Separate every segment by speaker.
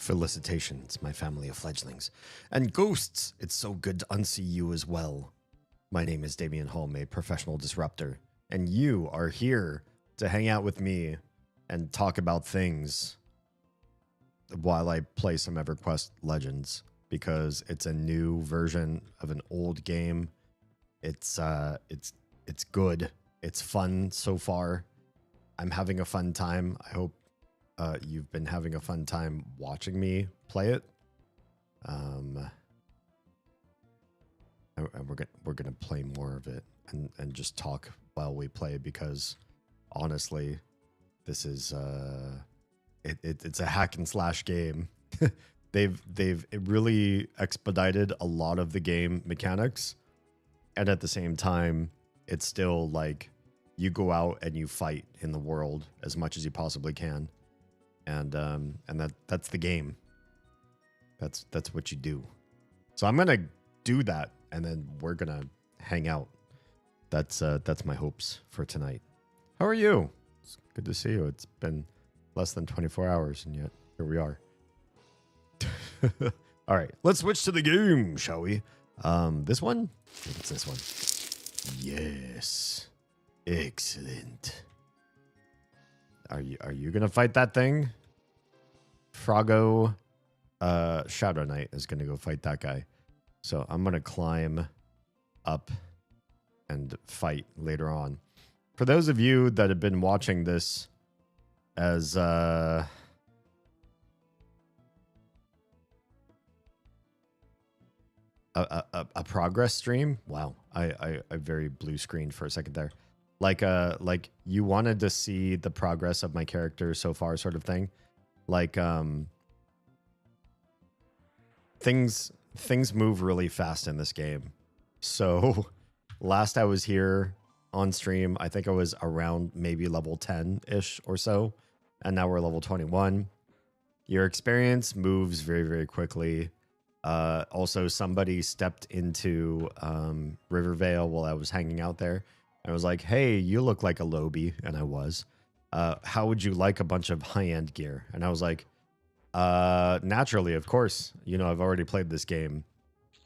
Speaker 1: Felicitations, my family of fledglings. And ghosts, it's so good to unsee you as well. My name is Damian Holm, a professional disruptor, and you are here to hang out with me and talk about things while I play some EverQuest Legends, because it's a new version of an old game. It's good. It's fun so far. I'm having a fun time. I hope you've been having a fun time watching me play it. And we're gonna play more of it and just talk while we play, because honestly, this is it's a hack and slash game. they've really expedited a lot of the game mechanics, and at the same time, it's still like you go out and you fight in the world as much as you possibly can. And that's the game. That's what you do. So I'm gonna do that, and then we're gonna hang out. That's my hopes for tonight. How are you? It's good to see you. It's been less than 24 hours, and yet here we are. All right, let's switch to the game, shall we? This one? I think it's this one. Yes. Excellent. Are you gonna fight that thing? Froggo Shadow Knight is gonna go fight that guy. So I'm gonna climb up and fight later on. For those of you that have been watching this as a progress stream, wow, I very blue screened for a second there. Like you wanted to see the progress of my character so far, sort of thing. Like things move really fast in this game. So last I was here on stream, I think I was around maybe level 10-ish or so, and now we're level 21. Your experience moves very, very quickly. Also, somebody stepped into Rivervale while I was hanging out there. I was like, hey, you look like a Lobby, and I was. How would you like a bunch of high-end gear? And I was like, naturally, of course. You know, I've already played this game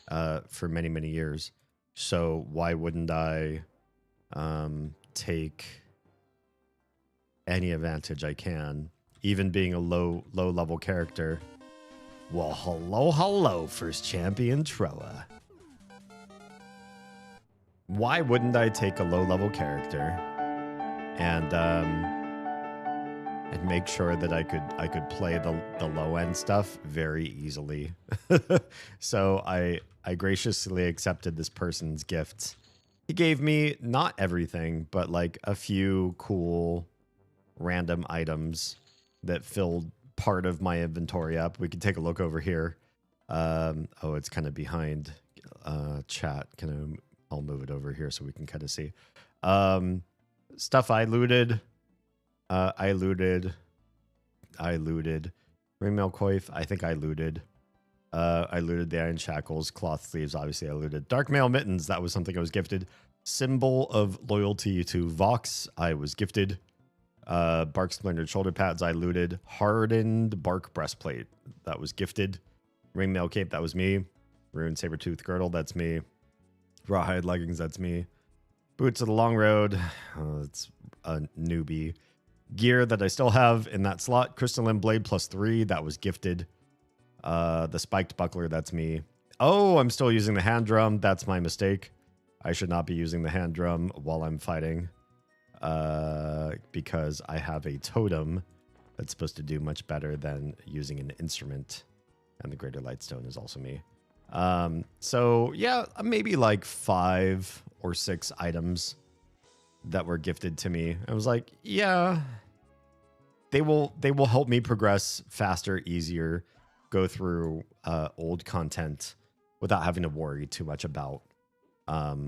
Speaker 1: for many, many years. So why wouldn't I take any advantage I can, even being a low-level character? Well, hello, first champion Troa. Why wouldn't I take a low-level character and make sure that I could play the low-end stuff very easily? So I graciously accepted this person's gifts. He gave me not everything, but like a few cool random items that filled part of my inventory up. We can take a look over here. Oh, it's kind of behind chat. I'll move it over here so we can kind of see. Stuff I looted. I looted. Ringmail Coif, I think I looted. I looted the Iron Shackles, Cloth Sleeves, obviously I looted. Darkmail Mittens, that was something I was gifted. Symbol of Loyalty to Vox, I was gifted. Bark Splintered Shoulder Pads, I looted. Hardened Bark Breastplate, that was gifted. Ringmail Cape, that was me. Ruined Sabertooth Girdle, that's me. Rawhide Leggings, that's me. Boots of the Long Road, it's a newbie. Gear that I still have in that slot. Crystalline Blade +3, that was gifted. The Spiked Buckler, that's me. Oh, I'm still using the hand drum. That's my mistake. I should not be using the hand drum while I'm fighting. Because I have a totem that's supposed to do much better than using an instrument. And the Greater Lightstone is also me. So yeah, maybe like 5 or 6 items that were gifted to me. I was like, yeah, they will help me progress faster, easier, go through old content without having to worry too much about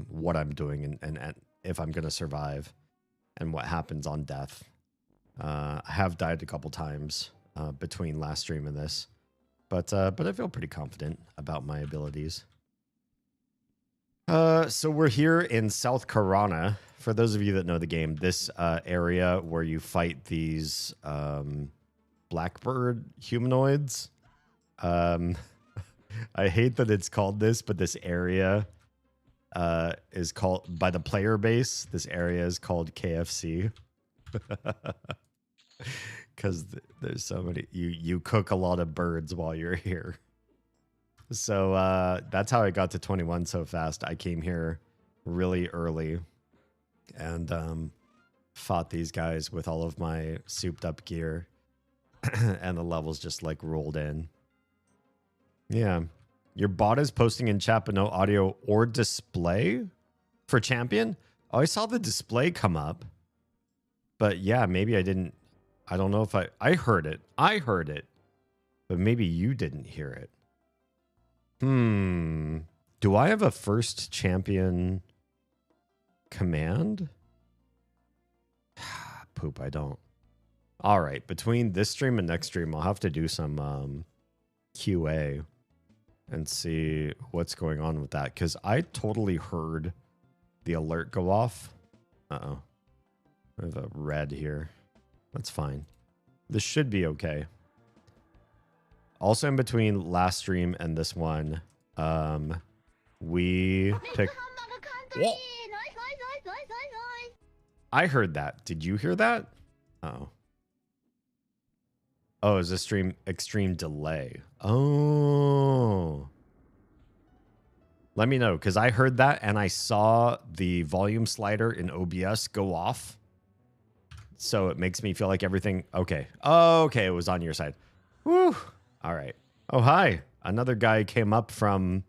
Speaker 1: what I'm doing and if I'm going to survive and what happens on death. I have died a couple times between last stream and this, but I feel pretty confident about my abilities. So we're here in South Karana. For those of you that know the game, this area where you fight these blackbird humanoids Um, I hate that it's called this, but this area is called by the player base. This area is called KFC because there's so many. You cook a lot of birds while you're here. So that's how I got to 21 so fast. I came here really early and fought these guys with all of my souped up gear, and the levels just like rolled in. Yeah. Your bot is posting in chat, but no audio or display for champion. Oh, I saw the display come up, but yeah, maybe I didn't. I don't know if I heard it. I heard it, but maybe you didn't hear it. Do I have a first champion command? Poop, I don't. All right, between this stream and next stream, I'll have to do some QA and see what's going on with that, because I totally heard the alert go off. Uh-oh. I have a red here. That's fine. This should be okay. Also, in between last stream and this one, we picked... Whoa. I heard that. Did you hear that? Uh-oh. Oh, is this stream extreme delay? Oh. Let me know, because I heard that and I saw the volume slider in OBS go off. So it makes me feel like everything... Okay. Okay, it was on your side. Woo. All right. Oh, hi. Another guy came up from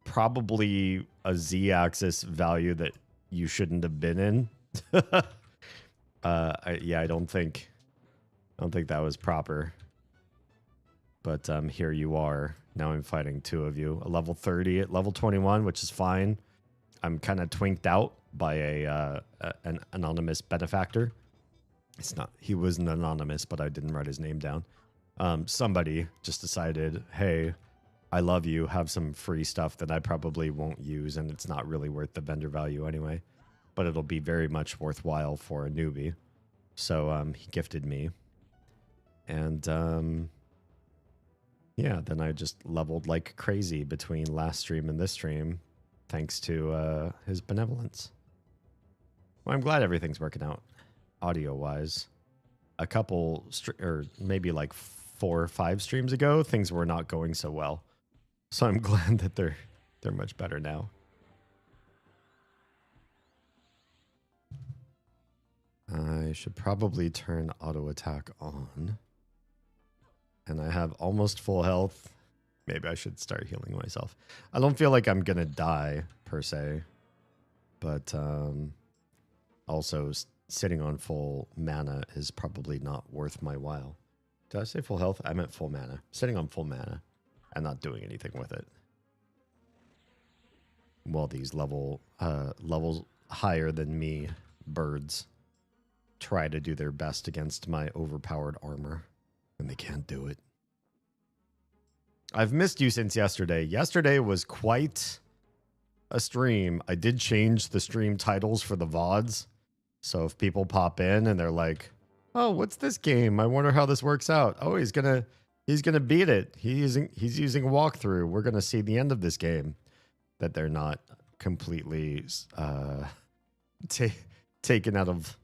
Speaker 1: probably a Z-axis value that you shouldn't have been in. Yeah, I don't think that was proper. But here you are. Now I'm fighting two of you. A level 30 at level 21, which is fine. I'm kind of twinked out by an anonymous benefactor. It's not, he wasn't anonymous, but I didn't write his name down. Somebody just decided, hey, I love you, have some free stuff that I probably won't use, and it's not really worth the vendor value anyway, but it'll be very much worthwhile for a newbie. So he gifted me. And yeah, then I just leveled like crazy between last stream and this stream, thanks to his benevolence. Well, I'm glad everything's working out audio-wise. A couple, or maybe like 4 or 5 streams ago, things were not going so well. So I'm glad that they're much better now. I should probably turn auto attack on. And I have almost full health. Maybe I should start healing myself. I don't feel like I'm gonna die per se, but also sitting on full mana is probably not worth my while. Did I say full health? I meant full mana. Sitting on full mana and not doing anything with it. While these levels higher than me birds try to do their best against my overpowered armor, and they can't do it. I've missed you since yesterday. Yesterday was quite a stream. I did change the stream titles for the VODs. So if people pop in and they're like, oh, what's this game? I wonder how this works out. Oh, he's gonna beat it. He's using a walkthrough. We're gonna see the end of this game. That they're not completely taken out of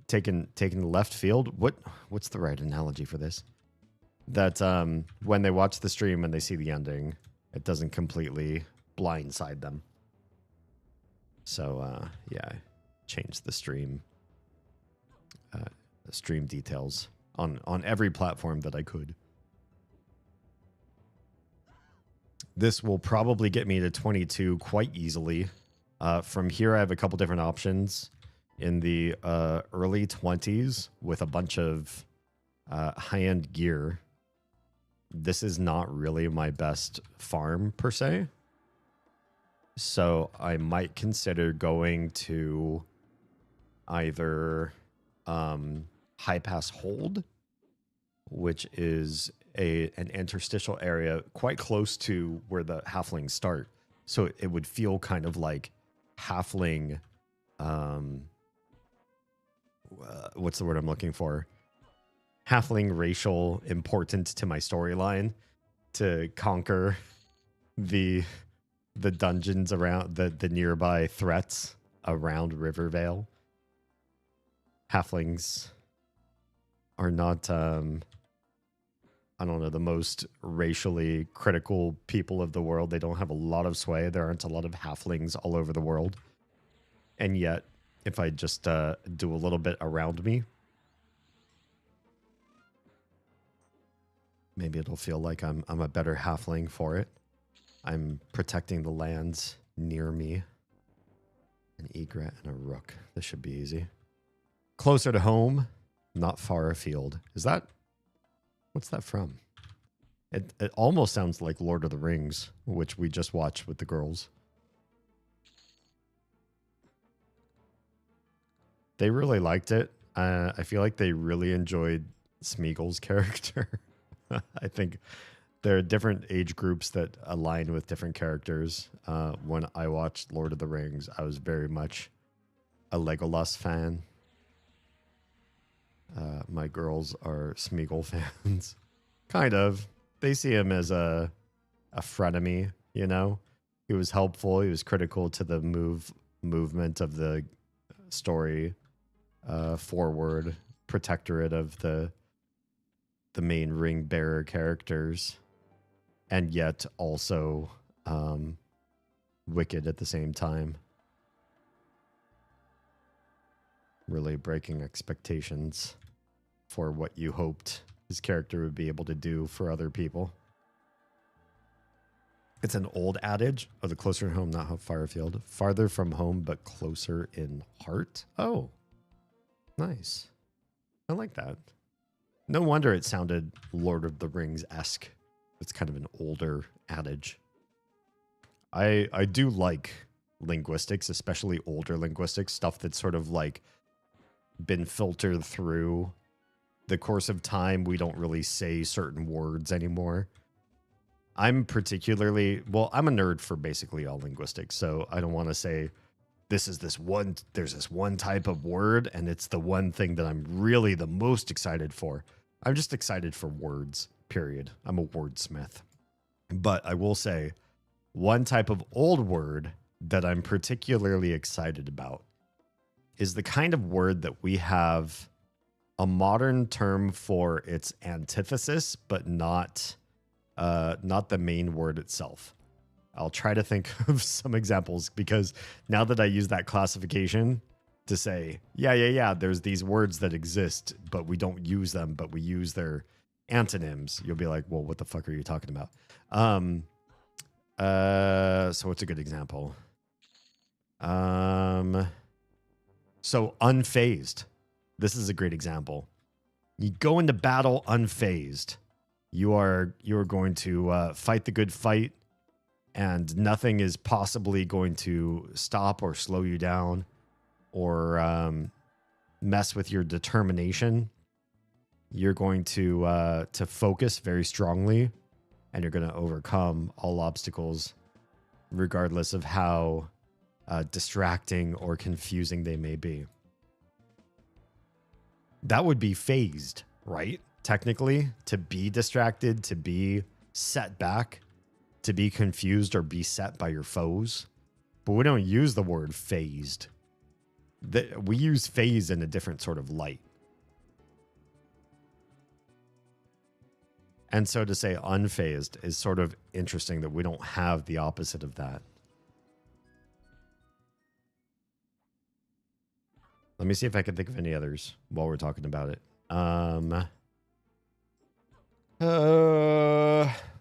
Speaker 1: taken left field. What's the right analogy for this? That when they watch the stream and they see the ending, it doesn't completely blindside them. So yeah, I changed the stream details on every platform that I could. This will probably get me to 22 quite easily. From here, I have a couple different options. In the early 20s with a bunch of high-end gear. This is not really my best farm, per se. So I might consider going to either High Pass Hold, which is an interstitial area quite close to where the halflings start. So it would feel kind of like halfling... what's the word I'm looking for? halfling racial importance to my storyline to conquer the dungeons around the nearby threats around Rivervale. Halflings are not I don't know, the most racially critical people of the world. They don't have a lot of sway. There aren't a lot of halflings all over the world. And yet, if I just do a little bit around me, maybe it'll feel like I'm a better halfling for it. I'm protecting the lands near me. An egret and a rook. This should be easy. Closer to home, not far afield. Is that... What's that from? It almost sounds like Lord of the Rings, which we just watched with the girls. They really liked it. I feel like they really enjoyed Smeagol's character. I think there are different age groups that align with different characters. When I watched Lord of the Rings, I was very much a Legolas fan. My girls are Smeagol fans. Kind of. They see him as a frenemy, you know? He was helpful. He was critical to the movement of the story forward, protectorate of the main ring bearer characters, and yet also wicked at the same time. Really breaking expectations for what you hoped his character would be able to do for other people. It's an old adage. Oh, the closer to home, not how far afield. Farther from home, but closer in heart. Oh, nice. I like that. No wonder it sounded Lord of the Rings-esque. It's kind of an older adage. I do like linguistics, especially older linguistics, stuff that's sort of like been filtered through the course of time. We don't really say certain words anymore. I'm particularly, well, I'm a nerd for basically all linguistics, so I don't want to say there's this one type of word and it's the one thing that I'm really the most excited for. I'm just excited for words, period. I'm a wordsmith. But I will say one type of old word that I'm particularly excited about is the kind of word that we have a modern term for its antithesis, but not the main word itself. I'll try to think of some examples, because now that I use that classification to say, yeah, there's these words that exist, but we don't use them, but we use their antonyms, you'll be like, well, what the fuck are you talking about? So what's a good example? So unfazed. This is a great example. You go into battle unfazed. You are going to fight the good fight, and nothing is possibly going to stop or slow you down or mess with your determination. You're going to focus very strongly, and you're going to overcome all obstacles, regardless of how distracting or confusing they may be. That would be phased, right? Technically, to be distracted, to be set back, to be confused or beset by your foes. But we don't use the word phased. We use phase in a different sort of light. And so to say unfazed is sort of interesting that we don't have the opposite of that. Let me see if I can think of any others while we're talking about it.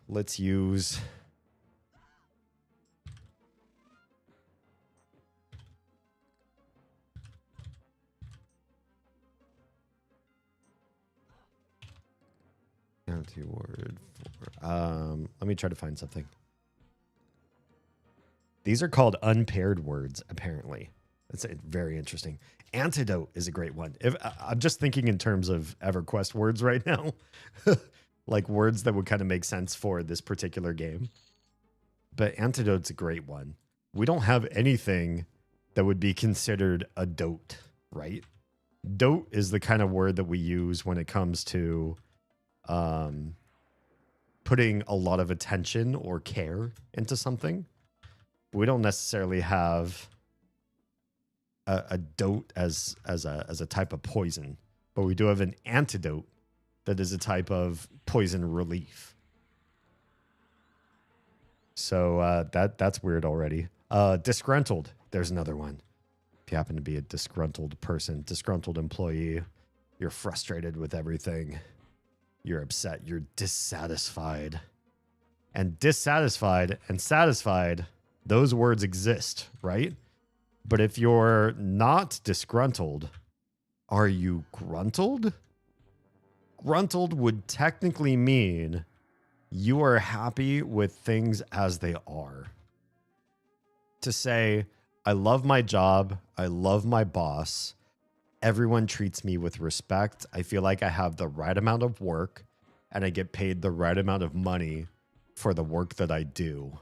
Speaker 1: Let's use... Anti-word for... let me try to find something. These are called unpaired words, apparently. That's very interesting. Antidote is a great one. I'm just thinking in terms of EverQuest words right now. Like words that would kind of make sense for this particular game. But antidote's a great one. We don't have anything that would be considered a dote, right? Dote is the kind of word that we use when it comes to putting a lot of attention or care into something. We don't necessarily have a dote as a type of poison, but we do have an antidote that is a type of poison relief. So that's weird already. Disgruntled. There's another one. If you happen to be a disgruntled person, disgruntled employee, you're frustrated with everything. You're upset. You're dissatisfied. And dissatisfied and satisfied, those words exist, right? But if you're not disgruntled, are you gruntled? Gruntled would technically mean you are happy with things as they are. To say, I love my job, I love my boss, everyone treats me with respect, I feel like I have the right amount of work, and I get paid the right amount of money for the work that I do.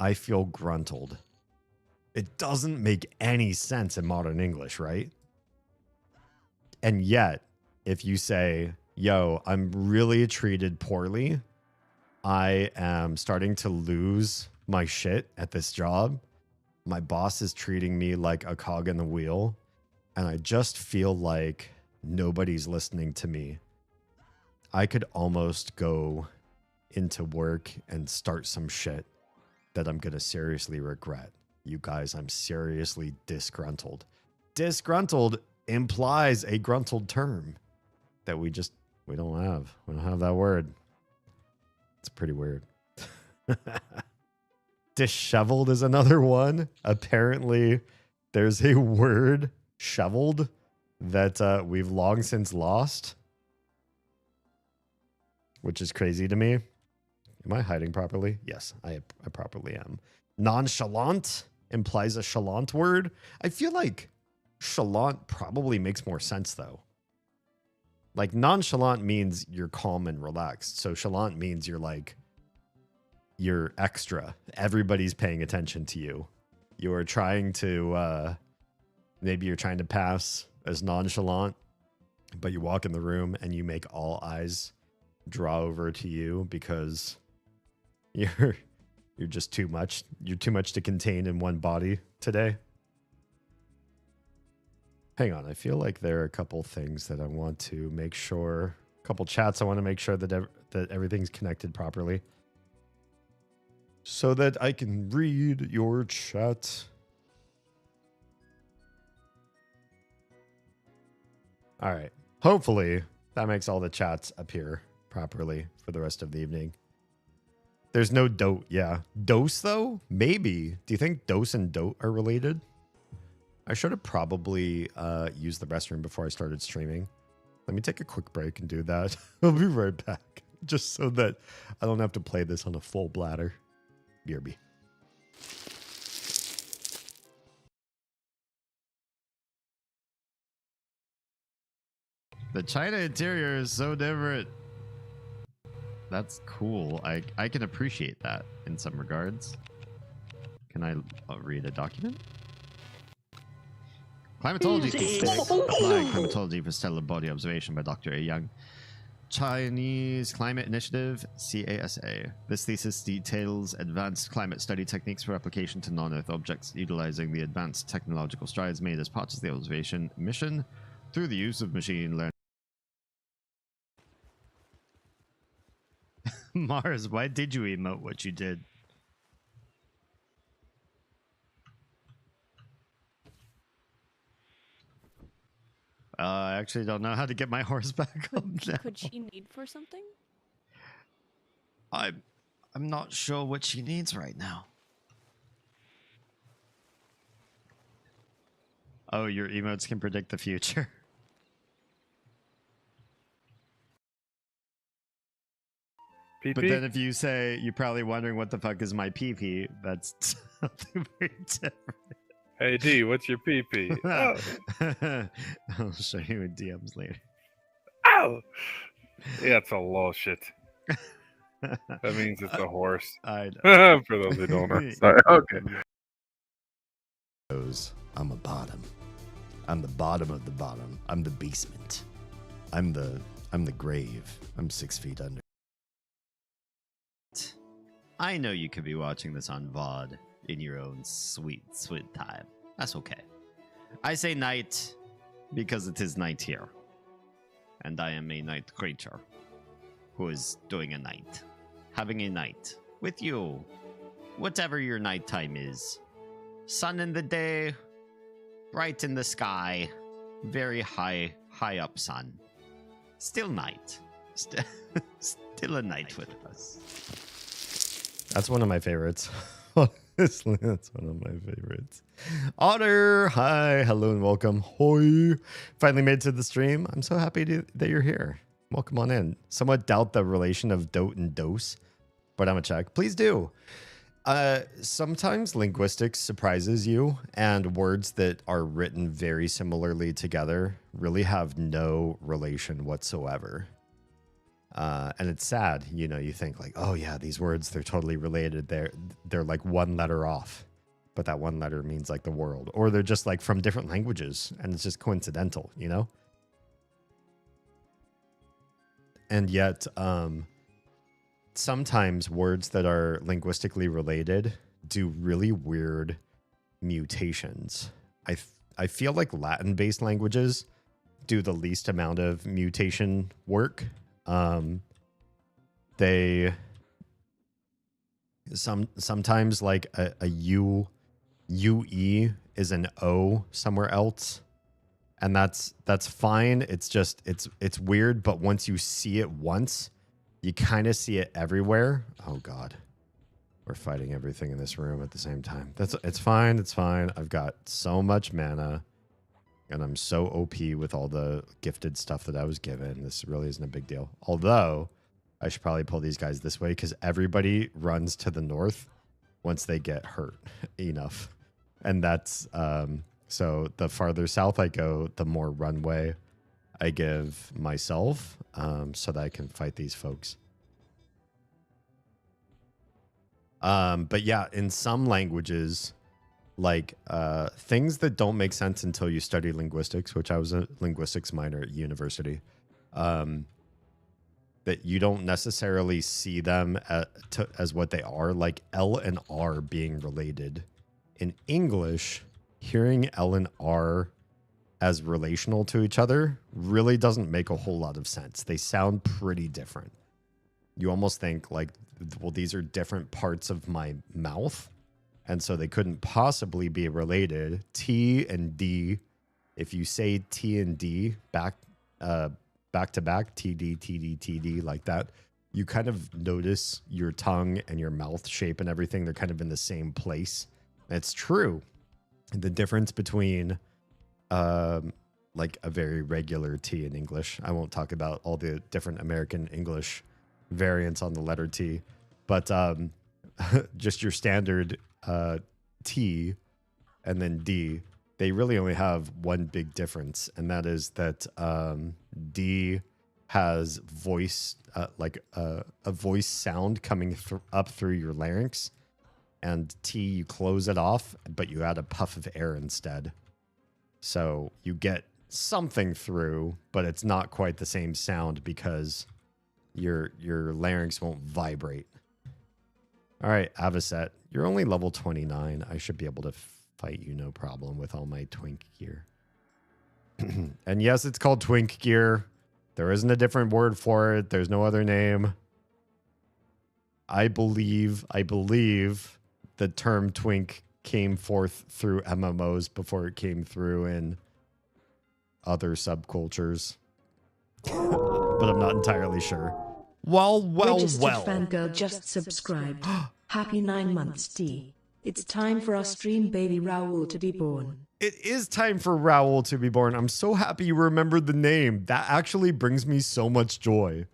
Speaker 1: I feel gruntled. It doesn't make any sense in modern English, right? And yet, if you say, yo, I'm really treated poorly, I am starting to lose my shit at this job, my boss is treating me like a cog in the wheel, and I just feel like nobody's listening to me, I could almost go into work and start some shit that I'm going to seriously regret. You guys, I'm seriously disgruntled. Disgruntled implies a gruntled term that we don't have. We don't have that word. It's pretty weird. Disheveled is another one. Apparently, there's a word, shoveled, that we've long since lost, which is crazy to me. Am I hiding properly? Yes, I properly am. Nonchalant implies a chalant word. I feel like chalant probably makes more sense, though. Like, nonchalant means you're calm and relaxed. So chalant means you're extra. Everybody's paying attention to you. You are trying to, maybe you're trying to pass as nonchalant, but you walk in the room and you make all eyes draw over to you because you're just too much. You're too much to contain in one body today. Hang on. I feel like there are a couple things that I want to make sure, a couple chats I want to make sure that everything's connected properly so that I can read your chat. All right. Hopefully that makes all the chats appear properly for the rest of the evening. There's no dote. Yeah. Dose, though? Maybe. Do you think dose and dote are related? I should have probably used the restroom before I started streaming. Let me take a quick break and do that. I'll be right back. Just so that I don't have to play this on a full bladder. BRB. The China interior is so different. That's cool. I can appreciate that in some regards. Can I read a document? Climatology statistics. Applying climatology for stellar body observation by Dr. A. Young. Chinese Climate Initiative, CASA. This thesis details advanced climate study techniques for application to non-Earth objects, utilizing the advanced technological strides made as part of the observation mission through the use of machine learning. Mars, why did you emote what you did? I actually don't know how to get my horse back up now.
Speaker 2: Could she need for something?
Speaker 1: I'm not sure what she needs right now. Oh, your emotes can predict the future.
Speaker 3: PP?
Speaker 1: But then if you say you're probably wondering what the fuck is my PP, that's something very different.
Speaker 3: Hey D, what's your PP? Oh.
Speaker 1: I'll show you in DMs later.
Speaker 3: Ow! Yeah, it's a lol shit. That means it's a horse.
Speaker 1: I know.
Speaker 3: For those who don't know. Sorry. Okay.
Speaker 1: I'm a bottom. I'm the bottom of the bottom. I'm the basement. I'm the grave. I'm 6 feet under.
Speaker 2: I know you could be watching this on VOD in your own sweet time. That's okay. I say night because it is night here. And I am a night creature who is doing a night. Having a night with you. Whatever your nighttime is. Sun in the day, bright in the sky, very high up sun. Still night. Still a night with us.
Speaker 1: That's one of my favorites. Honestly, that's one of my favorites. Otter, hi, hello and welcome. Hoi. Finally made it to the stream. I'm so happy that you're here. Welcome on in. Somewhat doubt the relation of dote and dose, but I'm gonna check. Please do. Sometimes linguistics surprises you, and words that are written very similarly together really have no relation whatsoever. And it's sad, you know, you think like, oh yeah, these words, they're totally related. They're like one letter off, but that one letter means like the world, or they're just like from different languages and it's just coincidental, you know? And yet, sometimes words that are linguistically related do really weird mutations. I feel like Latin-based languages do the least amount of mutation work. They sometimes like a UE is an O somewhere else, and that's fine. It's just it's weird, but once you see it once, you kind of see it everywhere. Oh God, we're fighting everything in this room at the same time. It's fine. It's fine. I've got so much mana, and I'm so OP with all the gifted stuff that I was given. This really isn't a big deal. Although I should probably pull these guys this way because everybody runs to the north once they get hurt enough, and that's so the farther south I go, the more runway I give myself, so that I can fight these folks. But yeah, in some languages, like things that don't make sense until you study linguistics, which I was a linguistics minor at university, that you don't necessarily see them as what they are, like L and R being related. In English, hearing L and R as relational to each other really doesn't make a whole lot of sense. They sound pretty different. You almost think like, well, these are different parts of my mouth, and so they couldn't possibly be related. T and D, if you say T and D back to back, TD, TD, TD, like that, you kind of notice your tongue and your mouth shape and everything. They're kind of in the same place. It's true. The difference between like a very regular T in English. I won't talk about all the different American English variants on the letter T, but just your standard T and then D, they really only have one big difference, and that is that D has voice, like a voice sound coming up through your larynx, and T, you close it off, but you add a puff of air instead. So you get something through, but it's not quite the same sound because your larynx won't vibrate. All right, Avocet, you're only level 29. I should be able to fight you no problem with all my twink gear. And yes, it's called twink gear. There isn't a different word for it. There's no other name. I believe the term twink came forth through MMOs before it came through in other subcultures. But I'm not entirely sure. Well.
Speaker 4: Registered fangirl just subscribed. Happy 9 months, D. It's time for our stream baby Raoul to be born.
Speaker 1: It is time for Raoul to be born. I'm so happy you remembered the name. That actually brings me so much joy,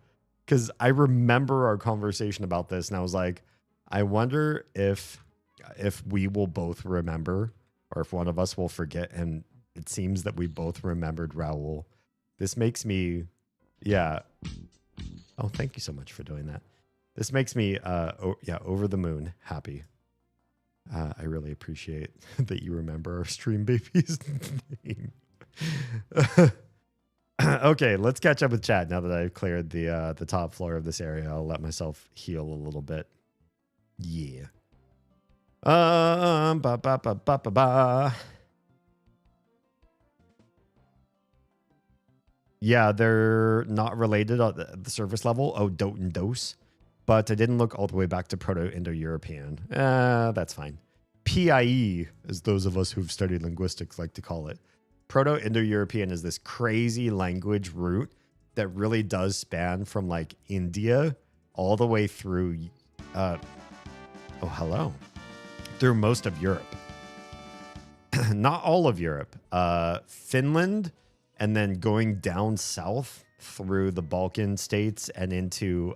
Speaker 1: because I remember our conversation about this, and I was like, I wonder if we will both remember, or if one of us will forget. And it seems that we both remembered Raoul. This makes me, yeah. Oh, thank you so much for doing that. This makes me, over the moon happy. I really appreciate that you remember our stream baby's name. Okay, let's catch up with chat now that I've cleared the top floor of this area. I'll let myself heal a little bit. Yeah. Ba ba ba ba ba ba. Yeah, they're not related on the surface level. Oh, dote and dose. But I didn't look all the way back to Proto-Indo-European. That's fine. PIE, as those of us who've studied linguistics like to call it. Proto-Indo-European is this crazy language root that really does span from like India all the way through, through most of Europe. Not all of Europe. Finland, and then going down south through the Balkan states and into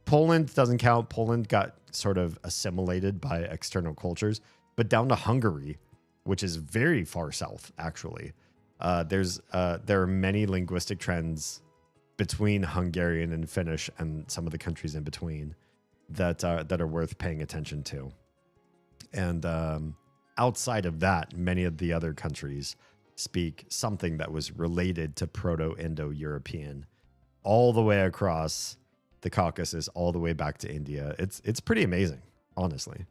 Speaker 1: Poland doesn't count. Poland got sort of assimilated by external cultures, but down to Hungary, which is very far south, actually. There are many linguistic trends between Hungarian and Finnish and some of the countries in between that are worth paying attention to. And outside of that, many of the other countries speak something that was related to Proto-Indo-European all the way across the Caucasus, all the way back to India. It's pretty amazing, honestly.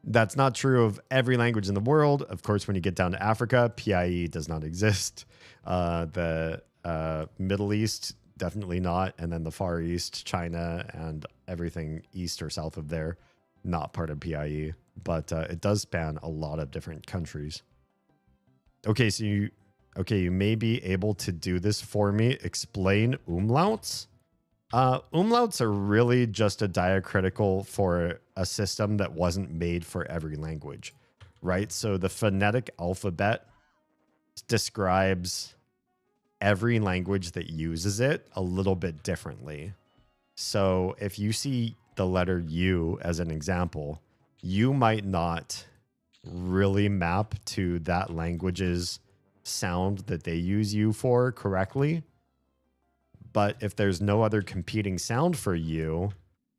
Speaker 1: That's not true of every language in the world. Of course, when you get down to Africa, PIE does not exist. The Middle East, definitely not. And then the Far East, China, and everything east or south of there, not part of PIE. But it does span a lot of different countries. Okay, so you may be able to do this for me. Explain umlauts. Umlauts are really just a diacritical for a system that wasn't made for every language, right? So the phonetic alphabet describes every language that uses it a little bit differently. So if you see the letter U as an example, you might not really map to that language's sound that they use U for correctly. But if there's no other competing sound for you,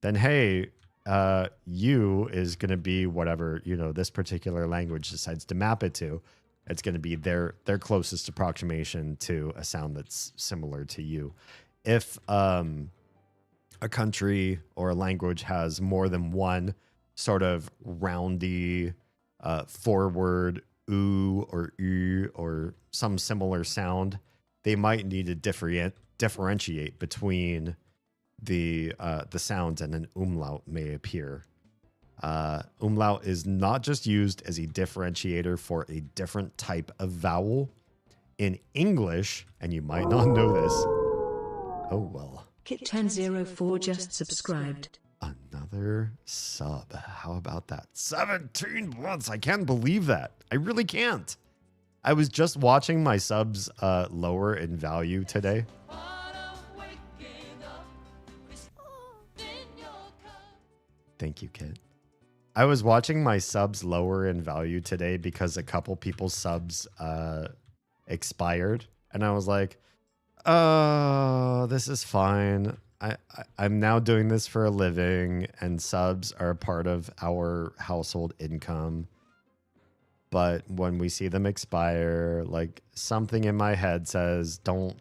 Speaker 1: then hey, U is going to be whatever, this particular language decides to map it to. It's going to be their closest approximation to a sound that's similar to you. If a country or a language has more than one sort of roundy forward oo or u or some similar sound, they might need to differentiate between the sounds, and an umlaut may appear. Umlaut is not just used as a differentiator for a different type of vowel in English, and you might not know this. Oh well.
Speaker 4: Kit1004 just subscribed.
Speaker 1: Another sub. How about that? 17 months. I can't believe that. I really can't. I was just watching my subs lower in value today. Thank you, Kit. I was watching my subs lower in value today because a couple people's subs expired. And I was like, oh, this is fine. I'm now doing this for a living, and subs are a part of our household income. But when we see them expire, like something in my head says, don't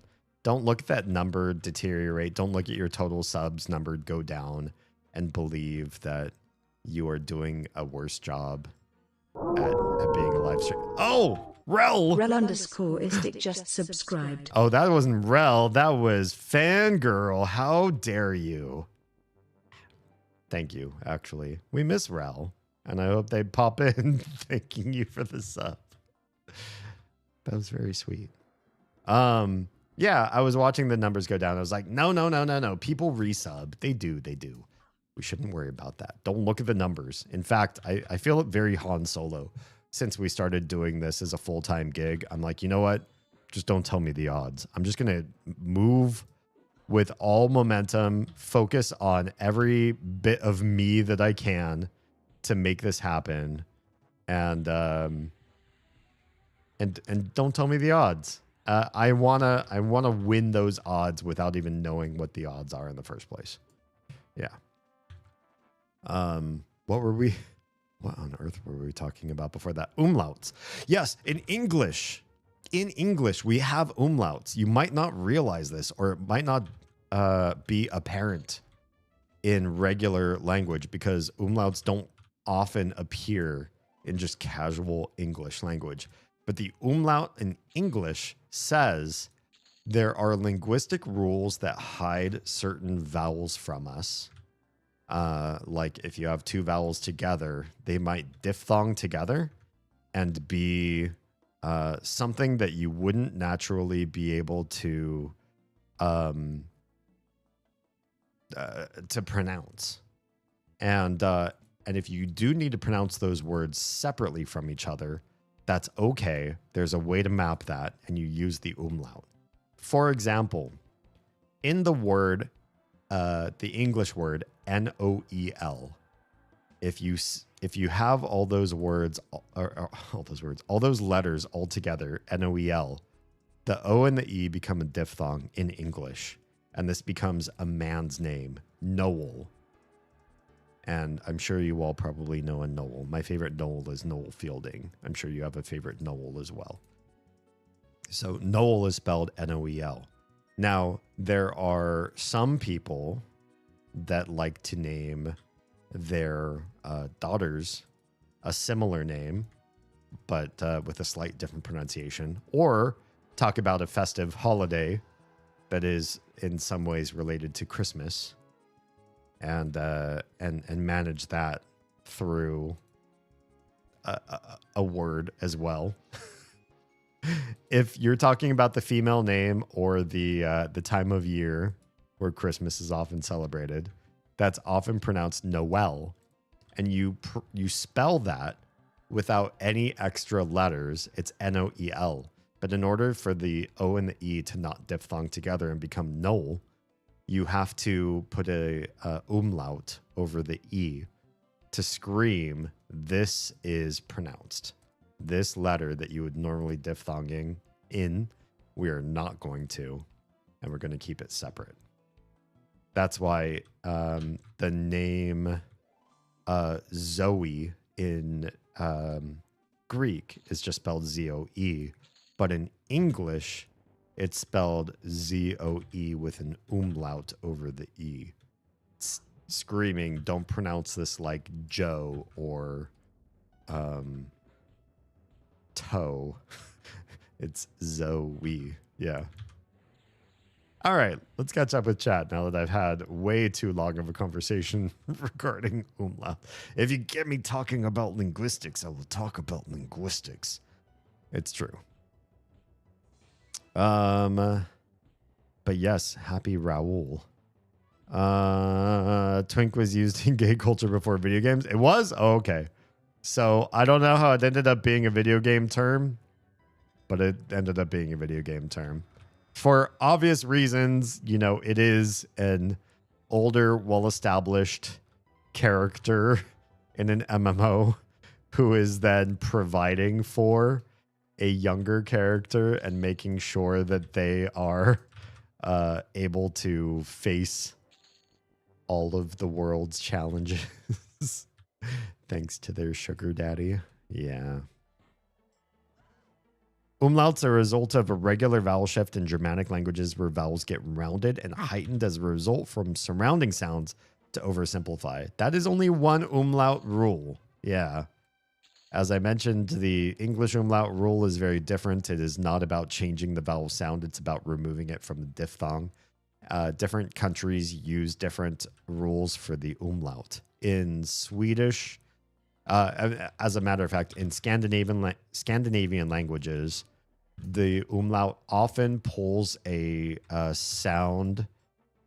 Speaker 1: look at that number deteriorate. Don't look at your total subs number go down and believe that you are doing a worse job at being a live stream. Oh, Rel!
Speaker 4: Rel_istic just subscribed.
Speaker 1: Oh, that wasn't Rel. That was Fangirl. How dare you? Thank you, actually. We miss Rel. And I hope they pop in thanking you for the sub. That was very sweet. Yeah, I was watching the numbers go down. I was like, no. People resub. They do. We shouldn't worry about that. Don't look at the numbers. In fact, I feel it very Han Solo. Since we started doing this as a full-time gig, I'm like, you know what? Just don't tell me the odds. I'm just going to move with all momentum, focus on every bit of me that I can to make this happen. And don't tell me the odds. I wanna win those odds without even knowing what the odds are in the first place. Yeah. What on earth were we talking about before that? Umlauts. Yes, in English, in English, we have umlauts. You might not realize this, or it might not be apparent in regular language because umlauts don't often appear in just casual English language. But the umlaut in English says there are linguistic rules that hide certain vowels from us. Like if you have two vowels together, they might diphthong together and be something that you wouldn't naturally be able to pronounce. And if you do need to pronounce those words separately from each other, that's okay. There's a way to map that, and you use the umlaut. For example, in the word, the English word Noel, if you have all those words, all those letters all together, Noel, the O and the E become a diphthong in English, and this becomes a man's name, Noel. And I'm sure you all probably know a Noel. My favorite Noel is Noel Fielding. I'm sure you have a favorite Noel as well. So Noel is spelled Noel. Now, there are some people that like to name their daughters a similar name, but with a slight different pronunciation, or talk about a festive holiday that is in some ways related to Christmas, and manage that through a word as well. If you're talking about the female name or the time of year where Christmas is often celebrated, that's often pronounced Noel, and you spell that without any extra letters. It's Noel. But in order for the O and the E to not diphthong together and become Noel, you have to put a umlaut over the E to scream, this is pronounced. This letter that you would normally diphthonging in, we are not going to, and we're going to keep it separate. That's why the name Zoe in Greek is just spelled Z-O-E, but in English, it's spelled Z-O-E with an umlaut over the E. It's screaming, don't pronounce this like Joe or toe. It's Zoe. Yeah. All right, let's catch up with chat now that I've had way too long of a conversation regarding umlaut. If you get me talking about linguistics, I will talk about linguistics. It's true. But yes, happy Raoul. Twink was used in gay culture before video games. It was? Oh, okay. So I don't know how it ended up being a video game term, but it ended up being a video game term. For obvious reasons, you know, it is an older, well-established character in an MMO who is then providing for a younger character and making sure that they are able to face all of the world's challenges thanks to their sugar daddy. Yeah. Umlauts are a result of a regular vowel shift in Germanic languages where vowels get rounded and heightened as a result from surrounding sounds to oversimplify. That is only one umlaut rule. Yeah. As I mentioned, the English umlaut rule is very different. It is not about changing the vowel sound. It's about removing it from the diphthong. Different countries use different rules for the umlaut. In Swedish, as a matter of fact, in Scandinavian languages, the umlaut often pulls a sound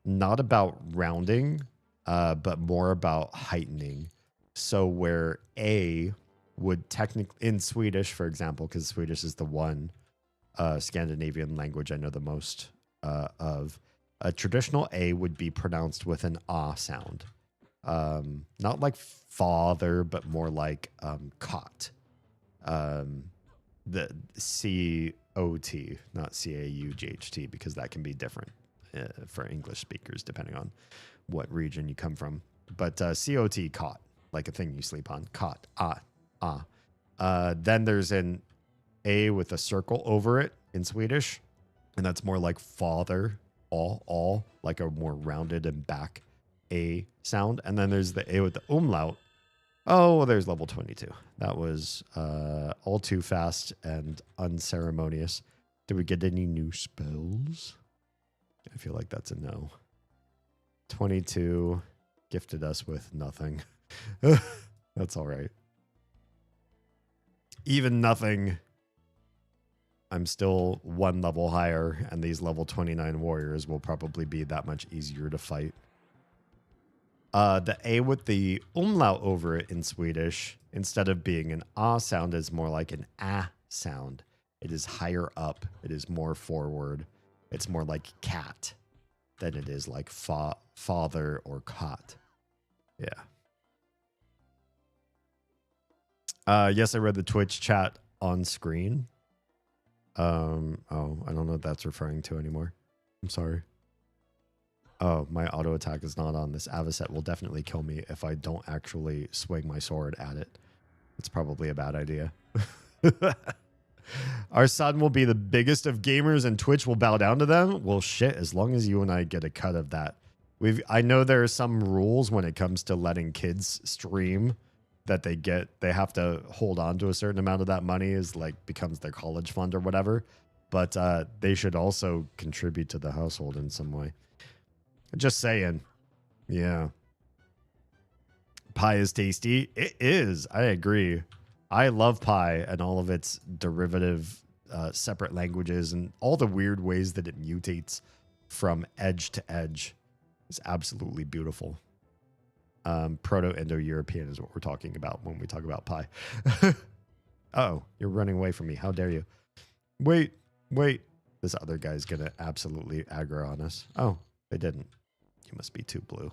Speaker 1: not about rounding, but more about heightening. So where A would technically, in Swedish, for example, because Swedish is the one Scandinavian language I know the most of, a traditional A would be pronounced with an ah sound. Not like father, but more like cot. The C-O-T, not C-A-U-G-H-T, because that can be different for English speakers, depending on what region you come from. But C-O-T, cot, like a thing you sleep on. Cot, ah. Then there's an A with a circle over it in Swedish, and that's more like father, all, like a more rounded and back A sound. And then there's the A with the umlaut. Oh, well, there's level 22. That was all too fast and unceremonious. Did we get any new spells? I feel like that's a no. 22 gifted us with nothing. That's all right. Even nothing. I'm still one level higher, and these level 29 warriors will probably be that much easier to fight. The A with the umlaut over it in Swedish, instead of being an ah sound, is more like an ah sound. It is higher up. It is more forward. It's more like cat than it is like father or cot. Yeah. Yes, I read the Twitch chat on screen. Oh, I don't know what that's referring to anymore. I'm sorry. Oh, my auto attack is not on. This Avocet will definitely kill me if I don't actually swing my sword at it. It's probably a bad idea. Our son will be the biggest of gamers and Twitch will bow down to them. Well, shit, as long as you and I get a cut of that. I know there are some rules when it comes to letting kids stream that they have to hold on to a certain amount of that money is like becomes their college fund or whatever. But they should also contribute to the household in some way. Just saying. Yeah. Pie is tasty. It is. I agree. I love pie and all of its derivative separate languages and all the weird ways that it mutates from edge to edge. It's absolutely beautiful. Proto-Indo-European is what we're talking about when we talk about pie. Oh, you're running away from me. How dare you? Wait. This other guy's going to absolutely aggro on us. Oh, they didn't. You must be too blue.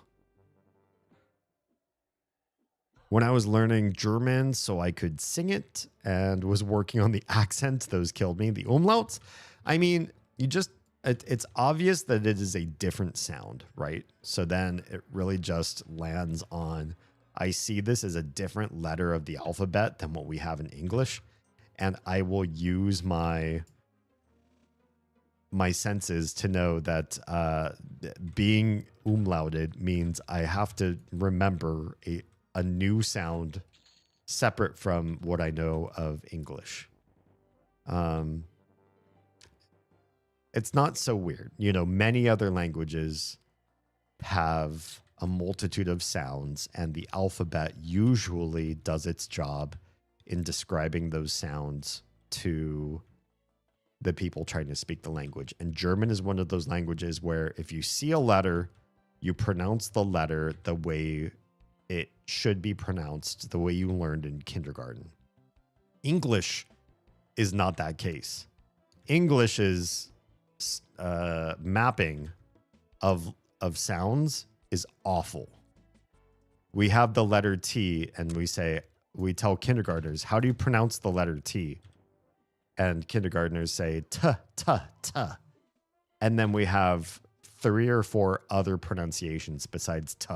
Speaker 1: When I was learning German so I could sing it and was working on the accent, those killed me. The umlauts, I mean, it's obvious that it is a different sound, right? So then it really just lands on, I see this as a different letter of the alphabet than what we have in English. And I will use my senses to know that being umlauted means I have to remember a new sound separate from what I know of English. It's not so weird. You know, many other languages have a multitude of sounds, and the alphabet usually does its job in describing those sounds to the people trying to speak the language. And German is one of those languages where if you see a letter, you pronounce the letter the way it should be pronounced, the way you learned in kindergarten. English is not that case. English's mapping of sounds is awful. We have the letter T, and we tell kindergartners, how do you pronounce the letter T? And kindergartners say t, t, t. And then we have 3 or 4 other pronunciations besides t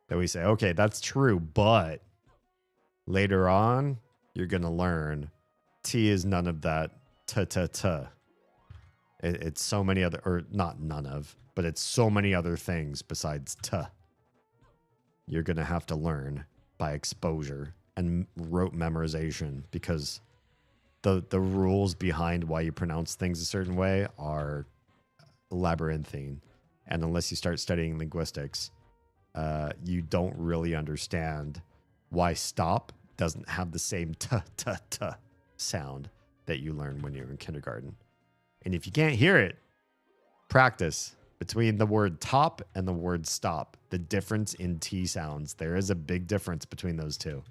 Speaker 1: that we say, okay, that's true, but later on, you're going to learn T is none of that t, t, t. It's so many other, or not none of, but it's so many other things besides t. You're going to have to learn by exposure and rote memorization, because the rules behind why you pronounce things a certain way are labyrinthine. And unless you start studying linguistics, you don't really understand why stop doesn't have the same t, t, t sound that you learn when you're in kindergarten. And if you can't hear it, practice between the word top and the word stop. The difference in T sounds. There is a big difference between those two.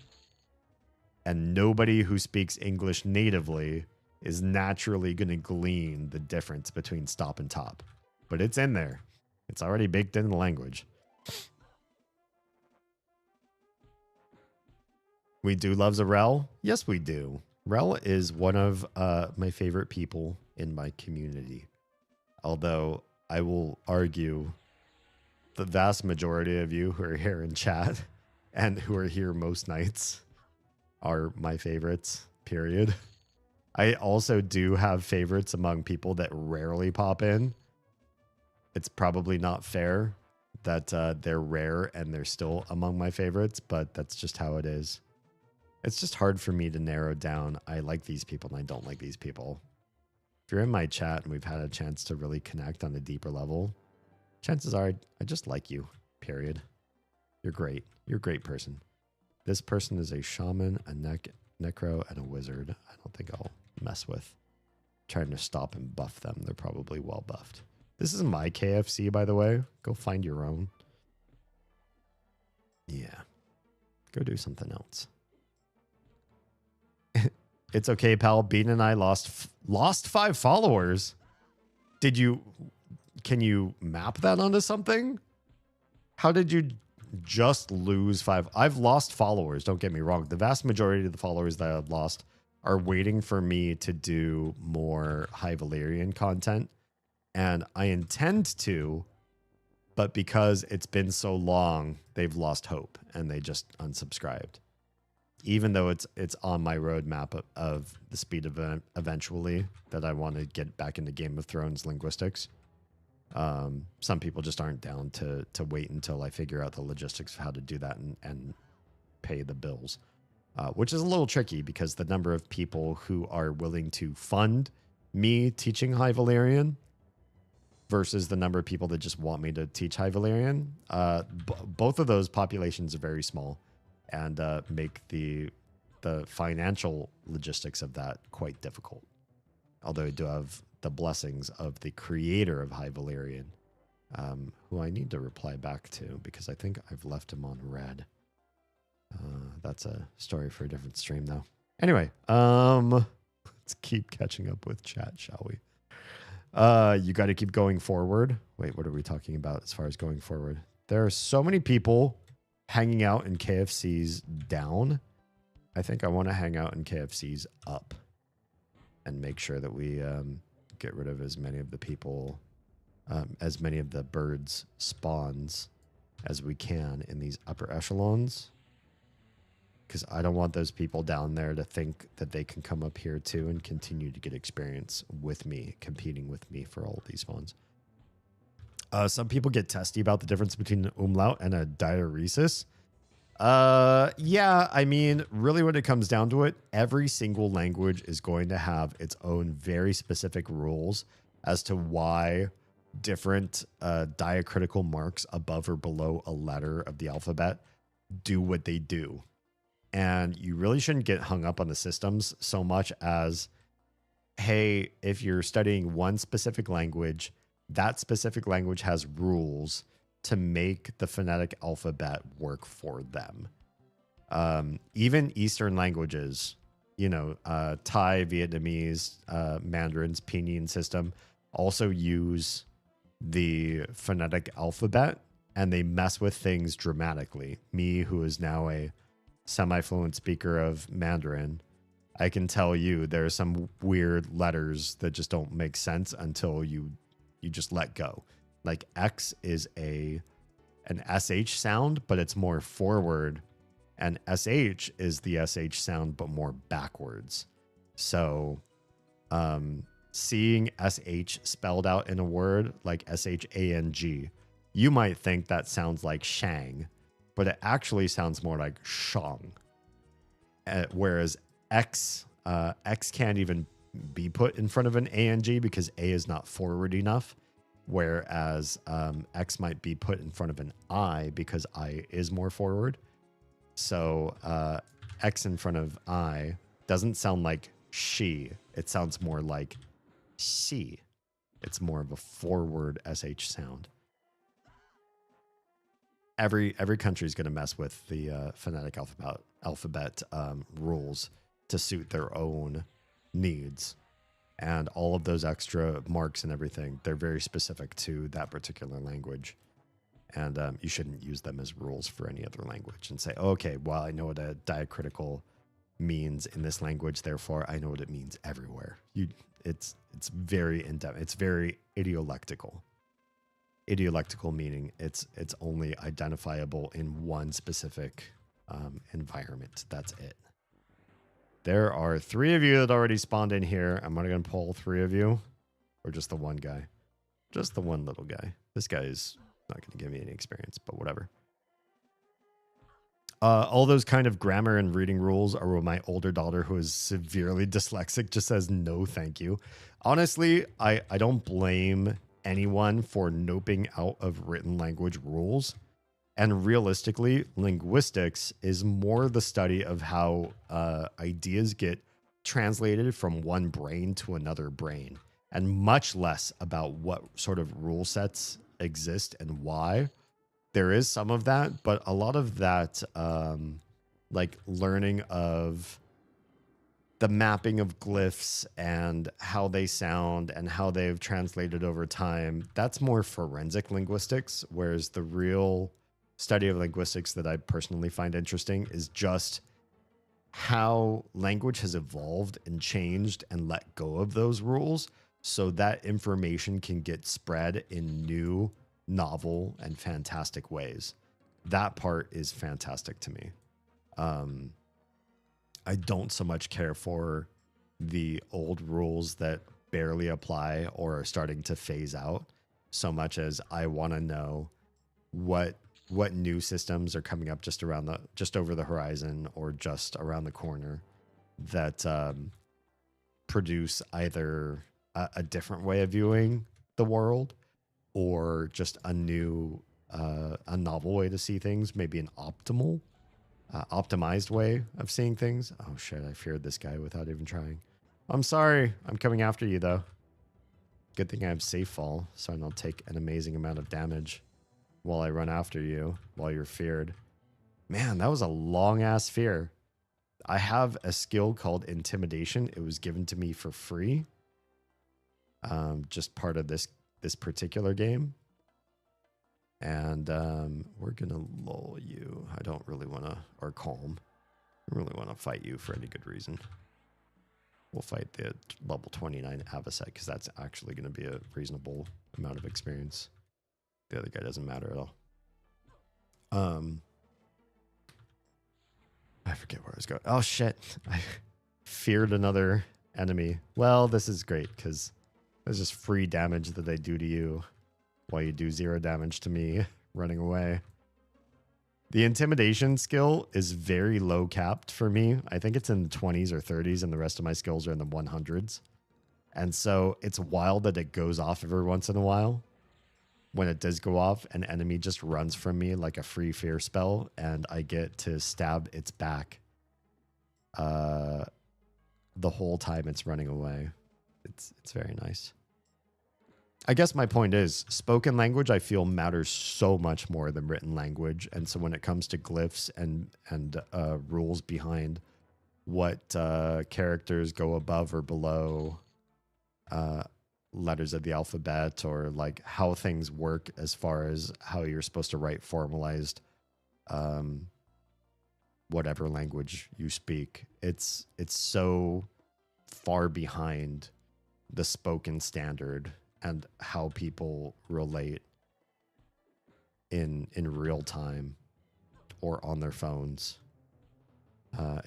Speaker 1: And nobody who speaks English natively is naturally going to glean the difference between stop and top. But it's in there. It's already baked in the language. We do love Zarel? Yes, we do. Rel is one of my favorite people in my community. Although I will argue the vast majority of you who are here in chat and who are here most nights are my favorites, period. I also do have favorites among people that rarely pop in. It's probably not fair that they're rare and they're still among my favorites, but that's just how it is. It's just hard for me to narrow down. I like these people and I don't like these people. If you're in my chat and we've had a chance to really connect on a deeper level, chances are I just like you, period. You're great. You're a great person. This person is a shaman, a necro, and a wizard. I don't think I'll mess with trying to stop and buff them. They're probably well buffed. This is my KFC, by the way. Go find your own. Yeah. Go do something else. It's okay, pal. Bean and I lost 5 followers. Can you map that onto something? How did you just lose 5? I've lost followers. Don't get me wrong. The vast majority of the followers that I've lost are waiting for me to do more High Valyrian content. And I intend to, but because it's been so long, they've lost hope and they just unsubscribed. Even though it's on my roadmap of the speed of eventually that I want to get back into Game of Thrones linguistics. Some people just aren't down to wait until I figure out the logistics of how to do that and pay the bills, which is a little tricky because the number of people who are willing to fund me teaching High Valyrian versus the number of people that just want me to teach High Valyrian, both of those populations are very small and make the financial logistics of that quite difficult. Although I do have the blessings of the creator of High Valyrian, who I need to reply back to because I think I've left him on red. That's a story for a different stream, though. Anyway, let's keep catching up with chat, shall we? You got to keep going forward. Wait, what are we talking about as far as going forward? There are so many people hanging out in KFC's down. I think I want to hang out in KFC's up and make sure that we get rid of as many of the people, as many of the birds spawns as we can in these upper echelons. Because I don't want those people down there to think that they can come up here too and continue to get experience with me, competing with me for all of these spawns. Some people get testy about the difference between an umlaut and a diaeresis. Yeah, I mean, really when it comes down to it, every single language is going to have its own very specific rules as to why different diacritical marks above or below a letter of the alphabet do what they do. And you really shouldn't get hung up on the systems so much as, hey, if you're studying one specific language, that specific language has rules to make the phonetic alphabet work for them. Even Eastern languages, you know, Thai, Vietnamese, Mandarin's Pinyin system also use the phonetic alphabet and they mess with things dramatically. Me, who is now a semi-fluent speaker of Mandarin, I can tell you there are some weird letters that just don't make sense until you just let go. Like X is an SH sound, but it's more forward, and SH is the SH sound, but more backwards. So seeing SH spelled out in a word like SHANG, you might think that sounds like Shang, but it actually sounds more like Shang. Whereas X can't even be put in front of an ANG because A is not forward enough. Whereas X might be put in front of an I because I is more forward. So X in front of I doesn't sound like she. It sounds more like she. It's more of a forward SH sound. Every country is going to mess with the phonetic alphabet rules to suit their own needs. And all of those extra marks and everything, they're very specific to that particular language. And you shouldn't use them as rules for any other language and say, okay, well, I know what a diacritical means in this language, therefore I know what it means everywhere. It's very in-depth. It's very idiolectical. Idiolectical meaning it's only identifiable in one specific environment. That's it. There are 3 of you that already spawned in here. I'm going to pull 3 of you. Or just the one guy. Just the one little guy. This guy is not going to give me any experience, but whatever. All those kind of grammar and reading rules are what my older daughter, who is severely dyslexic, just says no thank you. Honestly, I don't blame anyone for noping out of written language rules. And realistically, linguistics is more the study of how ideas get translated from one brain to another brain, and much less about what sort of rule sets exist and why. There is some of that, but a lot of that, like learning of the mapping of glyphs and how they sound and how they've translated over time, that's more forensic linguistics, whereas the real study of linguistics that I personally find interesting is just how language has evolved and changed and let go of those rules so that information can get spread in new, novel, and fantastic ways. That part is fantastic to me. I don't so much care for the old rules that barely apply or are starting to phase out so much as I want to know what new systems are coming up just over the horizon or just around the corner that produce either a different way of viewing the world or just a new, a novel way to see things, maybe an optimized way of seeing things. Oh shit, I feared this guy without even trying. I'm sorry, I'm coming after you though. Good thing I have safe fall, so I don't take an amazing amount of damage while I run after you, while you're feared. Man, that was a long-ass fear. I have a skill called Intimidation. It was given to me for free. Just part of this particular game. And we're going to lull you. I don't really want to, or calm. I really want to fight you for any good reason. We'll fight the level 29 Avocet, because that's actually going to be a reasonable amount of experience. The other guy doesn't matter at all. I forget where I was going. Oh shit. I feared another enemy. Well, this is great because there's just free damage that I do to you while you do 0 damage to me running away. The intimidation skill is very low capped for me. I think it's in the 20s or 30s and the rest of my skills are in the 100s. And so it's wild that it goes off every once in a while. When it does go off, an enemy just runs from me like a free fear spell, and I get to stab its back the whole time it's running away. It's very nice. I guess my point is, spoken language I feel matters so much more than written language, and so when it comes to glyphs and rules behind what characters go above or below letters of the alphabet, or like how things work as far as how you're supposed to write formalized whatever language you speak, it's so far behind the spoken standard and how people relate in real time or on their phones.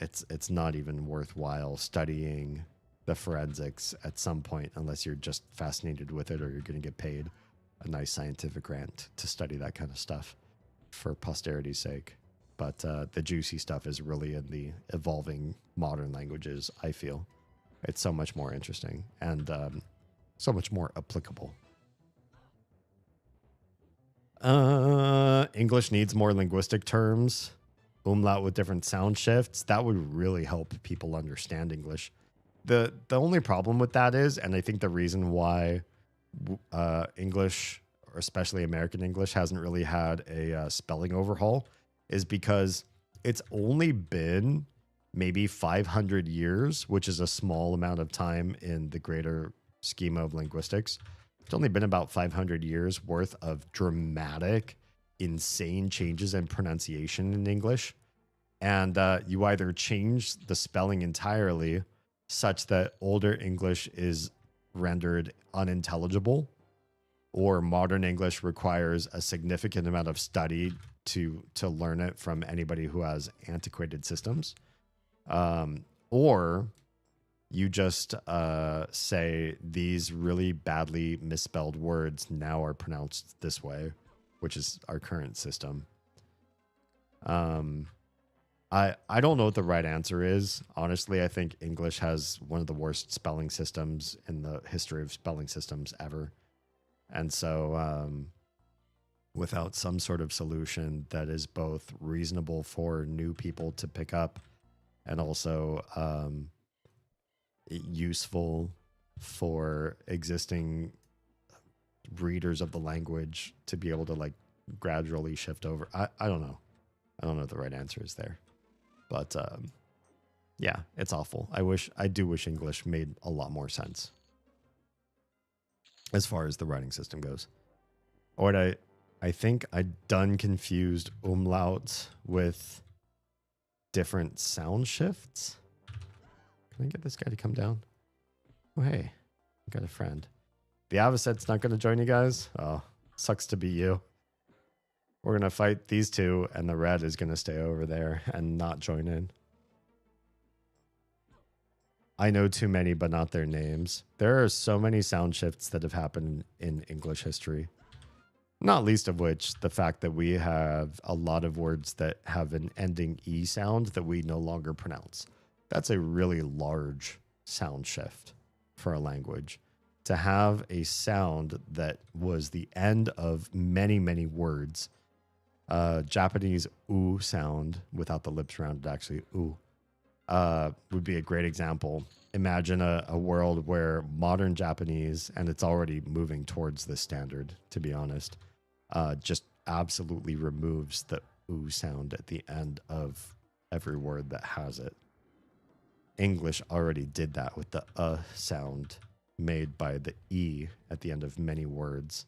Speaker 1: It's not even worthwhile studying the forensics at some point unless you're just fascinated with it or you're going to get paid a nice scientific grant to study that kind of stuff for posterity's sake. But the juicy stuff is really in the evolving modern languages, I feel. It's so much more interesting and so much more applicable. English needs more linguistic terms. Umlaut with different sound shifts. That would really help people understand English. The only problem with that is, and I think the reason why English, or especially American English, hasn't really had a spelling overhaul is because it's only been maybe 500 years, which is a small amount of time in the greater schema of linguistics. It's only been about 500 years worth of dramatic, insane changes in pronunciation in English. And you either change the spelling entirely such that older English is rendered unintelligible, or modern English requires a significant amount of study to learn it from anybody who has antiquated systems. Or you just say these really badly misspelled words now are pronounced this way, which is our current system. I don't know what the right answer is. Honestly, I think English has one of the worst spelling systems in the history of spelling systems ever. And so without some sort of solution that is both reasonable for new people to pick up and also useful for existing readers of the language to be able to like gradually shift over. I don't know. I don't know what the right answer is there. But yeah, it's awful. I do wish English made a lot more sense as far as the writing system goes. Or I think I done confused umlaut with different sound shifts. Can I get this guy to come down? Oh, hey, I got a friend. The Avocet's not going to join you guys? Oh, sucks to be you. We're going to fight these two, and the red is going to stay over there and not join in. I know too many, but not their names. There are so many sound shifts that have happened in English history. Not least of which, the fact that we have a lot of words that have an ending E sound that we no longer pronounce. That's a really large sound shift for a language. To have a sound that was the end of many, many words. Japanese oo sound without the lips around it, actually oo, would be a great example. Imagine a world where modern Japanese, and it's already moving towards this standard, to be honest, just absolutely removes the oo sound at the end of every word that has it. English already did that with the sound made by the E at the end of many words.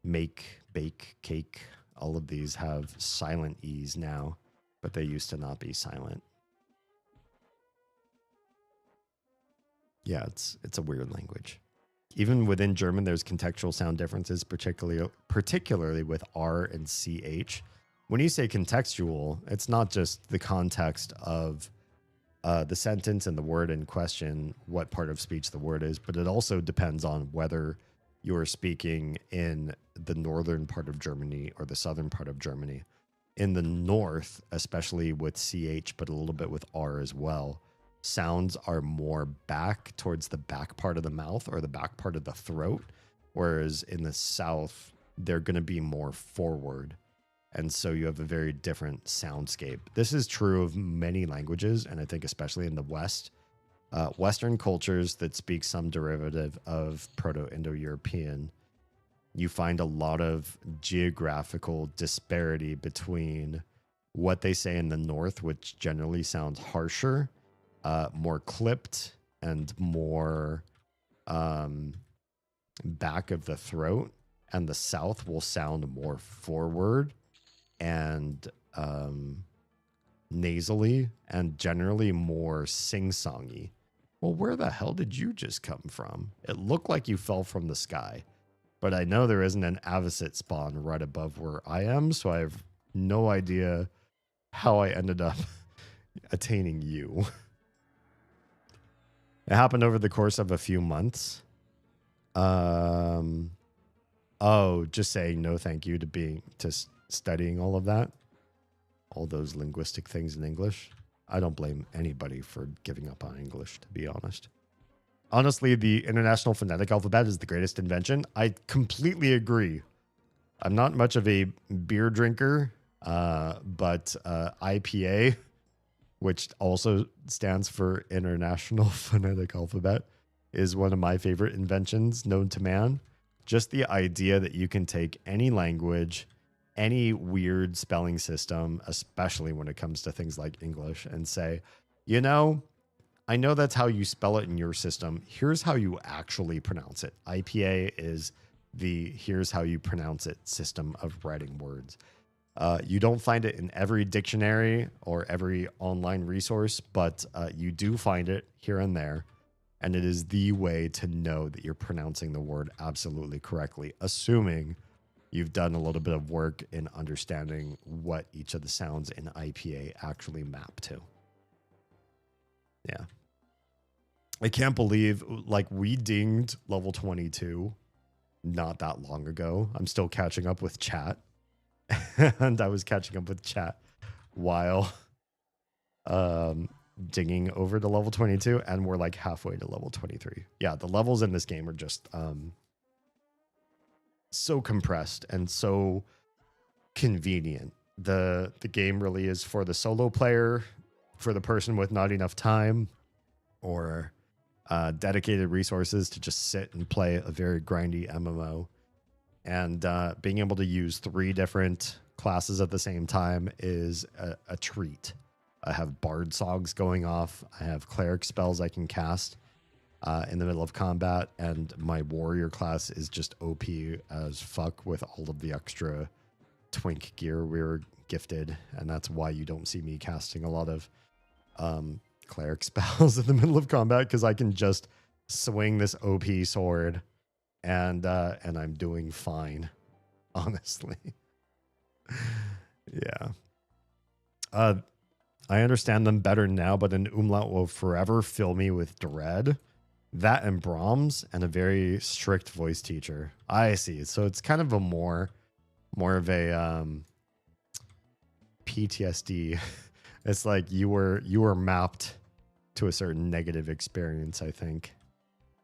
Speaker 1: Make, bake, cake, all of these have silent E's now, but they used to not be silent. Yeah, it's a weird language. Even within German, there's contextual sound differences, particularly with R and CH. When you say contextual, it's not just the context of the sentence and the word in question, what part of speech the word is, but it also depends on whether you're speaking in the northern part of Germany or the southern part of Germany. In the north, especially with CH, but a little bit with R as well, sounds are more back towards the back part of the mouth or the back part of the throat, whereas in the south, they're going to be more forward. And so you have a very different soundscape. This is true of many languages, and I think especially in the West. Western cultures that speak some derivative of Proto-Indo-European, you find a lot of geographical disparity between what they say in the north, which generally sounds harsher, more clipped, and more back of the throat, and the south will sound more forward and nasally and generally more sing-songy. Well, where the hell did you just come from? It looked like you fell from the sky, but I know there isn't an Avocet spawn right above where I am, so I have no idea how I ended up attaining you. It happened over the course of a few months. Oh, just saying no thank you to studying all of that. All those linguistic things in English. I don't blame anybody for giving up on English, to be honest. Honestly, the International Phonetic Alphabet is the greatest invention. I completely agree. I'm not much of a beer drinker, but IPA, which also stands for International Phonetic Alphabet, is one of my favorite inventions known to man. Just the idea that you can take any language, any weird spelling system, especially when it comes to things like English, and say, you know, I know that's how you spell it in your system. Here's how you actually pronounce it. IPA is the here's how you pronounce it system of writing words. You don't find it in every dictionary or every online resource, but you do find it here and there. And it is the way to know that you're pronouncing the word absolutely correctly, assuming you've done a little bit of work in understanding what each of the sounds in IPA actually map to. Yeah. I can't believe, like, we dinged level 22 not that long ago. I'm still catching up with chat. And I was catching up with chat while dinging over to level 22, and we're like halfway to level 23. Yeah, the levels in this game are just so compressed and so convenient. The game really is for the solo player, for the person with not enough time or dedicated resources to just sit and play a very grindy MMO. And being able to use 3 different classes at the same time is a treat. I have bard songs going off. I have cleric spells I can cast in the middle of combat, and my warrior class is just OP as fuck with all of the extra twink gear we were gifted, and that's why you don't see me casting a lot of cleric spells in the middle of combat, because I can just swing this OP sword and I'm doing fine, honestly. Yeah. I understand them better now, but an umlaut will forever fill me with dread. That and Brahms and a very strict voice teacher. I see. So it's kind of a more of a PTSD. It's like you were mapped to a certain negative experience, I think.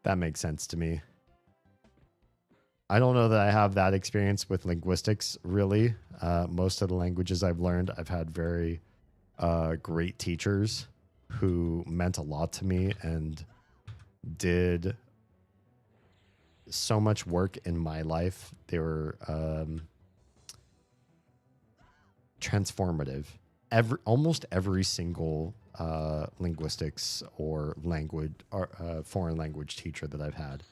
Speaker 1: That makes sense to me. I don't know that I have that experience with linguistics, really. Most of the languages I've learned, I've had very great teachers who meant a lot to me and did so much work in my life. They were transformative. Almost every single linguistics or language or foreign language teacher that I've had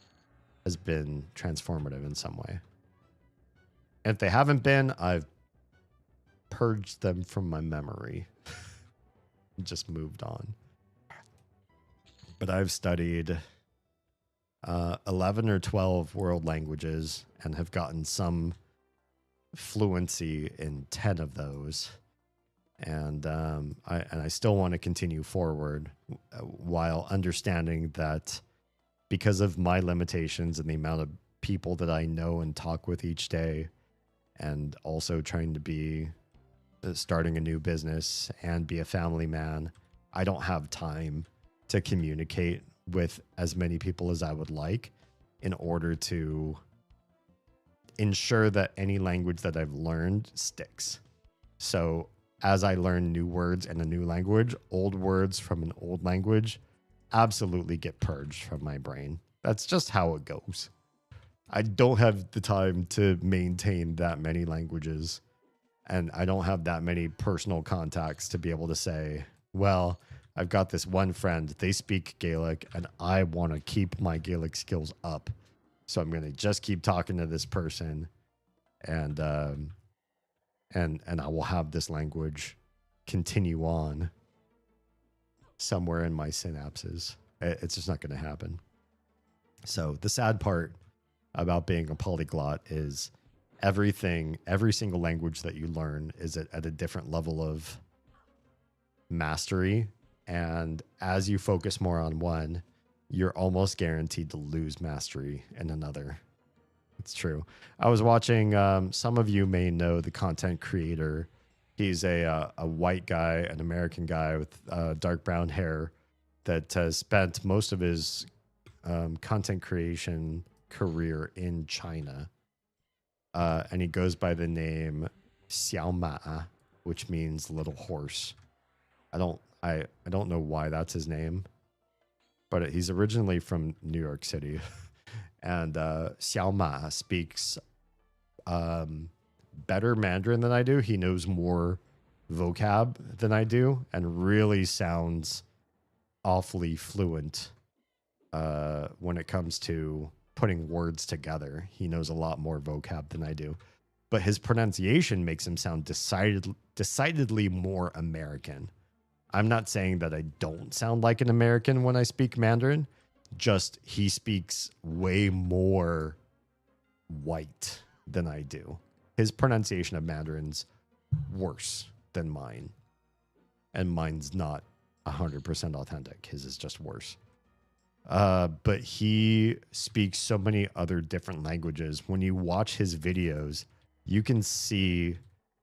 Speaker 1: has been transformative in some way. And if they haven't been, I've purged them from my memory. Just moved on. But I've studied 11 or 12 world languages and have gotten some fluency in 10 of those. And I still want to continue forward while understanding that because of my limitations and the amount of people that I know and talk with each day, and also trying to be starting a new business and be a family man, I don't have time to communicate with as many people as I would like in order to ensure that any language that I've learned sticks. So as I learn new words in a new language, old words from an old language absolutely get purged from my brain. That's just how it goes. I don't have the time to maintain that many languages, and I don't have that many personal contacts to be able to say, well, I've got this one friend, they speak Gaelic, and I want to keep my Gaelic skills up. So I'm going to just keep talking to this person, and I will have this language continue on somewhere in my synapses. It's just not going to happen. So the sad part about being a polyglot is every single language that you learn is at a different level of mastery. And as you focus more on one, you're almost guaranteed to lose mastery in another. It's true. I was watching, some of you may know the content creator. He's a white guy, an American guy with dark brown hair that has spent most of his content creation career in China. And he goes by the name Xiao Ma, which means little horse. I don't know why that's his name, but he's originally from New York City. And Xiao Ma speaks better Mandarin than I do. He knows more vocab than I do and really sounds awfully fluent when it comes to putting words together. He knows a lot more vocab than I do. But his pronunciation makes him sound decidedly more American. I'm not saying that I don't sound like an American when I speak Mandarin. Just he speaks way more white than I do. His pronunciation of Mandarin's worse than mine. And mine's not 100% authentic. His is just worse. But he speaks so many other different languages. When you watch his videos, you can see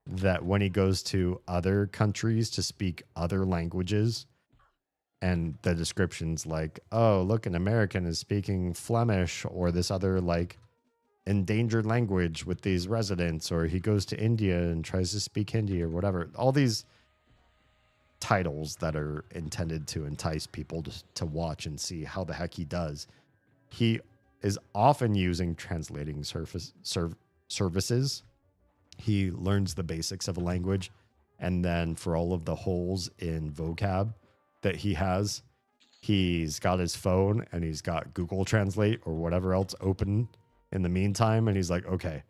Speaker 1: that when he goes to other countries to speak other languages, and the descriptions like, oh, look, an American is speaking Flemish or this other like endangered language with these residents, or he goes to India and tries to speak Hindi or whatever. All these titles that are intended to entice people to watch and see how the heck he does. He is often using translating services. He learns the basics of a language, and then for all of the holes in vocab that he has, he's got his phone and he's got Google Translate or whatever else open in the meantime, and he's like, okay,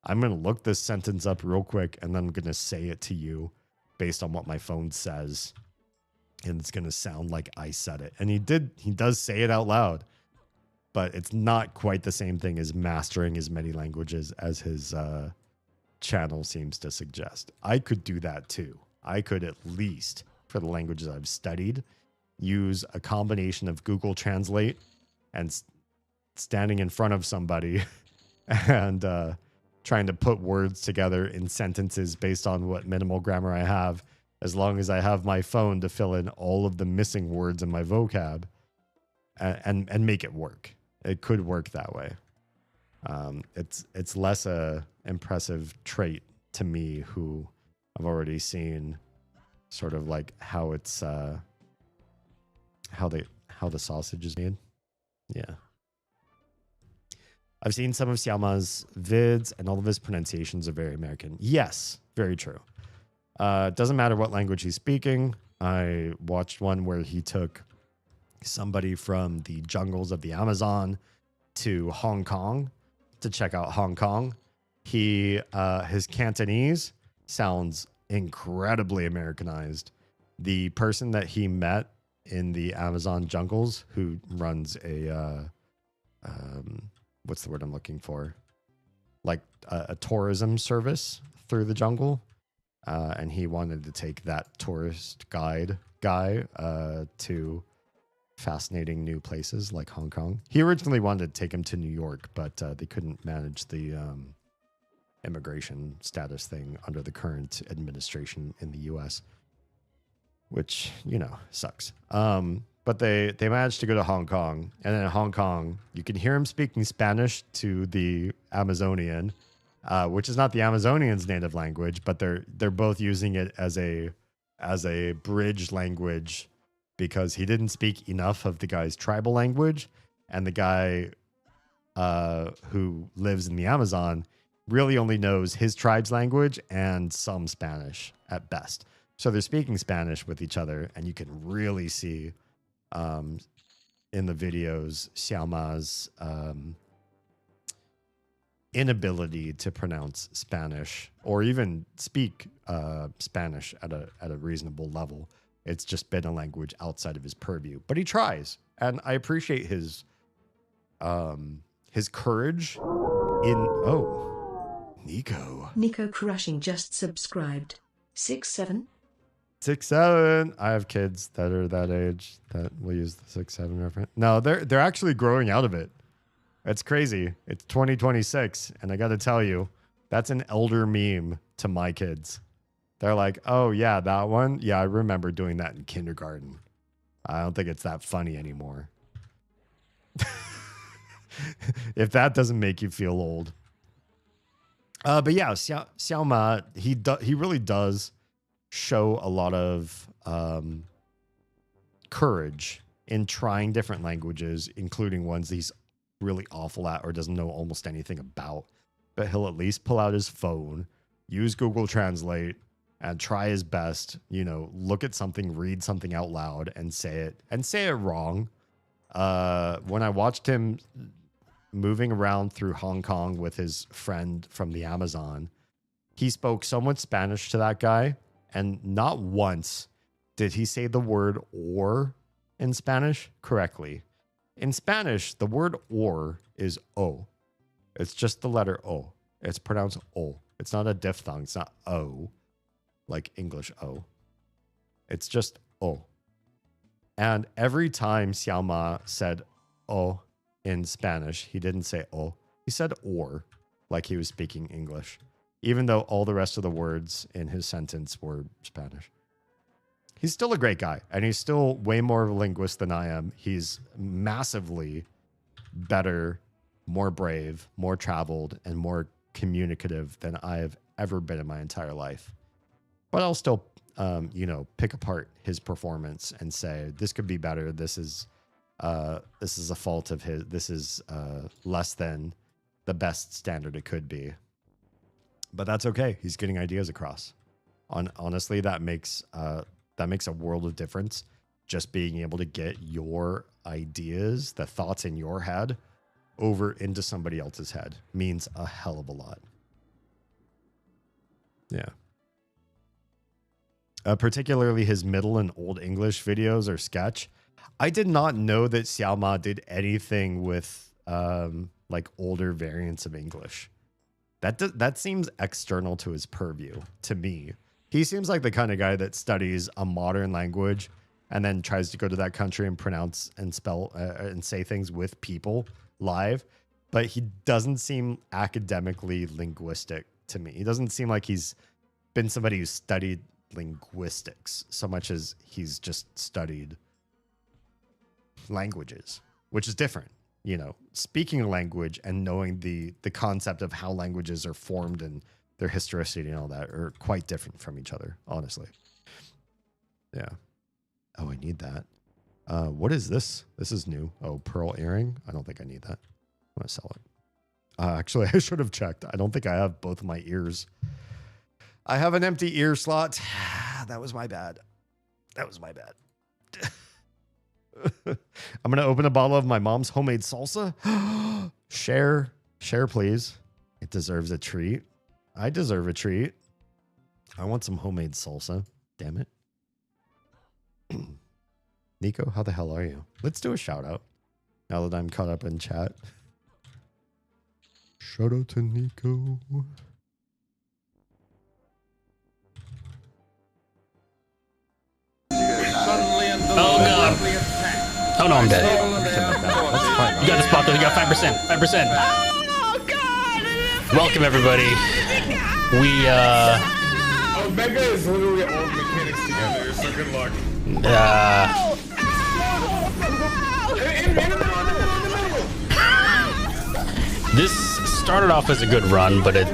Speaker 1: I'm going to look this sentence up real quick, and then I'm going to say it to you based on what my phone says, and it's going to sound like I said it. And he does say it out loud, but it's not quite the same thing as mastering as many languages as his channel seems to suggest. I could do that too. I could, at least for the languages I've studied, use a combination of Google Translate and standing in front of somebody and trying to put words together in sentences based on what minimal grammar I have, as long as I have my phone to fill in all of the missing words in my vocab and make it work. It could work that way. It's less a impressive trait to me, who I've already seen sort of like how it's how the sausage is made. Yeah. I've seen some of Xiaoma's vids, and all of his pronunciations are very American. Yes, very true. Doesn't matter what language he's speaking. I watched one where he took somebody from the jungles of the Amazon to Hong Kong to check out Hong Kong. His Cantonese sounds incredibly Americanized. The person that he met in the Amazon jungles, who runs a what's the word I'm looking for? Like a tourism service through the jungle. And he wanted to take that tourist guide guy to fascinating new places like Hong Kong. He originally wanted to take him to New York, but they couldn't manage the immigration status thing under the current administration in the U.S., which, you know, sucks. But they managed to go to Hong Kong, and then in Hong Kong, you can hear him speaking Spanish to the Amazonian, which is not the Amazonian's native language, but they're both using it as a bridge language, because he didn't speak enough of the guy's tribal language, and the guy who lives in the Amazon really only knows his tribe's language and some Spanish at best. So they're speaking Spanish with each other, and you can really see in the videos Xiaoma's inability to pronounce Spanish or even speak Spanish at a reasonable level. It's just been a language outside of his purview, but he tries, and I appreciate his courage in. Oh, Nico
Speaker 4: Crushing just subscribed. 6-7.
Speaker 1: 6-7. I have kids that are that age that will use the 6-7 reference. No, they're actually growing out of it. It's crazy. It's 2026, and I got to tell you, that's an elder meme to my kids. They're like, oh yeah, that one. Yeah, I remember doing that in kindergarten. I don't think it's that funny anymore. If that doesn't make you feel old. But yeah, Xiaoma, he really does show a lot of courage in trying different languages, including ones he's really awful at or doesn't know almost anything about. But he'll at least pull out his phone, use Google Translate, and try his best, look at something, read something out loud, and say it wrong. When I watched him moving around through Hong Kong with his friend from the Amazon, he spoke so much Spanish to that guy, and not once did he say the word or in Spanish correctly. In Spanish, the word or is o. It's just the letter o. It's pronounced o. It's not a diphthong. It's not o, like English o. It's just o. And every time Xiaoma said "oh" in Spanish, he didn't say "oh." He said "or," like he was speaking English, even though all the rest of the words in his sentence were Spanish. He's still a great guy, and he's still way more of a linguist than I am. He's massively better, more brave, more traveled, and more communicative than I have ever been in my entire life. But I'll still, pick apart his performance and say this could be better. This is a fault of his. This is less than the best standard it could be. But that's okay. He's getting ideas across. Honestly, that makes a world of difference. Just being able to get your ideas, the thoughts in your head, over into somebody else's head means a hell of a lot. Yeah. Particularly his Middle and Old English videos or sketch. I did not know that Xiaoma did anything with like older variants of English. That seems external to his purview to me. He seems like the kind of guy that studies a modern language and then tries to go to that country and pronounce and spell and say things with people live. But he doesn't seem academically linguistic to me. He doesn't seem like he's been somebody who's studied linguistics so much as he's just studied languages, which is different. You know, speaking a language and knowing the concept of how languages are formed and their historicity and all that are quite different from each other, honestly. Yeah. Oh, I need that. What is this? This is new. Oh, pearl earring. I don't think I need that. I'm going to sell it. Actually, I should have checked. I don't think I have both of my ears. I have an empty ear slot. That was my bad. I'm going to open a bottle of my mom's homemade salsa. Share, please. It deserves a treat. I deserve a treat. I want some homemade salsa. Damn it. Nico, how the hell are you? Let's do a shout out now that I'm caught up in chat. Shout out to Nico.
Speaker 5: Oh god. Oh no, I'm dead. You got the spot though. You got 5%. 5%. Oh god. Welcome everybody. We
Speaker 6: Omega is literally all mechanics together, so good luck.
Speaker 5: This started off as a good run, but it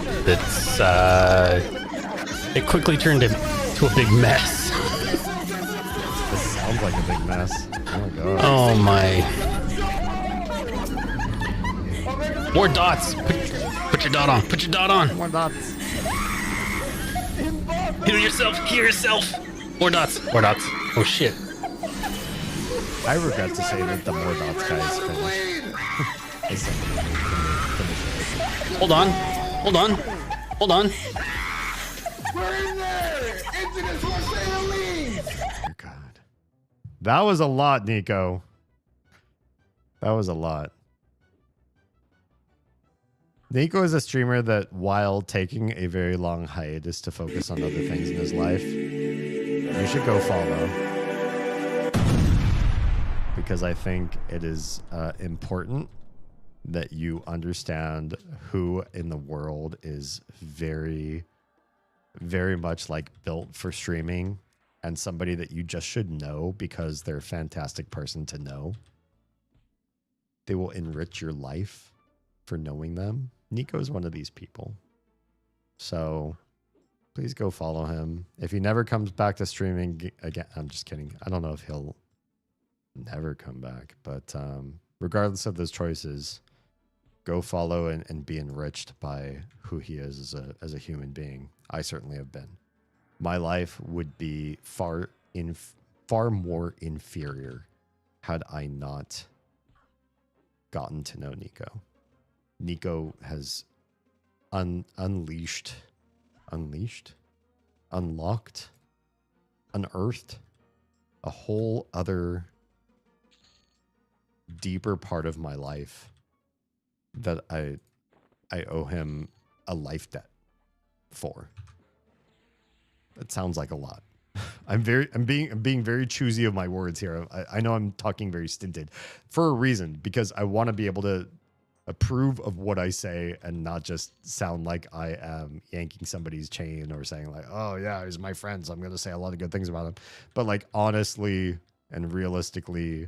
Speaker 5: quickly turned into a big mess.
Speaker 1: This sounds like a big mess. Oh my god.
Speaker 5: Oh my. More dots. Put your dot on. Put your dot on.
Speaker 1: More dots.
Speaker 5: Heal yourself. Heal yourself. More dots. More dots. Oh shit.
Speaker 1: I regret to say that the more dots guys finished.
Speaker 5: Hold on. Hold on. Hold on.
Speaker 6: We're in there! Incidents will say the least!
Speaker 1: Dear God. That was a lot, Nico. That was a lot. Nico is a streamer that, while taking a very long hiatus to focus on other things in his life, you should go follow. Because I think it is important that you understand who in the world is very, very much like built for streaming and somebody that you just should know because they're a fantastic person to know. They will enrich your life for knowing them. Nico is one of these people. So please go follow him. If he never comes back to streaming again, I'm just kidding. I don't know if he'll never come back, but regardless of those choices, go follow and be enriched by who he is as a human being. I certainly have been. My life would be far more inferior had I not gotten to know Nico. Nico has unlocked, unearthed a whole other deeper part of my life that I owe him a life debt for. That sounds like a lot, I'm being very choosy of my words here. I know I'm talking very stinted for a reason, because I want to be able to approve of what I say and not just sound like I am yanking somebody's chain or saying like, oh yeah, he's my friend, so I'm going to say a lot of good things about him. But like honestly and realistically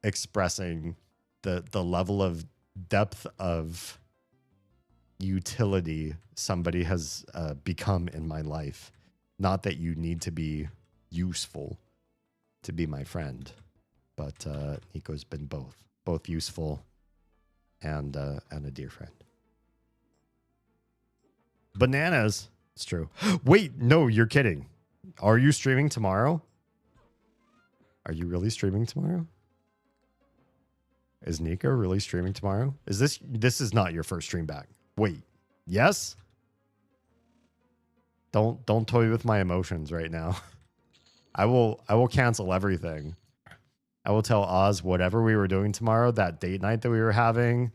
Speaker 1: expressing the level of depth of utility somebody has become in my life. Not that you need to be useful to be my friend, but Nico's been both useful and a dear friend. Bananas. It's true. Wait, no, you're kidding. Are you streaming tomorrow? Are you really streaming tomorrow? Is Nico really streaming tomorrow? This is not your first stream back. Wait, yes? Don't toy with my emotions right now. I will cancel everything. I will tell Oz whatever we were doing tomorrow, that date night that we were having,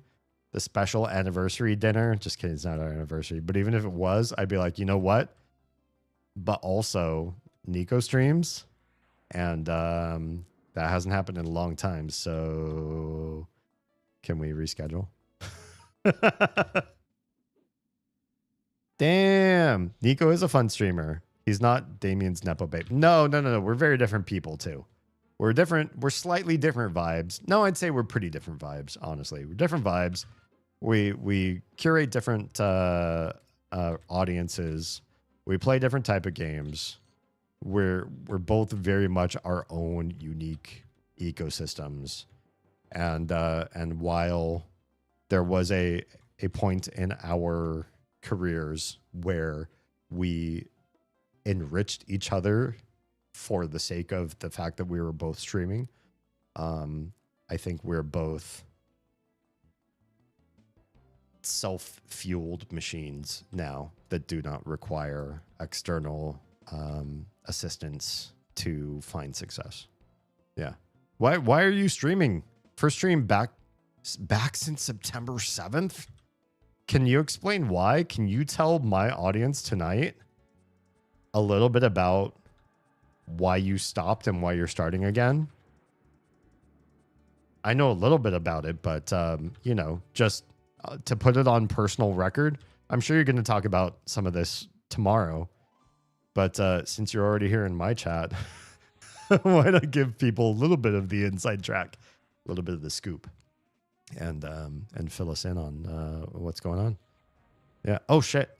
Speaker 1: the special anniversary dinner. Just kidding, it's not our anniversary. But even if it was, I'd be like, you know what? But also, Nico streams, and that hasn't happened in a long time. So can we reschedule? Damn, Nico is a fun streamer. He's not Damien's Nepo babe. No. We're very different people too. We're different. We're slightly different vibes. No, I'd say we're pretty different vibes. Honestly, we're different vibes. We curate different audiences. We play different type of games. We're both very much our own unique ecosystems. And while there was a point in our careers where we enriched each other for the sake of the fact that we were both streaming, I think we're both self-fueled machines now that do not require external assistance to find success. Yeah. Why are you streaming? First stream back since September 7th? Can you explain why? Can you tell my audience tonight a little bit about why you stopped and why you're starting again? I know a little bit about it, but you know, just to put it on personal record, I'm sure you're going to talk about some of this tomorrow. But since you're already here in my chat, why not give people a little bit of the inside track, a little bit of the scoop, and fill us in on what's going on? Yeah. Oh shit.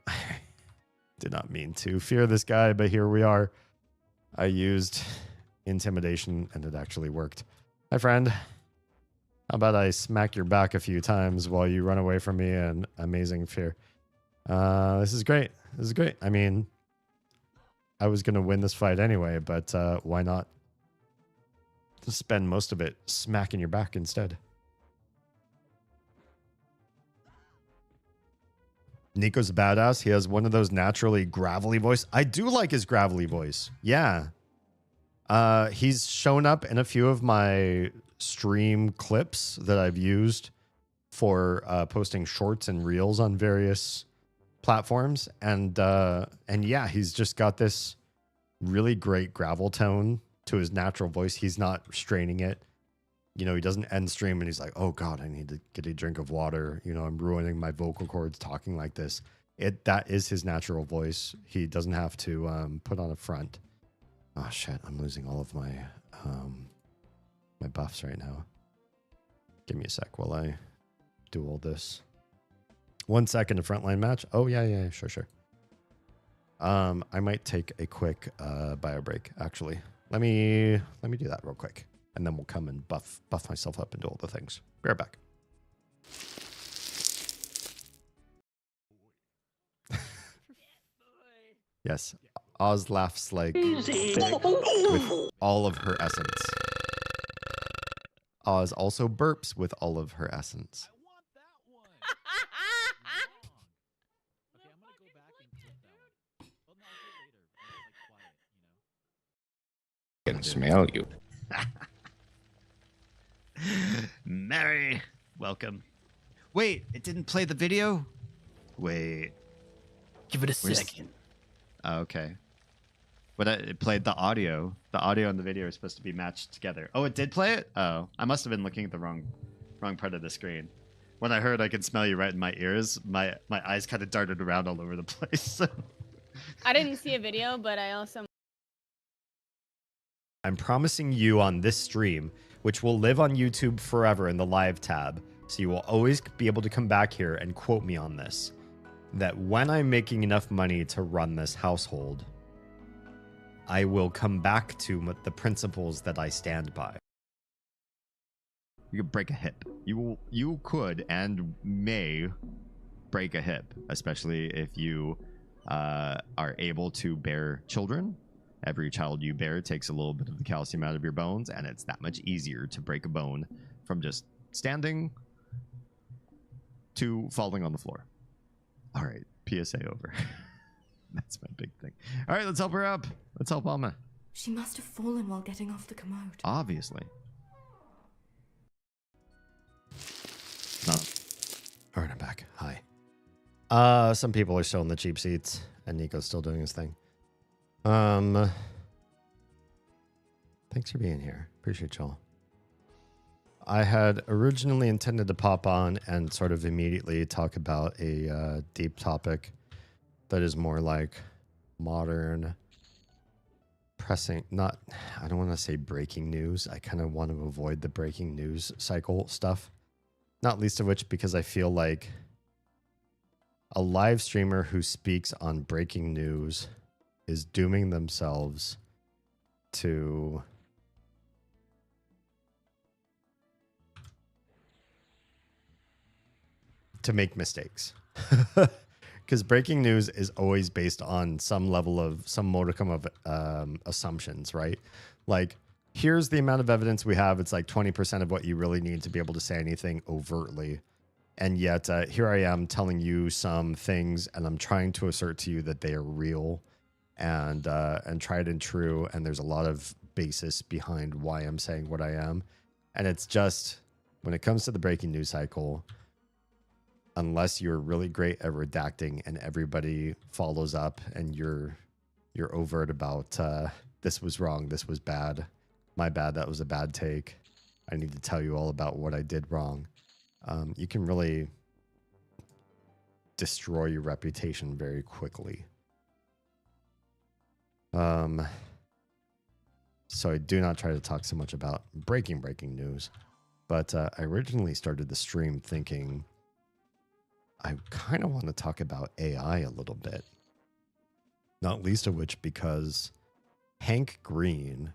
Speaker 1: Did not mean to fear this guy, but here we are. I used intimidation and it actually worked. Hi, friend. How about I smack your back a few times while you run away from me in amazing fear? This is great. This is great. I mean, I was going to win this fight anyway, but why not just spend most of it smacking your back instead? Nico's badass. He has one of those naturally gravelly voice. I do like his gravelly voice. Yeah. He's shown up in a few of my stream clips that I've used for posting shorts and reels on various platforms. And yeah, he's just got this really great gravel tone to his natural voice. He's not straining it. You know, he doesn't end stream and he's like, oh God, I need to get a drink of water. You know, I'm ruining my vocal cords talking like this. That is his natural voice. He doesn't have to put on a front. Oh shit, I'm losing all of my my buffs right now. Give me a sec while I do all this. 1 second, a frontline match. Oh yeah, sure. I might take a quick bio break, actually. Let me do that real quick. And then we'll come and buff myself up and do all the things. Be right back. Yes, Oz laughs like with all of her essence. Oz also burps with all of her essence.
Speaker 7: I can smell you.
Speaker 2: Mary, welcome. Wait, it didn't play the video? Wait.
Speaker 5: Give it a
Speaker 2: Where's-
Speaker 5: second.
Speaker 2: Okay. But it played the audio. The audio and the video are supposed to be matched together. Oh, it did play it? Oh, I must have been looking at the wrong part of the screen. When I heard I could smell you right in my ears, my eyes kind of darted around all over the place.
Speaker 8: I didn't see a video, but I also...
Speaker 1: I'm promising you on this stream, which will live on YouTube forever in the live tab, so you will always be able to come back here and quote me on this, that when I'm making enough money to run this household, I will come back to the principles that I stand by.
Speaker 2: You could break a hip. You could and may break a hip, especially if you are able to bear children. Every child you bear takes a little bit of the calcium out of your bones, and it's that much easier to break a bone from just standing to falling on the floor. All right, PSA over. That's my big thing. All right, let's help her up. Let's help Alma.
Speaker 9: She must have fallen while getting off the commode.
Speaker 2: Obviously. No.
Speaker 1: All right, I'm back. Hi. Some people are still in the cheap seats, and Nico's still doing his thing. Thanks for being here. Appreciate y'all. I had originally intended to pop on and sort of immediately talk about a deep topic that is more like modern pressing, I don't want to say breaking news. I kind of want to avoid the breaking news cycle stuff. Not least of which because I feel like a live streamer who speaks on breaking news is dooming themselves to make mistakes. Because breaking news is always based on some modicum of assumptions, right? Like, here's the amount of evidence we have. It's like 20% of what you really need to be able to say anything overtly. And yet here I am telling you some things, and I'm trying to assert to you that they are real and tried and true. And there's a lot of basis behind why I'm saying what I am. And it's just, when it comes to the breaking news cycle, unless you're really great at redacting and everybody follows up and you're overt about this was wrong, this was bad, my bad, that was a bad take, I need to tell you all about what I did wrong, you can really destroy your reputation very quickly. So I do not try to talk so much about breaking news, but I originally started the stream thinking I kind of want to talk about AI a little bit. Not least of which because Hank Green,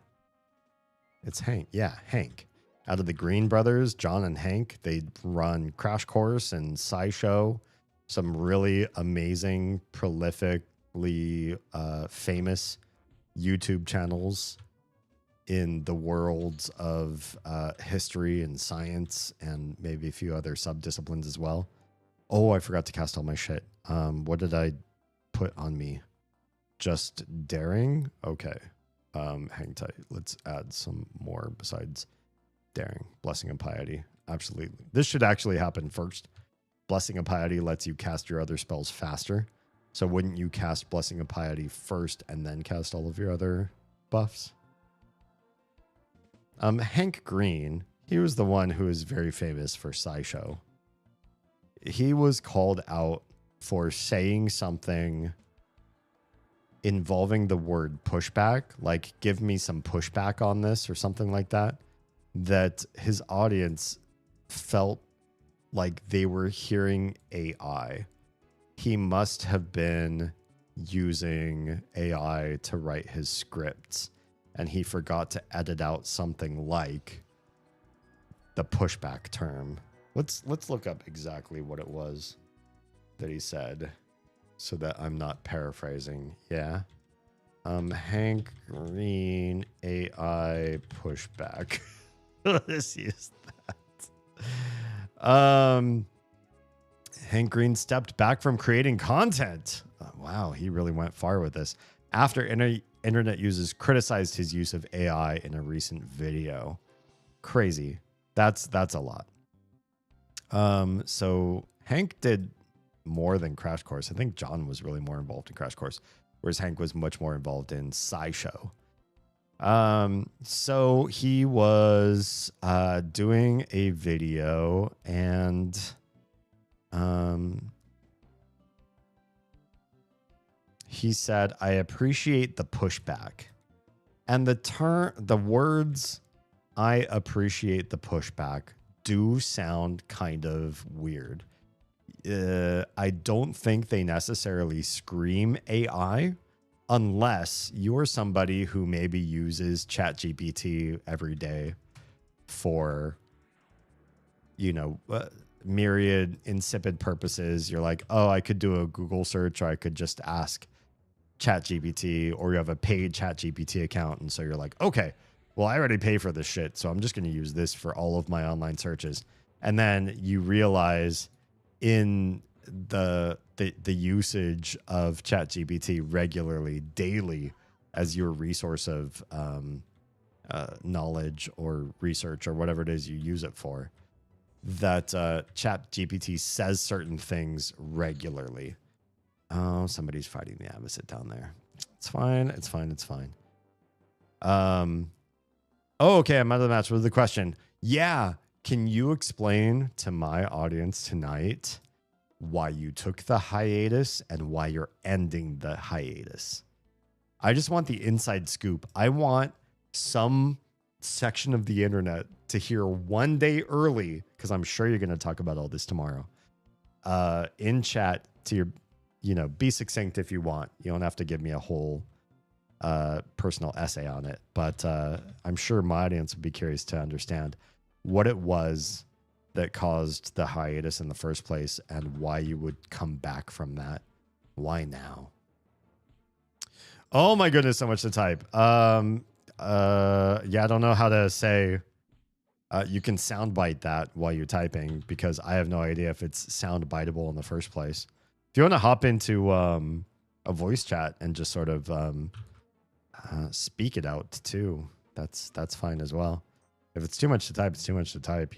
Speaker 1: it's Hank, yeah, Hank. Out of the Green brothers, John and Hank, they run Crash Course and SciShow, some really amazing, prolifically famous YouTube channels in the worlds of history and science and maybe a few other subdisciplines as well. Oh, I forgot to cast all my shit. What did I put on me? Just daring? Okay. Hang tight. Let's add some more besides daring. Blessing and piety. Absolutely. This should actually happen first. Blessing and piety lets you cast your other spells faster. So wouldn't you cast Blessing and piety first and then cast all of your other buffs? Hank Green, he was the one who is very famous for SciShow. He was called out for saying something involving the word pushback, like give me some pushback on this or something like that, that his audience felt like they were hearing AI. He must have been using AI to write his scripts, and he forgot to edit out something like the pushback term. Let's look up exactly what it was that he said so that I'm not paraphrasing. Yeah. Hank Green AI pushback. Let's use that. Hank Green stepped back from creating content. Wow, he really went far with this. After internet users criticized his use of AI in a recent video. Crazy. That's a lot. So Hank did more than Crash Course. I think John was really more involved in Crash Course. whereas Hank was much more involved in SciShow. So he was doing a video, and he said, "I appreciate the pushback." And the words "I appreciate the pushback" do sound kind of weird. I don't think they necessarily scream AI, unless you're somebody who maybe uses ChatGPT every day for, myriad insipid purposes. You're like, oh, I could do a Google search, or I could just ask ChatGPT, or you have a paid ChatGPT account. And so you're like, okay, well, I already pay for this shit, so I'm just going to use this for all of my online searches. And then you realize in the usage of ChatGPT regularly, daily, as your resource of knowledge or research or whatever it is you use it for, that ChatGPT says certain things regularly. Oh, somebody's fighting the opposite down there. It's fine. It's fine. It's fine. Oh, okay. I'm out of the match with the question. Yeah. Can you explain to my audience tonight why you took the hiatus and why you're ending the hiatus? I just want the inside scoop. I want some section of the internet to hear one day early, because I'm sure you're going to talk about all this tomorrow, in chat to your, be succinct if you want. You don't have to give me a whole personal essay on it, but I'm sure my audience would be curious to understand what it was that caused the hiatus in the first place and why you would come back from that. Why now? Oh my goodness, so much to type. Yeah, I don't know how to say. You can soundbite that while you're typing, because I have no idea if it's soundbiteable in the first place. If you want to hop into a voice chat and just sort of speak it out too, that's fine as well. If it's too much to type, it's too much to type,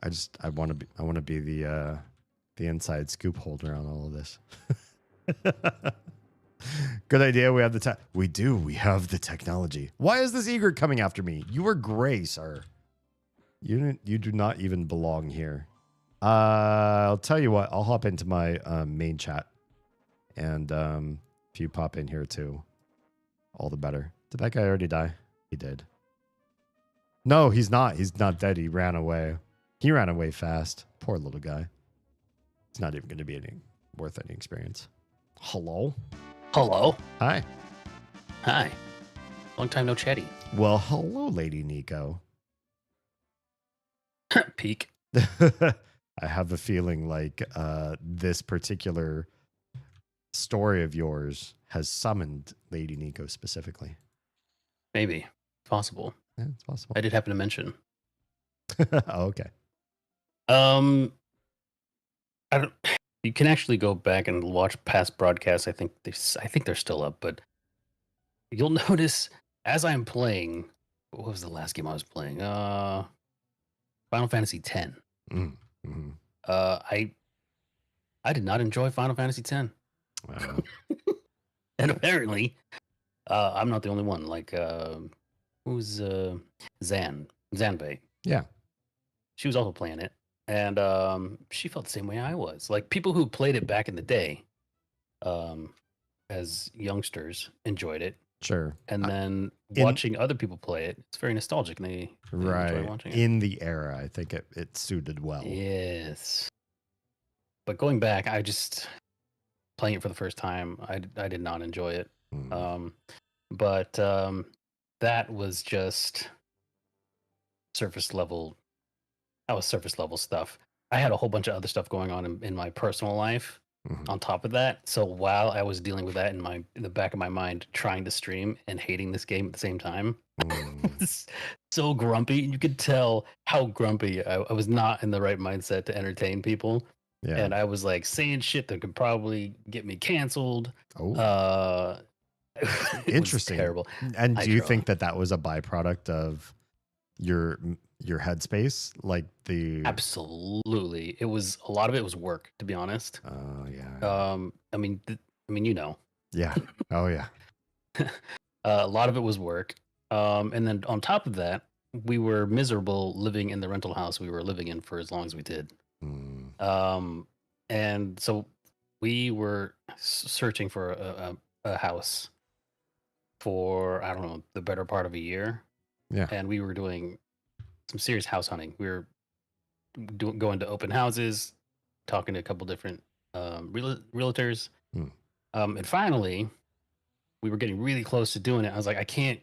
Speaker 1: I want to be the inside scoop holder on all of this. Good idea. We have the we have the technology. Why is this egret coming after me? You are gray, sir. You do not even belong here. I'll tell you what. I'll hop into my main chat, and if you pop in here too, all the better. Did that guy already die? He did. No, he's not. He's not dead. He ran away. He ran away fast. Poor little guy. It's not even going to be worth any experience. Hello?
Speaker 5: Hello.
Speaker 1: Hi.
Speaker 5: Hi. Long time no chatty.
Speaker 1: Well, hello, Lady Nico.
Speaker 5: Peak.
Speaker 1: I have a feeling like this particular story of yours has summoned Lady Nico specifically.
Speaker 5: Maybe. Possible.
Speaker 1: Yeah, it's possible.
Speaker 5: I did happen to mention.
Speaker 1: Oh, okay.
Speaker 5: I don't. You can actually go back and watch past broadcasts. I think they're still up, but you'll notice as I'm playing. What was the last game I was playing? Final Fantasy X.
Speaker 1: Mm-hmm.
Speaker 5: I did not enjoy Final Fantasy X.
Speaker 1: Wow.
Speaker 5: And apparently, I'm not the only one. Like, who's Zanbei?
Speaker 1: Yeah.
Speaker 5: She was also playing it, and she felt the same way I was. Like, people who played it back in the day, as youngsters, enjoyed it.
Speaker 1: Sure.
Speaker 5: And then watching other people play it, it's very nostalgic. And they enjoy watching it.
Speaker 1: In the era, I think it suited well.
Speaker 5: Yes. But going back, I just playing it for the first time, I did not enjoy it. But that was just surface level. That was surface level stuff. I had a whole bunch of other stuff going on in my personal life on top of that. So while I was dealing with that in the back of my mind, trying to stream and hating this game at the same time, I was so grumpy. You could tell how grumpy I was, not in the right mindset to entertain people. Yeah. And I was like saying shit that could probably get me canceled. Oh.
Speaker 1: Interesting.
Speaker 5: Terrible.
Speaker 1: And do you think that was a byproduct of your your headspace, like the
Speaker 5: Absolutely. It was a lot of it was work, to be honest.
Speaker 1: Oh yeah.
Speaker 5: I mean, you know,
Speaker 1: Yeah. Oh yeah.
Speaker 5: a lot of it was work. And then on top of that, we were miserable living in the rental house we were living in for as long as we did.
Speaker 1: Mm.
Speaker 5: And so we were searching for a house for, I don't know, the better part of a year.
Speaker 1: Yeah.
Speaker 5: And we were doing some serious house hunting. We were going to open houses, talking to a couple different realtors. And finally, we were getting really close to doing it. I was like, I can't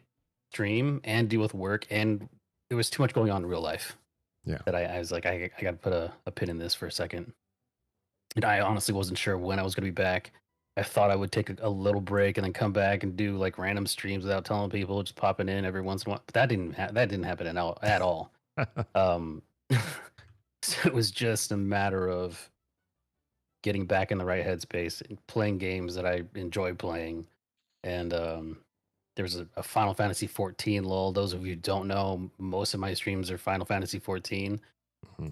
Speaker 5: stream and deal with work, and there was too much going on in real life.
Speaker 1: Yeah.
Speaker 5: That I was like, I got to put a pin in this for a second. And I honestly wasn't sure when I was going to be back. I thought I would take a little break and then come back and do like random streams without telling people, just popping in every once in a while. But that didn't happen at all. So it was just a matter of getting back in the right headspace and playing games that I enjoy playing. And there's a Final Fantasy 14 lull. Those of you who don't know, most of my streams are Final Fantasy 14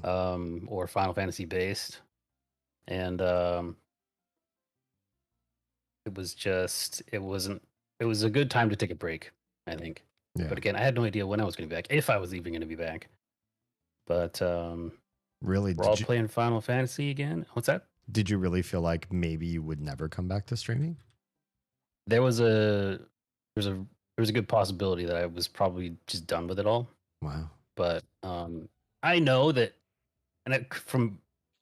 Speaker 5: or Final Fantasy based. And it was a good time to take a break, I think.
Speaker 1: Yeah.
Speaker 5: But again, I had no idea when I was going to be back, if I was even going to be back. But
Speaker 1: really,
Speaker 5: we're all playing Final Fantasy again. What's that?
Speaker 1: Did you really feel like maybe you would never come back to streaming?
Speaker 5: There was a good possibility that I was probably just done with it all.
Speaker 1: Wow.
Speaker 5: But I know that, and from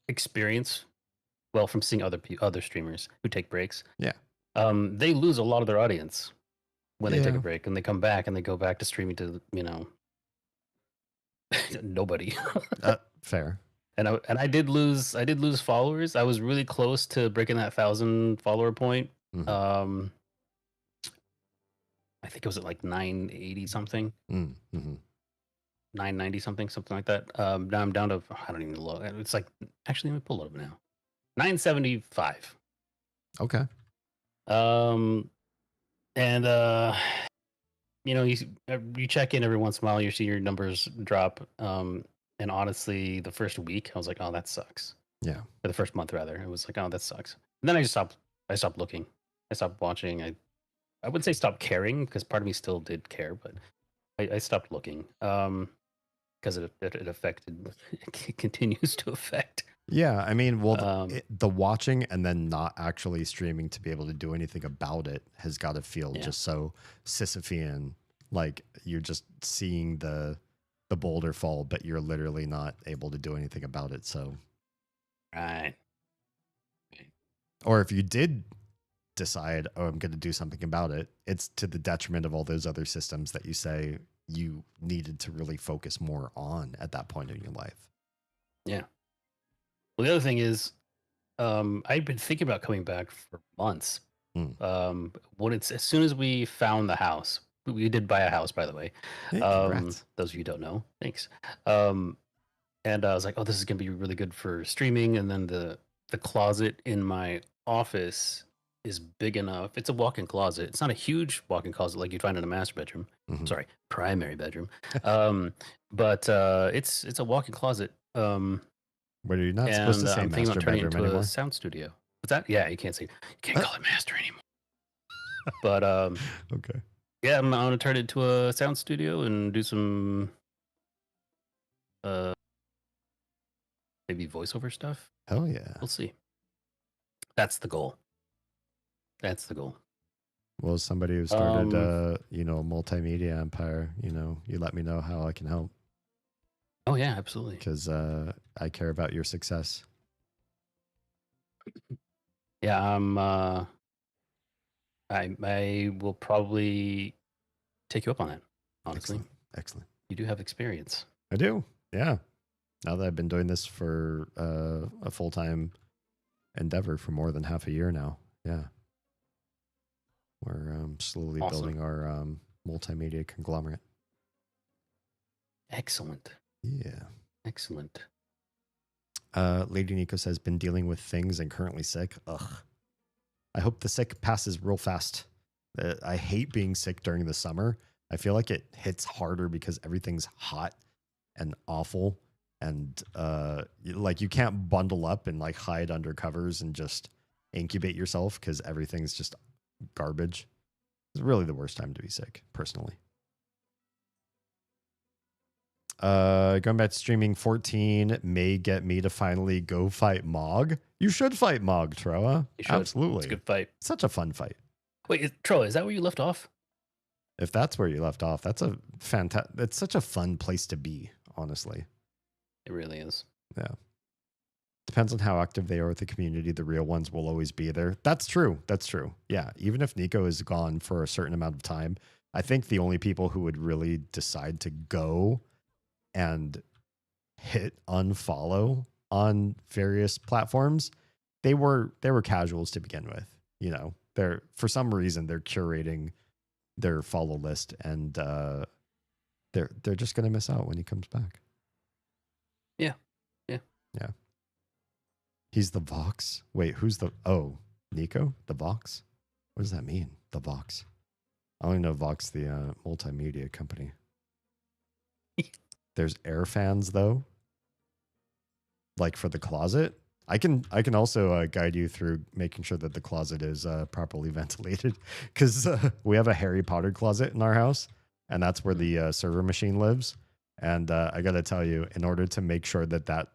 Speaker 5: experience, well, from seeing other streamers who take breaks,
Speaker 1: yeah,
Speaker 5: they lose a lot of their audience when they take a break, and they come back and they go back to streaming to nobody.
Speaker 1: Fair.
Speaker 5: And I did lose followers. I was really close to breaking that 1,000 follower point.
Speaker 1: Mm-hmm.
Speaker 5: I think it was at like 980 something.
Speaker 1: Mm-hmm.
Speaker 5: 990 something like that. Now I'm down to, I don't even know. It's like, actually, let me pull it up now. 975.
Speaker 1: Okay.
Speaker 5: And you check in every once in a while, you see your numbers drop. And honestly, the first week I was like, oh, that sucks.
Speaker 1: Yeah.
Speaker 5: Or the first month rather. It was like, oh, that sucks. And then I stopped looking. I stopped watching. I wouldn't say stop caring, because part of me still did care, but I stopped looking. Because it affected, it continues to affect.
Speaker 1: Yeah, I mean, well, the watching and then not actually streaming to be able to do anything about it has got to feel just so Sisyphean. Like you're just seeing the boulder fall, but you're literally not able to do anything about it. So,
Speaker 5: right.
Speaker 1: Or if you did decide, oh, I'm going to do something about it, it's to the detriment of all those other systems that you say you needed to really focus more on at that point in your life.
Speaker 5: Yeah. Well, the other thing is, I've been thinking about coming back for months. As soon as we found the house, we did buy a house, by the way.
Speaker 1: Hey,
Speaker 5: those of you who don't know, thanks. And I was like, oh, this is gonna be really good for streaming. And then the closet in my office is big enough. It's a walk-in closet. It's not a huge walk-in closet like you'd find in a master bedroom.
Speaker 1: Mm-hmm.
Speaker 5: Sorry, primary bedroom. But it's a walk-in closet.
Speaker 1: But you're not supposed to say
Speaker 5: I'm thinking
Speaker 1: master
Speaker 5: about turning it
Speaker 1: bedroom
Speaker 5: into
Speaker 1: anymore.
Speaker 5: a sound studio. What's that? Yeah, you can't call it master anymore. But
Speaker 1: okay.
Speaker 5: Yeah, I'm gonna turn it into a sound studio and do some maybe voiceover stuff.
Speaker 1: Hell yeah.
Speaker 5: We'll see. That's the goal.
Speaker 1: Well, as somebody who started a multimedia empire, you let me know how I can help.
Speaker 5: Oh yeah, absolutely.
Speaker 1: Because I care about your success.
Speaker 5: Yeah, I will probably take you up on that. Honestly,
Speaker 1: excellent.
Speaker 5: You do have experience.
Speaker 1: I do. Yeah. Now that I've been doing this for a full-time endeavor for more than half a year now. Yeah. We're slowly building our multimedia conglomerate.
Speaker 5: Excellent.
Speaker 1: Yeah.
Speaker 5: Excellent.
Speaker 1: Lady Nico says, been dealing with things and currently sick. Ugh. I hope the sick passes real fast. I hate being sick during the summer. I feel like it hits harder because everything's hot and awful. And like you can't bundle up and like hide under covers and just incubate yourself because everything's just garbage. It's really the worst time to be sick, personally. Going back to streaming, 14 may get me to finally go fight Mog. You should fight Mog, Troa.
Speaker 5: You should.
Speaker 1: Absolutely.
Speaker 5: It's a good fight.
Speaker 1: Such a fun fight.
Speaker 5: Wait, Troa, is that where you left off?
Speaker 1: If that's where you left off, that's a fantastic. It's such a fun place to be, honestly.
Speaker 5: It really is.
Speaker 1: Yeah. Depends on how active they are with the community. The real ones will always be there. That's true. That's true. Yeah. Even if Nico is gone for a certain amount of time, I think the only people who would really decide to go and hit unfollow on various platforms, they were casuals to begin with. You know, they're for some reason they're curating their follow list, and they're just gonna miss out when he comes back.
Speaker 5: Yeah.
Speaker 1: He's the Vox. Wait, who's the Nico? The Vox? What does that mean? The Vox. I only know Vox, the multimedia company. There's air fans though. Like for the closet. I can also guide you through making sure that the closet is properly ventilated, because we have a Harry Potter closet in our house, and that's where the server machine lives. And I got to tell you, in order to make sure that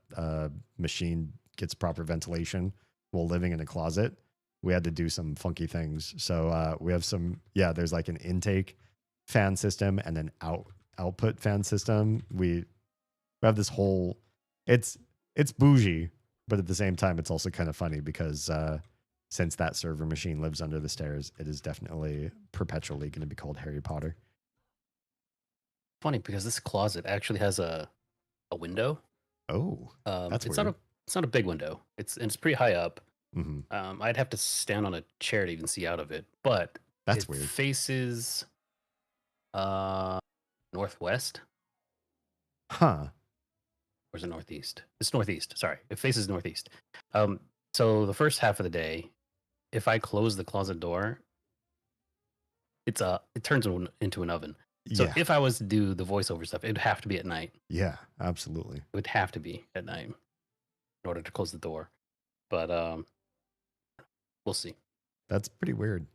Speaker 1: machine gets proper ventilation while living in a closet, we had to do some funky things. So we have there's like an intake fan system and an output fan system. We have this whole, it's bougie, but at the same time, it's also kind of funny because since that server machine lives under the stairs, it is definitely perpetually going to be called Harry Potter.
Speaker 5: Funny because this closet actually has a window.
Speaker 1: Oh, that's
Speaker 5: it's
Speaker 1: weird.
Speaker 5: It's not a big window. It's pretty high up.
Speaker 1: Mm-hmm.
Speaker 5: I'd have to stand on a chair to even see out of it, but
Speaker 1: That's weird.
Speaker 5: Faces northwest.
Speaker 1: Huh.
Speaker 5: Or is it northeast? It's northeast. Sorry, it faces northeast. So the first half of the day, if I close the closet door, it turns into an oven. So
Speaker 1: Yeah.
Speaker 5: if I was to do the voiceover stuff, it'd have to be at night.
Speaker 1: Yeah, absolutely.
Speaker 5: It would have to be at night in order to close the door. But we'll see.
Speaker 1: That's pretty weird.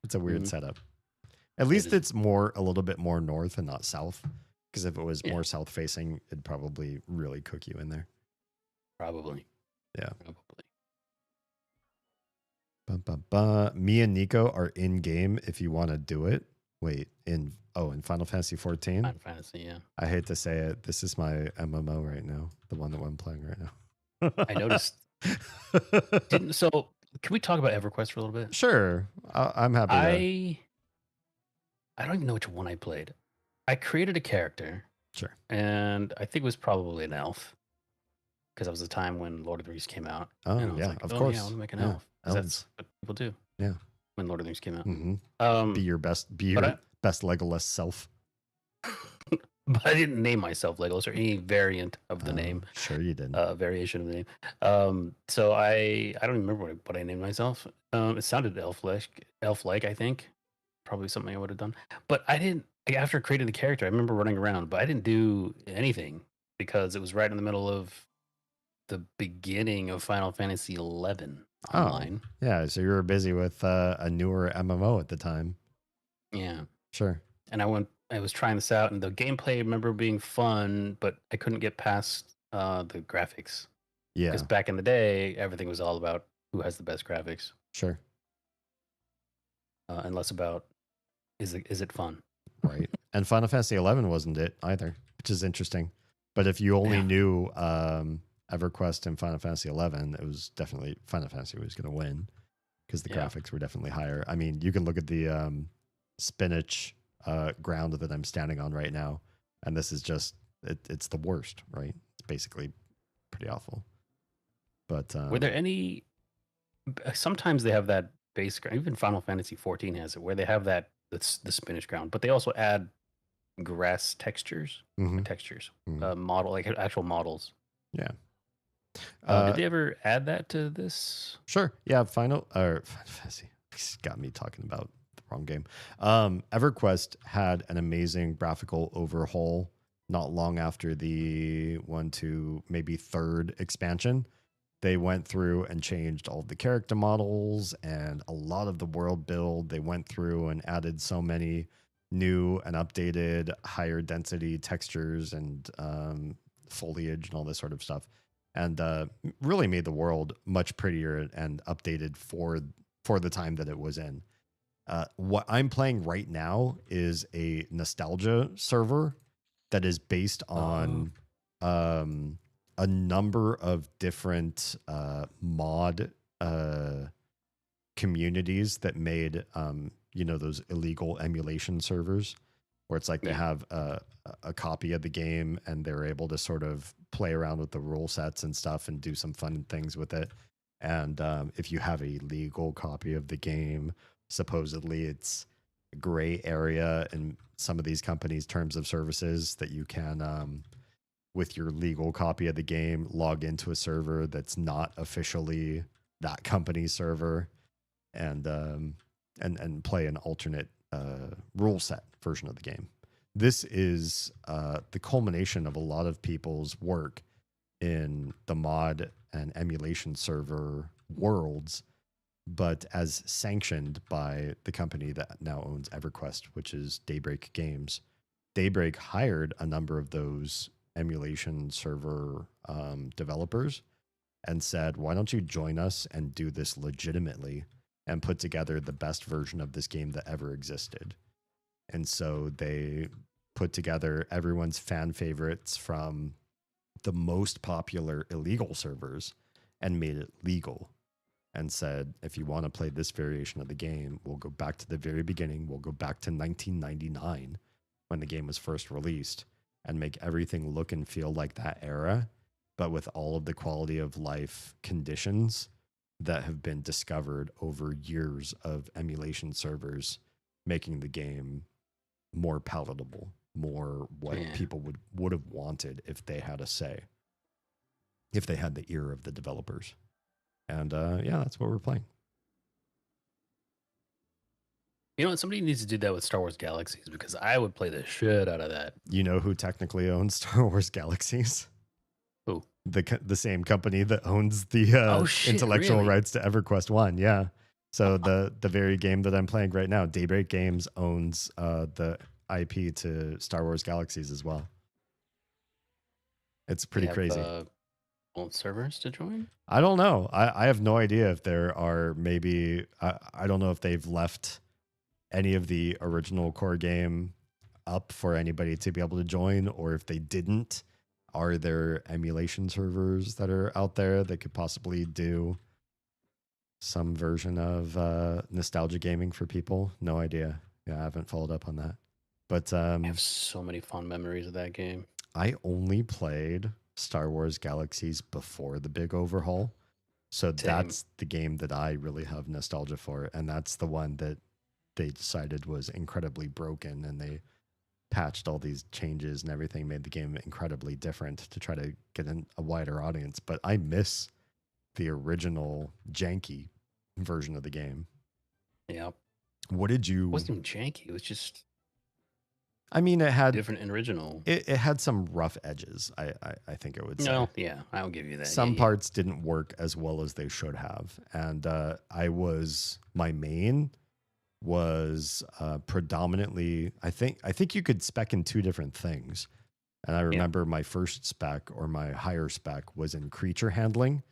Speaker 1: It's a weird setup. At
Speaker 5: It
Speaker 1: least
Speaker 5: is.
Speaker 1: it's a little bit more north and not south. Because if it was more south facing, it'd probably really cook you in there.
Speaker 5: Probably.
Speaker 1: Yeah.
Speaker 5: Probably.
Speaker 1: Me and Nico are in game if you want to do it. Wait, in Final Fantasy 14?
Speaker 5: Final Fantasy, yeah.
Speaker 1: I hate to say it. This is my MMO right now. The one that I'm playing right now.
Speaker 5: I noticed. So can we talk about EverQuest for a little bit?
Speaker 1: Sure. I'm happy
Speaker 5: I don't even know which one I played. I created a character.
Speaker 1: Sure.
Speaker 5: And I think it was probably an elf. Because that was the time when Lord of the Rings came out.
Speaker 1: Oh,
Speaker 5: and I was
Speaker 1: yeah,
Speaker 5: like,
Speaker 1: of
Speaker 5: oh,
Speaker 1: course.
Speaker 5: Yeah, I want to make an
Speaker 1: Yeah,
Speaker 5: elf. 'Cause
Speaker 1: elves.
Speaker 5: that's what people do.
Speaker 1: Yeah.
Speaker 5: When Lord of the Rings came out.
Speaker 1: Mm-hmm. Be your best Legolas self.
Speaker 5: But I didn't name myself Legolas or any variant of the name.
Speaker 1: Sure you did.
Speaker 5: Variation of the name. So I don't even remember what I named myself. It sounded elf-like, I think. Probably something I would have done. But I didn't, after creating the character, I remember running around, but I didn't do anything because it was right in the middle of the beginning of Final Fantasy 11 online.
Speaker 1: Oh, yeah, so you were busy with a newer MMO at the time.
Speaker 5: Yeah.
Speaker 1: Sure.
Speaker 5: And I was trying this out, and the gameplay I remember being fun, but I couldn't get past the graphics.
Speaker 1: Yeah.
Speaker 5: Because back in the day, everything was all about who has the best graphics.
Speaker 1: Sure.
Speaker 5: And less about is it fun?
Speaker 1: Right. And Final Fantasy 11 wasn't it either, which is interesting. But if you only knew EverQuest and Final Fantasy 11, it was definitely Final Fantasy was going to win because the graphics were definitely higher. I mean, you can look at the spinach ground that I'm standing on right now, and this is just it's the worst, right? It's basically pretty awful. But
Speaker 5: were there any? Sometimes they have that base ground. Even Final Fantasy 14 has it, where they have that the spinach ground, but they also add grass textures, model like actual models.
Speaker 1: Yeah.
Speaker 5: Did they ever add that to this?
Speaker 1: Sure. Yeah. Final Fantasy got me talking about the wrong game. EverQuest had an amazing graphical overhaul not long after the maybe third expansion. They went through and changed all the character models and a lot of the world build. They went through and added so many new and updated higher density textures and foliage and all this sort of stuff, and really made the world much prettier and updated for the time that it was in. What I'm playing right now is a nostalgia server that is based on a number of different mod communities that made those illegal emulation servers where it's like they have a copy of the game and they're able to sort of play around with the rule sets and stuff and do some fun things with it. And if you have a legal copy of the game, supposedly it's a gray area in some of these companies' terms of services that you can, with your legal copy of the game, log into a server that's not officially that company's server and play an alternate rule set version of the game. This is the culmination of a lot of people's work in the mod and emulation server worlds, but as sanctioned by the company that now owns EverQuest, which is Daybreak Games. Daybreak hired a number of those emulation server developers and said, why don't you join us and do this legitimately and put together the best version of this game that ever existed. And so they put together everyone's fan favorites from the most popular illegal servers and made it legal and said, if you want to play this variation of the game, we'll go back to the very beginning. We'll go back to 1999 when the game was first released and make everything look and feel like that era, but with all of the quality of life conditions that have been discovered over years of emulation servers, making the game more palatable, more what people would have wanted if they had a say, if they had the ear of the developers. And that's what we're playing.
Speaker 5: You know what? Somebody needs to do that with Star Wars Galaxies because I would play the shit out of that.
Speaker 1: You know who technically owns Star Wars Galaxies?
Speaker 5: Who?
Speaker 1: The same company that owns the intellectual rights to EverQuest 1. Yeah. So the very game that I'm playing right now, Daybreak Games owns the IP to Star Wars Galaxies as well. It's pretty crazy.
Speaker 5: Old servers to join?
Speaker 1: I don't know. I have no idea if there are maybe, I don't know if they've left any of the original core game up for anybody to be able to join, or if they didn't, are there emulation servers that are out there that could possibly do some version of nostalgia gaming for people? No idea. Yeah, I haven't followed up on that. But
Speaker 5: I have so many fond memories of that game.
Speaker 1: I only played Star Wars Galaxies before the big overhaul. So that's the game that I really have nostalgia for. And that's the one that they decided was incredibly broken, and they patched all these changes and everything, made the game incredibly different to try to get in a wider audience. But I miss the original janky version of the game.
Speaker 5: Yeah.
Speaker 1: What did you...
Speaker 5: It wasn't even janky. It was just...
Speaker 1: I mean, it had...
Speaker 5: different and original.
Speaker 1: It had some rough edges, I think it would say.
Speaker 5: No, yeah, I'll give you that.
Speaker 1: Some parts didn't work as well as they should have. And my main was predominantly, I think you could spec in two different things. And I remember my first spec, or my higher spec, was in creature handling,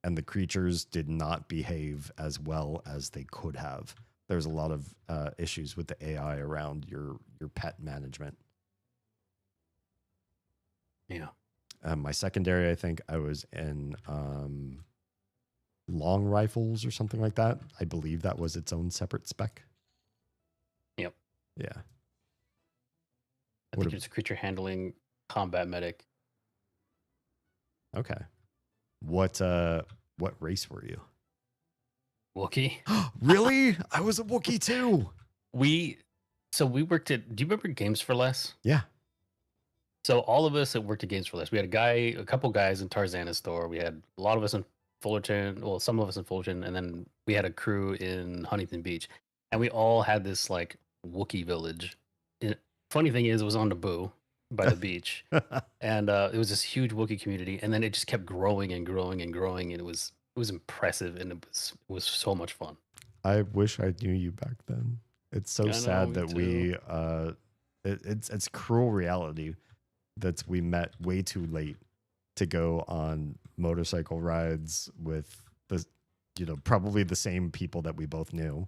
Speaker 1: and the creatures did not behave as well as they could have. There's a lot of issues with the AI around your pet management.
Speaker 5: Yeah.
Speaker 1: My secondary, I think I was in long rifles or something like that. I believe that was its own separate spec.
Speaker 5: Yep.
Speaker 1: Yeah.
Speaker 5: I think it's creature handling, combat medic.
Speaker 1: Okay. What race were you?
Speaker 5: Wookiee.
Speaker 1: Really? I was a Wookiee too.
Speaker 5: We worked at, do you remember Games for Less?
Speaker 1: Yeah.
Speaker 5: So all of us that worked at Games for Less, we had a couple guys in Tarzana's store. We had a lot of us in Fullerton, well, some of us in Fullerton, and then we had a crew in Huntington Beach. And we all had this like Wookiee village. And funny thing is, it was on Naboo. by the beach, and it was this huge Wookiee community, and then it just kept growing and growing and growing, and it was impressive, and it was so much fun.
Speaker 1: I wish I knew you back then. It's so
Speaker 5: I know,
Speaker 1: sad
Speaker 5: me
Speaker 1: that
Speaker 5: too.
Speaker 1: we it's cruel reality that we met way too late to go on motorcycle rides with the probably the same people that we both knew.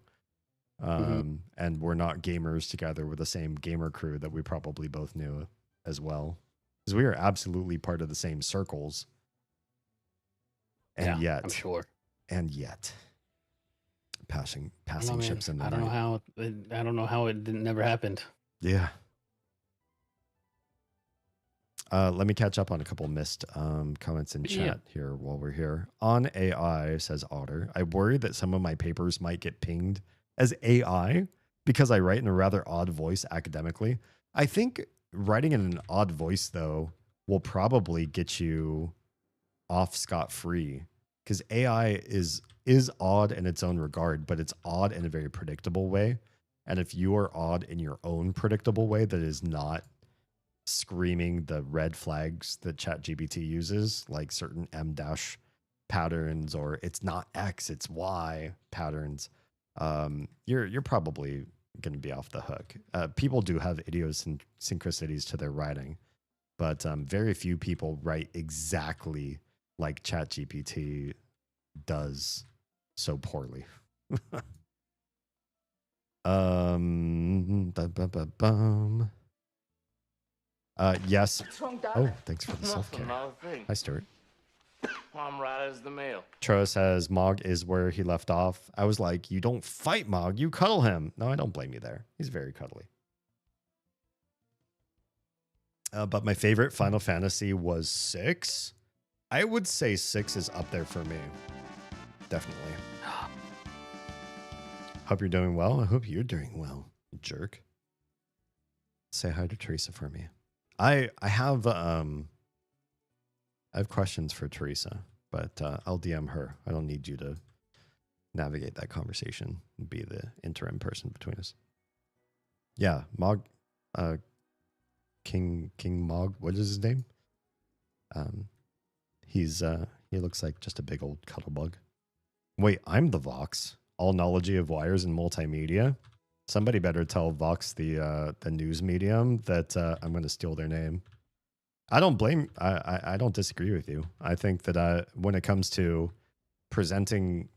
Speaker 1: And we're not gamers together with the same gamer crew that we probably both knew as well. Because we are absolutely part of the same circles. And
Speaker 5: Yeah,
Speaker 1: yet,
Speaker 5: I'm sure.
Speaker 1: And yet, passing
Speaker 5: man.
Speaker 1: ships in the
Speaker 5: I don't know how it never happened.
Speaker 1: Yeah. Let me catch up on a couple missed comments in chat here while we're here. On AI, says Otter, I worry that some of my papers might get pinged as AI because I write in a rather odd voice academically. I think writing in an odd voice, though, will probably get you off scot-free because AI is odd in its own regard, but it's odd in a very predictable way. And if you are odd in your own predictable way that is not screaming the red flags that ChatGPT uses, like certain M- patterns, or it's not X, it's Y patterns, you're probably going to be off the hook. People do have idiosyncrasies to their writing, but very few people write exactly like ChatGPT does so poorly. Yes. Oh, thanks for the self-care. Hi, Stuart.
Speaker 6: I'm right as the mail.
Speaker 1: Tro says Mog is where he left off. I was like, you don't fight Mog, you cuddle him. No, I don't blame you there. He's very cuddly. But my favorite Final Fantasy was 6. I would say 6 is up there for me. Definitely. Hope you're doing well. I hope you're doing well, you jerk. Say hi to Teresa for me. I have questions for Teresa, but I'll DM her. I don't need you to navigate that conversation and be the interim person between us. Yeah, Mog, King Mog. What is his name? He looks like just a big old cuddle bug. Wait, I'm the Vox. All knowledge of wires and multimedia. Somebody better tell Vox, the news medium, that I'm going to steal their name. I don't blame. I don't disagree with you. I think that when it comes to presenting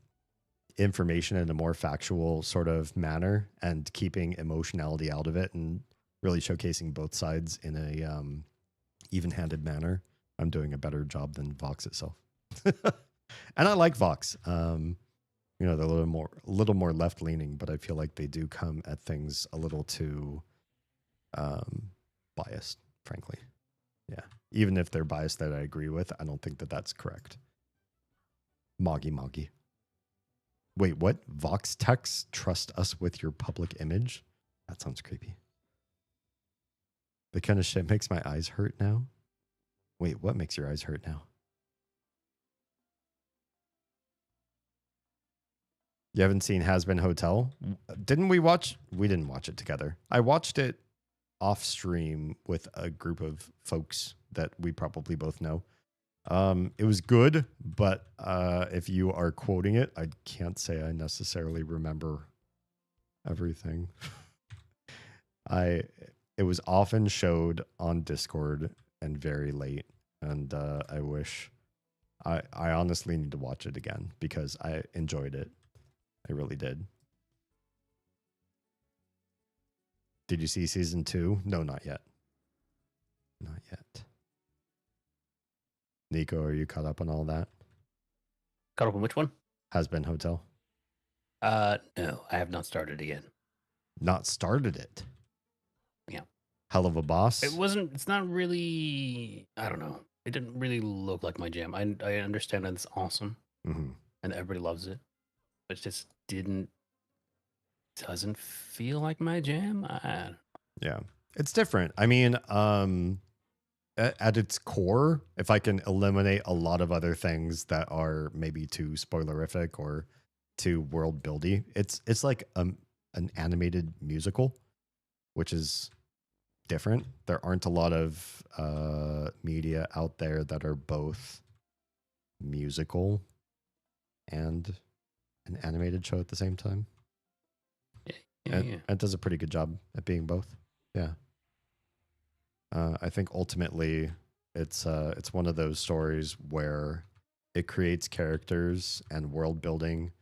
Speaker 1: information in a more factual sort of manner and keeping emotionality out of it and really showcasing both sides in a even-handed manner, I'm doing a better job than Vox itself. And I like Vox. They're a little more left-leaning, but I feel like they do come at things a little too biased, frankly. Yeah. Even if they're biased that I agree with, I don't think that that's correct. Moggy. Wait, what? Vox Techs trust us with your public image? That sounds creepy. The kind of shit makes my eyes hurt now. Wait, what makes your eyes hurt now? You haven't seen Has Been Hotel? Didn't we watch? We didn't watch it together. I watched it off stream with a group of folks that we probably both know. It was good, but if you are quoting it, I can't say I necessarily remember everything. It was often showed on Discord and very late, and I wish I honestly need to watch it again because I enjoyed it. I really did. Did you see season 2? No, not yet. Not yet. Nico, are you caught up on all that?
Speaker 5: Caught up on which one?
Speaker 1: Has Been Hotel.
Speaker 5: No, I have not started again.
Speaker 1: Not started it.
Speaker 5: Yeah.
Speaker 1: Hell of a boss.
Speaker 5: It's not really, I don't know. It didn't really look like my jam. I understand that it's awesome.
Speaker 1: Mm-hmm.
Speaker 5: And everybody loves it. But it just doesn't feel like my jam.
Speaker 1: Yeah. It's different. I mean, at its core, if I can eliminate a lot of other things that are maybe too spoilerific or too world buildy, it's like an animated musical, which is different. There aren't a lot of media out there that are both musical and an animated show at the same time.
Speaker 5: Yeah.
Speaker 1: It does a pretty good job at being both. Yeah. I think ultimately it's one of those stories where it creates characters and world building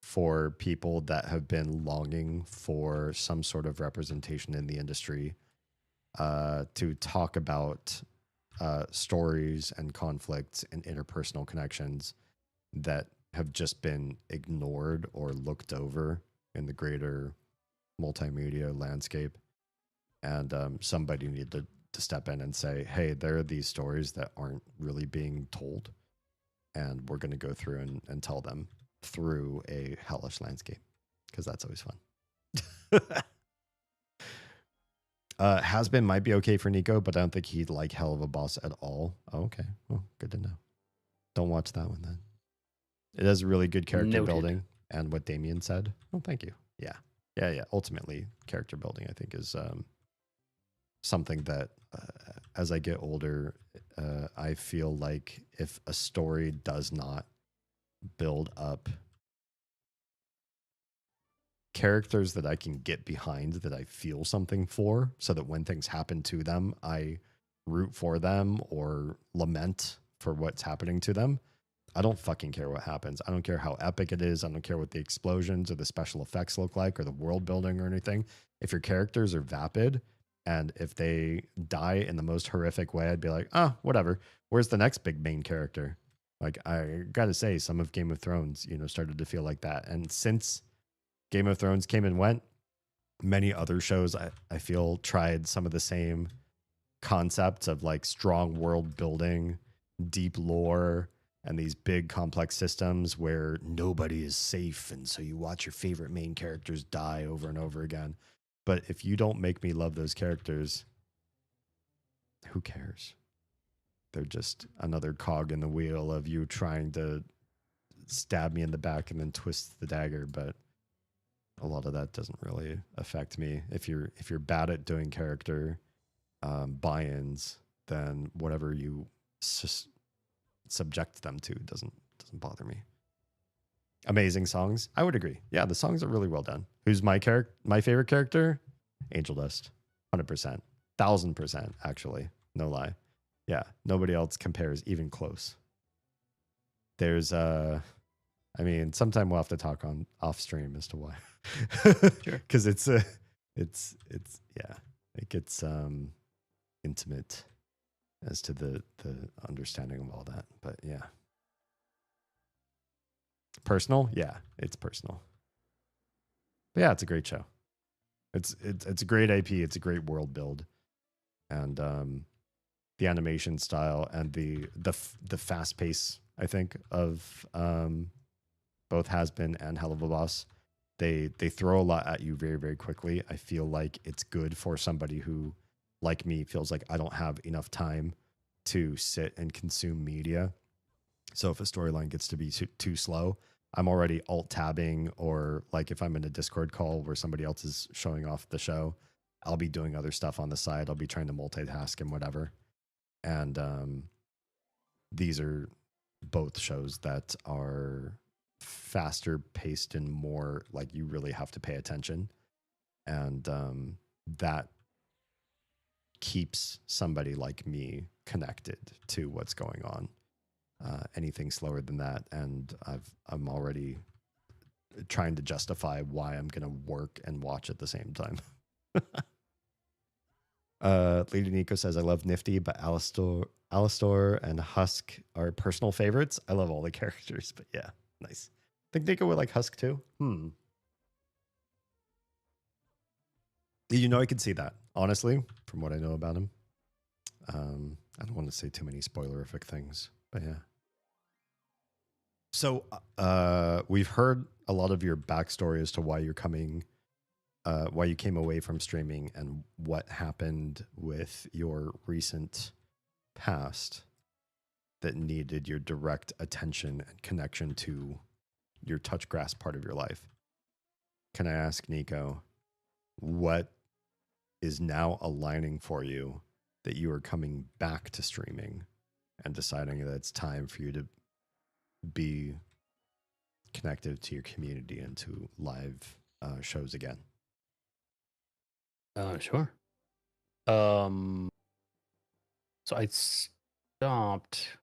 Speaker 1: for people that have been longing for some sort of representation in the industry, to talk about stories and conflicts and interpersonal connections that have just been ignored or looked over in the greater multimedia landscape. And somebody needed to step in and say, hey, there are these stories that aren't really being told, and we're going to go through and tell them through a hellish landscape, because that's always fun. Has-Been might be okay for Nico, but I don't think he'd like Hell of a Boss at all. Oh, okay. Well, good to know. Don't watch that one then. It has really good character building, and what Damien said. Oh, thank you. Yeah. Ultimately, character building, I think, is something that as I get older, I feel like if a story does not build up characters that I can get behind, that I feel something for, so that when things happen to them, I root for them or lament for what's happening to them, I don't fucking care what happens. I don't care how epic it is. I don't care what the explosions or the special effects look like or the world building or anything. If your characters are vapid and if they die in the most horrific way, I'd be like, whatever. Where's the next big main character? Like, I gotta say, some of Game of Thrones, started to feel like that. And since Game of Thrones came and went, many other shows, I feel, tried some of the same concepts of like strong world building, deep lore, and these big complex systems where nobody is safe. And so you watch your favorite main characters die over and over again. But if you don't make me love those characters, who cares? They're just another cog in the wheel of you trying to stab me in the back and then twist the dagger. But a lot of that doesn't really affect me. If you're bad at doing character buy-ins, then whatever you subject them to doesn't bother me. Amazing songs, I would agree. Yeah, the songs are really well done. Who's my favorite character? Angel Dust, 100%, 1000%, actually, no lie. Yeah, nobody else compares even close. Sometime we'll have to talk on off stream as to why. Sure. Because it gets intimate as to the understanding of all that. But yeah. Personal? Yeah, it's personal. But yeah, it's a great show. It's a great IP, it's a great world build. And the animation style and the fast pace, I think, of both Has-Been and Hell of a Boss. They throw a lot at you very, very quickly. I feel like it's good for somebody who, like me, feels like I don't have enough time to sit and consume media. So if a storyline gets to be too slow, I'm already alt-tabbing, or like if I'm in a Discord call where somebody else is showing off the show, I'll be doing other stuff on the side. I'll be trying to multitask and whatever. And these are both shows that are faster paced and more like you really have to pay attention. And that keeps somebody like me connected to what's going on. Anything slower than that, and I'm already trying to justify why I'm going to work and watch at the same time. Lady Nico says, I love Nifty, but Alistor and Husk are personal favorites. I love all the characters, but yeah, nice. I think Nico would like Husk too. I could see that, honestly, from what I know about him. I don't want to say too many spoilerific things, but yeah. So we've heard a lot of your backstory as to why you're coming, why you came away from streaming, and what happened with your recent past that needed your direct attention and connection to your touch grass part of your life. Can I ask, Nico, what is now aligning for you that you are coming back to streaming and deciding that it's time for you to be connected to your community and to live shows again?
Speaker 5: Sure. So I stopped.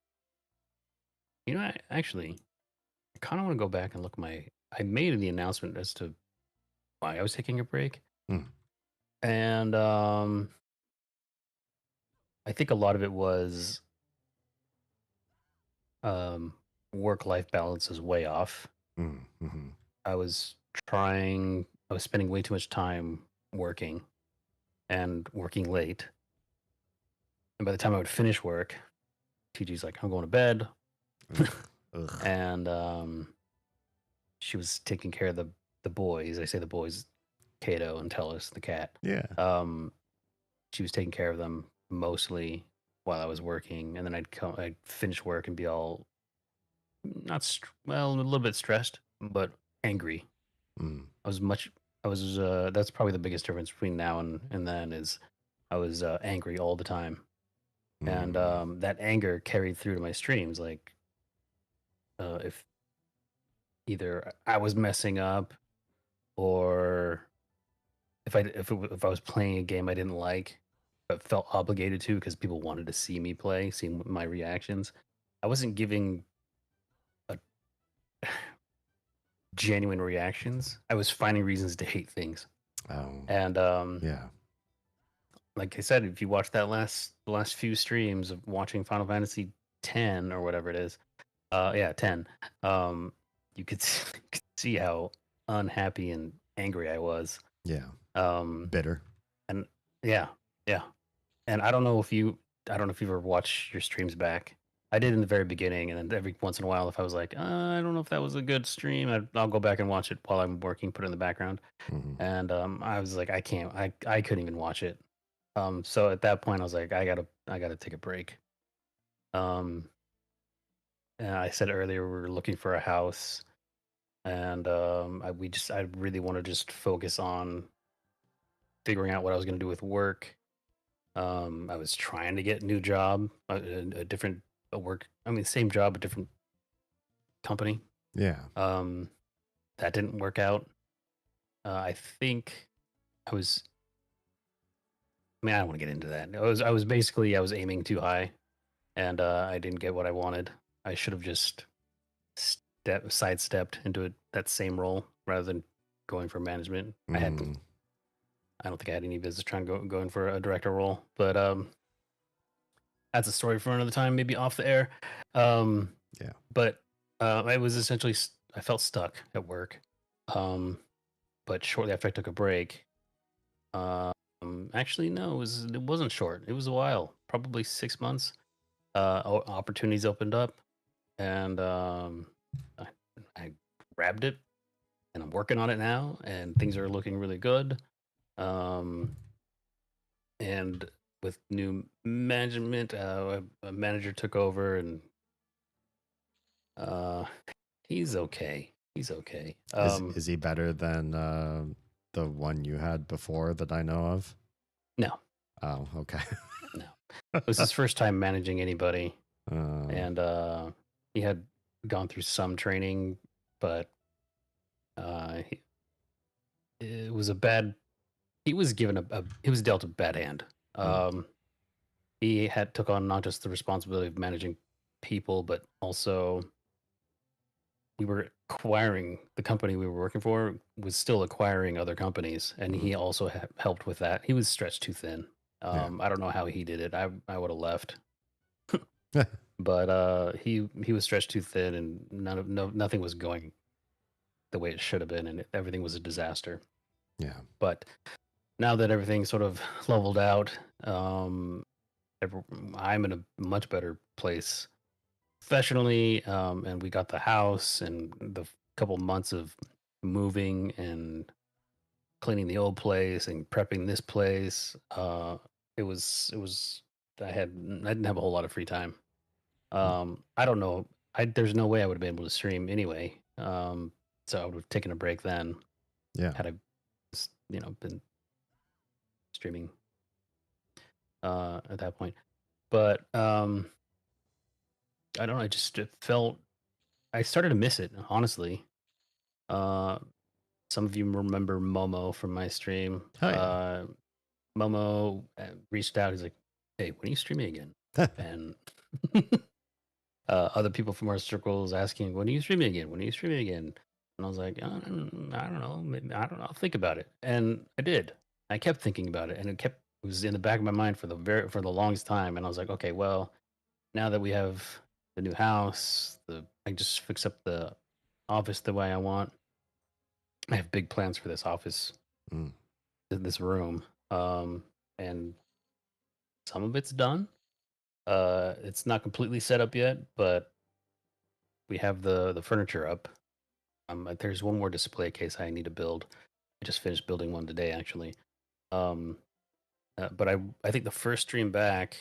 Speaker 5: You know, I kind of want to go back and look I made the announcement as to why I was taking a break. And I think a lot of it was work-life balance is way off.
Speaker 1: Mm-hmm.
Speaker 5: I was spending way too much time working and working late. And by the time I would finish work, TG's like, I'm going to bed.
Speaker 1: Ugh.
Speaker 5: And she was taking care of the boys. I say the boys, Kato and Tellus, the cat.
Speaker 1: Yeah.
Speaker 5: She was taking care of them mostly while I was working, and then I'd finish work and be all a little bit stressed, but angry. That's probably the biggest difference between now and then is I was angry all the time. And that anger carried through to my streams. Like, if either I was messing up, or if I was playing a game I didn't like, but felt obligated to because people wanted to see me play, see my reactions, I wasn't giving genuine reactions. I was finding reasons to hate things. And
Speaker 1: yeah.
Speaker 5: Like I said, if you watch the last few streams of watching Final Fantasy 10 or whatever it is, 10, you could see how unhappy and angry I was.
Speaker 1: Yeah. Bitter.
Speaker 5: And yeah. And I don't know if you've ever watched your streams back. I did in the very beginning, and then every once in a while, if I was like, I don't know if that was a good stream, I'll go back and watch it while I'm working, put it in the background. And I was like, I couldn't even watch it. So at that point, I was like, I gotta take a break. And I said earlier we were looking for a house, and I really want to just focus on figuring out what I was gonna do with work. I was trying to get a new job, a different work. I mean, same job, but different company.
Speaker 1: Yeah.
Speaker 5: That didn't work out. I think I was. I mean, I don't want to get into that. I was aiming too high, and I didn't get what I wanted. I should have just sidestepped into that same role rather than going for management. I don't think I had any business trying to go in for a director role, but that's a story for another time, maybe off the air.
Speaker 1: Yeah.
Speaker 5: But I was essentially I felt stuck at work. But shortly after I took a break, actually no, it wasn't short. It was a while, probably 6 months. Opportunities opened up, and I grabbed it, and I'm working on it now, and things are looking really good. And with new management, a manager took over, and he's okay. He's okay.
Speaker 1: Is he better than the one you had before that I know of?
Speaker 5: No.
Speaker 1: Oh, okay.
Speaker 5: No. It was his first time managing anybody, and he had gone through some training, but it was a bad. He was given he was dealt a bad hand. He took on not just the responsibility of managing people, but also we were acquiring the company we were working for was still acquiring other companies, and he also helped with that. He was stretched too thin. I don't know how he did it. I would have left, but he was stretched too thin, and nothing was going the way it should have been, and everything was a disaster.
Speaker 1: Yeah.
Speaker 5: But now that everything sort of leveled out, I'm in a much better place professionally, and we got the house, and the couple months of moving and cleaning the old place and prepping this place. It was I didn't have a whole lot of free time. I don't know. There's no way I would have been able to stream anyway. So I would have taken a break then.
Speaker 1: Yeah.
Speaker 5: Had I, been streaming at that point. But I don't know. It felt I started to miss it, honestly. Some of you remember Momo from my stream.
Speaker 1: Oh, yeah.
Speaker 5: Momo reached out. He's like, "Hey, when are you streaming again?" And other people from our circles asking, "When are you streaming again? When are you streaming again?" And I was like, I don't know. Maybe, I don't know. I'll think about it. And I did. I kept thinking about it, and it was in the back of my mind for the longest time. And I was like, okay, well, now that we have the new house, I just fix up the office the way I want. I have big plans for this office, this room, and some of it's done. It's not completely set up yet, but we have the furniture up. There's one more display case I need to build. I just finished building one today, actually. But I think the first stream back,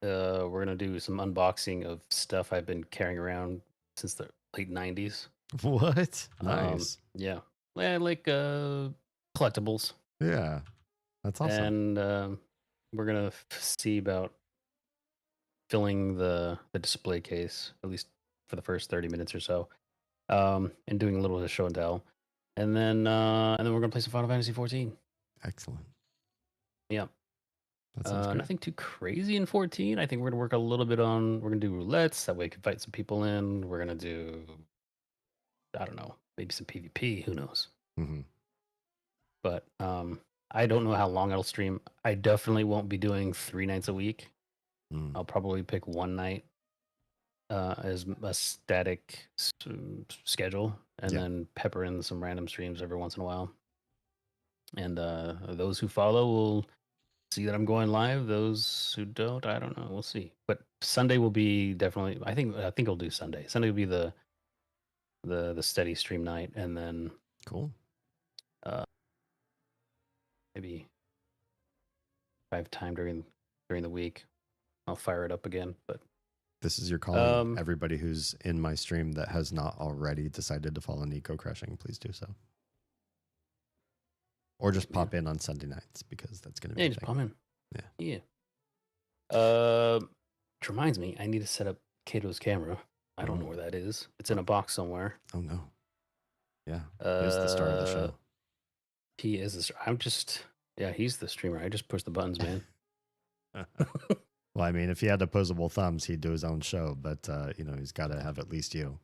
Speaker 5: we're gonna do some unboxing of stuff I've been carrying around since the late '90s.
Speaker 1: What? Nice.
Speaker 5: Yeah, like collectibles.
Speaker 1: Yeah, that's awesome.
Speaker 5: And we're gonna see about filling the display case, at least for the first 30 minutes or so, and doing a little bit of show and tell, and then we're gonna play some Final Fantasy 14.
Speaker 1: Excellent.
Speaker 5: Yeah.
Speaker 1: That sounds good.
Speaker 5: Nothing too crazy in 14. I think we're gonna work a little bit on. We're gonna do roulettes. That way, we can invite some people in. We're gonna do, I don't know, maybe some PvP. Who knows?
Speaker 1: Mm-hmm.
Speaker 5: But I don't know how long I'll stream. I definitely won't be doing 3 nights a week. I'll probably pick one night as a static schedule, and then pepper in some random streams every once in a while. And those who follow will see that I'm going live. Those who don't, I don't know. We'll see. But Sunday will be definitely. I think I'll do Sunday. Sunday will be the steady stream night, and then
Speaker 1: cool.
Speaker 5: Maybe if I have time during the week, I'll fire it up again. But
Speaker 1: this is your calling. Everybody who's in my stream that has not already decided to follow Nico Crushing, please do so. Or just pop in on Sunday nights, because that's going to be
Speaker 5: just pop in. Yeah. Which reminds me, I need to set up Kato's camera. I don't know where that is. It's in a box somewhere.
Speaker 1: Oh no. Yeah. He's the star of the show.
Speaker 5: He is the star. He's the streamer. I just push the buttons, man.
Speaker 1: Well, I mean, if he had opposable thumbs, he'd do his own show, but he's got to have at least you.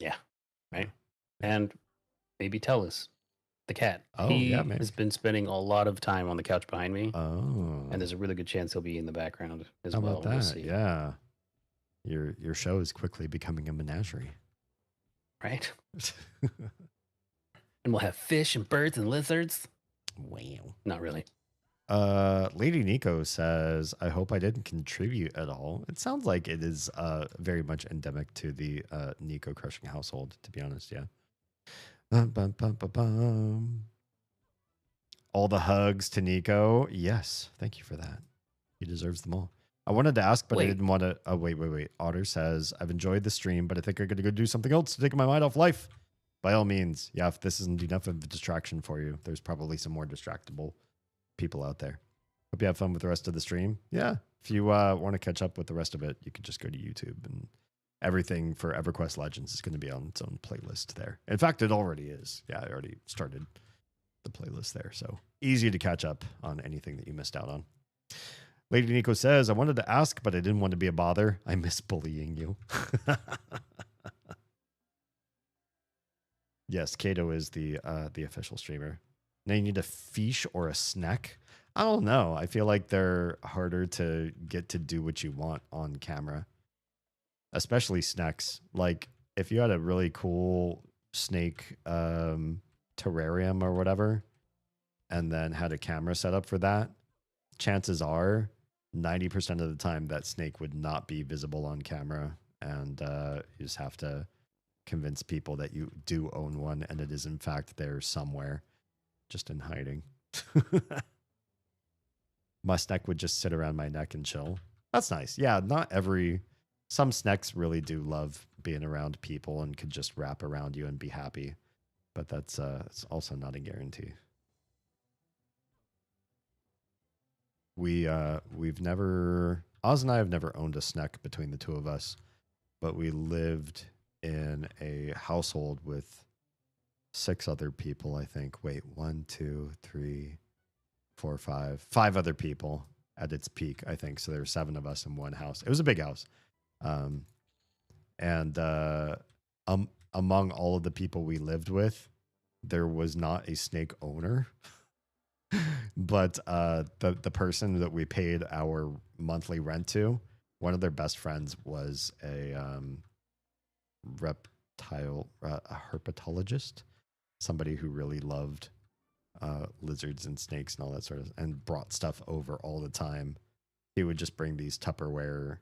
Speaker 5: Yeah. Right. And maybe Tellus, the cat.
Speaker 1: Oh,
Speaker 5: he
Speaker 1: yeah, maybe.
Speaker 5: has been spending a lot of time on the couch behind me.
Speaker 1: Oh.
Speaker 5: And there's a really good chance he'll be in the background as
Speaker 1: How
Speaker 5: well.
Speaker 1: about that?
Speaker 5: We'll see.
Speaker 1: Yeah. Your show is quickly becoming a menagerie.
Speaker 5: Right. And we'll have fish and birds and lizards.
Speaker 1: Wow.
Speaker 5: Not really.
Speaker 1: Lady Nico says, I hope I didn't contribute at all. It sounds like it is very much endemic to the Nico Crushing household, to be honest. Yeah. All the hugs to Nico. Yes. Thank you for that. He deserves them all. I wanted to ask, but I didn't want to. Oh, wait. Otter says, I've enjoyed the stream, but I think I'm going to go do something else to take my mind off life. By all means. Yeah, if this isn't enough of a distraction for you, there's probably some more distractible people out there. Hope you have fun with the rest of the stream. Yeah. If you want to catch up with the rest of it, you can just go to YouTube, and everything for EverQuest Legends is going to be on its own playlist there. In fact, it already is. Yeah, I already started the playlist there. So easy to catch up on anything that you missed out on. Lady Nico says, I wanted to ask, but I didn't want to be a bother. I miss bullying you. Yes, Kato is the official streamer. Now you need a fish or a snack. I don't know. I feel like they're harder to get to do what you want on camera, especially snacks. Like if you had a really cool snake terrarium or whatever, and then had a camera set up for that, chances are 90% of the time that snake would not be visible on camera, and you just have to convince people that you do own one and it is in fact there somewhere, just in hiding. My snack would just sit around my neck and chill. That's nice. Yeah, some snacks really do love being around people and could just wrap around you and be happy, but that's it's also not a guarantee. we've never, Oz and I have never owned a snack between the two of us, but we lived in a household with 6 other people, I think. Wait, 1, 2, 3, 4, 5 other people at its peak, I think. So there were 7 of us in one house. It was a big house. And among all of the people we lived with, there was not a snake owner. But the person that we paid our monthly rent to, one of their best friends was a herpetologist, somebody who really loved lizards and snakes and all that sort of, and brought stuff over all the time. He would just bring these Tupperware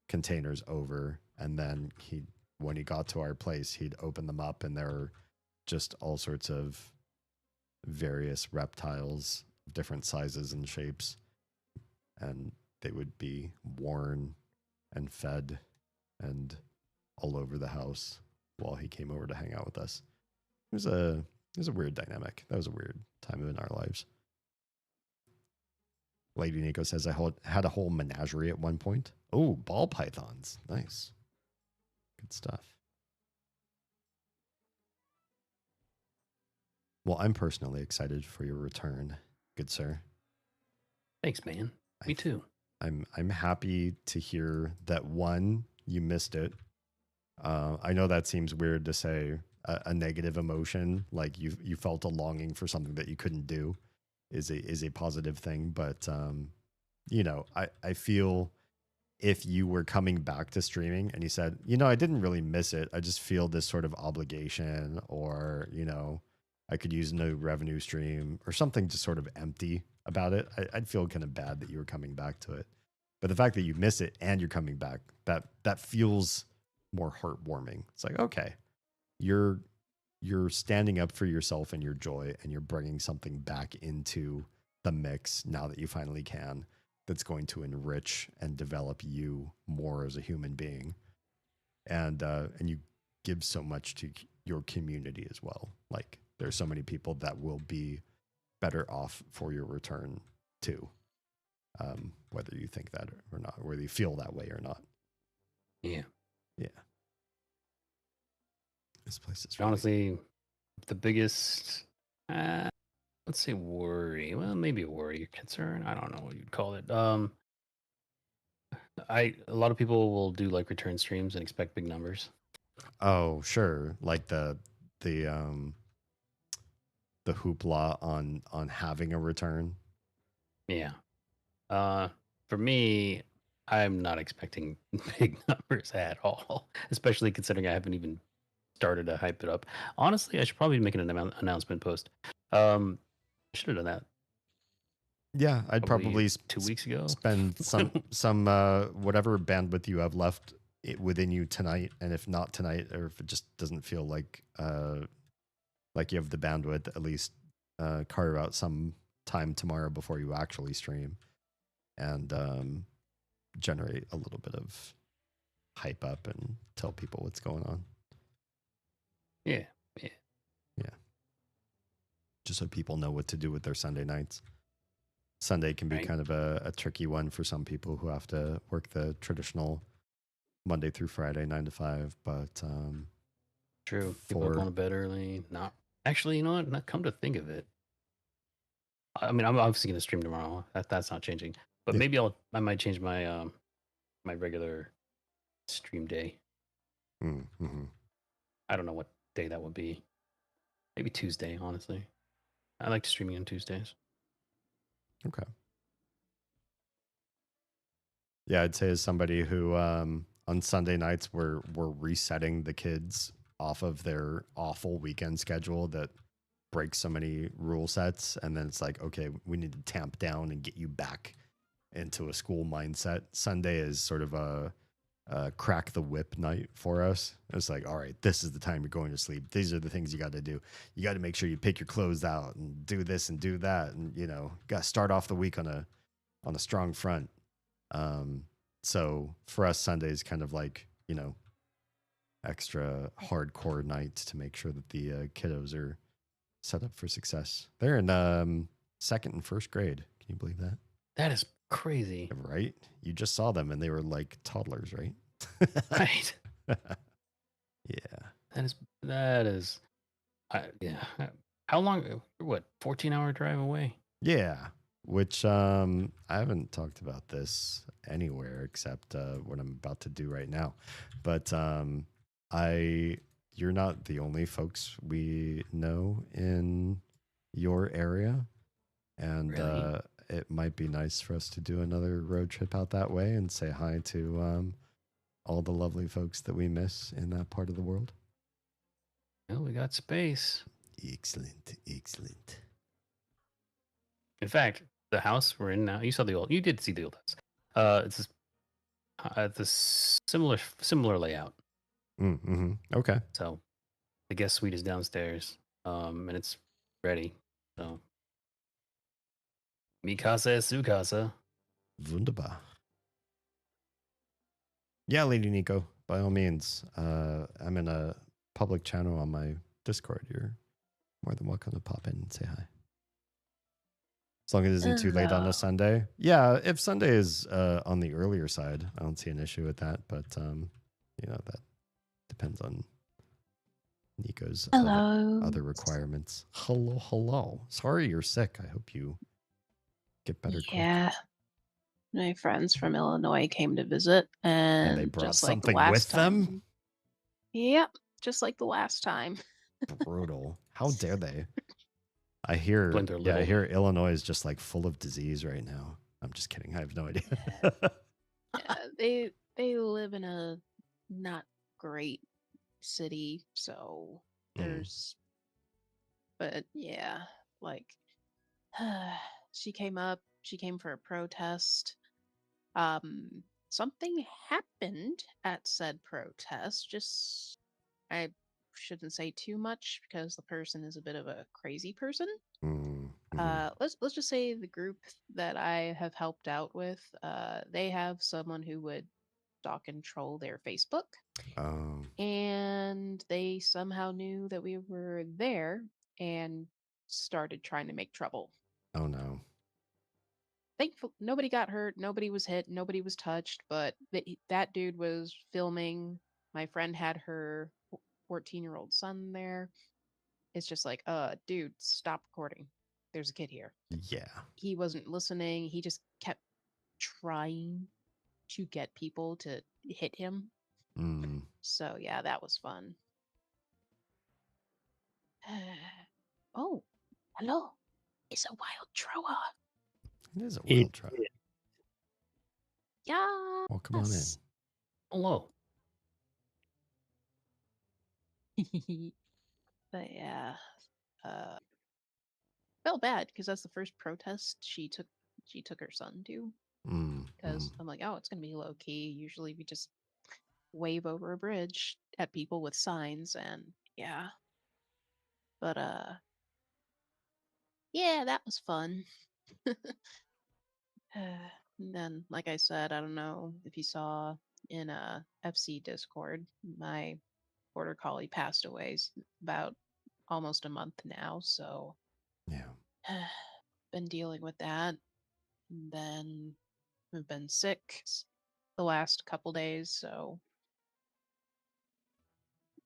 Speaker 1: containers over, and then when he got to our place, he'd open them up, and there were just all sorts of various reptiles, different sizes and shapes, and they would be worn and fed and all over the house while he came over to hang out with us. It was a weird dynamic. That was a weird time in our lives. Lady Nico says, I had a whole menagerie at one point. Oh, ball pythons. Nice. Good stuff. Well, I'm personally excited for your return, good sir.
Speaker 5: Thanks, man. Me too.
Speaker 1: I'm happy to hear that, one, you missed it. I know that seems weird to say, a negative emotion, like you felt a longing for something that you couldn't do, is a positive thing. But I feel if you were coming back to streaming and you said, I didn't really miss it, I just feel this sort of obligation, or I could use a new revenue stream or something, just sort of empty about it, I'd feel kind of bad that you were coming back to it. But the fact that you miss it and you're coming back, that feels more heartwarming. It's like, okay, you're standing up for yourself and your joy, and you're bringing something back into the mix now that you finally can, that's going to enrich and develop you more as a human being. And you give so much to your community as well. Like, there's so many people that will be better off for your return too, whether you think that or not, whether you feel that way or not.
Speaker 5: Yeah.
Speaker 1: This place is
Speaker 5: honestly the biggest, let's say worry. Well, maybe a worry, concern. I don't know what you'd call it. A lot of people will do like return streams and expect big numbers.
Speaker 1: Oh, sure. Like the hoopla on having a return.
Speaker 5: Yeah. For me, I'm not expecting big numbers at all, especially considering I haven't even started to hype it up. Honestly, I should probably make an announcement post. I should have done that.
Speaker 1: Yeah, I'd probably
Speaker 5: 2 weeks ago
Speaker 1: spend some whatever bandwidth you have left within you tonight, and if not tonight, or if it just doesn't feel like you have the bandwidth, at least carve out some time tomorrow before you actually stream, and generate a little bit of hype up and tell people what's going on.
Speaker 5: Yeah.
Speaker 1: Just so people know what to do with their Sunday nights. Sunday can be kind of a tricky one for some people who have to work the traditional Monday through Friday 9 to 5. But
Speaker 5: true, people are going to bed early. Not actually, you know what? Not come to think of it. I mean, I'm obviously going to stream tomorrow. That's not changing. But maybe I might change my my regular stream day.
Speaker 1: Mm-hmm.
Speaker 5: I don't know what day that would be. Maybe Tuesday, honestly. I like streaming on Tuesdays.
Speaker 1: Okay. Yeah, I'd say as somebody who on Sunday nights we're resetting the kids off of their awful weekend schedule that breaks so many rule sets, and then it's like, okay, we need to tamp down and get you back into a school mindset. Sunday is sort of a crack the whip night for us. It's like, all right, this is the time you're going to sleep. These are the things you got to do. You got to make sure you pick your clothes out and do this and do that, and got to start off the week on a strong front. So for us, Sunday is kind of like extra hardcore nights to make sure that the kiddos are set up for success. They're in second and first grade. Can you believe that?
Speaker 5: That is crazy.
Speaker 1: Right? You just saw them and they were like toddlers, right?
Speaker 5: Right.
Speaker 1: Yeah.
Speaker 5: That is. Yeah. How long? What? 14-hour drive away.
Speaker 1: Yeah. Which I haven't talked about this anywhere except what I'm about to do right now. But you're not the only folks we know in your area. And
Speaker 5: Really?
Speaker 1: it might be nice for us to do another road trip out that way and say hi to all the lovely folks that we miss in that part of the world.
Speaker 5: Well, we got space.
Speaker 1: Excellent. Excellent.
Speaker 5: In fact, the house we're in now. You did see the old house. It's a similar layout.
Speaker 1: Mm-hmm. Okay.
Speaker 5: So the guest suite is downstairs, and it's ready. So mi casa es su casa.
Speaker 1: Wunderbar. Yeah, Lady Nico, by all means. I'm in a public channel on my Discord. You're more than welcome to pop in and say hi. As long as it isn't too late on a Sunday. Yeah, if Sunday is on the earlier side, I don't see an issue with that. But, that depends on Nico's other requirements. Hello. Sorry you're sick. I hope you get better quick.
Speaker 10: My friends from Illinois came to visit,
Speaker 1: And they
Speaker 10: and
Speaker 1: brought
Speaker 10: just like the
Speaker 1: something
Speaker 10: last
Speaker 1: with
Speaker 10: time.
Speaker 1: them?
Speaker 10: Yep, just like the last time.
Speaker 1: Brutal. How dare they? I hear Illinois is just like full of disease right now. I'm just kidding. I have no idea.
Speaker 10: Yeah, they live in a not great city, so there's. But yeah, like she came up. She came for a protest. Something happened at said protest. Just I shouldn't say too much because the person is a bit of a crazy person. Let's just say the group that I have helped out with, they have someone who would stalk and troll their Facebook. And they somehow knew that we were there and started trying to make trouble.
Speaker 1: Oh no.
Speaker 10: Thankful nobody got hurt, nobody was hit, nobody was touched, but that dude was filming. My friend had her 14-year-old son there. It's just like, dude, stop recording. There's a kid here.
Speaker 1: Yeah.
Speaker 10: He wasn't listening. He just kept trying to get people to hit him. So yeah, that was fun. Oh, hello. It's a wild Troa.
Speaker 1: It is a wild Troa.
Speaker 10: Yeah.
Speaker 1: Well, come on in.
Speaker 5: Hello.
Speaker 10: But yeah, felt bad because that's the first protest she took her son to. Because I'm like, oh, it's gonna be low key. Usually we just wave over a bridge at people with signs, and yeah. But yeah, that was fun. And then, like I said, I don't know if you saw in a FC Discord, my border collie passed away about almost a month now. So
Speaker 1: yeah,
Speaker 10: been dealing with that. And then I've been sick the last couple days, so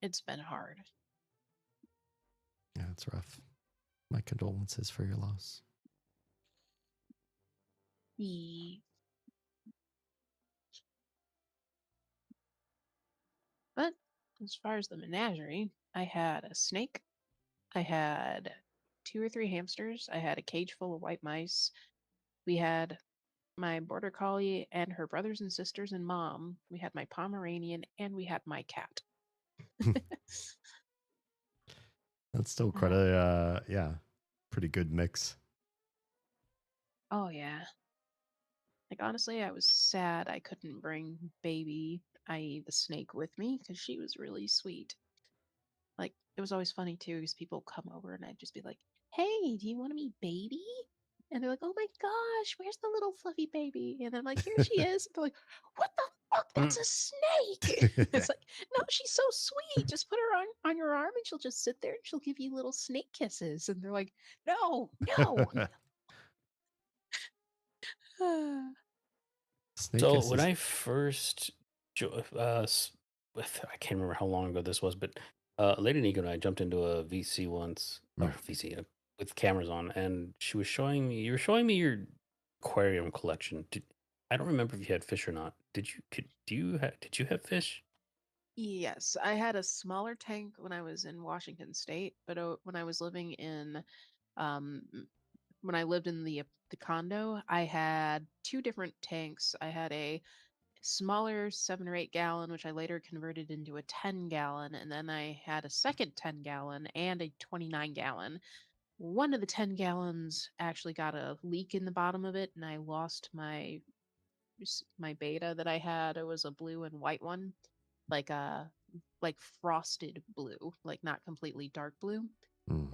Speaker 10: it's been hard.
Speaker 1: Yeah, it's rough. My condolences for your loss.
Speaker 10: But as far as the menagerie, I had a snake, I had 2 or 3 hamsters, I had a cage full of white mice. We had my border collie and her brothers and sisters and mom. We had my Pomeranian and we had my cat.
Speaker 1: That's still quite a pretty good mix.
Speaker 10: Oh yeah. Like honestly, I was sad I couldn't bring baby, i.e. the snake, with me because she was really sweet. Like it was always funny too because people come over and I'd just be like, "Hey, do you want to meet baby?" And they're like, "Oh my gosh, where's the little fluffy baby?" And I'm like, "Here she is." And they're like, "What the fuck? That's a snake." It's like, "No, she's so sweet. Just put her on your arm and she'll just sit there and she'll give you little snake kisses." And they're like, "No, no."
Speaker 1: Snake
Speaker 5: So
Speaker 1: is
Speaker 5: when I first, I can't remember how long ago this was, but Lady Nico and I jumped into a VC once, or VC with cameras on, and she was showing me. You were showing me your aquarium collection. I don't remember if you had fish or not. Did you? Did you have fish?
Speaker 10: Yes, I had a smaller tank when I was in Washington State, but when I was living in um when I lived in the condo, I had two different tanks. I had a smaller 7 or 8 gallon, which I later converted into a 10 gallon, and then I had a second 10 gallon and a 29 gallon. One of the 10 gallons actually got a leak in the bottom of it, and I lost my beta that I had. It was a blue and white one, like a like frosted blue, like not completely dark blue.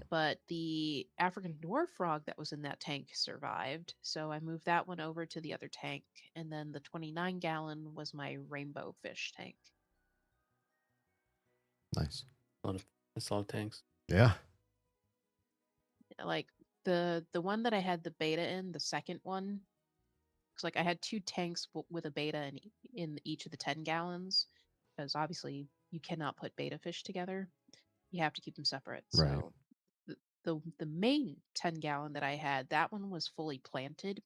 Speaker 10: But the African dwarf frog that was in that tank survived, so I moved that one over to the other tank, and then the 29 gallon was my rainbow fish tank.
Speaker 1: nice.
Speaker 5: That's a lot of tanks.
Speaker 1: Yeah.
Speaker 10: Like the one that I had the beta in, the second one, because like I had two tanks with a beta in each of the 10 gallons, because obviously you cannot put beta fish together. You have to keep them separate.
Speaker 1: Right.
Speaker 10: So the main 10 gallon that I had, that one was fully planted.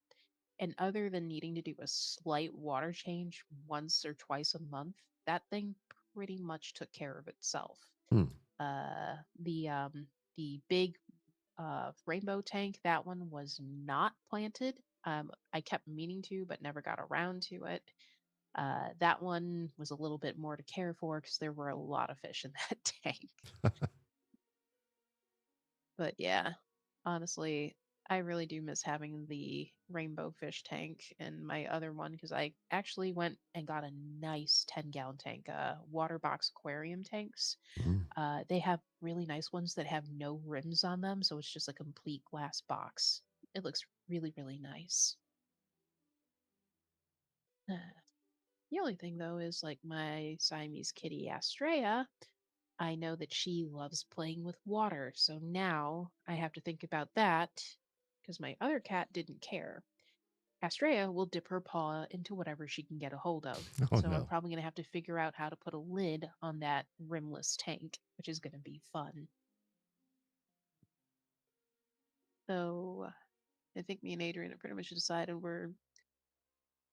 Speaker 10: And other than needing to do a slight water change once or twice a month, that thing pretty much took care of itself.
Speaker 1: Hmm.
Speaker 10: Uh, the big rainbow tank, that one was not planted. I kept meaning to, but never got around to it. That one was a little bit more to care for because there were a lot of fish in that tank. But yeah, honestly, I really do miss having the rainbow fish tank and my other one because I actually went and got a nice 10 gallon tank, water box aquarium tanks. They have really nice ones that have no rims on them, so it's just a complete glass box. It looks really, really nice. The only thing though is like my Siamese kitty Astrea, I know that she loves playing with water, so now I have to think about that because my other cat didn't care. Astrea will dip her paw into whatever she can get a hold of.
Speaker 1: Oh,
Speaker 10: So I'm
Speaker 1: no.
Speaker 10: probably going to have to figure out how to put a lid on that rimless tank, which is going to be fun. So I think me and Adrian have pretty much decided we're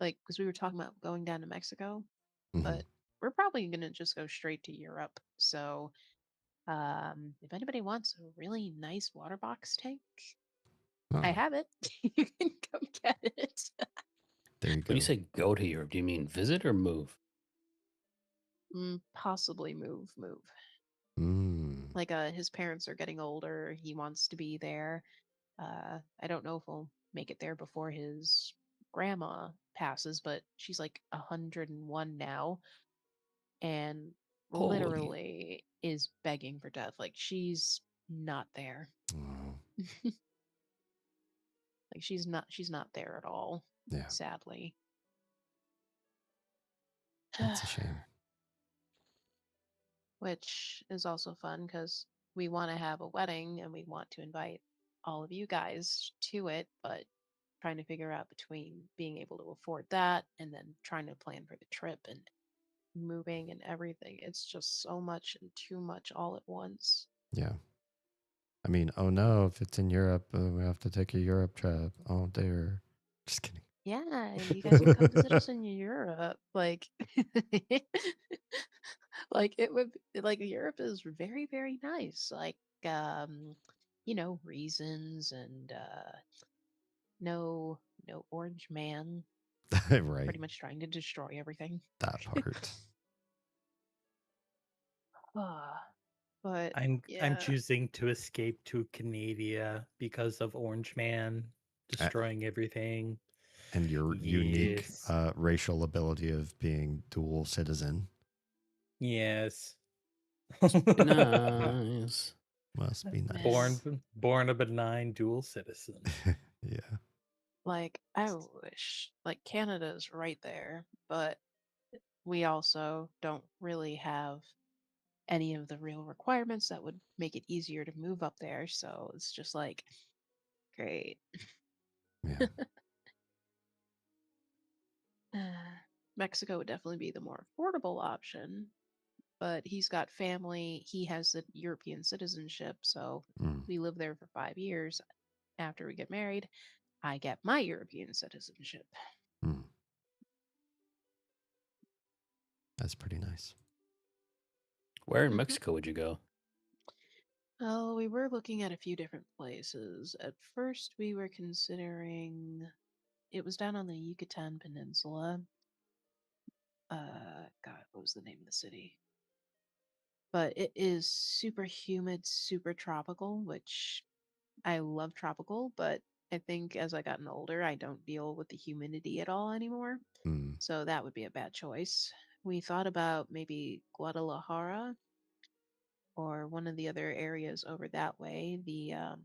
Speaker 10: like, because we were talking about going down to Mexico, but we're probably going to just go straight to Europe. So if anybody wants a really nice water box tank, I
Speaker 1: Oh,
Speaker 10: have it. You can come get it.
Speaker 1: there you
Speaker 5: When you
Speaker 1: go.
Speaker 5: say go to Europe, do you mean visit or move?
Speaker 10: Possibly move.
Speaker 1: Mm.
Speaker 10: Like his parents are getting older. He wants to be there. I don't know if he'll make it there before his grandma passes, but she's like 101 now and
Speaker 5: Holy.
Speaker 10: literally is begging for death. Like she's not there.
Speaker 1: Oh,
Speaker 10: Like she's not there at all,
Speaker 1: yeah.
Speaker 10: sadly.
Speaker 1: That's a shame.
Speaker 10: Which is also fun because we want to have a wedding and we want to invite all of you guys to it, but trying to figure out between being able to afford that and then trying to plan for the trip and moving and everything. It's just so much and too much all at once.
Speaker 1: Yeah. I mean, oh no, if it's in Europe, we have to take a Europe trip. Oh dear. Just kidding.
Speaker 10: Yeah, and you guys can come visit us in Europe. Like like it would like Europe is very, very nice. Like reasons and no orange man
Speaker 1: Right.
Speaker 10: pretty much trying to destroy everything.
Speaker 1: That part.
Speaker 10: Ah, but
Speaker 11: I'm
Speaker 10: yeah.
Speaker 11: choosing to escape to Canada because of Orange Man destroying everything.
Speaker 1: And your unique
Speaker 11: Yes.
Speaker 1: racial ability of being dual citizen.
Speaker 11: Yes.
Speaker 5: Nice.
Speaker 1: Must be nice.
Speaker 11: Born a benign dual citizen.
Speaker 1: Yeah.
Speaker 10: Like I wish like Canada's right there, but we also don't really have any of the real requirements that would make it easier to move up there. So it's just like, great.
Speaker 1: Yeah.
Speaker 10: Mexico would definitely be the more affordable option, but he's got family. He has the European citizenship, so
Speaker 1: Mm,
Speaker 10: we live there for 5 years. After we get married, I get my European citizenship.
Speaker 1: mm. That's pretty nice.
Speaker 5: Where in
Speaker 10: Mhm.
Speaker 5: Mexico would you go?
Speaker 10: Oh, we were looking at a few different places. At first, we were considering it was down on the Yucatan Peninsula. God, what was the name of the city? But it is super humid, super tropical, which I love tropical, but I think as I gotten older, I don't deal with the humidity at all anymore.
Speaker 1: Mm,
Speaker 10: So that would be a bad choice. We thought about maybe Guadalajara or one of the other areas over that way. God,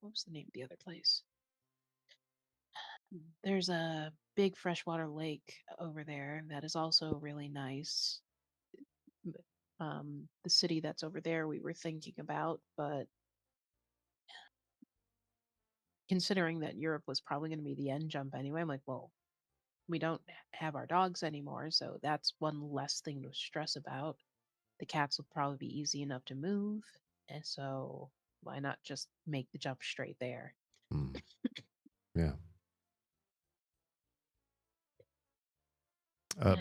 Speaker 10: what was the name of the other place? There's a big freshwater lake over there that is also really nice. The city that's over there we were thinking about, but considering that Europe was probably going to be the end jump anyway, I'm like, well, we don't have our dogs anymore, so that's one less thing to stress about. The cats will probably be easy enough to move, and so why not just make the jump straight there?
Speaker 1: mm. Yeah.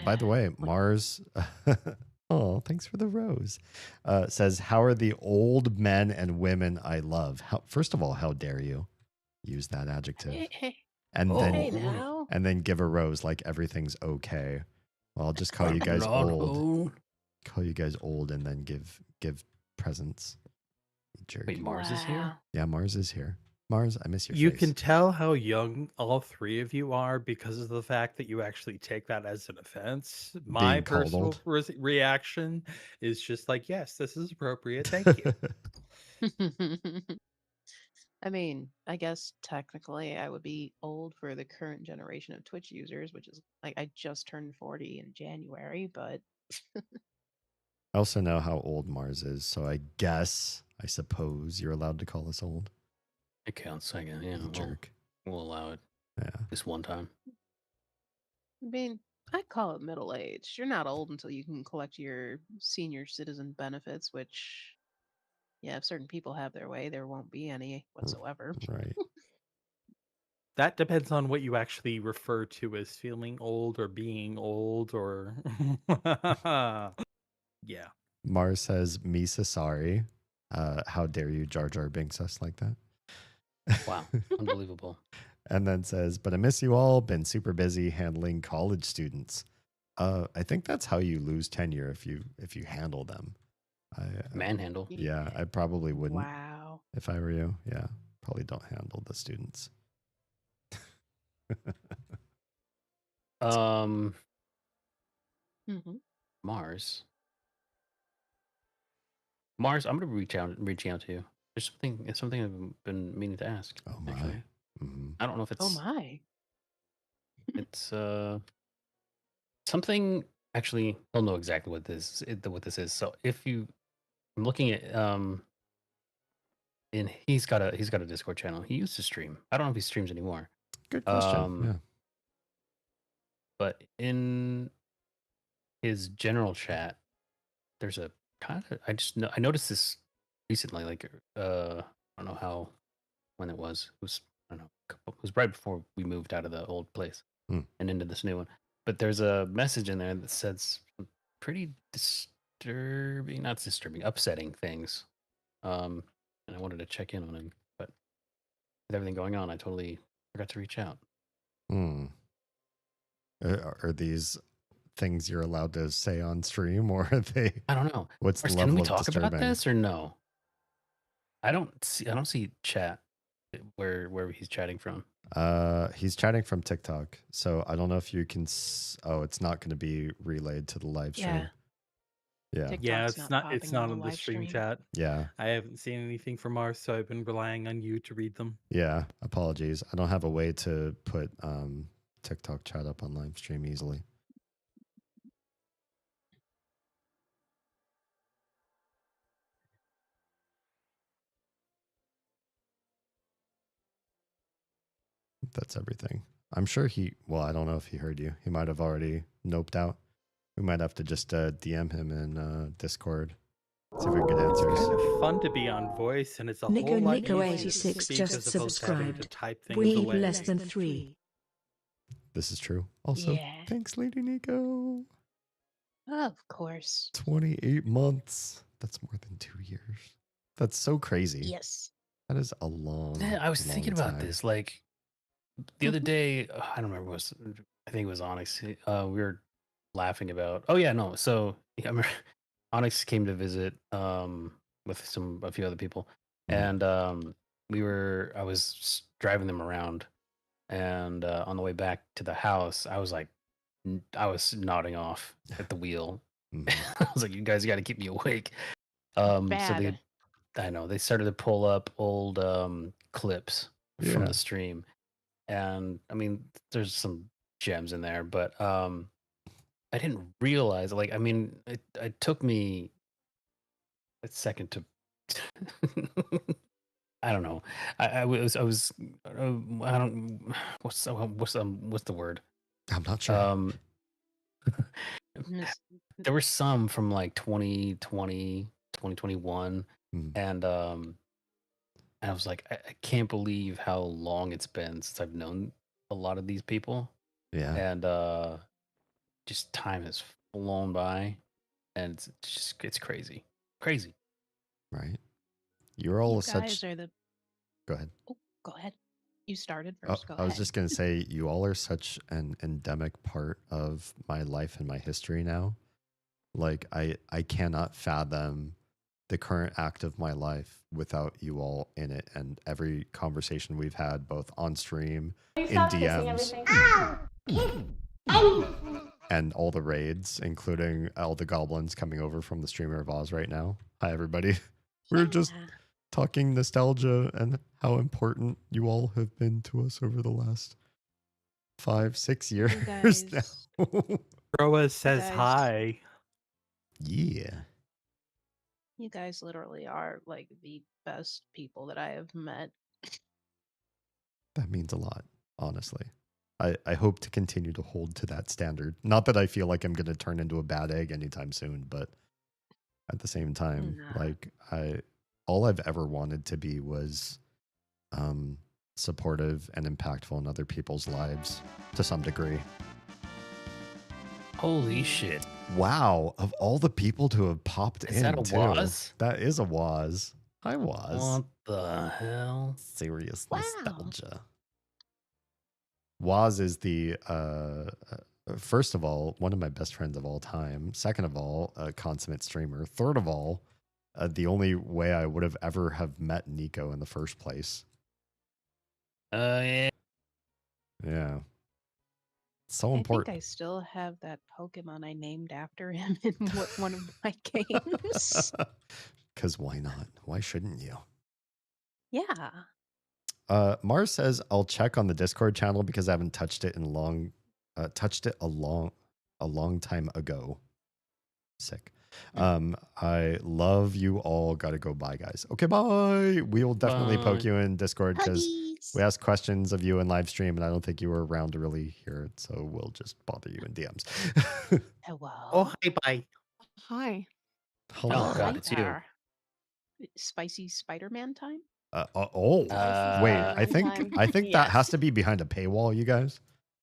Speaker 1: By the way, Mars. Oh, thanks for the rose. Says, how are the old men and women I love? First of all, how dare you use that adjective? And
Speaker 10: Hey
Speaker 1: then
Speaker 10: now.
Speaker 1: and then give a rose like everything's okay. Well, I'll just call you guys
Speaker 5: Not
Speaker 1: old.
Speaker 5: old.
Speaker 1: Call you guys old and then give presents. You jerk.
Speaker 5: Wait, Mars is here?
Speaker 10: Wow.
Speaker 1: Yeah, Mars is here. Mars, I miss your
Speaker 11: You
Speaker 1: face.
Speaker 11: can tell how young all three of you are because of the fact that you actually take that as an offense. My
Speaker 1: Being called
Speaker 11: personal
Speaker 1: old.
Speaker 11: reaction is just like, yes, this is appropriate. Thank you.
Speaker 10: I mean, I guess technically I would be old for the current generation of Twitch users, which is like I just turned 40 in January, but
Speaker 1: I also know how old Mars is, so I suppose you're allowed to call us old.
Speaker 5: It counts, I guess. Yeah,
Speaker 1: You jerk.
Speaker 5: we'll allow it
Speaker 1: Yeah.
Speaker 5: this one time.
Speaker 10: I mean, I call it middle age. You're not old until you can collect your senior citizen benefits, which, yeah, if certain people have their way, there won't be any whatsoever.
Speaker 1: Right.
Speaker 11: That depends on what you actually refer to as feeling old or being old or yeah.
Speaker 1: Mars says, Misa sorry. How dare you Jar Jar Binks us like that?
Speaker 5: Wow. Unbelievable.
Speaker 1: And then says, but I miss you all. Been super busy handling college students. I think that's how you lose tenure if you handle them.
Speaker 5: Manhandle.
Speaker 1: Yeah, I probably wouldn't
Speaker 10: Wow.
Speaker 1: if I were you. Yeah, probably don't handle the students.
Speaker 5: Um,
Speaker 10: Hmm.
Speaker 5: Mars. Mars, I'm gonna reaching out to you. There's something I've been meaning to ask.
Speaker 1: Oh my.
Speaker 5: Actually.
Speaker 1: Mm-hmm.
Speaker 5: I don't know if it's
Speaker 10: Oh my.
Speaker 5: it's something. Actually, I don't know exactly what this is. So if you, I'm looking at and he's got a Discord channel. He used to stream. I don't know if he streams anymore.
Speaker 1: Good question. Yeah.
Speaker 5: But in his general chat, there's a kind of I noticed this recently. Like I don't know how when it was. It was I don't know. It was right before we moved out of the old place and into this new one. But there's a message in there that says some pretty disturbing, not disturbing, upsetting things. And I wanted to check in on him, but with everything going on, I totally forgot to reach out.
Speaker 1: Are these things you're allowed to say on stream, or are they?
Speaker 5: I don't know.
Speaker 1: What's the
Speaker 5: Can
Speaker 1: level
Speaker 5: we
Speaker 1: of
Speaker 5: talk
Speaker 1: disturbing?
Speaker 5: about this or no? I don't see chat where he's chatting from.
Speaker 1: He's chatting from TikTok, so I don't know if you can. Oh, it's not going to be relayed to the live stream. Yeah.
Speaker 11: Yeah,
Speaker 10: TikTok's
Speaker 11: it's
Speaker 10: not
Speaker 11: not
Speaker 10: popping
Speaker 11: on
Speaker 10: on
Speaker 11: the
Speaker 10: the live
Speaker 11: stream
Speaker 10: stream.
Speaker 11: chat.
Speaker 1: Yeah.
Speaker 11: I haven't seen anything from Mars, so I've been relying on you to read them.
Speaker 1: Yeah. Apologies. I don't have a way to put TikTok chat up on live stream easily. That's everything. I'm sure he. Well, I don't know if he heard you. He might have already noped out. We might have to just DM him in Discord. See if we can get answers.
Speaker 11: It's kind of fun to be on voice, and it's a
Speaker 4: Nico
Speaker 11: whole lot
Speaker 4: Nico
Speaker 11: easier to
Speaker 4: 86
Speaker 11: speak
Speaker 4: just
Speaker 11: as opposed to having to
Speaker 4: subscribed.
Speaker 11: type
Speaker 4: We
Speaker 11: things
Speaker 4: need
Speaker 11: away.
Speaker 4: less than 3.
Speaker 1: This is true. Also,
Speaker 10: Yeah.
Speaker 1: thanks, Lady Nico.
Speaker 10: Of course.
Speaker 1: 28 months. That's more than 2 years. That's so crazy.
Speaker 10: Yes.
Speaker 1: That is a long.
Speaker 5: Yeah, I was
Speaker 1: long
Speaker 5: thinking about
Speaker 1: time.
Speaker 5: this. Like the other day, I don't remember. I think it was Onyx. We were laughing about. Oh yeah, no. So I remember Onyx came to visit with a few other people, and I was driving them around, and on the way back to the house, I was like, I was nodding off at the wheel. I was like, you guys got to keep me awake. So
Speaker 10: Bad.
Speaker 5: I know they started to pull up old clips from
Speaker 1: Yeah.
Speaker 5: the stream, and I mean, there's some gems in there, but I didn't realize. Like, I mean, it took me a second to. I don't know. I was I don't what's the word?
Speaker 1: I'm not sure.
Speaker 5: There were some from like 2020, 2021, and I was like, I can't believe how long it's been since I've known a lot of these people.
Speaker 1: Yeah.
Speaker 5: And just time has flown by, and it's crazy. Crazy.
Speaker 1: Right. You're all
Speaker 10: You
Speaker 1: such.
Speaker 10: guys are the.
Speaker 1: Go ahead.
Speaker 10: Oh, go ahead. You started
Speaker 1: Oh,
Speaker 10: first. Go
Speaker 1: I was
Speaker 10: ahead.
Speaker 1: just going to say, you all are such an endemic part of my life and my history now. Like, I cannot fathom the current act of my life without you all in it. And every conversation we've had, both on stream, in DMs, and all the raids, including all the goblins coming over from the Streamer of Oz right now. Hi, everybody. We're just talking nostalgia and how important you all have been to us over the last 5-6 years now.
Speaker 11: Roa says
Speaker 10: guys-
Speaker 11: hi.
Speaker 1: Yeah.
Speaker 10: You guys literally are like the best people that I have met.
Speaker 1: That means a lot, honestly. I hope to continue to hold to that standard. Not that I feel like I'm going to turn into a bad egg anytime soon, but at the same time, like all I've ever wanted to be was supportive and impactful in other people's lives to some degree.
Speaker 5: Holy shit.
Speaker 1: Wow. Of all the people to have popped in,
Speaker 5: Is that a
Speaker 1: too.
Speaker 5: Waz?
Speaker 1: That is a Waz. Hi, Waz.
Speaker 5: What the hell?
Speaker 1: Serious nostalgia. Waz is the, first of all, one of my best friends of all time. Second of all, a consummate streamer. Third of all, the only way I would have ever have met Nico in the first place.
Speaker 5: Yeah.
Speaker 1: Yeah. So
Speaker 10: I
Speaker 1: important.
Speaker 10: think I still have that Pokemon I named after him in one of my games.
Speaker 1: Because why not? Why shouldn't you?
Speaker 10: Yeah.
Speaker 1: Mars says I'll check on the Discord channel because I haven't touched it in a long time ago. Sick. I love you all. Gotta go. Bye, guys. Okay, bye. We will definitely poke you in Discord because we asked questions of you in live stream, and I don't think you were around to really hear it, so we'll just bother you in DMs.
Speaker 10: Hello.
Speaker 11: Oh, hi, bye.
Speaker 10: Hi.
Speaker 1: Hello.
Speaker 5: Oh God, it's you.
Speaker 10: Spicy Spider-Man time?
Speaker 1: Wait, I think that has to be behind a paywall, you guys.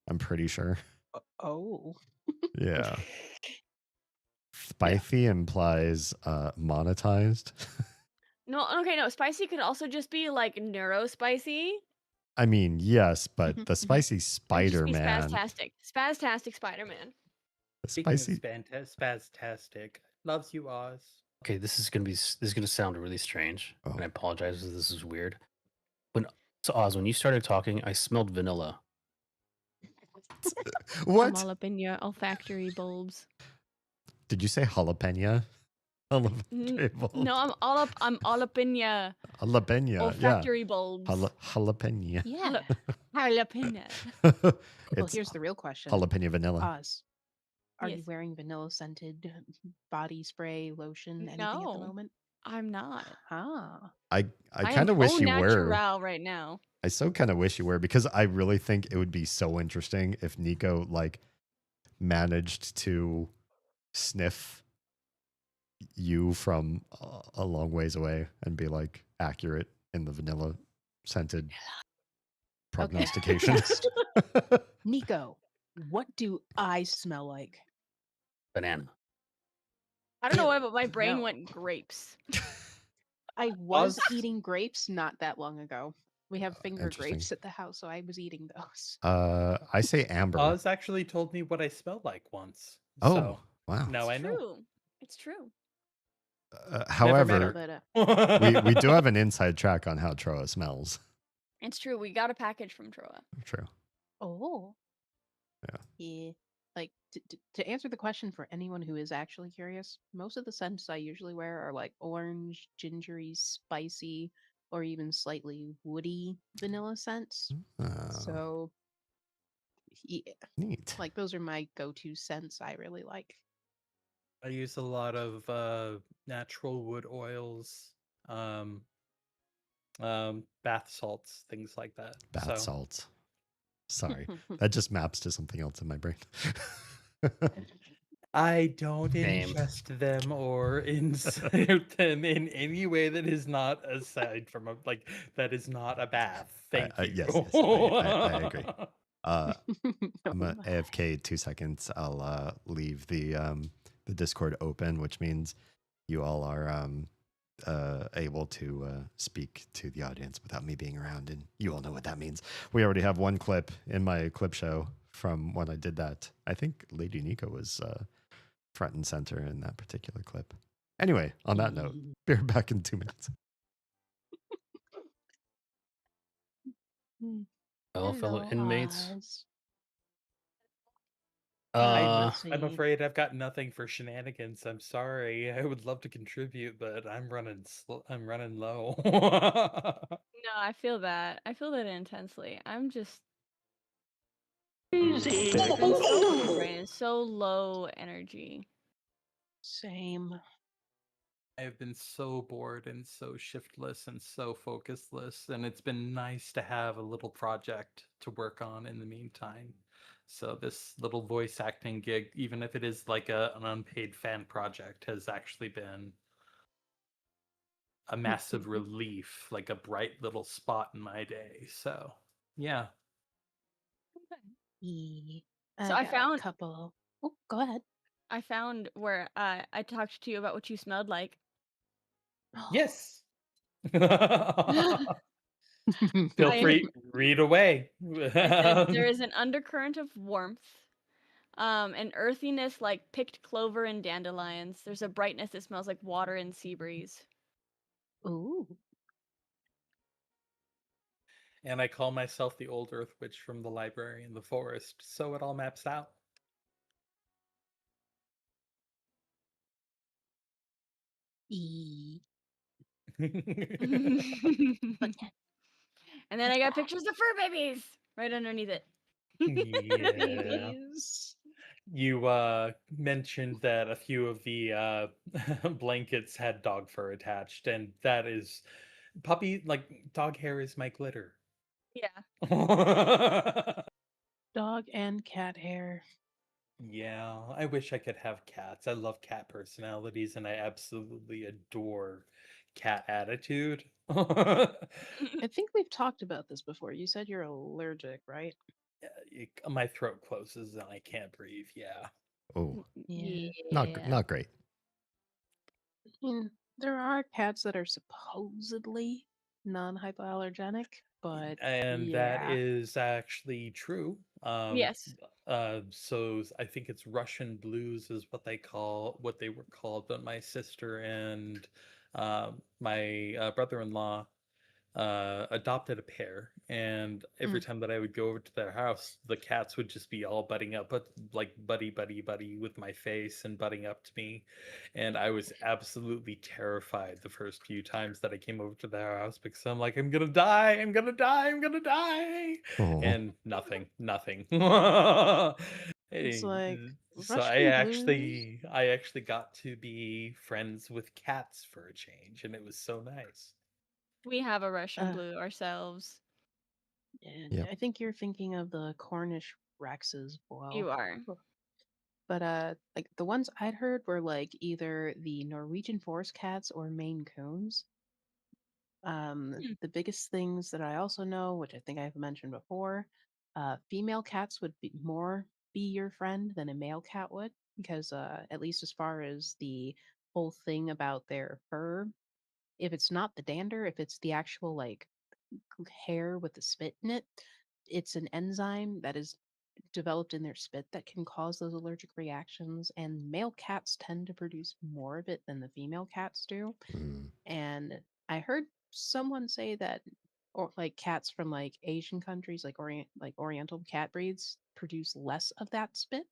Speaker 1: I'm pretty sure.
Speaker 10: Oh.
Speaker 1: Yeah. Spicy implies monetized.
Speaker 8: No, okay, no. Spicy could also just be like neuro spicy.
Speaker 1: I mean, yes, but the spicy
Speaker 8: Spider-Man.
Speaker 1: Spider-Man.
Speaker 8: Spaztastic Spider-Man.
Speaker 11: Speaking of
Speaker 1: Spicy.
Speaker 11: spaztastic, loves you, Oz.
Speaker 5: Okay, this is gonna sound really strange, and I apologize if this is weird. So Oz, when you started talking, I smelled vanilla.
Speaker 1: What?
Speaker 8: I'm all up in your olfactory bulbs.
Speaker 1: Did you say jalapeno?
Speaker 8: No, I'm all up in your
Speaker 1: Jalapeno.
Speaker 8: olfactory bulbs.
Speaker 1: Jalapeno.
Speaker 10: Yeah.
Speaker 8: Jalapeno.
Speaker 10: Well, here's the real question.
Speaker 1: Jalapeno vanilla.
Speaker 10: Oz, are you wearing vanilla scented body spray, lotion, anything at the moment?
Speaker 8: I'm not.
Speaker 10: Ah.
Speaker 1: I
Speaker 8: I
Speaker 1: kind
Speaker 8: am
Speaker 1: of wish
Speaker 8: au
Speaker 1: you were.
Speaker 8: natural right now.
Speaker 1: I so kind of wish you were, because I really think it would be so interesting if Nico like managed to sniff you from a long ways away and be like accurate in the vanilla scented prognostication.
Speaker 10: Next. Nico, what do I smell like?
Speaker 5: Banana.
Speaker 8: I don't know why, but my brain
Speaker 10: No.
Speaker 8: went grapes.
Speaker 10: I was eating grapes not that long ago. We have finger
Speaker 1: Interesting.
Speaker 10: grapes at the house, so I was eating those.
Speaker 1: I say amber.
Speaker 11: Oz actually told me what I smelled like once.
Speaker 1: Oh,
Speaker 11: So
Speaker 1: wow.
Speaker 11: now I know.
Speaker 8: True. It's true.
Speaker 1: However, we do have an inside track on how Troa smells.
Speaker 8: It's true. We got a package from Troa.
Speaker 1: True.
Speaker 10: Oh. Yeah. Like, to answer the question for anyone who is actually curious, most of the scents I usually wear are like orange, gingery, spicy, or even slightly woody vanilla scents. So, yeah.
Speaker 1: Neat.
Speaker 10: Like, those are my go-to scents I really like.
Speaker 11: I use a lot of natural wood oils, bath salts, things like that.
Speaker 1: Bath salts. Sorry, that just maps to something else in my brain.
Speaker 11: I don't
Speaker 5: Same.
Speaker 11: ingest them or insert them in any way that is not aside from that is not a bath. Thank you.
Speaker 1: Yes, I agree. I'm a AFK 2 seconds. I'll leave the Discord open, which means you all are able to speak to the audience without me being around, and you all know what that means. We already have one clip in my clip show from when I did that. I think Lady Nico was front and center in that particular clip. Anyway, on that note, be right back in 2 minutes.
Speaker 5: Well, fellow inmates.
Speaker 11: I'm afraid I've got nothing for shenanigans. I'm sorry. I would love to contribute, but I'm running low.
Speaker 8: No, I feel that. I feel that intensely. I'm just so low energy.
Speaker 10: Same.
Speaker 11: I have been so bored and so shiftless and so focusless, and it's been nice to have a little project to work on in the meantime. So this little voice acting gig, even if it is like an unpaid fan project, has actually been a massive relief, like a bright little spot in my day. So yeah.
Speaker 8: So I found
Speaker 10: a couple. Oh, go ahead.
Speaker 8: I found where I talked to you about what you smelled like.
Speaker 11: Yes. Feel free, read away.
Speaker 8: There is an undercurrent of warmth, an earthiness like picked clover and dandelions. There's a brightness that smells like water and sea breeze.
Speaker 10: Ooh.
Speaker 11: And I call myself the old earth witch from the library in the forest, so it all maps out.
Speaker 8: And then I got pictures of fur babies right underneath it.
Speaker 11: Yeah. You mentioned that a few of the blankets had dog fur attached, and that is dog hair is my glitter.
Speaker 8: Yeah.
Speaker 10: Dog and cat hair.
Speaker 11: Yeah, I wish I could have cats. I love cat personalities, and I absolutely adore cat attitude.
Speaker 10: I think we've talked about this before. You said you're allergic, right?
Speaker 11: My throat closes and I can't breathe. Yeah.
Speaker 1: Oh,
Speaker 10: Yeah.
Speaker 1: not great.
Speaker 10: I mean, there are cats that are supposedly non-hypoallergenic, but
Speaker 11: And that is actually true.
Speaker 8: Yes.
Speaker 11: So I think it's Russian blues is what they were called. But my sister and my brother-in-law adopted a pair, and every time that I would go over to their house, the cats would just be all butting up, but like buddy with my face and butting up to me, and I was absolutely terrified the first few times that I came over to their house because I'm like, I'm gonna die,
Speaker 1: Aw.
Speaker 11: and nothing.
Speaker 10: It's like
Speaker 11: So
Speaker 10: Russian blues.
Speaker 11: I actually got to be friends with cats for a change, and it was so nice.
Speaker 8: We have a Russian
Speaker 10: Uh,
Speaker 8: blue ourselves.
Speaker 10: and
Speaker 1: Yep.
Speaker 10: I think you're thinking of the Cornish Rexes.
Speaker 8: You
Speaker 10: Well,
Speaker 8: are.
Speaker 10: but like the ones I'd heard were like either the Norwegian forest cats or Maine Coons.
Speaker 8: Hmm.
Speaker 10: The biggest things that I also know, which I think I've mentioned before, female cats would be your friend than a male cat would, because at least as far as the whole thing about their fur, if it's not the dander, if it's the actual like hair with the spit in it, it's an enzyme that is developed in their spit that can cause those allergic reactions. And male cats tend to produce more of it than the female cats do.
Speaker 1: Mm.
Speaker 10: And I heard someone say that, or like cats from like Asian countries, like Oriental cat breeds, produce less of that spit,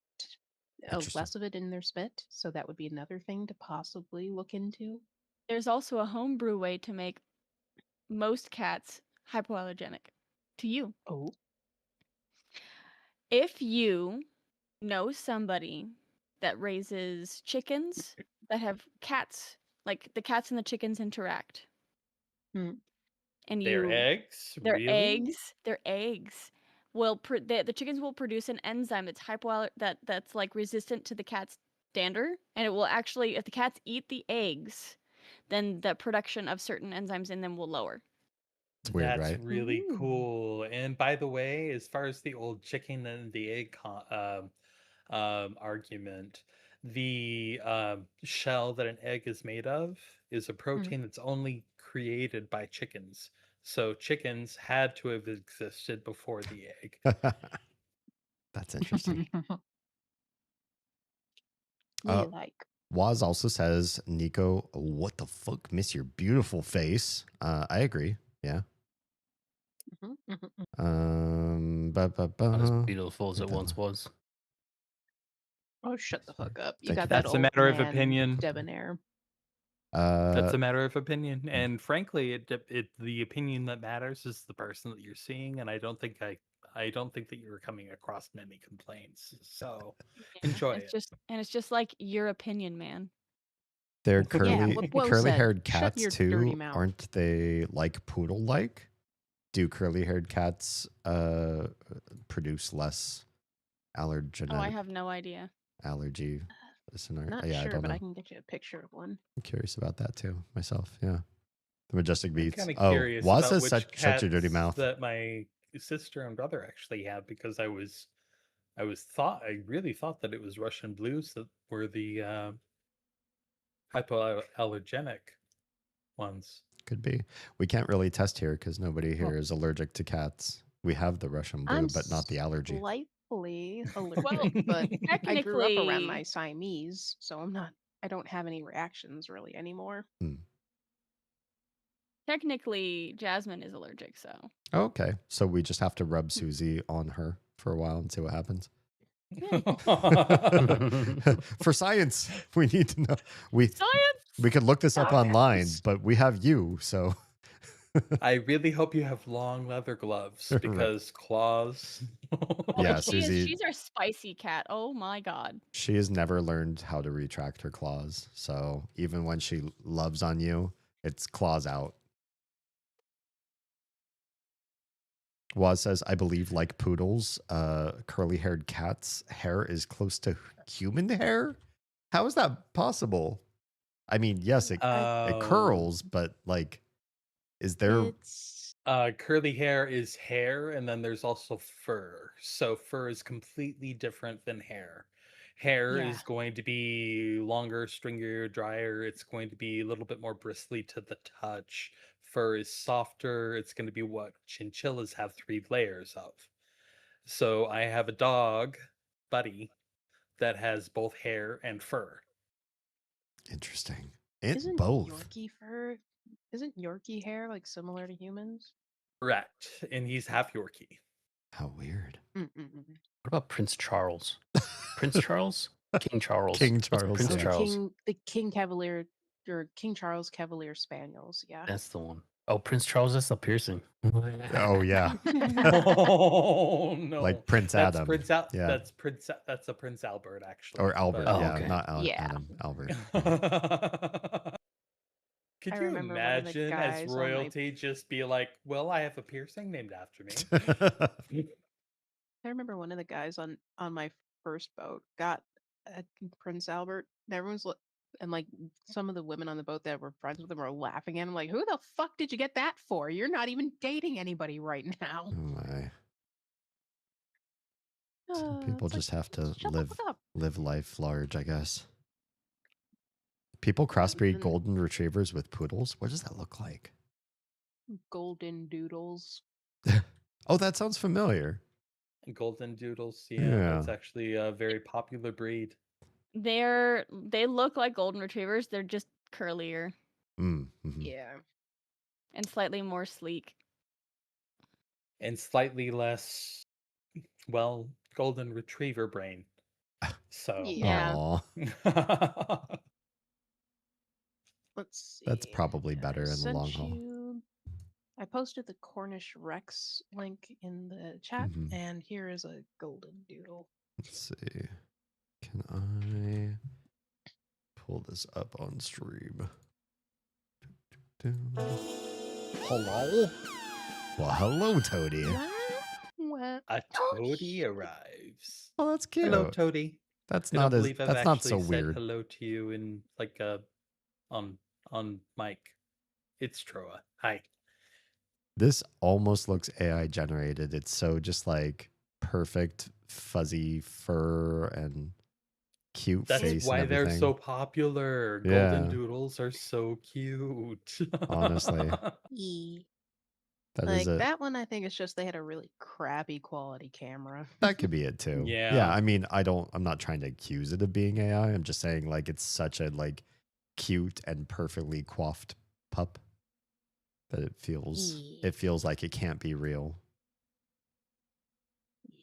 Speaker 1: Interesting.
Speaker 10: less of it in their spit. So that would be another thing to possibly look into.
Speaker 8: There's also a homebrew way to make most cats hypoallergenic to you.
Speaker 10: Oh,
Speaker 8: If you know somebody that raises chickens that have cats, like the cats and the chickens interact,
Speaker 10: hmm.
Speaker 8: and
Speaker 11: Their
Speaker 8: you
Speaker 11: eggs,
Speaker 8: their
Speaker 11: really?
Speaker 8: eggs will the chickens will produce an enzyme that's like resistant to the cat's dander, and it will actually, if the cats eat the eggs, then the production of certain enzymes in them will lower.
Speaker 1: It's weird,
Speaker 11: That's
Speaker 1: right?
Speaker 11: really
Speaker 10: Ooh.
Speaker 11: cool. And by the way, as far as the old chicken and the egg argument, the shell that an egg is made of is a
Speaker 10: Hmm.
Speaker 11: protein that's only created by chickens. So chickens had to have existed before the egg.
Speaker 1: That's interesting.
Speaker 10: Me like.
Speaker 1: Waz also says, Nico, what the fuck? Miss your beautiful face. I agree. Yeah.
Speaker 10: Mhm, mhm, mhm.
Speaker 5: Not as beautiful as it once was.
Speaker 10: Oh, shut the fuck up! You
Speaker 1: Thank you
Speaker 10: got
Speaker 1: for
Speaker 10: that
Speaker 11: That's a
Speaker 10: old
Speaker 11: matter of
Speaker 10: man
Speaker 11: opinion.
Speaker 10: debonair.
Speaker 11: That's a matter of opinion, and frankly, the opinion that matters is the person that you're seeing. And I don't think that you're coming across many complaints. So enjoy it.
Speaker 8: It's just like your opinion, man.
Speaker 1: They're
Speaker 10: Yeah,
Speaker 1: curly
Speaker 10: what Bo
Speaker 1: curly
Speaker 10: said.
Speaker 1: haired
Speaker 10: Shut
Speaker 1: cats
Speaker 10: your dirty
Speaker 1: too.
Speaker 10: mouth.
Speaker 1: Aren't they like poodle like? Do curly haired cats produce less
Speaker 8: Oh, I
Speaker 1: allergenic
Speaker 8: have no idea.
Speaker 1: allergy?
Speaker 10: Not
Speaker 1: Yeah, I
Speaker 10: sure,
Speaker 1: don't
Speaker 10: but I
Speaker 1: know.
Speaker 10: can get you a picture of one.
Speaker 1: I'm curious about that too myself. Yeah. The Majestic
Speaker 11: I'm
Speaker 1: Beats.
Speaker 11: kind of
Speaker 1: Oh,
Speaker 11: curious
Speaker 1: Waz
Speaker 11: about
Speaker 1: says
Speaker 11: which
Speaker 1: shut your dirty
Speaker 11: cats
Speaker 1: mouth.
Speaker 11: that my sister and brother actually have, because I really thought that it was Russian blues that were the hypoallergenic ones.
Speaker 1: Could be. We can't really test here because nobody
Speaker 10: Well,
Speaker 1: here is allergic to cats. We have the Russian blue,
Speaker 10: I'm
Speaker 1: but not the allergy.
Speaker 10: slightly
Speaker 8: Well,
Speaker 10: allergic, but I grew up around my
Speaker 8: technically,
Speaker 10: Siamese, so I don't have any reactions really anymore.
Speaker 1: Hmm.
Speaker 8: technically, Jasmine is allergic, so
Speaker 1: Okay. So we just have to rub Susie on her for a while and see what happens. For science, we need to know. We
Speaker 8: science.
Speaker 1: could look this up online,
Speaker 10: Science!
Speaker 1: but we have you, so
Speaker 11: I really hope you have long leather gloves,
Speaker 1: Right.
Speaker 11: because claws.
Speaker 1: Yeah,
Speaker 8: She is.
Speaker 1: Susie.
Speaker 8: She's our spicy cat. Oh my god.
Speaker 1: She has never learned how to retract her claws. So even when she loves on you, it's claws out. Waz says, I believe like poodles, curly haired cats' hair is close to human hair. How is that possible? I mean, yes, it curls, but like, is there
Speaker 10: It's
Speaker 11: Curly hair is hair, and then there's also fur. So fur is completely different than hair. Hair
Speaker 10: yeah.
Speaker 11: is going to be longer, stringier, drier. It's going to be a little bit more bristly to the touch. Fur is softer. It's going to be what chinchillas have 3 layers of. So I have a dog, Buddy, that has both hair and fur.
Speaker 1: interesting?
Speaker 10: Isn't
Speaker 1: Both.
Speaker 10: Yorkie fur? Isn't Yorkie hair like similar to humans?
Speaker 11: Correct. And he's half Yorkie.
Speaker 1: How weird.
Speaker 10: Mm-mm-mm.
Speaker 5: What about Prince Charles? Prince Charles? King Charles.
Speaker 1: King
Speaker 5: What's
Speaker 1: Charles,
Speaker 5: Prince
Speaker 1: yeah.
Speaker 5: Charles.
Speaker 10: The King Cavalier or King Charles Cavalier Spaniels. Yeah.
Speaker 5: That's the one. Oh, Prince Charles is a piercing.
Speaker 1: Oh yeah,
Speaker 11: Oh no,
Speaker 1: like Prince
Speaker 11: that's
Speaker 1: Adam.
Speaker 11: Prince Al.
Speaker 1: Yeah,
Speaker 11: That's a Prince Albert actually.
Speaker 1: or Albert.
Speaker 5: Oh,
Speaker 1: Yeah,
Speaker 5: okay.
Speaker 1: not
Speaker 10: Yeah.
Speaker 1: Adam. Albert. Yeah.
Speaker 11: Could
Speaker 10: I
Speaker 11: you
Speaker 10: remember one of the
Speaker 11: imagine as
Speaker 10: guys on my
Speaker 11: royalty just be like, "Well, I have a piercing named after me."
Speaker 10: I remember one of the guys on my first boat got a Prince Albert, and and like some of the women on the boat that were friends with him were laughing at him, like, "Who the fuck did you get that for? You're not even dating anybody right now."
Speaker 1: Oh my. Some people
Speaker 10: It's like,
Speaker 1: just have to
Speaker 10: shut the fuck up.
Speaker 1: live life large, I guess. People
Speaker 10: And
Speaker 1: crossbreed
Speaker 10: then
Speaker 1: golden retrievers with poodles. What does that look like?
Speaker 10: golden doodles.
Speaker 1: Oh, that sounds familiar.
Speaker 11: Golden doodles, yeah,
Speaker 1: Yeah.
Speaker 11: that's actually a very popular breed.
Speaker 8: They look like golden retrievers. They're just curlier
Speaker 1: Mm-hmm.
Speaker 10: Yeah.
Speaker 8: and slightly more sleek.
Speaker 11: And slightly less, well, golden retriever brain. So
Speaker 10: Yeah.
Speaker 1: Aw.
Speaker 10: Let's see.
Speaker 1: That's probably
Speaker 10: I
Speaker 1: better in the
Speaker 10: sent
Speaker 1: long haul.
Speaker 10: you. I posted the Cornish Rex link in the chat,
Speaker 1: Mhm.
Speaker 10: and here is a golden doodle.
Speaker 1: Let's see. Can I pull this up on stream?
Speaker 11: hello,
Speaker 1: Well, hello, Toady.
Speaker 10: What?
Speaker 11: a toady arrives.
Speaker 1: Oh, that's cute.
Speaker 11: Hello, toady.
Speaker 1: That's
Speaker 11: I
Speaker 1: not
Speaker 11: don't
Speaker 1: as
Speaker 11: believe I've
Speaker 1: that's not so
Speaker 11: actually said
Speaker 1: weird.
Speaker 11: hello to you in like on mic. It's Troa. Hi.
Speaker 1: This almost looks AI generated. It's so just like perfect fuzzy fur and cute
Speaker 11: That's
Speaker 1: face
Speaker 11: why
Speaker 1: and
Speaker 11: they're
Speaker 1: everything.
Speaker 11: so popular.
Speaker 1: Yeah.
Speaker 11: Golden doodles are so cute.
Speaker 1: Honestly. That
Speaker 10: Like
Speaker 1: is a
Speaker 10: that one, I think it's just they had a really crappy quality camera.
Speaker 1: that could be it too.
Speaker 11: Yeah.
Speaker 1: Yeah, I mean, I'm not trying to accuse it of being AI. I'm just saying like it's such a like cute and perfectly coiffed pup that it feels like it can't be real.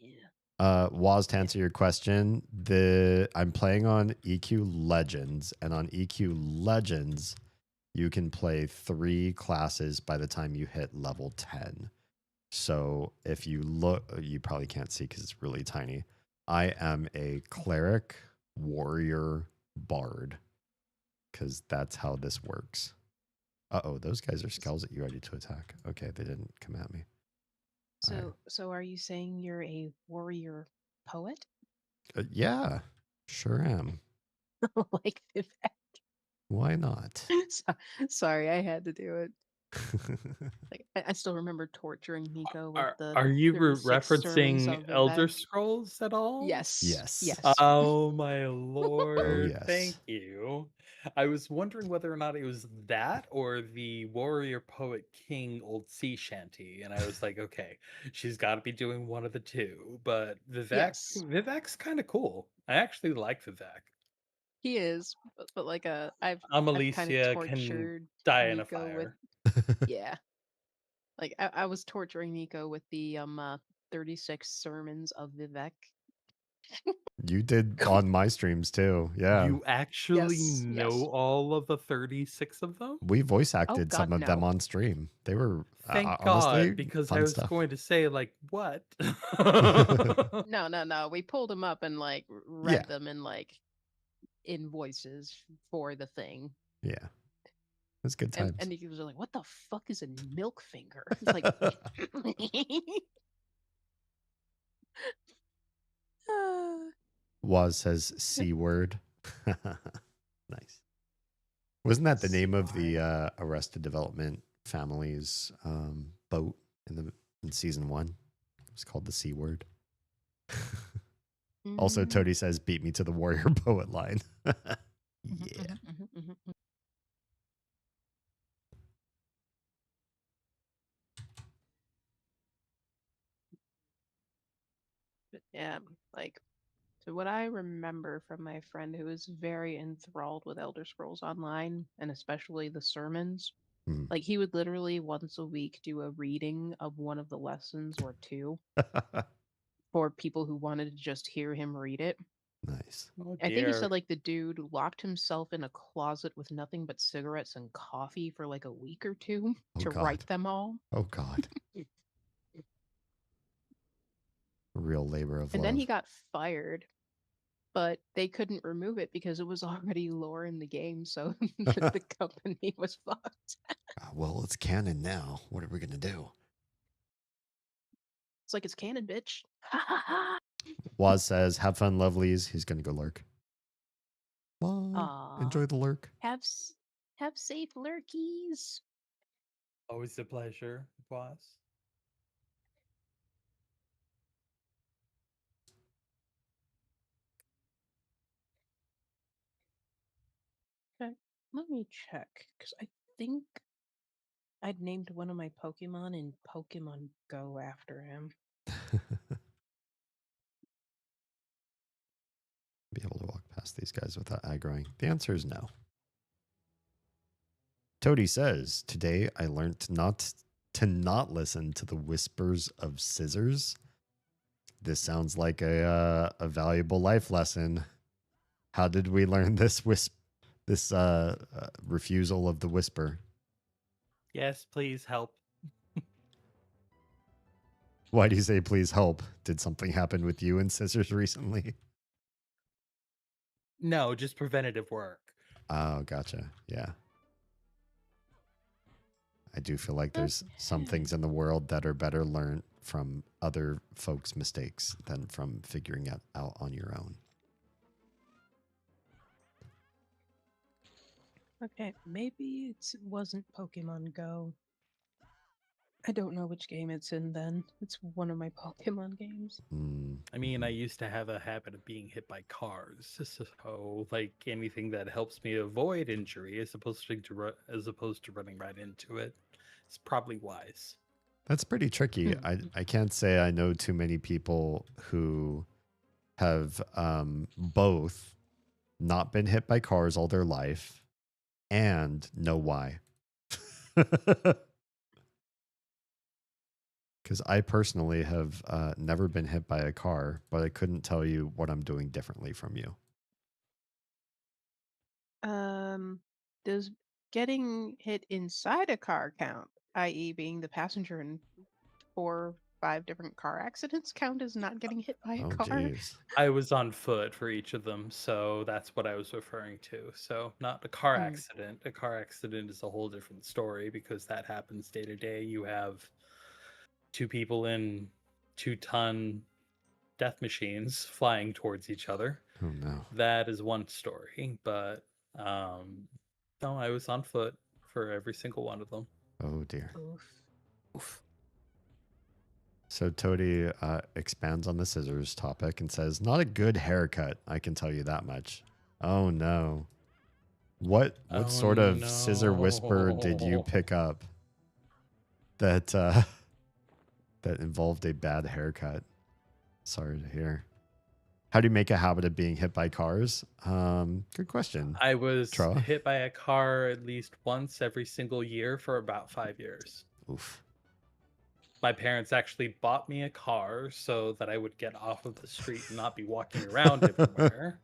Speaker 10: Yeah.
Speaker 1: Waz, to answer your question, I'm playing on EQ Legends, and on EQ Legends, you can play 3 classes by the time you hit level 10. So if you look, you probably can't see because it's really tiny. I am a cleric, warrior, bard, because that's how this works. Uh-oh, those guys are skulls at you ready to attack. Okay, they didn't come at me.
Speaker 10: So are you saying you're a warrior poet?
Speaker 1: Yeah, sure am.
Speaker 10: Like Vivek?
Speaker 1: Why not?
Speaker 10: Sorry, I had to do it. Like I still remember torturing Nico with
Speaker 11: Are you
Speaker 10: 36 sermons
Speaker 11: referencing
Speaker 10: of
Speaker 11: Elder
Speaker 10: Vivek.
Speaker 11: Scrolls at all?
Speaker 10: Yes.
Speaker 11: Oh my lord!
Speaker 1: yes.
Speaker 11: Thank you. I was wondering whether or not it was that or the warrior poet king old sea shanty, and I was like, okay, she's got to be doing one of the two. But
Speaker 10: Yes.
Speaker 11: Vivek's kind of cool. I actually like Vivek.
Speaker 10: He is, but like I've kind
Speaker 11: Alicia
Speaker 10: of
Speaker 11: can
Speaker 10: tortured
Speaker 11: die in a
Speaker 10: Nico with
Speaker 11: fire.
Speaker 10: yeah. Like I was torturing Nico with the 36 sermons of Vivek.
Speaker 1: You did on my streams too. Yeah.
Speaker 11: You actually
Speaker 10: Yes,
Speaker 11: know
Speaker 10: yes.
Speaker 11: all of the 36 of them?
Speaker 1: We voice
Speaker 10: Oh
Speaker 1: acted
Speaker 10: God,
Speaker 1: some of them
Speaker 10: no.
Speaker 1: on stream. They were
Speaker 11: Thank
Speaker 1: honestly
Speaker 11: God, because I
Speaker 1: fun
Speaker 11: was
Speaker 1: stuff.
Speaker 11: going to say, like, what?
Speaker 10: No. We pulled them up and like read them in like in voices for the thing.
Speaker 1: Yeah. It's good times.
Speaker 10: And he was like, "What the fuck is a milk finger?" It's like,
Speaker 1: Waz says C word. Nice. Wasn't that the name of the Arrested Development family's boat in season 1? It was called the C word. Also, Toady says, "Beat me to the warrior poet line." Yeah.
Speaker 10: Yeah, like so what I remember from my friend who is very enthralled with Elder Scrolls Online and especially the sermons, like he would literally once a week do a reading of one of the lessons or two for people who wanted to just hear him read it.
Speaker 1: Nice.
Speaker 11: Oh
Speaker 10: I think he
Speaker 11: dear.
Speaker 10: said like the dude locked himself in a closet with nothing but cigarettes and coffee for like a week or two
Speaker 1: Oh,
Speaker 10: to
Speaker 1: God.
Speaker 10: write them all.
Speaker 1: Oh, God. Real labor of
Speaker 10: And then
Speaker 1: love.
Speaker 10: he got fired, but they couldn't remove it because it was already lore in the game, so the company was fucked.
Speaker 1: Well, it's canon now. What are we going to do?
Speaker 10: It's like it's canon, bitch.
Speaker 1: Waz says, have fun, lovelies. He's going to go lurk. Bye.
Speaker 10: Aw.
Speaker 1: Enjoy the lurk.
Speaker 10: Have safe lurkies.
Speaker 11: Always a pleasure, boss.
Speaker 10: Okay, let me check because I think I'd named one of my Pokemon in Pokemon Go after him.
Speaker 1: Be able to walk past these guys without aggroing? The answer is no. Toady says, today I learned to not listen to the whispers of scissors. This sounds like a valuable life lesson. How did we learn this refusal of the whisper?
Speaker 11: Yes, please help.
Speaker 1: Why do you say please help? Did something happen with you and scissors recently?
Speaker 11: No, just preventative work.
Speaker 1: Oh, gotcha. Yeah. I do feel like there's some things in the world that are better learned from other folks' mistakes than from figuring it out on your own.
Speaker 10: Okay, maybe it wasn't Pokemon Go. I don't know which game it's in then. It's one of my Pokemon games.
Speaker 11: I mean, I used to have a habit of being hit by cars, so like anything that helps me avoid injury as opposed to running right into it, it's probably wise.
Speaker 1: That's pretty tricky. I can't say I know too many people who have both not been hit by cars all their life and know why. Because I personally have never been hit by a car, but I couldn't tell you what I'm doing differently from you.
Speaker 10: Does getting hit inside a car count, i.e., being the passenger in 4 or 5 different car accidents, count as not getting hit by a car?
Speaker 1: Jeez.
Speaker 11: I was on foot for each of them, so that's what I was referring to. So not a car accident. A car accident is a whole different story because that happens day to day. You have 2 people in 2-ton death machines flying towards each other.
Speaker 1: Oh no.
Speaker 11: That is one story, but no, I was on foot for every single one of them.
Speaker 1: Oh dear.
Speaker 10: Oof.
Speaker 1: So Toady expands on the scissors topic and says, not a good haircut, I can tell you that much. Oh no. What sort of scissor whisper did you pick up that that involved a bad haircut? Sorry to hear. How do you make a habit of being hit by cars? Good question.
Speaker 11: I was
Speaker 1: Troa?
Speaker 11: hit by a car at least once every single year for about 5 years.
Speaker 1: Oof.
Speaker 11: My parents actually bought me a car so that I would get off of the street and not be walking around everywhere.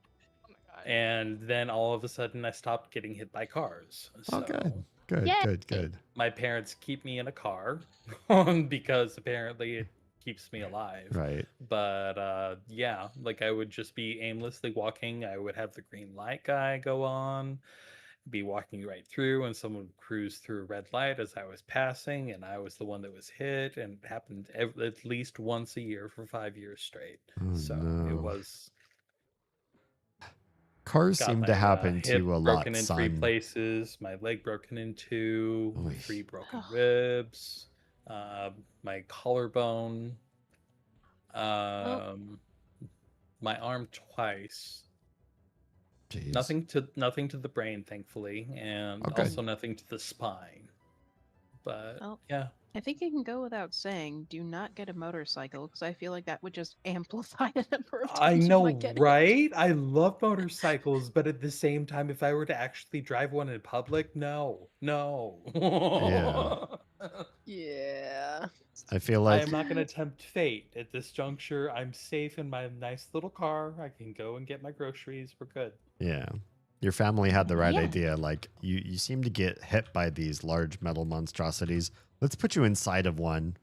Speaker 10: Oh my god.
Speaker 11: And then all of a sudden I stopped getting hit by cars.
Speaker 1: Oh,
Speaker 11: So
Speaker 1: good.
Speaker 11: my parents keep me in a car because apparently it keeps me alive.
Speaker 1: Right.
Speaker 11: But yeah, like I would just be aimlessly walking. I would have the green light guy go on, be walking right through, and someone would cruise through a red light as I was passing, and I was the one that was hit. And it happened at least once a year for 5 years straight.
Speaker 1: Oh,
Speaker 11: So
Speaker 1: no.
Speaker 11: it was.
Speaker 1: Cars
Speaker 11: Got
Speaker 1: seem
Speaker 11: my
Speaker 1: to happen
Speaker 11: hip
Speaker 1: to a lot,
Speaker 11: broken in 3
Speaker 1: son.
Speaker 11: places, my leg broken in 2,
Speaker 1: Oy.
Speaker 11: 3 broken ribs, my collarbone, my arm twice.
Speaker 1: Jeez.
Speaker 11: Nothing to the brain, thankfully, and
Speaker 1: Okay.
Speaker 11: also nothing to the spine. But yeah,
Speaker 10: I think it can go without saying, do not get a motorcycle, because I feel like that would just amplify the number of
Speaker 11: I
Speaker 10: times you
Speaker 11: know,
Speaker 10: might get hit.
Speaker 11: right? I love motorcycles, but at the same time, if I were to actually drive one in public, no.
Speaker 1: Yeah.
Speaker 10: Yeah.
Speaker 1: I feel
Speaker 11: I
Speaker 1: like
Speaker 11: am not going to tempt fate at this juncture. I'm safe in my nice little car. I can go and get my groceries. We're good.
Speaker 1: yeah, your family had the right
Speaker 10: Yeah.
Speaker 1: idea. Like you seem to get hit by these large metal monstrosities. Let's put you inside of one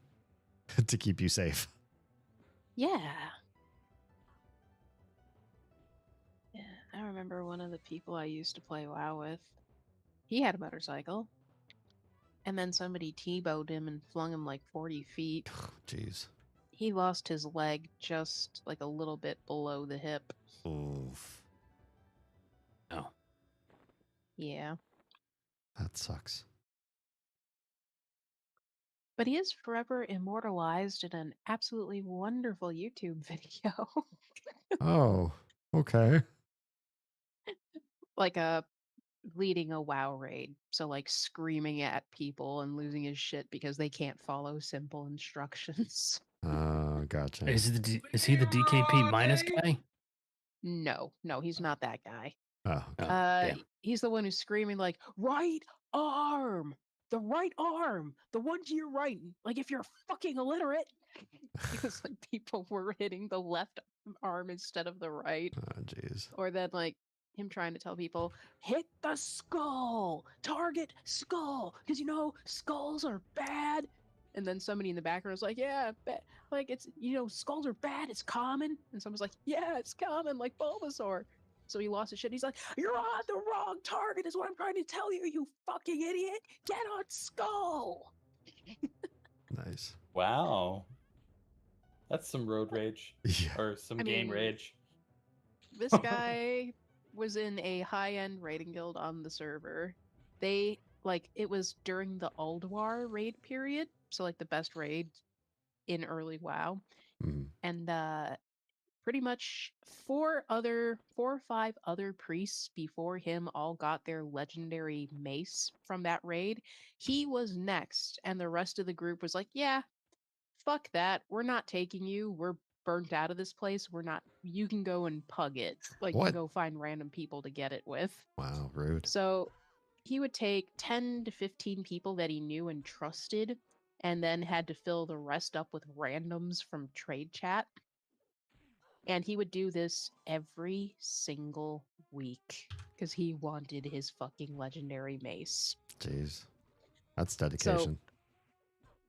Speaker 1: to keep you safe.
Speaker 10: Yeah. Yeah. I remember one of the people I used to play WoW with. He had a motorcycle. And then somebody T-bowed him and flung him like 40 feet.
Speaker 1: Jeez.
Speaker 10: He lost his leg just like a little bit below the hip.
Speaker 1: Oof.
Speaker 5: Oh.
Speaker 10: Yeah.
Speaker 1: That sucks.
Speaker 10: But he is forever immortalized in an absolutely wonderful YouTube video.
Speaker 1: Oh, okay.
Speaker 10: Like leading a WoW raid. So like screaming at people and losing his shit because they can't follow simple instructions.
Speaker 1: Gotcha.
Speaker 5: Is he the DKP minus guy?
Speaker 10: No, he's not that guy.
Speaker 1: Oh, okay.
Speaker 5: Damn.
Speaker 10: He's the one who's screaming like, right arm, the right arm, the one to your right. Like if you're fucking illiterate. Because like people were hitting the left arm instead of the right.
Speaker 1: Oh, jeez.
Speaker 10: Or then like him trying to tell people, hit the skull, target skull, because you know skulls are bad. And then somebody in the background was like, yeah, like it's, you know, skulls are bad, it's common. And someone's like, yeah, it's common, like Bulbasaur. So he lost his shit. He's like, you're on the wrong target, is what I'm trying to tell you, you fucking idiot. Get on skull.
Speaker 1: Nice.
Speaker 11: Wow. That's some road rage.
Speaker 1: Yeah.
Speaker 11: Or some
Speaker 10: I
Speaker 11: game
Speaker 10: mean,
Speaker 11: rage.
Speaker 10: This guy was in a high-end raiding guild on the server. They, like, it was during the Ulduar raid period, so like the best raid in early WoW.
Speaker 1: Mhm.
Speaker 10: And pretty much four or five other priests before him all got their legendary mace from that raid. He was next, and the rest of the group was like, yeah, fuck that. We're not taking you. We're burnt out of this place. We're not. You can go and pug it. Like, you
Speaker 1: What?
Speaker 10: can go find random people to get it with.
Speaker 1: Wow, rude.
Speaker 10: So he would take 10 to 15 people that he knew and trusted, and then had to fill the rest up with randoms from trade chat. And he would do this every single week because he wanted his fucking legendary mace.
Speaker 1: Jeez. That's
Speaker 10: So
Speaker 1: dedication.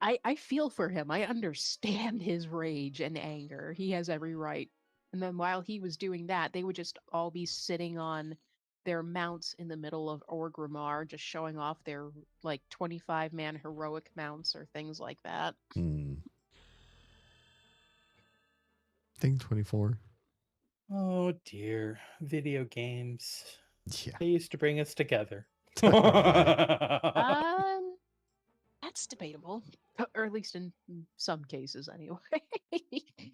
Speaker 10: I feel for him. I understand his rage and anger. He has every right. And then while he was doing that, they would just all be sitting on their mounts in the middle of Orgrimmar, just showing off their like 25-man heroic mounts or things like that.
Speaker 1: Thing 24.
Speaker 11: Oh dear. Video games.
Speaker 1: Yeah.
Speaker 11: They used to bring us together.
Speaker 10: That's debatable, or at least in some cases, anyway.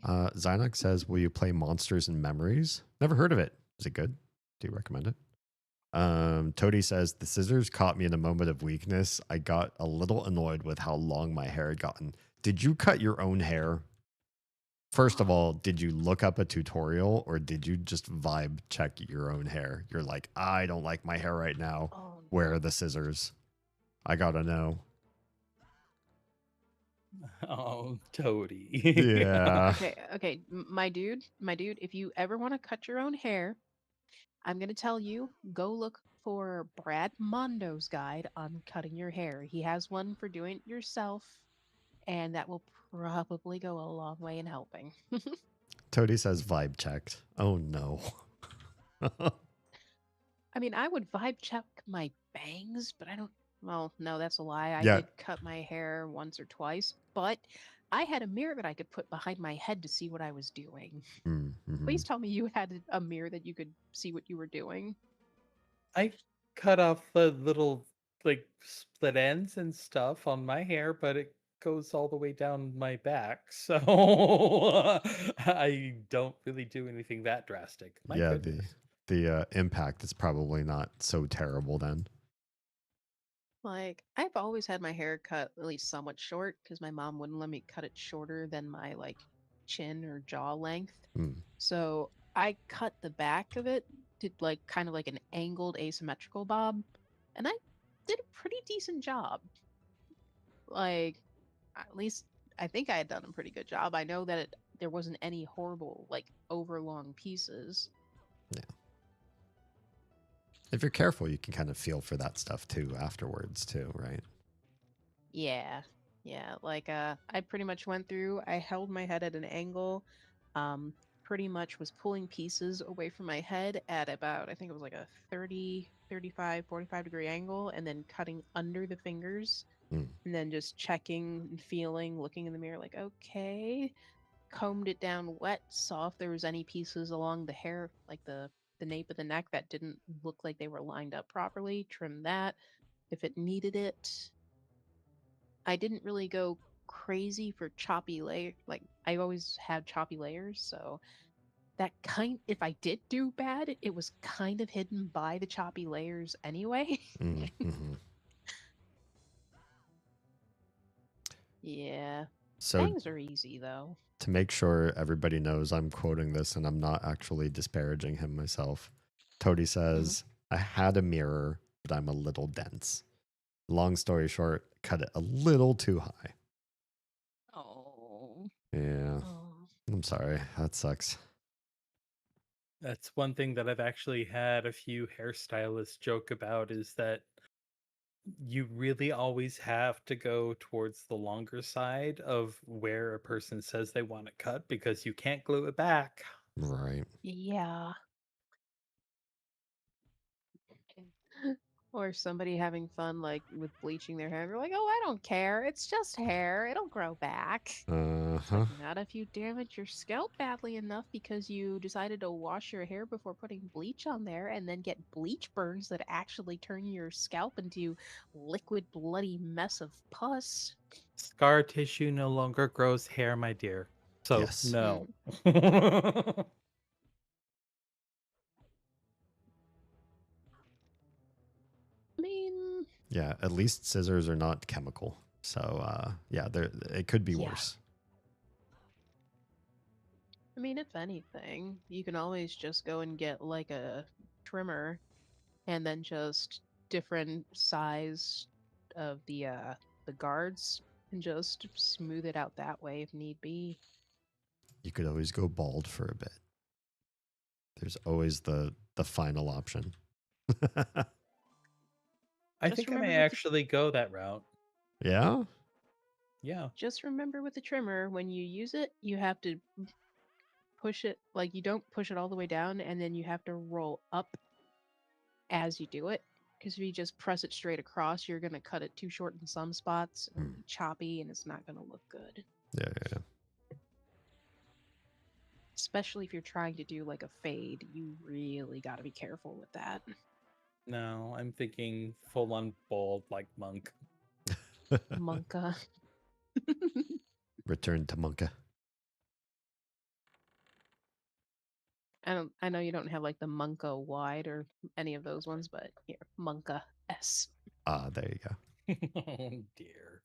Speaker 1: Zynox says, will you play Monsters and Memories? Never heard of it. Is it good? Do you recommend it? Toady says, the scissors caught me in a moment of weakness. I got a little annoyed with how long my hair had gotten. Did you cut your own hair? First of all, did you look up a tutorial or did you just vibe check your own hair? You're like, I don't like my hair right now.
Speaker 10: Oh,
Speaker 1: Where are the scissors? I gotta know.
Speaker 11: Oh, Toady.
Speaker 1: Yeah.
Speaker 10: Okay, my dude, if you ever want to cut your own hair, I'm gonna tell you, go look for Brad Mondo's guide on cutting your hair. He has one for doing it yourself, and that will probably go a long way in helping.
Speaker 1: Toady says vibe checked. Oh no.
Speaker 10: I mean, I would vibe check my bangs, but I don't. Well, no, that's a lie. I
Speaker 1: Yeah.
Speaker 10: did cut my hair once or twice, but I had a mirror that I could put behind my head to see what I was doing.
Speaker 1: Mm-hmm.
Speaker 10: Please tell me you had a mirror that you could see what you were doing.
Speaker 11: I cut off the little like split ends and stuff on my hair, but it goes all the way down my back, so I don't really do anything that drastic. My
Speaker 1: Yeah,
Speaker 11: goodness.
Speaker 1: the impact is probably not so terrible then.
Speaker 10: Like, I've always had my hair cut at least somewhat short because my mom wouldn't let me cut it shorter than my like chin or jaw length.
Speaker 1: Mm.
Speaker 10: So I cut the back of it to like kind of like an angled asymmetrical bob, and I did a pretty decent job. like, at least I think I had done a pretty good job. I know that there wasn't any horrible, like, overlong pieces.
Speaker 1: Yeah. If you're careful, you can kind of feel for that stuff too afterwards too, right?
Speaker 10: Yeah. Yeah, like I pretty much went through, I held my head at an angle, pretty much was pulling pieces away from my head at about, I think it was like a 30, 35, 45-degree angle, and then cutting under the fingers,
Speaker 1: Mm.
Speaker 10: and then just checking and feeling, looking in the mirror like, okay, combed it down wet, saw if there was any pieces along the hair, like the nape of the neck that didn't look like they were lined up properly, trimmed that if it needed it. I didn't really go crazy for choppy layer. Like I always had choppy layers, so that kind if I did do bad, it was kind of hidden by the choppy layers anyway.
Speaker 1: Mm-hmm.
Speaker 10: Yeah.
Speaker 1: So
Speaker 10: Bangs are easy though.
Speaker 1: to make sure everybody knows I'm quoting this and I'm not actually disparaging him myself, Toady says, I had a mirror, but I'm a little dense. Long story short, cut it a little too high.
Speaker 10: Oh.
Speaker 1: Yeah.
Speaker 10: Oh.
Speaker 1: I'm sorry. That sucks.
Speaker 11: That's one thing that I've actually had a few hairstylists joke about is that you really always have to go towards the longer side of where a person says they want it cut because you can't glue it back.
Speaker 1: Right.
Speaker 10: Yeah. Or somebody having fun like with bleaching their hair. They're like, "Oh, I don't care. It's just hair. It'll grow back." It's
Speaker 1: Uh-huh.
Speaker 10: like, not if you damage your scalp badly enough because you decided to wash your hair before putting bleach on there and then get bleach burns that actually turn your scalp into liquid bloody mess of pus.
Speaker 11: Scar tissue no longer grows hair, my dear. So,
Speaker 1: Yes.
Speaker 11: no.
Speaker 10: I mean,
Speaker 1: Yeah, at least scissors are not chemical. So yeah, it could be
Speaker 10: yeah.
Speaker 1: worse.
Speaker 10: I mean, if anything, you can always just go and get like a trimmer and then just different size of the guards and just smooth it out that way if need be.
Speaker 1: You could always go bald for a bit. There's always the final option.
Speaker 11: I
Speaker 10: Just
Speaker 11: think I may
Speaker 10: remember with the
Speaker 11: actually go that route.
Speaker 1: Yeah?
Speaker 11: Yeah.
Speaker 10: just remember with the trimmer when you use it, you have to push it like you don't push it all the way down and then you have to roll up as you do it. Because if you just press it straight across, you're gonna cut it too short in some spots and be choppy and it's not gonna look good.
Speaker 1: Yeah.
Speaker 10: Especially if you're trying to do like a fade, you really gotta be careful with that.
Speaker 11: No, I'm thinking full on bald like Monk.
Speaker 10: Monka.
Speaker 1: Return to Monka.
Speaker 10: I know you don't have like the Monka wide or any of those ones, but here, Monka S.
Speaker 1: Ah, there you go.
Speaker 11: Oh dear.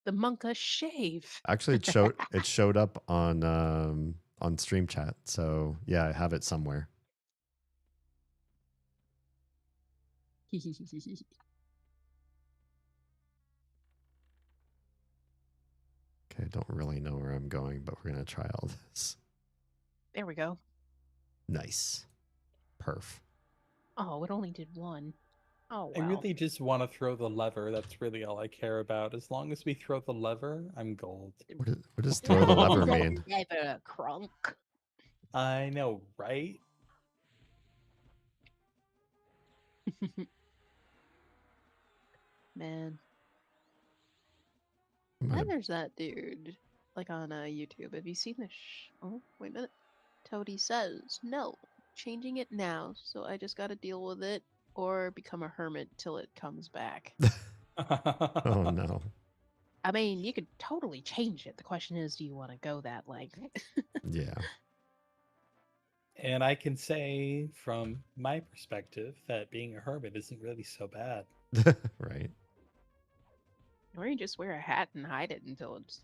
Speaker 10: The Monka shave.
Speaker 1: Actually, it showed up on stream chat. So yeah, I have it somewhere. Okay, I don't really know where I'm going, but we're gonna try all this.
Speaker 10: There we go.
Speaker 1: Nice. Perf.
Speaker 10: Oh, it only did one. Oh,
Speaker 11: I
Speaker 10: well.
Speaker 11: really just want to throw the lever. That's really all I care about. As long as we throw the lever, I'm gold.
Speaker 1: What does throw the lever mean?
Speaker 10: Lever, crunk.
Speaker 11: I know, right?
Speaker 10: Man.
Speaker 1: I'm
Speaker 10: Then
Speaker 1: gonna-
Speaker 10: there's that dude, like on YouTube. Have you seen this? Oh, wait a minute. Toady says, no, changing it now, so I just gotta deal with it or become a hermit till it comes back.
Speaker 1: Oh no.
Speaker 10: I mean, you could totally change it. The question is, do you want to go that length?
Speaker 1: Yeah.
Speaker 11: And I can say from my perspective that being a hermit isn't really so bad.
Speaker 1: Right.
Speaker 10: Or you just wear a hat and hide it until it's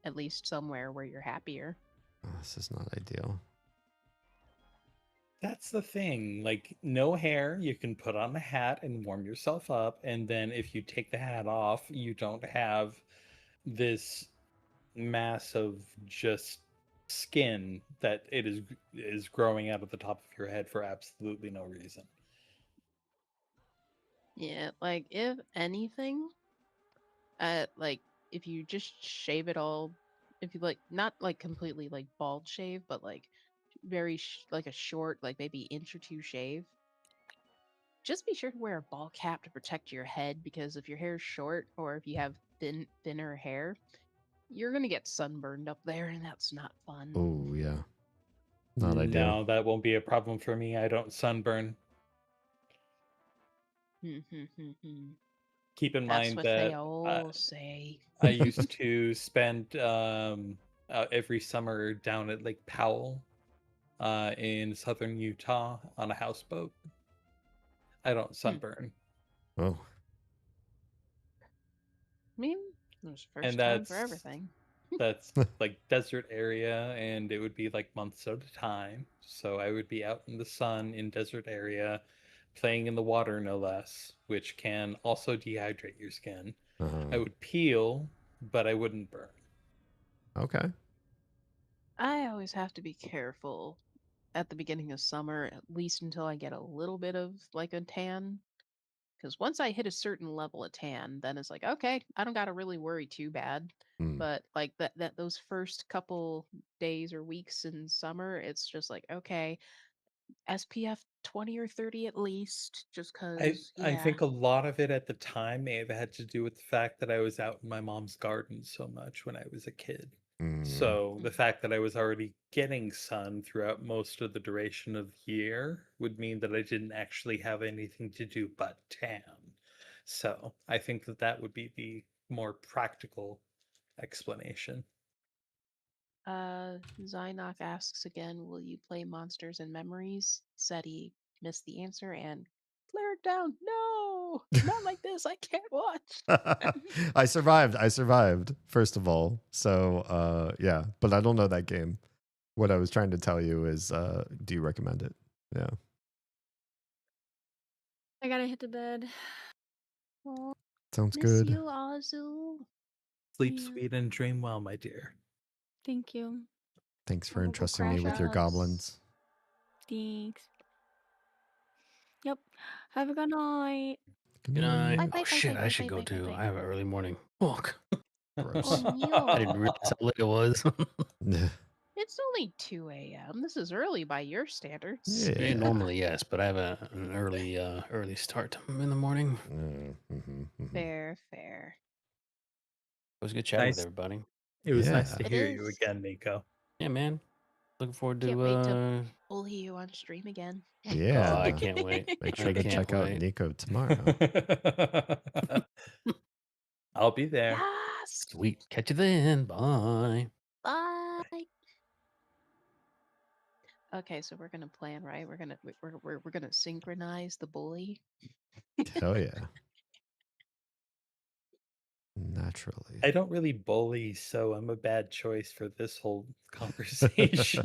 Speaker 10: at least somewhere where you're happier.
Speaker 1: Oh, this is not ideal.
Speaker 11: That's the thing. Like, no hair, you can put on a hat and warm yourself up, and then if you take the hat off, you don't have this mass of just skin that is growing out of the top of your head for absolutely no reason.
Speaker 10: Yeah, like if anything, like if you just shave it all, if you like not like completely like bald shave, but like very like a short, like maybe inch or two shave. Just be sure to wear a ball cap to protect your head because if your hair is short or if you have thinner hair, you're gonna get sunburned up there, and that's not fun.
Speaker 1: Oh, yeah. Not ideal.
Speaker 11: No, that won't be a problem for me. I don't sunburn. Keep in
Speaker 10: That's
Speaker 11: mind
Speaker 10: what they
Speaker 11: that
Speaker 10: all say.
Speaker 11: I used to spend every summer down at Lake Powell in southern Utah on a houseboat. I don't sunburn.
Speaker 1: Oh.
Speaker 10: I mean, there's first
Speaker 11: And
Speaker 10: time for everything.
Speaker 11: that's like desert area, and it would be like months at a time. So I would be out in the sun in desert area, playing in the water no less, which can also dehydrate your skin. I would peel, but I wouldn't burn.
Speaker 1: Okay.
Speaker 10: I always have to be careful at the beginning of summer, at least until I get a little bit of like a tan. Because once I hit a certain level of tan, then it's like, okay, I don't got to really worry too bad. But like that those first couple days or weeks in summer, it's just like, okay, SPF 20 or 30 at least, just because,
Speaker 11: I
Speaker 10: yeah.
Speaker 11: think a lot of it at the time may have had to do with the fact that I was out in my mom's garden so much when I was a kid. So the fact that I was already getting sun throughout most of the duration of the year would mean that I didn't actually have anything to do but tan. So I think that that would be the more practical explanation.
Speaker 10: Zynock asks again, will you play Monsters and Memories? Said he missed the answer and flared down. No, not like this. I can't watch.
Speaker 1: I survived, first of all. So yeah, but I don't know that game. What I was trying to tell you is do you recommend it? Yeah.
Speaker 8: I gotta hit the bed.
Speaker 10: Oh,
Speaker 1: Sounds
Speaker 10: miss
Speaker 1: good.
Speaker 10: you, Azu.
Speaker 11: Sleep
Speaker 8: Yeah.
Speaker 11: sweet and dream well, my dear.
Speaker 8: Thank you.
Speaker 1: Thanks for
Speaker 10: I'll go
Speaker 1: entrusting me
Speaker 10: crash
Speaker 1: with your
Speaker 10: out.
Speaker 1: goblins.
Speaker 8: Thanks. Yep. Have a good night.
Speaker 1: Good
Speaker 5: Good night.
Speaker 10: Bye,
Speaker 5: Oh
Speaker 10: bye,
Speaker 5: shit,
Speaker 10: bye,
Speaker 5: I
Speaker 10: bye,
Speaker 5: should
Speaker 10: bye,
Speaker 5: go
Speaker 10: bye,
Speaker 5: too.
Speaker 10: bye.
Speaker 5: I have an early morning. Fuck.
Speaker 1: Gross.
Speaker 10: Oh, Neil.
Speaker 5: I didn't realize how late it was.
Speaker 10: It's only 2 a.m. This is early by your standards.
Speaker 5: Yeah, normally yes, but I have an early start in the morning.
Speaker 10: Fair, fair.
Speaker 5: It was a good chatting with
Speaker 11: Nice.
Speaker 5: everybody.
Speaker 11: It was nice
Speaker 1: Yeah.
Speaker 11: to
Speaker 10: It
Speaker 11: hear you
Speaker 10: is.
Speaker 11: again, Nico.
Speaker 5: Yeah, man. Looking forward
Speaker 10: Can't wait to
Speaker 5: to
Speaker 10: bully you on stream again.
Speaker 1: Yeah.
Speaker 5: I can't wait.
Speaker 1: Make
Speaker 5: I
Speaker 1: sure to
Speaker 5: can't
Speaker 1: check out
Speaker 5: wait.
Speaker 1: Nico tomorrow.
Speaker 11: I'll be there.
Speaker 10: Yes.
Speaker 5: Sweet. Catch you then. Bye.
Speaker 10: Bye. Okay, so we're gonna plan, right? We're gonna synchronize the bully.
Speaker 1: Hell yeah. Naturally.
Speaker 11: I don't really bully, so I'm a bad choice for this whole conversation.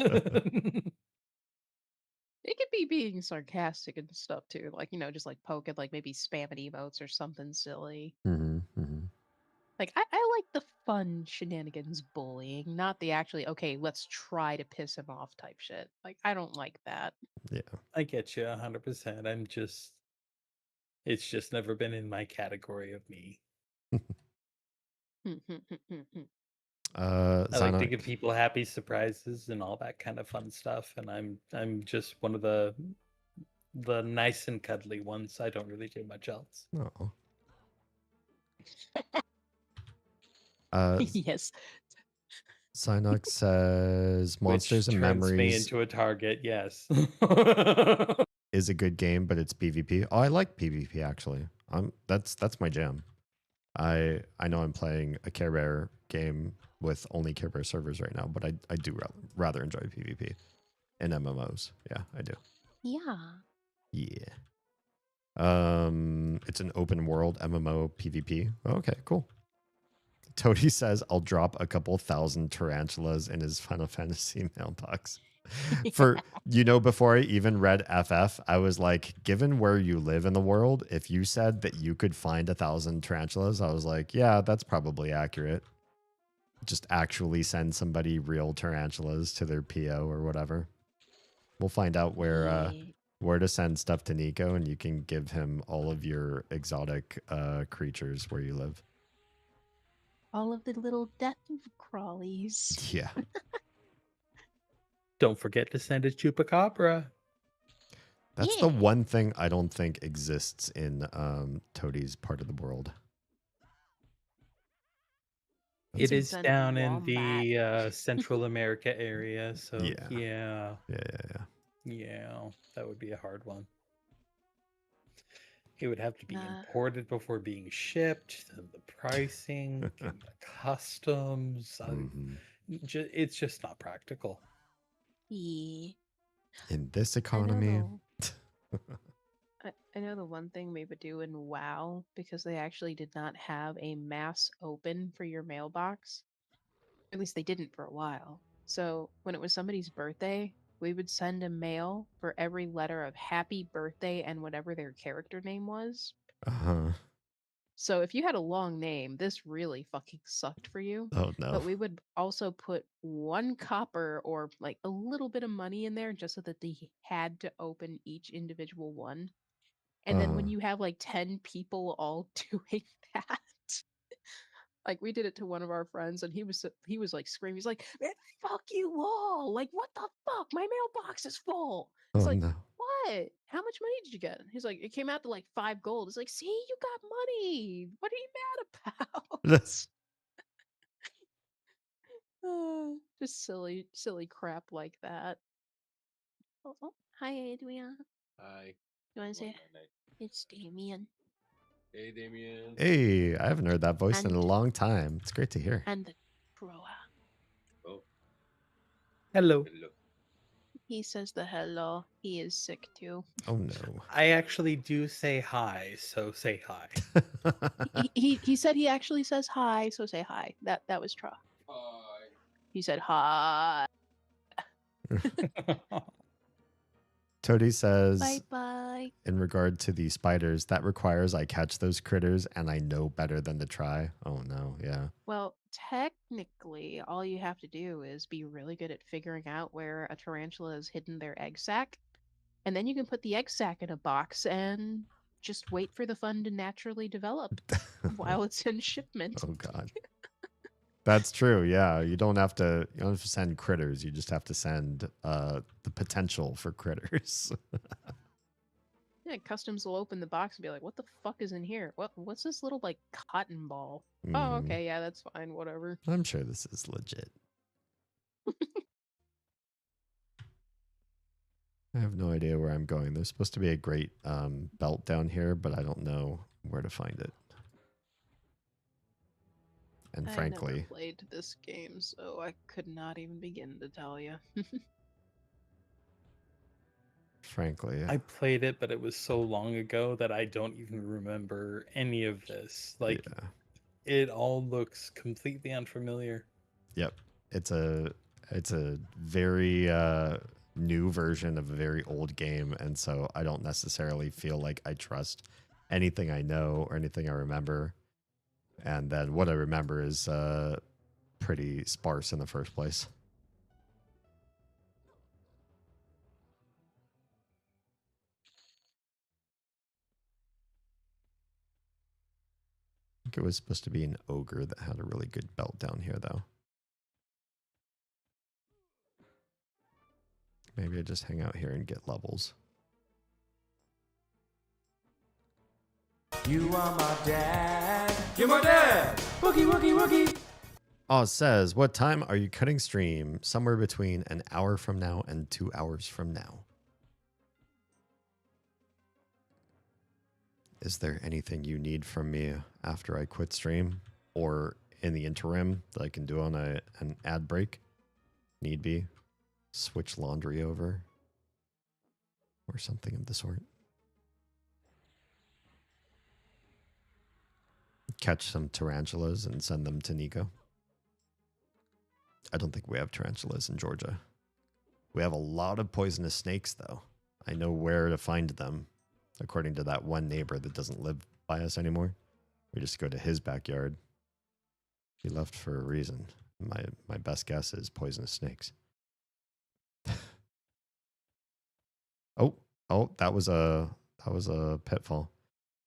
Speaker 10: It could be being sarcastic and stuff too, like just like poke at like maybe spamming emotes or something silly. Like I like the fun shenanigans bullying, not the actually okay, let's try to piss him off type shit. Like I don't like that.
Speaker 1: Yeah.
Speaker 11: I get you 100%. It's just never been in my category of me. I like to give people happy surprises and all that kind of fun stuff, and I'm just one of the nice and cuddly ones. I don't really do much else.
Speaker 10: Yes.
Speaker 1: Synox says Monsters
Speaker 11: Which
Speaker 1: and
Speaker 11: turns me
Speaker 1: Memories
Speaker 11: into a target. Yes.
Speaker 1: is a good game, but it's PvP. Oh, I like PvP actually. That's my jam. I know I'm playing a Care Bear game with only Care Bear servers right now, but I do rather enjoy PvP and MMOs. Yeah, I do.
Speaker 10: Yeah.
Speaker 1: Yeah. It's an open world MMO PvP. Okay, cool. Toady says I'll drop a couple thousand tarantulas in his Final Fantasy mailbox. For, before I even read FF, I was like, given where you live in the world, if you said that you could find 1,000 tarantulas, I was like, yeah, that's probably accurate. Just actually send somebody real tarantulas to their PO or whatever. We'll find out where to send stuff to Nico, and you can give him all of your exotic creatures where you live.
Speaker 10: All of the little death crawlies.
Speaker 1: Yeah.
Speaker 11: Don't forget to send a chupacabra.
Speaker 1: That's the one thing I don't think exists in Toadie's part of the world.
Speaker 11: It is down in the Central America area, so
Speaker 1: Yeah,
Speaker 11: that would be a hard one. It would have to be imported before being shipped, and the pricing, and the customs. It's just not practical.
Speaker 10: Yeah.
Speaker 1: In this economy.
Speaker 10: I know the one thing we would do in WoW, because they actually did not have a mass open for your mailbox. At least they didn't for a while. So when it was somebody's birthday, we would send a mail for every letter of happy birthday and whatever their character name was.
Speaker 1: Uh-huh.
Speaker 10: So if you had a long name, this really fucking sucked for you.
Speaker 1: Oh, no.
Speaker 10: But we would also put 1 copper or like a little bit of money in there just so that they had to open each individual one. And then when you have like 10 people all doing that, like we did it to one of our friends and he was like screaming. He's like, "Man, fuck you all. Like, what the fuck? My mailbox is full." It's like,
Speaker 1: no.
Speaker 10: what? How much money did you get? He's like, it came out to like 5 gold. It's like, see, you got money. What are you mad about? Just silly crap like that. Oh, hi, Adrian.
Speaker 12: Hi.
Speaker 10: You want to say it's Damien?
Speaker 12: Hey, Damien.
Speaker 1: Hey, I haven't heard that voice in a long time. It's great to hear.
Speaker 10: And the Proa.
Speaker 12: Oh.
Speaker 11: Hello.
Speaker 10: He says the hello. He is sick too.
Speaker 1: Oh no.
Speaker 11: I actually do say hi, so say hi.
Speaker 10: he said he actually says hi, so say hi. That was Tra.
Speaker 12: Hi.
Speaker 10: He said hi.
Speaker 1: Toadie says,
Speaker 10: Bye-bye.
Speaker 1: in regard to the spiders, that requires I catch those critters and I know better than to try. Oh no, yeah.
Speaker 10: Well, technically, all you have to do is be really good at figuring out where a tarantula has hidden their egg sac, and then you can put the egg sac in a box and just wait for the fun to naturally develop while it's in shipment.
Speaker 1: Oh god. That's true. Yeah, you don't have to send critters. You just have to send the potential for critters.
Speaker 10: Yeah, customs will open the box and be like, "What the fuck is in here? What's this little like cotton ball?" Oh, okay, yeah, that's fine, whatever.
Speaker 1: I'm sure this is legit. I have no idea where I'm going. There's supposed to be a great belt down here, but I don't know where to find it. And frankly,
Speaker 10: I never played this game, so I could not even begin to tell you.
Speaker 1: Frankly,
Speaker 11: I played it, but it was so long ago that I don't even remember any of this. Like, it all looks completely unfamiliar.
Speaker 1: Yep, it's a very new version of a very old game, and so I don't necessarily feel like I trust anything I know or anything I remember. And then what I remember is pretty sparse in the first place. I think it was supposed to be an ogre that had a really good belt down here, though. Maybe I just hang out here and get levels.
Speaker 6: You are my dad. You're my dad. Wookie, wookie, wookie.
Speaker 1: Oz says, what time are you cutting stream? Somewhere between an hour from now and 2 hours from now. Is there anything you need from me after I quit stream or in the interim that I can do on an ad break? Need be? Switch laundry over or something of the sort. Catch some tarantulas and send them to Nico. I don't think we have tarantulas in Georgia. We have a lot of poisonous snakes, though. I know where to find them, according to that one neighbor that doesn't live by us anymore. We just go to his backyard. He left for a reason. My best guess is poisonous snakes. Oh, that was a pitfall.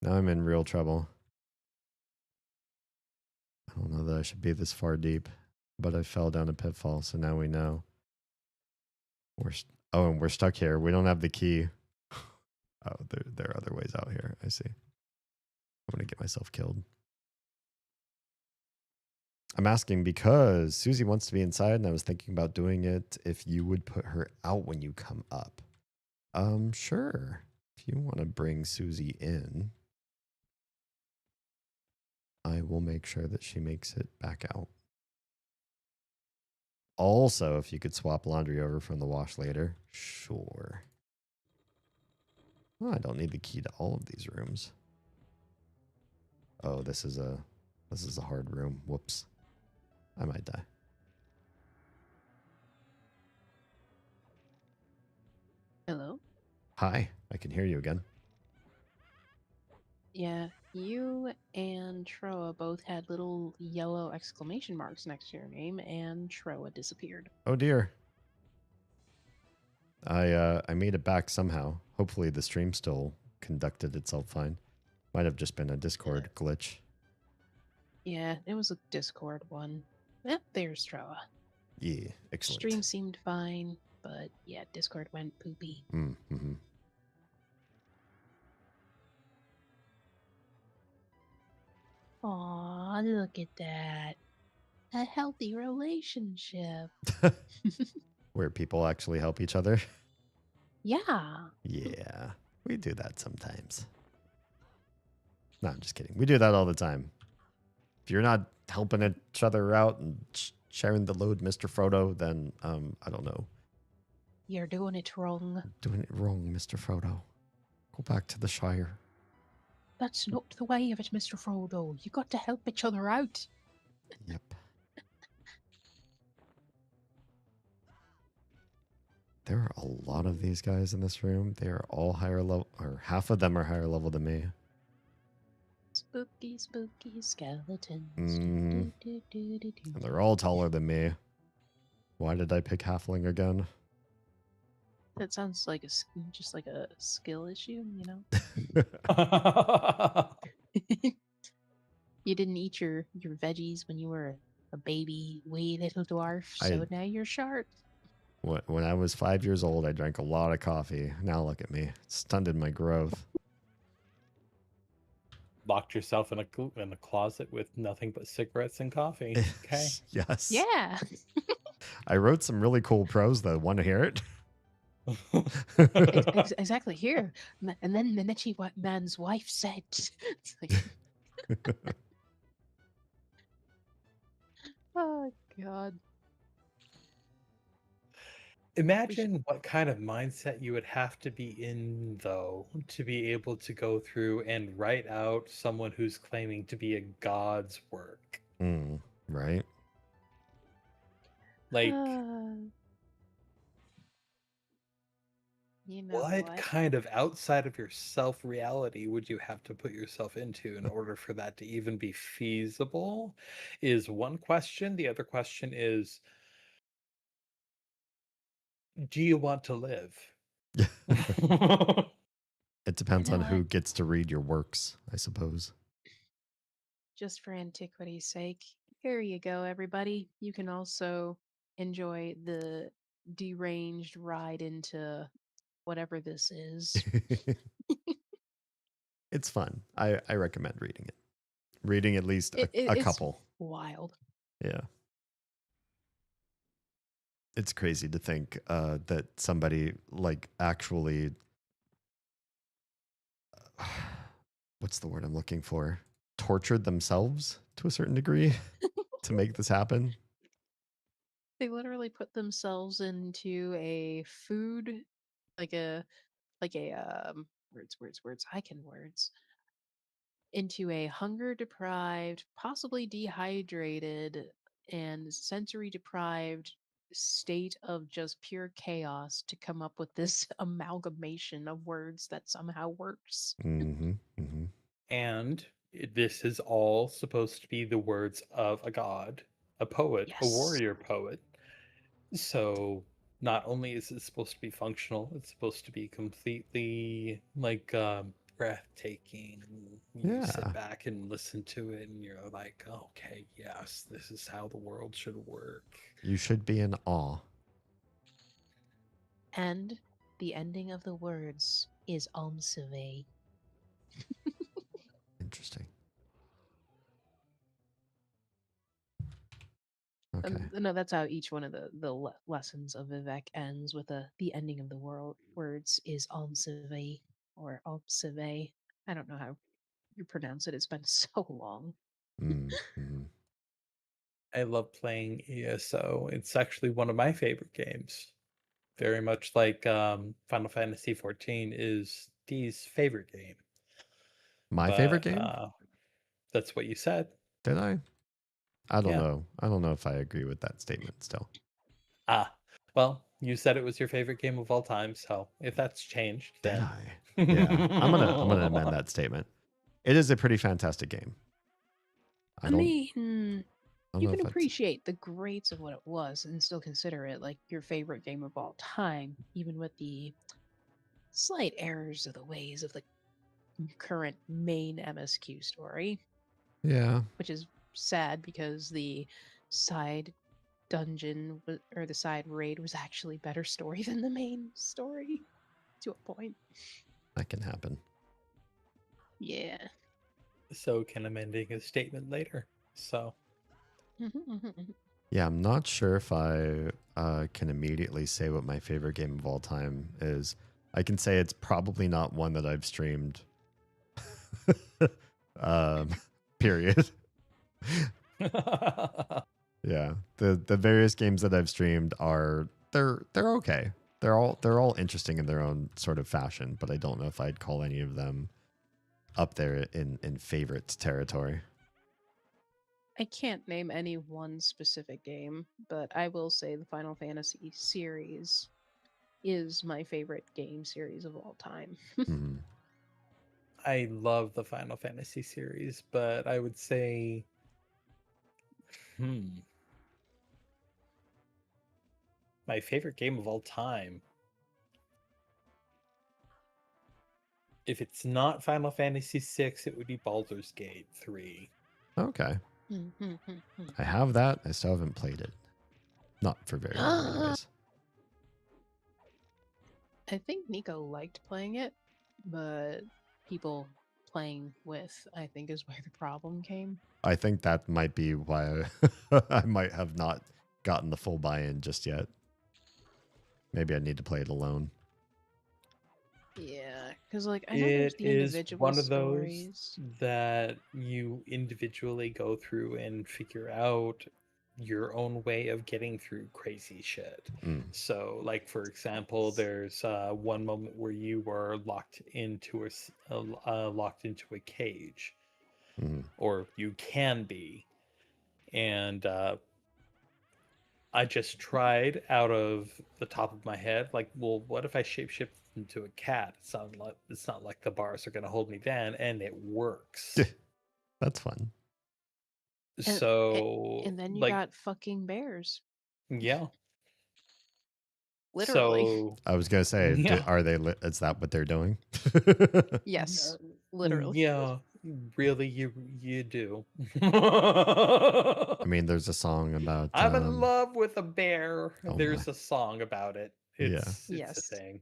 Speaker 1: Now I'm in real trouble. I don't know that I should be this far deep, but I fell down a pitfall, so now we know. And we're stuck here. We don't have the key. Oh, there are other ways out here. I see. I'm gonna get myself killed. I'm asking because Susie wants to be inside, and I was thinking about doing it if you would put her out when you come up. Sure. If you want to bring Susie in, I will make sure that she makes it back out. Also, if you could swap laundry over from the wash later, sure. Oh, I don't need the key to all of these rooms. Oh, this is a hard room. Whoops. I might die.
Speaker 10: Hello?
Speaker 1: Hi, I can hear you again.
Speaker 10: Yeah, you and Troa both had little yellow exclamation marks next to your name, and Troa disappeared.
Speaker 1: Oh dear. I made it back somehow. Hopefully the stream still conducted itself fine. Might have just been a Discord glitch.
Speaker 10: Yeah, it was a Discord one. There's Troa.
Speaker 1: Yeah, excellent.
Speaker 10: Stream seemed fine, but yeah, Discord went poopy.
Speaker 1: Mm-hmm.
Speaker 10: Aw, look at that. A healthy relationship.
Speaker 1: Where people actually help each other.
Speaker 10: Yeah.
Speaker 1: Yeah, we do that sometimes. No, I'm just kidding. We do that all the time. If you're not helping each other out and sharing the load, Mr. Frodo, then I don't know.
Speaker 10: You're doing it wrong.
Speaker 1: Doing it wrong, Mr. Frodo. Go back to the Shire.
Speaker 10: That's not the way of it, Mr. Frodo. You got to help each other out.
Speaker 1: Yep. There are a lot of these guys in this room. They are all higher level, or half of them are higher level than me.
Speaker 10: Spooky, spooky skeletons.
Speaker 1: And they're all taller than me. Why did I pick Halfling again?
Speaker 10: That sounds like just like a skill issue, you know? You didn't eat your veggies when you were a baby wee little dwarf, so now you're short.
Speaker 1: When I was 5 years old, I drank a lot of coffee. Now look at me. Stunted my growth.
Speaker 11: Locked yourself in a closet with nothing but cigarettes and coffee. Okay.
Speaker 1: Yes.
Speaker 10: Yeah.
Speaker 1: I wrote some really cool prose, though. Want to hear it?
Speaker 10: Exactly. Here. And then the Nichi man's wife said. It's like... Oh, God.
Speaker 11: Imagine what kind of mindset you would have to be in, though, to be able to go through and write out someone who's claiming to be a god's work.
Speaker 1: Right?
Speaker 11: Like,
Speaker 10: you know
Speaker 11: what kind of outside of yourself reality would you have to put yourself into in order for that to even be feasible? Is one question. The other question is, do you want to live?
Speaker 1: It depends
Speaker 10: You know
Speaker 1: on who
Speaker 10: what?
Speaker 1: gets to read your works, I suppose.
Speaker 10: Just for antiquity's sake, here you go, everybody. You can also enjoy the deranged ride into whatever this is.
Speaker 1: It's fun. I recommend reading it. Reading at least a
Speaker 10: It's
Speaker 1: couple.
Speaker 10: wild.
Speaker 1: Yeah. It's crazy to think that somebody like actually what's the word I'm looking for? Tortured themselves to a certain degree to make this happen.
Speaker 10: They literally put themselves into a food, like a words. I can words. Into a hunger deprived, possibly dehydrated, and sensory deprived state of just pure chaos to come up with this amalgamation of words that somehow works.
Speaker 1: Mm-hmm. Mm-hmm.
Speaker 11: And this is all supposed to be the words of a god, a poet, a
Speaker 10: Yes.
Speaker 11: warrior poet. So not only is it supposed to be functional, it's supposed to be completely like breathtaking. You sit
Speaker 1: Yeah.
Speaker 11: back and listen to it, and you're like, okay, yes, this is how the world should work.
Speaker 1: You should be in awe.
Speaker 10: And the ending of the words is Om Survey.
Speaker 1: Interesting. Okay.
Speaker 10: No, that's how each one of the lessons of Vivek ends with the ending of the words is Om Survey or Om Survey. I don't know how you pronounce it. It's been so long.
Speaker 1: Mm-hmm.
Speaker 11: I love playing ESO. It's actually one of my favorite games. Very much like Final Fantasy XIV is Dee's favorite game.
Speaker 1: My favorite
Speaker 11: But
Speaker 1: game?
Speaker 11: that's what you said.
Speaker 1: Did I? I don't
Speaker 11: Yeah.
Speaker 1: know. I don't know if I agree with that statement still.
Speaker 11: Ah, well, you said it was your favorite game of all time, so if that's changed,
Speaker 1: Did
Speaker 11: then
Speaker 1: I? Yeah. I'm gonna amend that statement. It is a pretty fantastic game.
Speaker 10: I mean,
Speaker 1: I don't
Speaker 10: you
Speaker 1: know
Speaker 10: can
Speaker 1: if that's
Speaker 10: appreciate the greats of what it was and still consider it like your favorite game of all time, even with the slight errors of the ways of the current main MSQ story.
Speaker 1: yeah.
Speaker 10: Which is sad because the side dungeon or the side raid was actually better story than the main story to a point.
Speaker 1: That can happen.
Speaker 10: Yeah.
Speaker 11: so can amending a statement later. So
Speaker 1: Yeah, I'm not sure if I can immediately say what my favorite game of all time is. I can say it's probably not one that I've streamed. Period. Yeah, the various games that I've streamed are they're okay. They're all interesting in their own sort of fashion, but I don't know if I'd call any of them up there in favorite territory.
Speaker 10: I can't name any one specific game, but I will say the Final Fantasy series is my favorite game series of all time.
Speaker 1: Hmm.
Speaker 11: I love the Final Fantasy series, but I would say my favorite game of all time. If it's not Final Fantasy VI, it would be Baldur's Gate 3.
Speaker 1: Okay. I have that. I still haven't played it. Not for very long, anyways.
Speaker 10: I think Nico liked playing it, but people playing with, I think, is where the problem came.
Speaker 1: I think that might be why I might have not gotten the full buy-in just yet. Maybe I need to play it alone.
Speaker 10: Yeah, because like I know there's
Speaker 11: It
Speaker 10: the
Speaker 11: is
Speaker 10: individual
Speaker 11: one of
Speaker 10: stories.
Speaker 11: those that you individually go through and figure out your own way of getting through crazy shit.
Speaker 1: Mm.
Speaker 11: So, like for example, there's one moment where you were locked into a cage, or you can be, and I just tried out of the top of my head, like, well, what if I shapeshift into a cat? It's not like the bars are going to hold me down, and it works.
Speaker 1: That's fun.
Speaker 11: So,
Speaker 10: and then you
Speaker 11: like,
Speaker 10: got fucking bears.
Speaker 11: yeah.
Speaker 10: Literally.
Speaker 11: So,
Speaker 1: I was gonna say,
Speaker 11: yeah.
Speaker 1: are they? Is that what they're doing?
Speaker 10: Yes, literally.
Speaker 11: Yeah, really, you do.
Speaker 1: I mean, there's a song about.
Speaker 11: I'm in love with a bear.
Speaker 1: Oh
Speaker 11: There's
Speaker 1: my.
Speaker 11: a song about it.
Speaker 1: Yeah.
Speaker 11: It's a thing.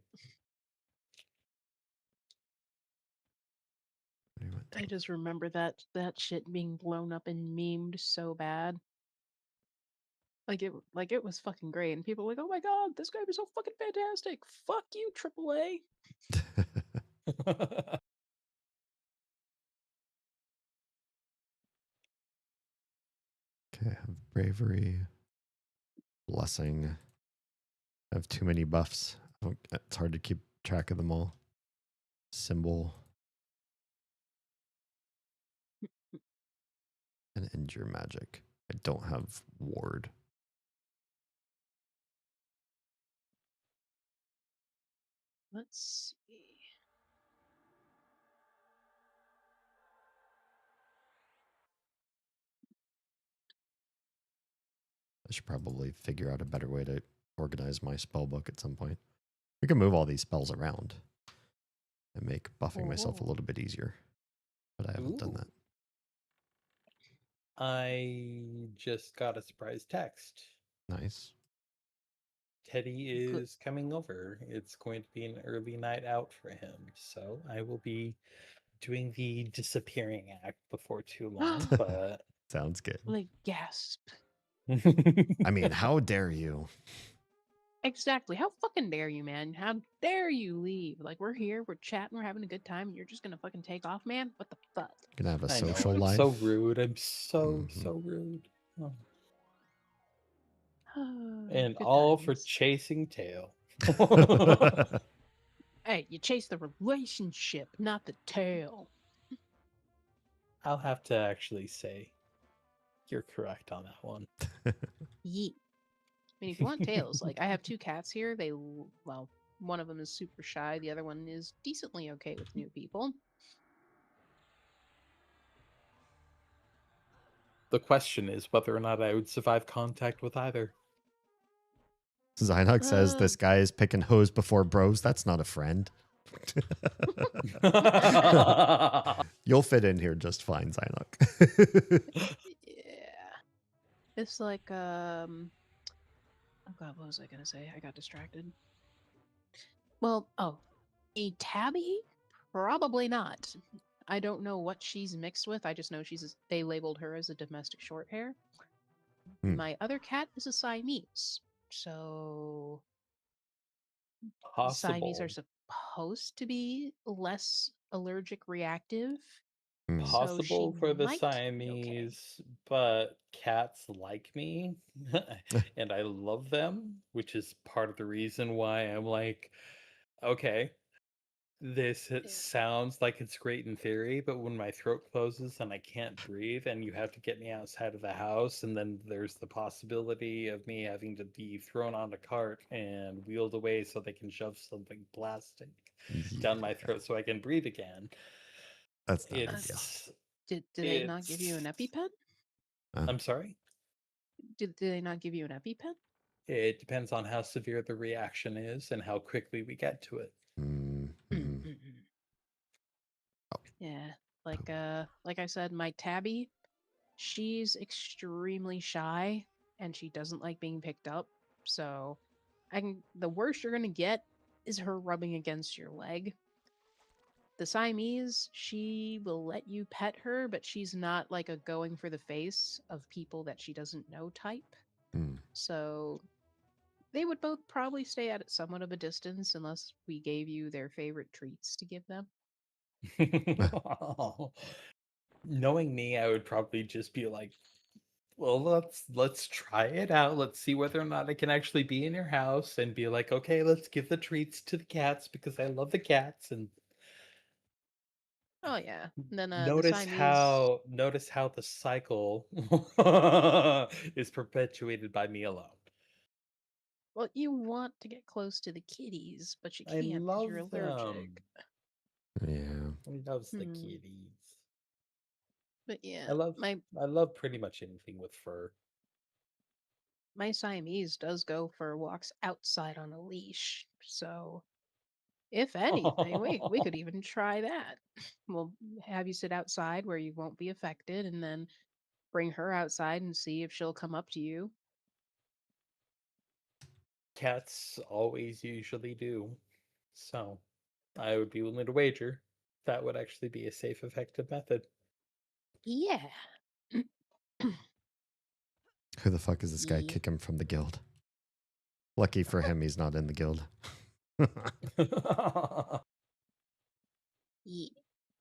Speaker 10: I just remember that shit being blown up and memed so bad. Like it was fucking great, and people were like, "Oh my god, this game is so fucking fantastic! Fuck you, AAA."
Speaker 1: Okay, I have bravery, blessing. I have too many buffs. It's hard to keep track of them all. Symbol. And endure magic. I don't have ward.
Speaker 10: Let's see.
Speaker 1: I should probably figure out a better way to organize my spell book at some point. We can move all these spells around and make buffing myself a little bit easier, but I haven't done
Speaker 11: Ooh.
Speaker 1: that.
Speaker 11: I just got a surprise text.
Speaker 1: Nice.
Speaker 11: Teddy is coming over. It's going to be an early night out for him. So I will be doing the disappearing act before too long, but
Speaker 1: Sounds good.
Speaker 10: Like, gasp.
Speaker 1: I mean, how dare you?
Speaker 10: Exactly. How fucking dare you, man? How dare you leave? Like, we're here, we're chatting, we're having a good time, and you're just gonna fucking take off, man? What the fuck?
Speaker 1: Gonna have a
Speaker 11: I know,
Speaker 1: social
Speaker 11: I'm
Speaker 1: life.
Speaker 11: so rude. I'm so rude. Oh. And
Speaker 10: Good
Speaker 11: all for
Speaker 10: times.
Speaker 11: chasing tail.
Speaker 10: Hey, you chase the relationship, not the tail.
Speaker 11: I'll have to actually say you're correct on that one.
Speaker 10: Yeet. I mean, if you want tails, like, I have 2 cats here. Well, one of them is super shy. The other one is decently okay with new people.
Speaker 11: The question is whether or not I would survive contact with either.
Speaker 1: Zynox says this guy is picking hoes before bros. That's not a friend. You'll fit in here just fine, Zynox.
Speaker 10: Yeah. It's like, oh god, what was I gonna say? I got distracted. Well, a tabby? Probably not. I don't know what she's mixed with. I just know they labeled her as a domestic short hair. My other cat is a Siamese. So Siamese are supposed to be less allergic reactive.
Speaker 11: Possible
Speaker 10: So
Speaker 11: for the
Speaker 10: might be okay.
Speaker 11: Siamese, but cats like me and I love them, which is part of the reason why I'm like, okay, it sounds like it's great in theory, but when my throat closes and I can't breathe and you have to get me outside of the house, and then there's the possibility of me having to be thrown on a cart and wheeled away so they can shove something plastic down my throat so I can breathe again.
Speaker 1: That's not
Speaker 11: It's
Speaker 10: Did they not give you an EpiPen?
Speaker 11: I'm sorry?
Speaker 10: Did they not give you an EpiPen?
Speaker 11: It depends on how severe the reaction is and how quickly we get to it.
Speaker 10: Yeah, like I said, my tabby, she's extremely shy and she doesn't like being picked up. So, the worst you're gonna get is her rubbing against your leg. The Siamese, she will let you pet her, but she's not like a going for the face of people that she doesn't know type. So they would both probably stay at somewhat of a distance unless we gave you their favorite treats to give them.
Speaker 11: Knowing me, I would probably just be like, well, let's try it out. Let's see whether or not I can actually be in your house, and be like, okay, let's give the treats to the cats because I love the cats. And
Speaker 10: Oh yeah. And then the
Speaker 11: notice
Speaker 10: Siamese.
Speaker 11: how the cycle is perpetuated by me alone.
Speaker 10: Well, you want to get close to the kitties, but you
Speaker 11: I
Speaker 10: can't because you're
Speaker 11: love
Speaker 10: allergic.
Speaker 1: Yeah.
Speaker 11: He loves the kitties.
Speaker 10: But yeah,
Speaker 11: I love pretty much anything with fur.
Speaker 10: My Siamese does go for walks outside on a leash. So, if anything, we could even try that. We'll have you sit outside where you won't be affected, and then bring her outside and see if she'll come up to you.
Speaker 11: Cats always usually do. So, I would be willing to wager that would actually be a safe, effective method.
Speaker 10: Yeah.
Speaker 1: Who the fuck is this guy? Kick him from the guild. Lucky for him, he's not in the guild.
Speaker 10: Yeah. We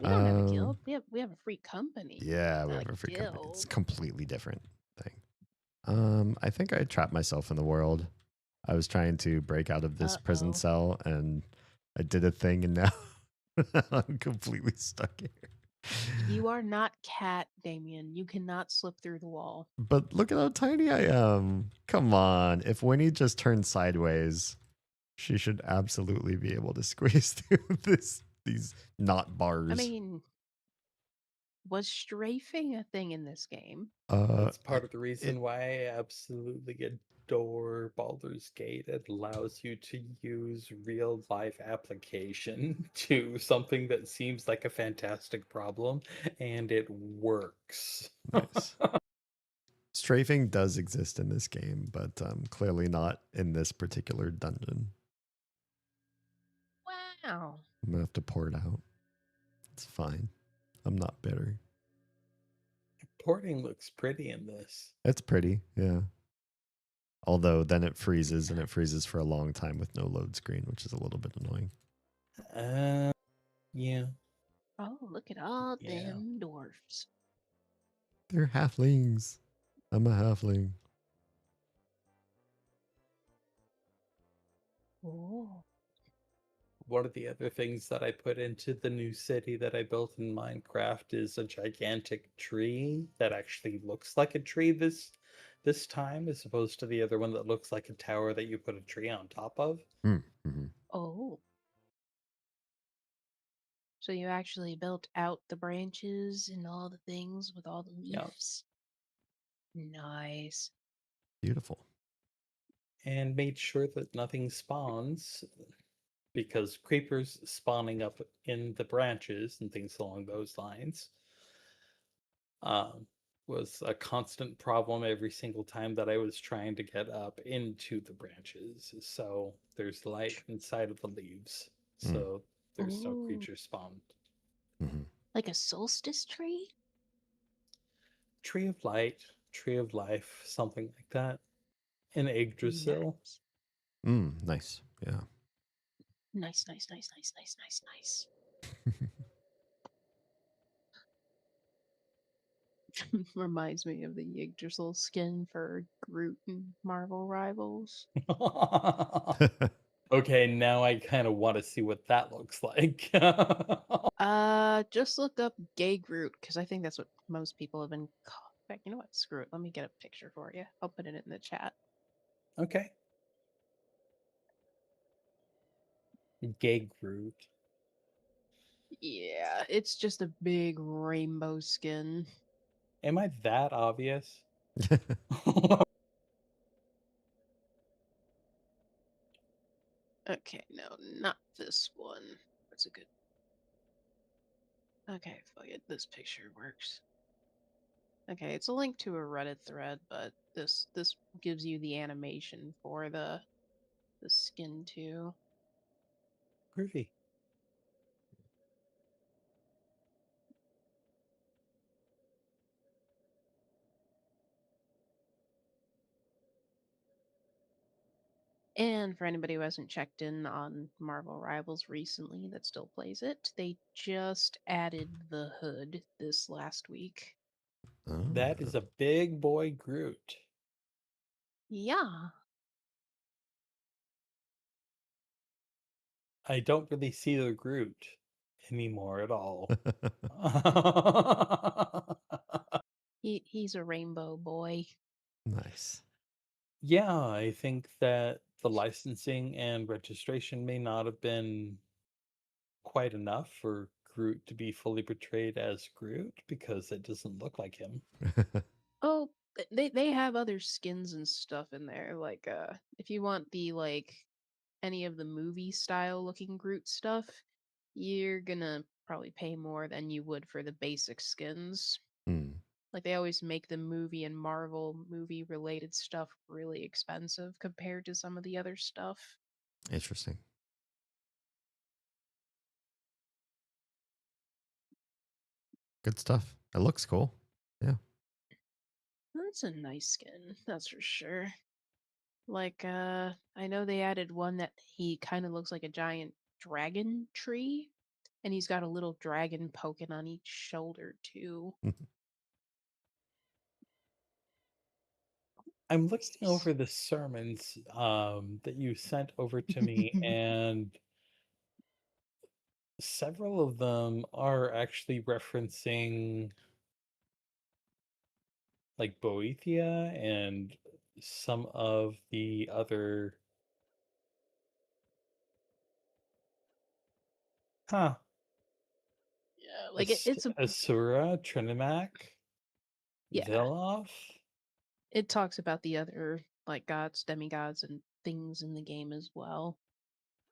Speaker 10: don't have a guild. We have a free company.
Speaker 1: Yeah, we
Speaker 10: not
Speaker 1: have a free
Speaker 10: guild.
Speaker 1: company. It's a completely different thing. I think I trapped myself in the world. I was trying to break out of this prison cell, and I did a thing, and now I'm completely stuck here.
Speaker 10: You are not cat, Damien. You cannot slip through the wall.
Speaker 1: But look at how tiny I am. Come on. If Winnie just turned sideways, She should absolutely be able to squeeze through these not bars.
Speaker 10: I mean, was strafing a thing in this game?
Speaker 11: That's part of the
Speaker 1: it,
Speaker 11: reason why I absolutely adore Baldur's Gate. It allows you to use real life application to something that seems like a fantastic problem, and it works.
Speaker 1: nice. Strafing does exist in this game, but clearly not in this particular dungeon.
Speaker 10: Wow.
Speaker 1: I'm gonna have to pour it out. It's fine. I'm not bitter.
Speaker 11: Porting looks pretty in this.
Speaker 1: It's pretty, yeah. Although then it freezes, and it freezes for a long time with no load screen, which is a little bit annoying.
Speaker 11: Yeah.
Speaker 10: Oh, look at all
Speaker 11: Yeah.
Speaker 10: them dwarfs.
Speaker 1: They're halflings. I'm a halfling.
Speaker 10: Oh.
Speaker 11: One of the other things that I put into the new city that I built in Minecraft is a gigantic tree that actually looks like a tree this time, as opposed to the other one that looks like a tower that you put a tree on top of.
Speaker 1: Mm-hmm.
Speaker 10: Oh. So you actually built out the branches and all the things with all the leaves. Yep. Nice.
Speaker 1: Beautiful.
Speaker 11: And made sure that nothing spawns, because creepers spawning up in the branches and things along those lines was a constant problem every single time that I was trying to get up into the branches. So there's light inside of the leaves, so there's no creature spawned.
Speaker 1: Mm-hmm.
Speaker 10: Like a solstice tree?
Speaker 11: Tree of light, tree of life, something like that. An Yggdrasil.
Speaker 1: Nice. Yeah.
Speaker 10: Nice, nice, nice, nice, nice, nice, nice. Reminds me of the Yggdrasil skin for Groot and Marvel Rivals.
Speaker 11: Okay, now I kind of want to see what that looks like.
Speaker 10: Just look up gay Groot, because I think that's what most people have been called. In fact, you know what? Screw it. Let me get a picture for you. I'll put it in the chat.
Speaker 11: Okay. Gay Groot.
Speaker 10: Yeah, it's just a big rainbow skin.
Speaker 11: Am I that obvious?
Speaker 10: Okay, no, not this one. That's a good. Okay, fuck it. This picture works. Okay, it's a link to a Reddit thread, but this gives you the animation for the skin too.
Speaker 11: Groovy.
Speaker 10: And for anybody who hasn't checked in on Marvel Rivals recently that still plays it, they just added the hood this last week.
Speaker 11: That is a big boy Groot.
Speaker 10: Yeah.
Speaker 11: I don't really see the Groot anymore at all.
Speaker 10: He's a rainbow boy.
Speaker 1: Nice.
Speaker 11: Yeah, I think that the licensing and registration may not have been quite enough for Groot to be fully portrayed as Groot, because it doesn't look like him.
Speaker 10: Oh, they have other skins and stuff in there. Like if you want the any of the movie style looking Groot stuff, you're gonna probably pay more than you would for the basic skins. Like they always make the movie and Marvel movie related stuff really expensive compared to some of the other stuff.
Speaker 1: Interesting. Good stuff. It looks cool. Yeah.
Speaker 10: That's a nice skin, that's for sure. Like I know they added one that he kind of looks like a giant dragon tree, and he's got a little dragon poking on each shoulder too.
Speaker 11: I'm looking over the sermons that you sent over to me, and several of them are actually referencing like Boethia and some of the other Huh.
Speaker 10: Yeah, like it's a
Speaker 11: Asura, Trinimac,
Speaker 10: yeah.
Speaker 11: Villoff.
Speaker 10: It talks about the other like gods, demigods, and things in the game as well.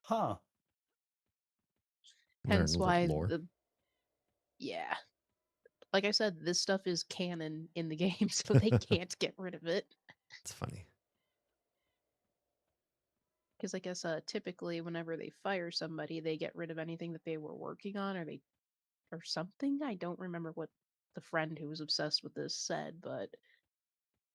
Speaker 11: Huh.
Speaker 10: Hence why
Speaker 1: lore.
Speaker 10: yeah. Like I said, this stuff is canon in the game, so they can't get rid of it.
Speaker 1: It's funny.
Speaker 10: Because I guess typically whenever they fire somebody, they get rid of anything that they were working on, or something. I don't remember what the friend who was obsessed with this said, but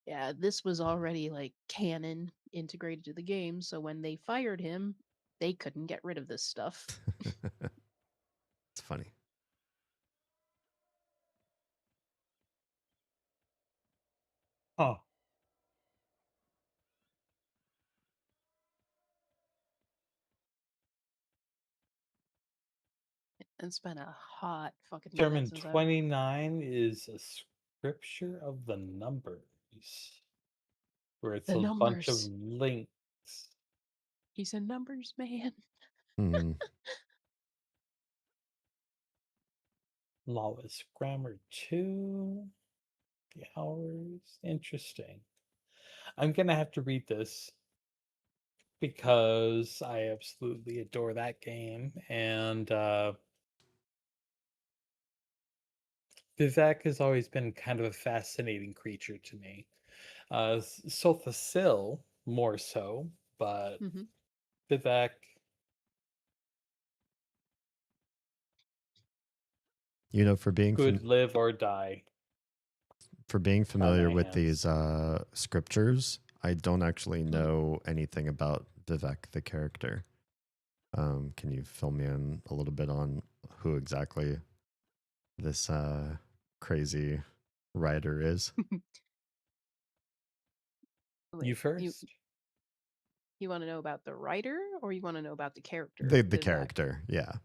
Speaker 10: yeah, this was already like canon integrated to the game. So when they fired him, they couldn't get rid of this stuff.
Speaker 1: It's funny.
Speaker 11: Huh.
Speaker 10: It's been a hot fucking minute
Speaker 11: Sermon
Speaker 10: since I've
Speaker 11: 29 is a scripture of the numbers, where it's
Speaker 10: the
Speaker 11: a bunch of
Speaker 10: numbers.
Speaker 11: links.
Speaker 10: He's a numbers man.
Speaker 1: Hmm.
Speaker 11: Lawless Grammar 2. The hours. Interesting. I'm gonna have to read this because I absolutely adore that game, and Vivek has always been kind of a fascinating creature to me. Sil more so, but
Speaker 10: Mhm.
Speaker 11: Vivek,
Speaker 1: You know, for being
Speaker 11: could live or die by
Speaker 1: familiar
Speaker 11: my
Speaker 1: with
Speaker 11: hands.
Speaker 1: these scriptures, I don't actually
Speaker 10: Mhm.
Speaker 1: know anything about Vivek the character. Can you fill me in a little bit on who exactly this crazy writer is?
Speaker 11: You
Speaker 10: Wait,
Speaker 11: first.
Speaker 10: you want to know about the writer, or you want to know about the character?
Speaker 1: The
Speaker 10: Vivek?
Speaker 1: character, yeah.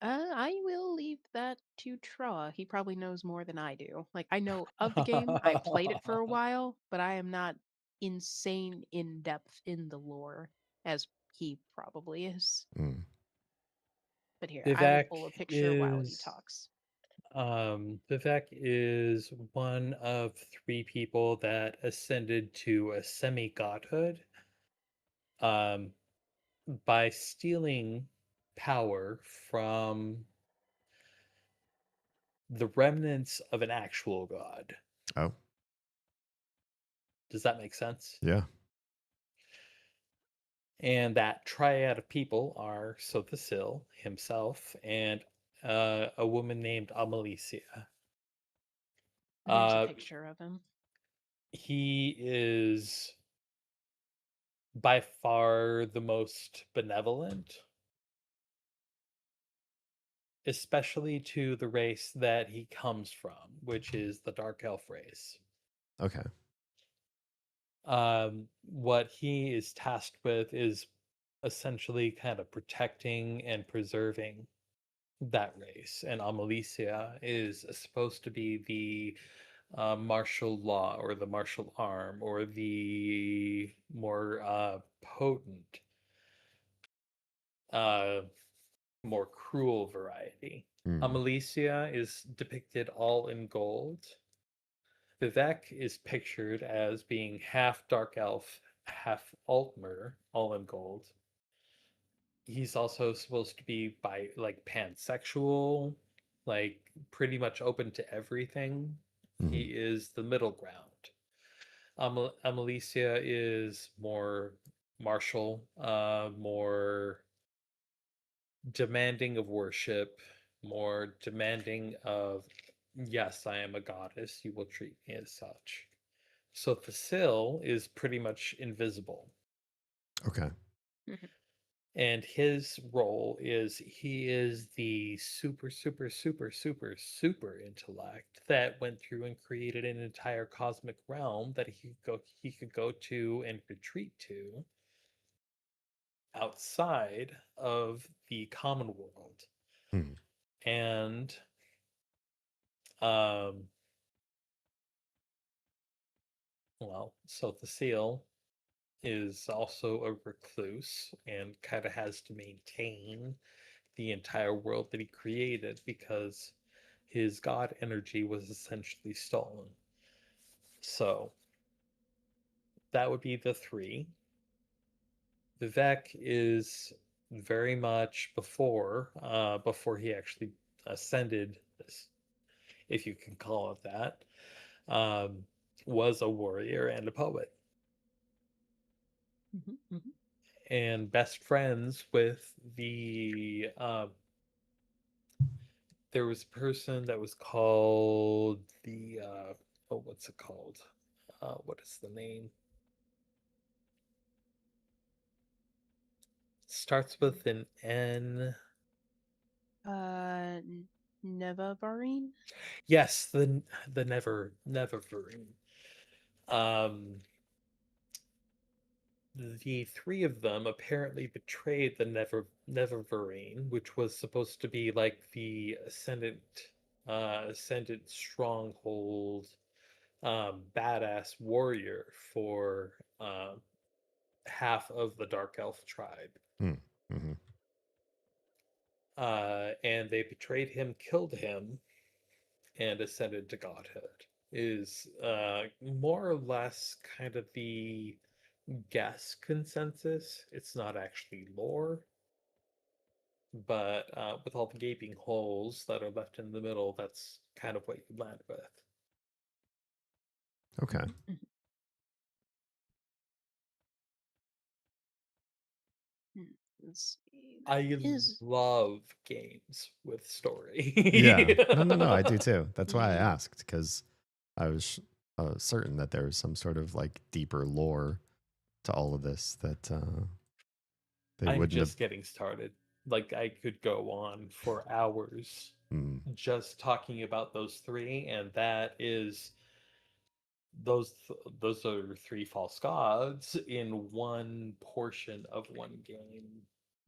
Speaker 10: I will leave that to Traw. He probably knows more than I do. Like, I know of the game, I played it for a while, but I am not insane in depth in the lore as he probably is.
Speaker 1: Mm.
Speaker 10: But here, I will
Speaker 11: Vivek
Speaker 10: pull a picture while he
Speaker 11: is
Speaker 10: talks.
Speaker 11: Vivek is one of 3 people that ascended to a semi-godhood um, by stealing power from the remnants of an actual god.
Speaker 1: Oh,
Speaker 11: Does that make sense?
Speaker 1: yeah.
Speaker 11: And that triad of people are Sothasil himself and a woman named Amalicia.
Speaker 10: There's a
Speaker 11: Uh,
Speaker 10: picture of him.
Speaker 11: he is by far the most benevolent, especially to the race that he comes from, which is the Dark Elf race.
Speaker 1: Okay.
Speaker 11: What he is tasked with is essentially kind of protecting and preserving that race. And Amalicia is supposed to be the martial law or the martial arm or the more potent, uh, more cruel variety.
Speaker 1: Mm.
Speaker 11: Amalicia is depicted all in gold. Vivek is pictured as being half dark elf, half Altmer, all in gold. He's also supposed to be pansexual, like pretty much open to everything.
Speaker 1: Mm.
Speaker 11: He is the middle ground. Amalicia is more martial, more demanding of worship, more demanding of, yes, I am a goddess, you will treat me as such. So Thasil is pretty much invisible.
Speaker 1: Okay.
Speaker 11: And his role is he is the super, super, super, super, super intellect that went through and created an entire cosmic realm that he could go to and retreat to outside of the common world.
Speaker 1: Mm.
Speaker 11: And um so the seal is also a recluse and kind of has to maintain the entire world that he created because his god energy was essentially stolen. So that would be the three. Vivek is very much before he actually ascended, if you can call it that, was a warrior and a poet, and best friends with there was a person that was called what's it called? What is the name? Starts with an N.
Speaker 10: Nevavarine?
Speaker 11: Yes, the Neververine. The three of them apparently betrayed the Neververine, which was supposed to be like the ascendant stronghold, badass warrior for half of the Dark Elf tribe.
Speaker 1: Mm-hmm.
Speaker 11: And they betrayed him, killed him, and ascended to godhood. Is more or less kind of the guess consensus. It's not actually lore, but with all the gaping holes that are left in the middle, that's kind of what you land with.
Speaker 1: Okay.
Speaker 10: Let's see.
Speaker 11: I love games with story.
Speaker 1: Yeah. No. I do too. That's why I asked, because I was certain that there was some sort of like deeper lore to all of this that they
Speaker 11: I'm
Speaker 1: wouldn't
Speaker 11: just
Speaker 1: have.
Speaker 11: getting started. Like I could go on for hours just talking about those three, and that is those are three false gods in one portion of one game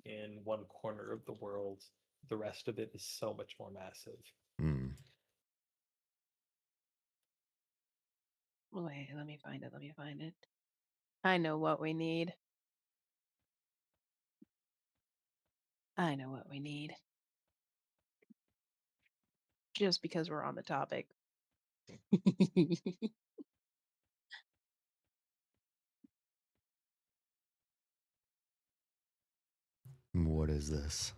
Speaker 11: in one corner of the world. The rest of it is so much more massive.
Speaker 10: Wait, let me find it. I know what we need. Just because we're on the topic.
Speaker 1: What is this?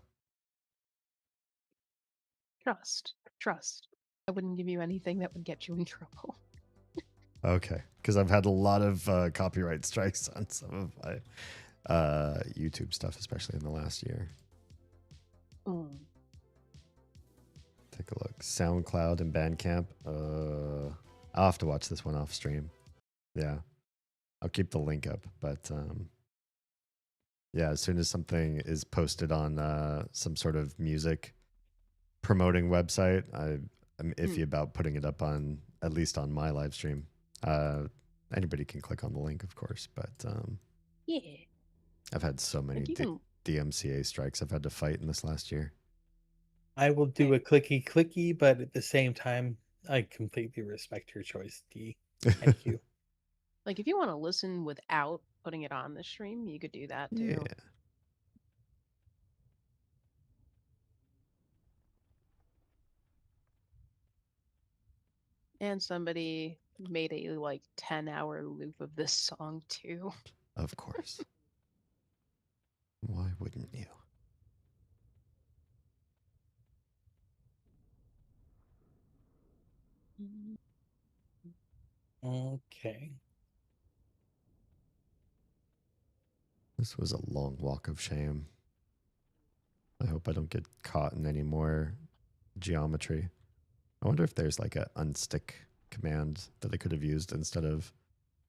Speaker 10: Trust. I wouldn't give you anything that would get you in trouble.
Speaker 1: Okay, because I've had a lot of copyright strikes on some of my YouTube stuff, especially in the last year. Take a look. SoundCloud and Bandcamp. I'll have to watch this one off stream. Yeah, I'll keep the link up, but yeah, as soon as something is posted on some sort of music promoting website, I'm iffy about putting it up on, at least on my live stream. Anybody can click on the link, of course, but
Speaker 10: yeah,
Speaker 1: I've had so many DMCA strikes I've had to fight in this last year.
Speaker 11: I will do a clicky, but at the same time, I completely respect your choice, D. Thank you.
Speaker 10: Like if you want to listen without putting it on the stream, you could do that too.
Speaker 1: Yeah.
Speaker 10: And somebody made a like 10-hour loop of this song too.
Speaker 1: Of course. Why wouldn't you?
Speaker 11: Okay.
Speaker 1: This was a long walk of shame. I hope I don't get caught in any more geometry. I wonder if there's like an unstick command that I could have used instead of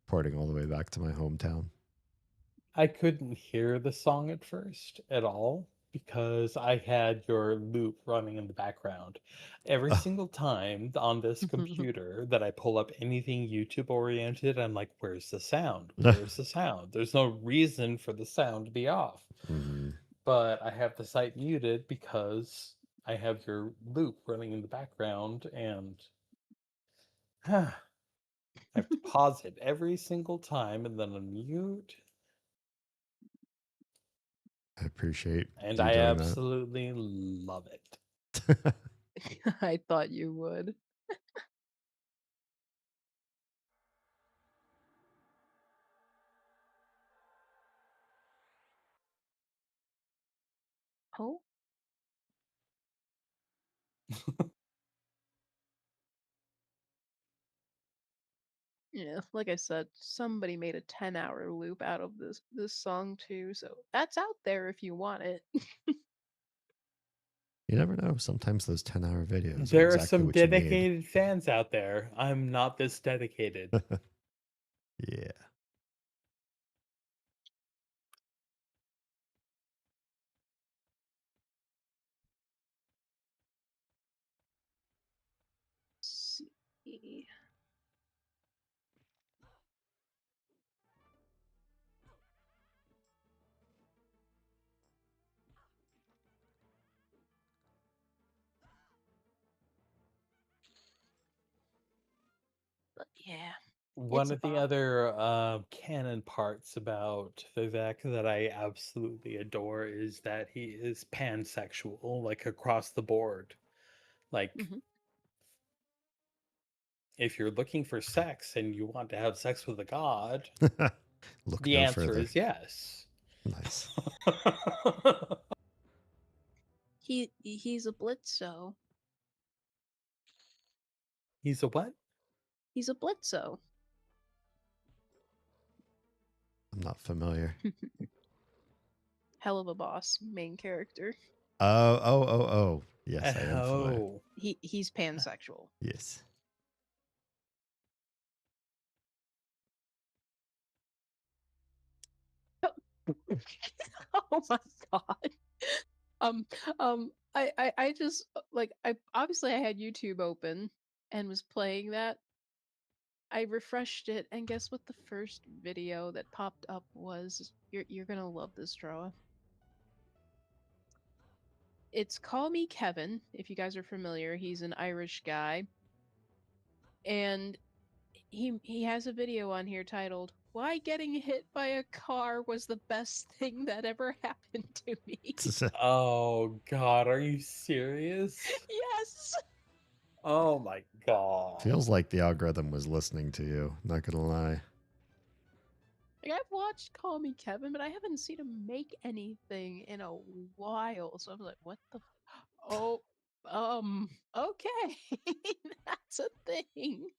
Speaker 1: porting all the way back to my hometown.
Speaker 11: I couldn't hear the song at first at all because I had your loop running in the background. Every single time on this computer that I pull up anything YouTube oriented, I'm like, where's the sound? Where's the sound? There's no reason for the sound to be off. But I have the site muted because I have your loop running in the background, and I have to pause it every single time and then unmute.
Speaker 1: I appreciate
Speaker 11: And
Speaker 1: you
Speaker 11: I
Speaker 1: doing
Speaker 11: absolutely love it.
Speaker 1: that.
Speaker 10: I thought you would. Oh. Yeah, like I said, somebody made a 10-hour loop out of this song too, so that's out there if you want it.
Speaker 1: You never know. Sometimes those 10-hour videos are
Speaker 11: There are
Speaker 1: exactly
Speaker 11: some
Speaker 1: what you need.
Speaker 11: dedicated fans out there. I'm not this dedicated.
Speaker 1: Yeah.
Speaker 10: See. But yeah.
Speaker 11: One
Speaker 10: It's a
Speaker 11: of the
Speaker 10: bop.
Speaker 11: other canon parts about Vivek that I absolutely adore is that he is pansexual, like across the board. Like,
Speaker 10: Mhm.
Speaker 11: if you're looking for sex and you want to have sex with a god,
Speaker 1: Look
Speaker 11: the
Speaker 1: no
Speaker 11: answer
Speaker 1: further.
Speaker 11: is yes.
Speaker 1: Nice.
Speaker 10: He's a blitzo.
Speaker 11: He's a what?
Speaker 10: He's a blitzo.
Speaker 1: I'm not familiar.
Speaker 10: Hell of a boss, main character.
Speaker 1: Oh. Yes, I am familiar.
Speaker 11: Oh.
Speaker 10: He's pansexual.
Speaker 1: Yes.
Speaker 10: Oh my god. Um, I just like I obviously I had YouTube open and was playing that. I refreshed it, and guess what? The first video that popped up was you're gonna love this, Droa. It's Call Me Kevin. If you guys are familiar, he's an Irish guy, and he has a video on here titled "Why Getting Hit by a Car Was the Best Thing That Ever Happened to Me."
Speaker 11: Oh god, are you serious?
Speaker 10: Yes.
Speaker 11: Oh my god.
Speaker 1: Feels like the algorithm was listening to you. Not gonna lie.
Speaker 10: Like I've watched Call Me Kevin, but I haven't seen him make anything in a while. So I was like, what the oh okay. That's a thing.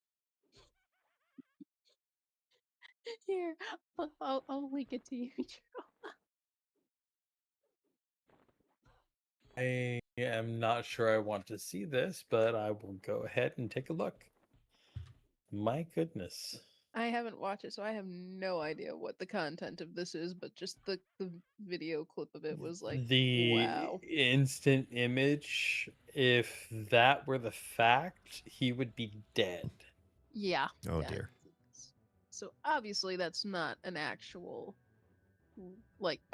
Speaker 10: Here, I'll link it to you.
Speaker 11: I am not sure I want to see this, but I will go ahead and take a look. My goodness.
Speaker 10: I haven't watched it, so I have no idea what the content of this is, but just the video clip of it was like,
Speaker 11: The
Speaker 10: wow.
Speaker 11: instant image, if that were the fact, he would be dead.
Speaker 10: Yeah.
Speaker 1: Oh
Speaker 10: yeah.
Speaker 1: dear.
Speaker 10: So obviously that's not an actual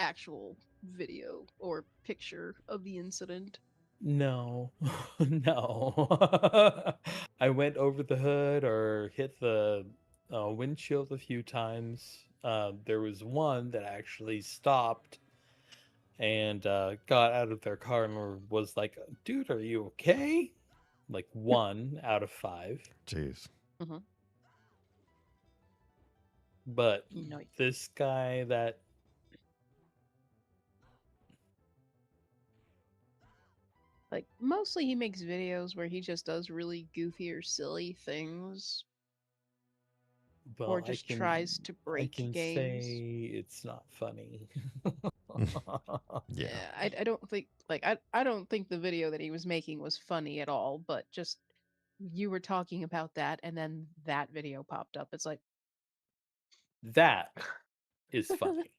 Speaker 10: actual video or picture of the incident.
Speaker 11: No, no. I went over the hood or hit the windshield a few times. There was one that actually stopped and got out of their car and was like, "Dude, are you okay?" Like 1 out of 5.
Speaker 1: Jeez.
Speaker 10: Mm-hmm.
Speaker 11: But
Speaker 10: No.
Speaker 11: this guy that
Speaker 10: Like mostly he makes videos where he just does really goofy or silly things.
Speaker 11: well,
Speaker 10: Or just tries to break
Speaker 11: I can
Speaker 10: games.
Speaker 11: say it's not funny.
Speaker 1: Yeah.
Speaker 10: I don't think I don't think the video that he was making was funny at all, but just you were talking about that and then that video popped up. It's like
Speaker 11: That is funny.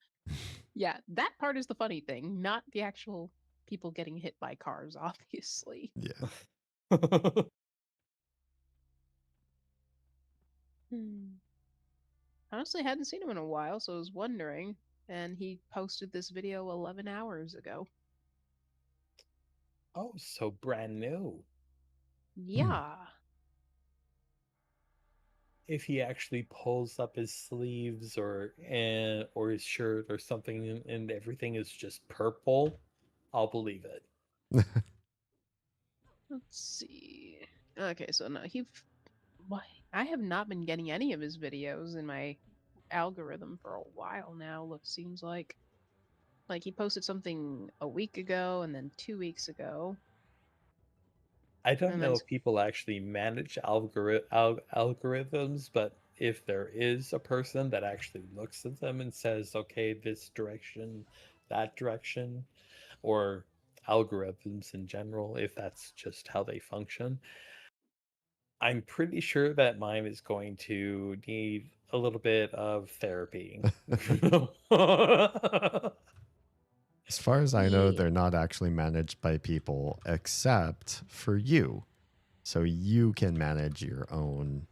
Speaker 10: yeah, that part is the funny thing, not the actual people getting hit by cars, obviously.
Speaker 1: Yeah.
Speaker 10: Honestly, I hadn't seen him in a while, so I was wondering. And he posted this video 11 hours ago.
Speaker 11: Oh, so brand new.
Speaker 10: Yeah.
Speaker 11: if he actually pulls up his sleeves or his shirt or something and everything is just purple, I'll believe it.
Speaker 10: Let's see. Okay, so no, why I have not been getting any of his videos in my algorithm for a while now. Seems like he posted something a week ago and then 2 weeks ago.
Speaker 11: I don't
Speaker 10: And
Speaker 11: know
Speaker 10: then
Speaker 11: if people actually manage algorithms, but if there is a person that actually looks at them and says, okay, this direction, that direction, or algorithms in general, if that's just how they function, I'm pretty sure that mine is going to need a little bit of therapy.
Speaker 1: As far as I know,
Speaker 10: yeah.
Speaker 1: they're not actually managed by people except for you. So you can manage your own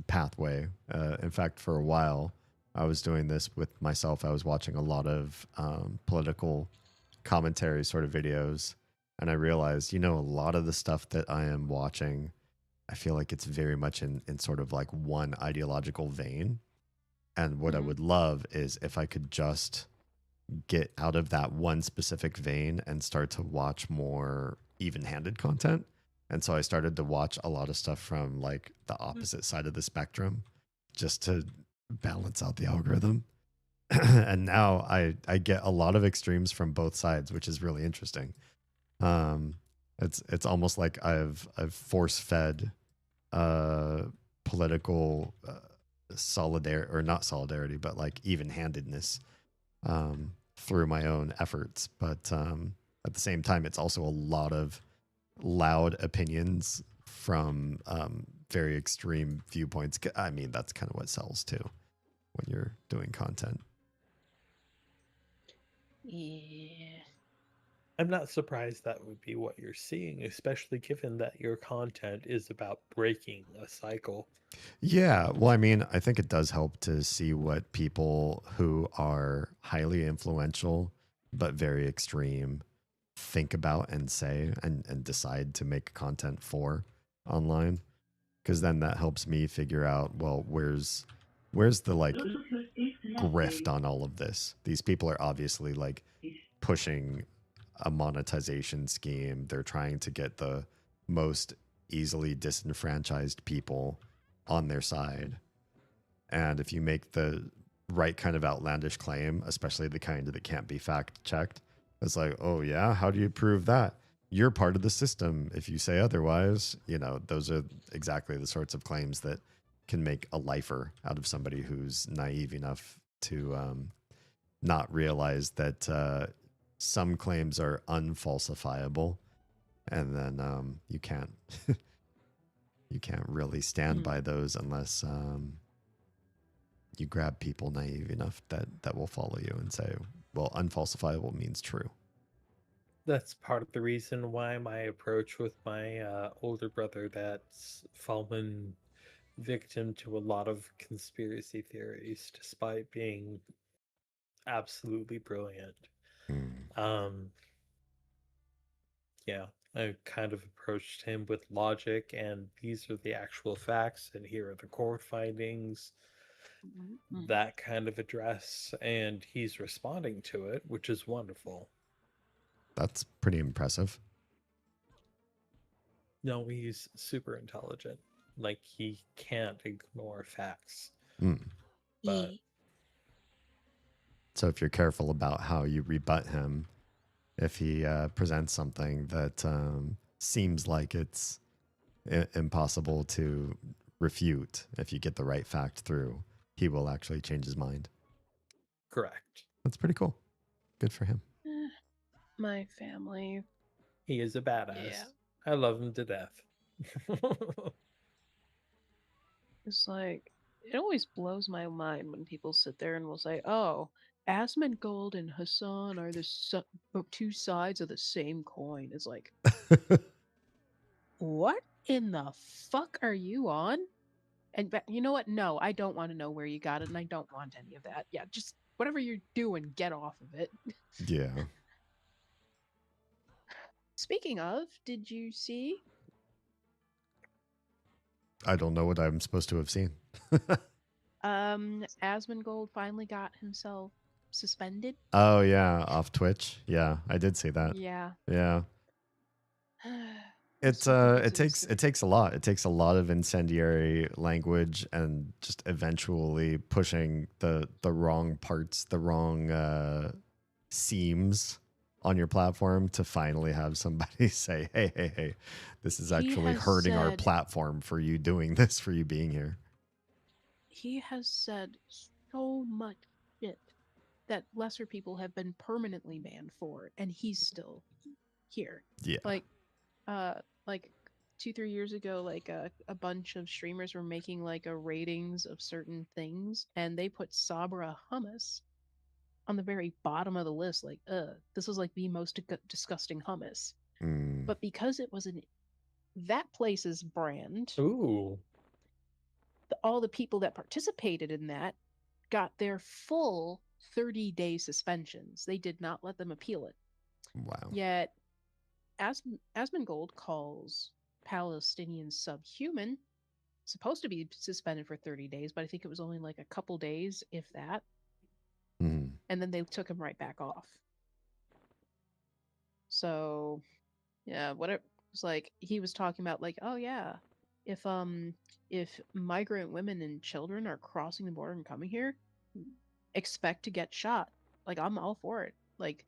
Speaker 1: pathway. In fact, for a while, I was doing this with myself. I was watching a lot of political commentary sort of videos. And I realized, a lot of the stuff that I am watching, I feel like it's very much in sort of like one ideological vein. And what I would love is if I could just get out of that one specific vein and start to watch more even-handed content. And so I started to watch a lot of stuff from like the opposite side of the spectrum just to balance out the algorithm. And now I get a lot of extremes from both sides, which is really interesting. Um, it's almost like I've force fed political solidarity, or not solidarity, but like even-handedness through my own efforts. But at the same time, it's also a lot of loud opinions from very extreme viewpoints. I mean, that's kind of what sells too when you're doing content.
Speaker 10: Yeah.
Speaker 11: I'm not surprised that would be what you're seeing, especially given that your content is about breaking a cycle.
Speaker 1: Yeah, well, I mean, I think it does help to see what people who are highly influential but very extreme think about and say and decide to make content for online, because then that helps me figure out, well, where's the like grift on all of this. These people are obviously like pushing a monetization scheme. They're trying to get the most easily disenfranchised people on their side. And if you make the right kind of outlandish claim, especially the kind that can't be fact checked, it's like, oh yeah, how do you prove that? You're part of the system. If you say otherwise, those are exactly the sorts of claims that can make a lifer out of somebody who's naive enough to not realize that some claims are unfalsifiable, and then you can't you can't really stand by those unless you grab people naive enough that will follow you and say, well, unfalsifiable means true.
Speaker 11: That's part of the reason why my approach with my older brother that's fallen victim to a lot of conspiracy theories despite being absolutely brilliant. Yeah, I kind of approached him with logic, and these are the actual facts, and here are the court findings, that kind of address, and he's responding to it, which is wonderful.
Speaker 1: That's pretty impressive.
Speaker 11: No, he's super intelligent. Like, he can't ignore facts. But
Speaker 1: so if you're careful about how you rebut him, if he presents something that seems like it's impossible to refute, if you get the right fact through, he will actually change his mind.
Speaker 11: Correct.
Speaker 1: That's pretty cool. Good for him.
Speaker 10: My family.
Speaker 11: He is a badass.
Speaker 10: Yeah.
Speaker 11: I love him to death.
Speaker 10: It's like, it always blows my mind when people sit there and will say, oh, Asmongold and Hassan are two sides of the same coin. It's like, what in the fuck are you on? And you know what? No, I don't want to know where you got it, and I don't want any of that. Yeah, just whatever you're doing, get off of it.
Speaker 1: Yeah.
Speaker 10: Speaking of, did you see
Speaker 1: I don't know what I'm supposed to have seen.
Speaker 10: Asmongold finally got himself suspended.
Speaker 1: Oh yeah, off Twitch. Yeah, I did see that.
Speaker 10: Yeah.
Speaker 1: Yeah. It
Speaker 10: Something
Speaker 1: it
Speaker 10: to
Speaker 1: takes
Speaker 10: consider.
Speaker 1: it takes a lot. It takes a lot of incendiary language and just eventually pushing the wrong parts, the wrong seams on your platform to finally have somebody say, "Hey, hey, hey, this is
Speaker 10: He
Speaker 1: actually
Speaker 10: has
Speaker 1: hurting our
Speaker 10: said-
Speaker 1: platform for you doing this, for you being here."
Speaker 10: He has said so much shit that lesser people have been permanently banned for, and he's still here.
Speaker 1: Yeah.
Speaker 10: Like 2-3 years ago, like a bunch of streamers were making like a ratings of certain things, and they put Sabra hummus on the very bottom of the list. Like, this was like the most disgusting hummus.
Speaker 1: Mm.
Speaker 10: But because it was that place's brand,
Speaker 11: Ooh.
Speaker 10: all the people that participated in that got their full 30-day suspensions. They did not let them appeal it.
Speaker 1: Wow.
Speaker 10: Yet, Asmongold calls Palestinians subhuman, supposed to be suspended for 30 days, but I think it was only like a couple days, if that.
Speaker 1: Mm.
Speaker 10: And then they took him right back off. So, yeah, whatever. It's like he was talking about, like, oh yeah, if migrant women and children are crossing the border and coming here, expect to get shot. Like, I'm all for it. Like,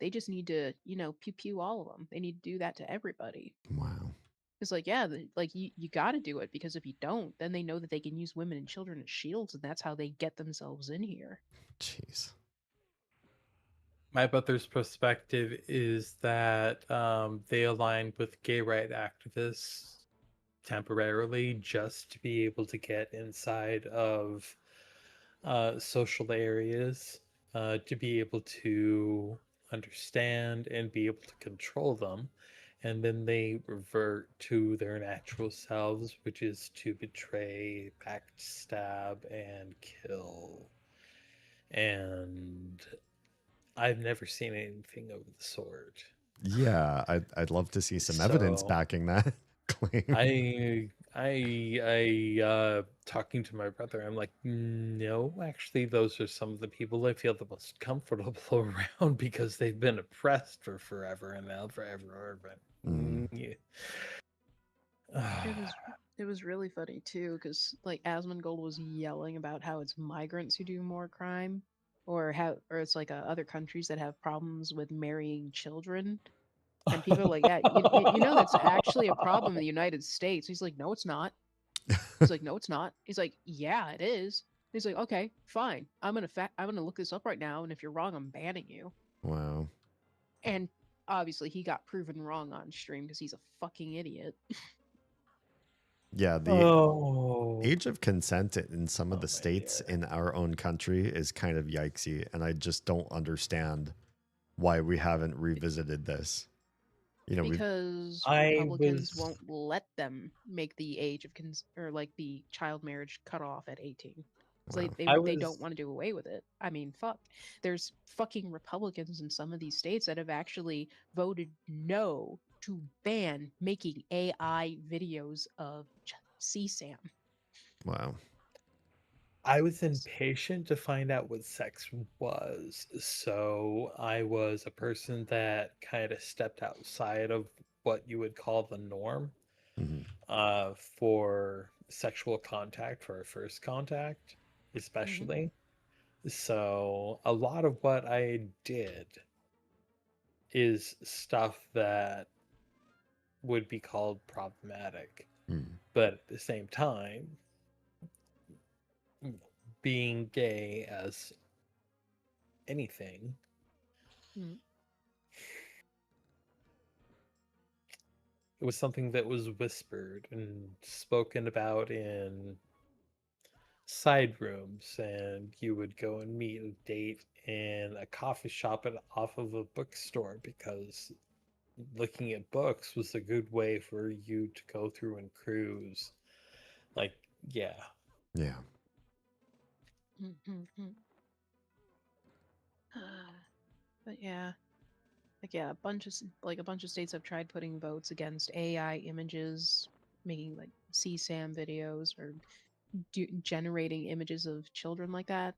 Speaker 10: they just need to, pew pew all of them. They need to do that to everybody.
Speaker 1: Wow.
Speaker 10: It's like, yeah, like you got to do it, because if you don't, then they know that they can use women and children as shields, and that's how they get themselves in here.
Speaker 1: Jeez.
Speaker 11: My brother's perspective is that they aligned with gay right activists temporarily just to be able to get inside of social areas, to be able to understand and be able to control them. And then they revert to their natural selves, which is to betray, backstab, and kill. And I've never seen anything of the sort.
Speaker 1: Yeah, I'd love to see some evidence
Speaker 11: So
Speaker 1: backing that claim.
Speaker 11: talking to my brother, I'm like, no, actually, those are some of the people I feel the most comfortable around because they've been oppressed for forever and now forever. Yeah.
Speaker 10: It was really funny too, because like Asmongold was yelling about how it's migrants who do more crime, or it's like other countries that have problems with marrying children, and people are like, yeah, that's actually a problem in the United States. He's like, no, it's not. He's like, no, it's not. He's like, yeah, it is. He's like, okay, fine. I'm gonna look this up right now, and if you're wrong, I'm banning you.
Speaker 1: Wow.
Speaker 10: And obviously, he got proven wrong on stream because he's a fucking idiot.
Speaker 1: Yeah, the age of consent in some of the states in our own country is kind of yikesy, and I just don't understand why we haven't revisited this.
Speaker 10: Because Republicans won't let them make the age of or like the child marriage cutoff at 18.
Speaker 1: Wow.
Speaker 10: They don't want to do away with it. I mean, fuck. There's fucking Republicans in some of these states that have actually voted no to ban making AI videos of CSAM.
Speaker 1: Wow.
Speaker 11: I was impatient to find out what sex was, so I was a person that kind of stepped outside of what you would call the norm for sexual contact, for our first contact, especially. So a lot of what I did is stuff that would be called problematic, but at the same time, being gay as anything, it was something that was whispered and spoken about in side rooms, and you would go and meet a date in a coffee shop off of a bookstore because looking at books was a good way for you to go through and cruise. Like, yeah.
Speaker 1: Yeah.
Speaker 10: But yeah, like a bunch of states have tried putting votes against AI images making like CSAM videos or generating images of children like that.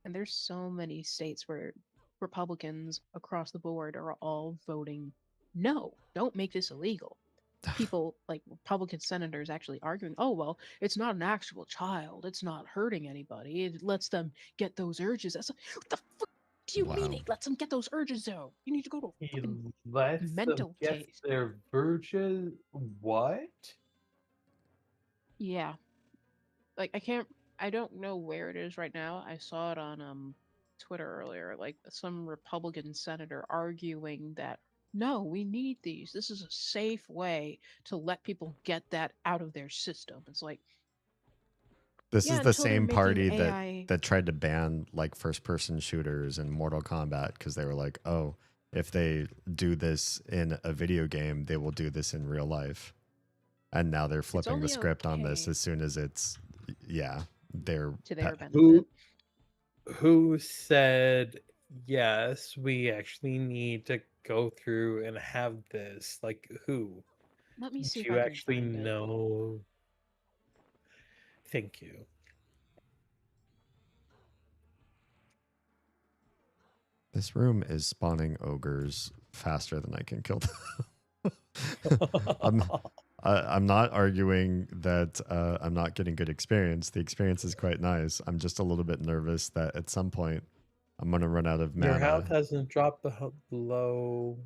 Speaker 10: And there's so many states where Republicans across the board are all voting no, don't make this illegal. People like Republican senators actually arguing, oh, well, it's not an actual child. It's not hurting anybody. It lets them get those urges. That's like, what the fuck do you mean it lets them get those urges though? You need to go to a
Speaker 11: He
Speaker 10: fucking
Speaker 11: lets them
Speaker 10: mental
Speaker 11: get
Speaker 10: case.
Speaker 11: their virgin. What?
Speaker 10: Yeah. Like I don't know where it is right now. I saw it on Twitter earlier, like some Republican senator arguing that no, we need these. This is a safe way to let people get that out of their system. It's like,
Speaker 1: This
Speaker 10: yeah,
Speaker 1: is the
Speaker 10: until they're
Speaker 1: same
Speaker 10: making
Speaker 1: party
Speaker 10: AI.
Speaker 1: that tried to ban like first person shooters in Mortal Kombat because they were like, oh, if they do this in a video game, they will do this in real life. And now they're flipping the
Speaker 10: only
Speaker 1: script on this
Speaker 10: okay
Speaker 1: as soon as it's, yeah, they're
Speaker 10: to their benefit.
Speaker 11: Who said yes? We actually need to go through and have this. Like who?
Speaker 10: Let me see
Speaker 11: Do
Speaker 10: if
Speaker 11: you
Speaker 10: I can
Speaker 11: actually
Speaker 10: find it.
Speaker 11: know? Thank you.
Speaker 1: This room is spawning ogres faster than I can kill them. I'm not arguing that I'm not getting good experience. The experience is quite nice. I'm just a little bit nervous that at some point I'm going to run out of mana.
Speaker 11: Your health hasn't dropped below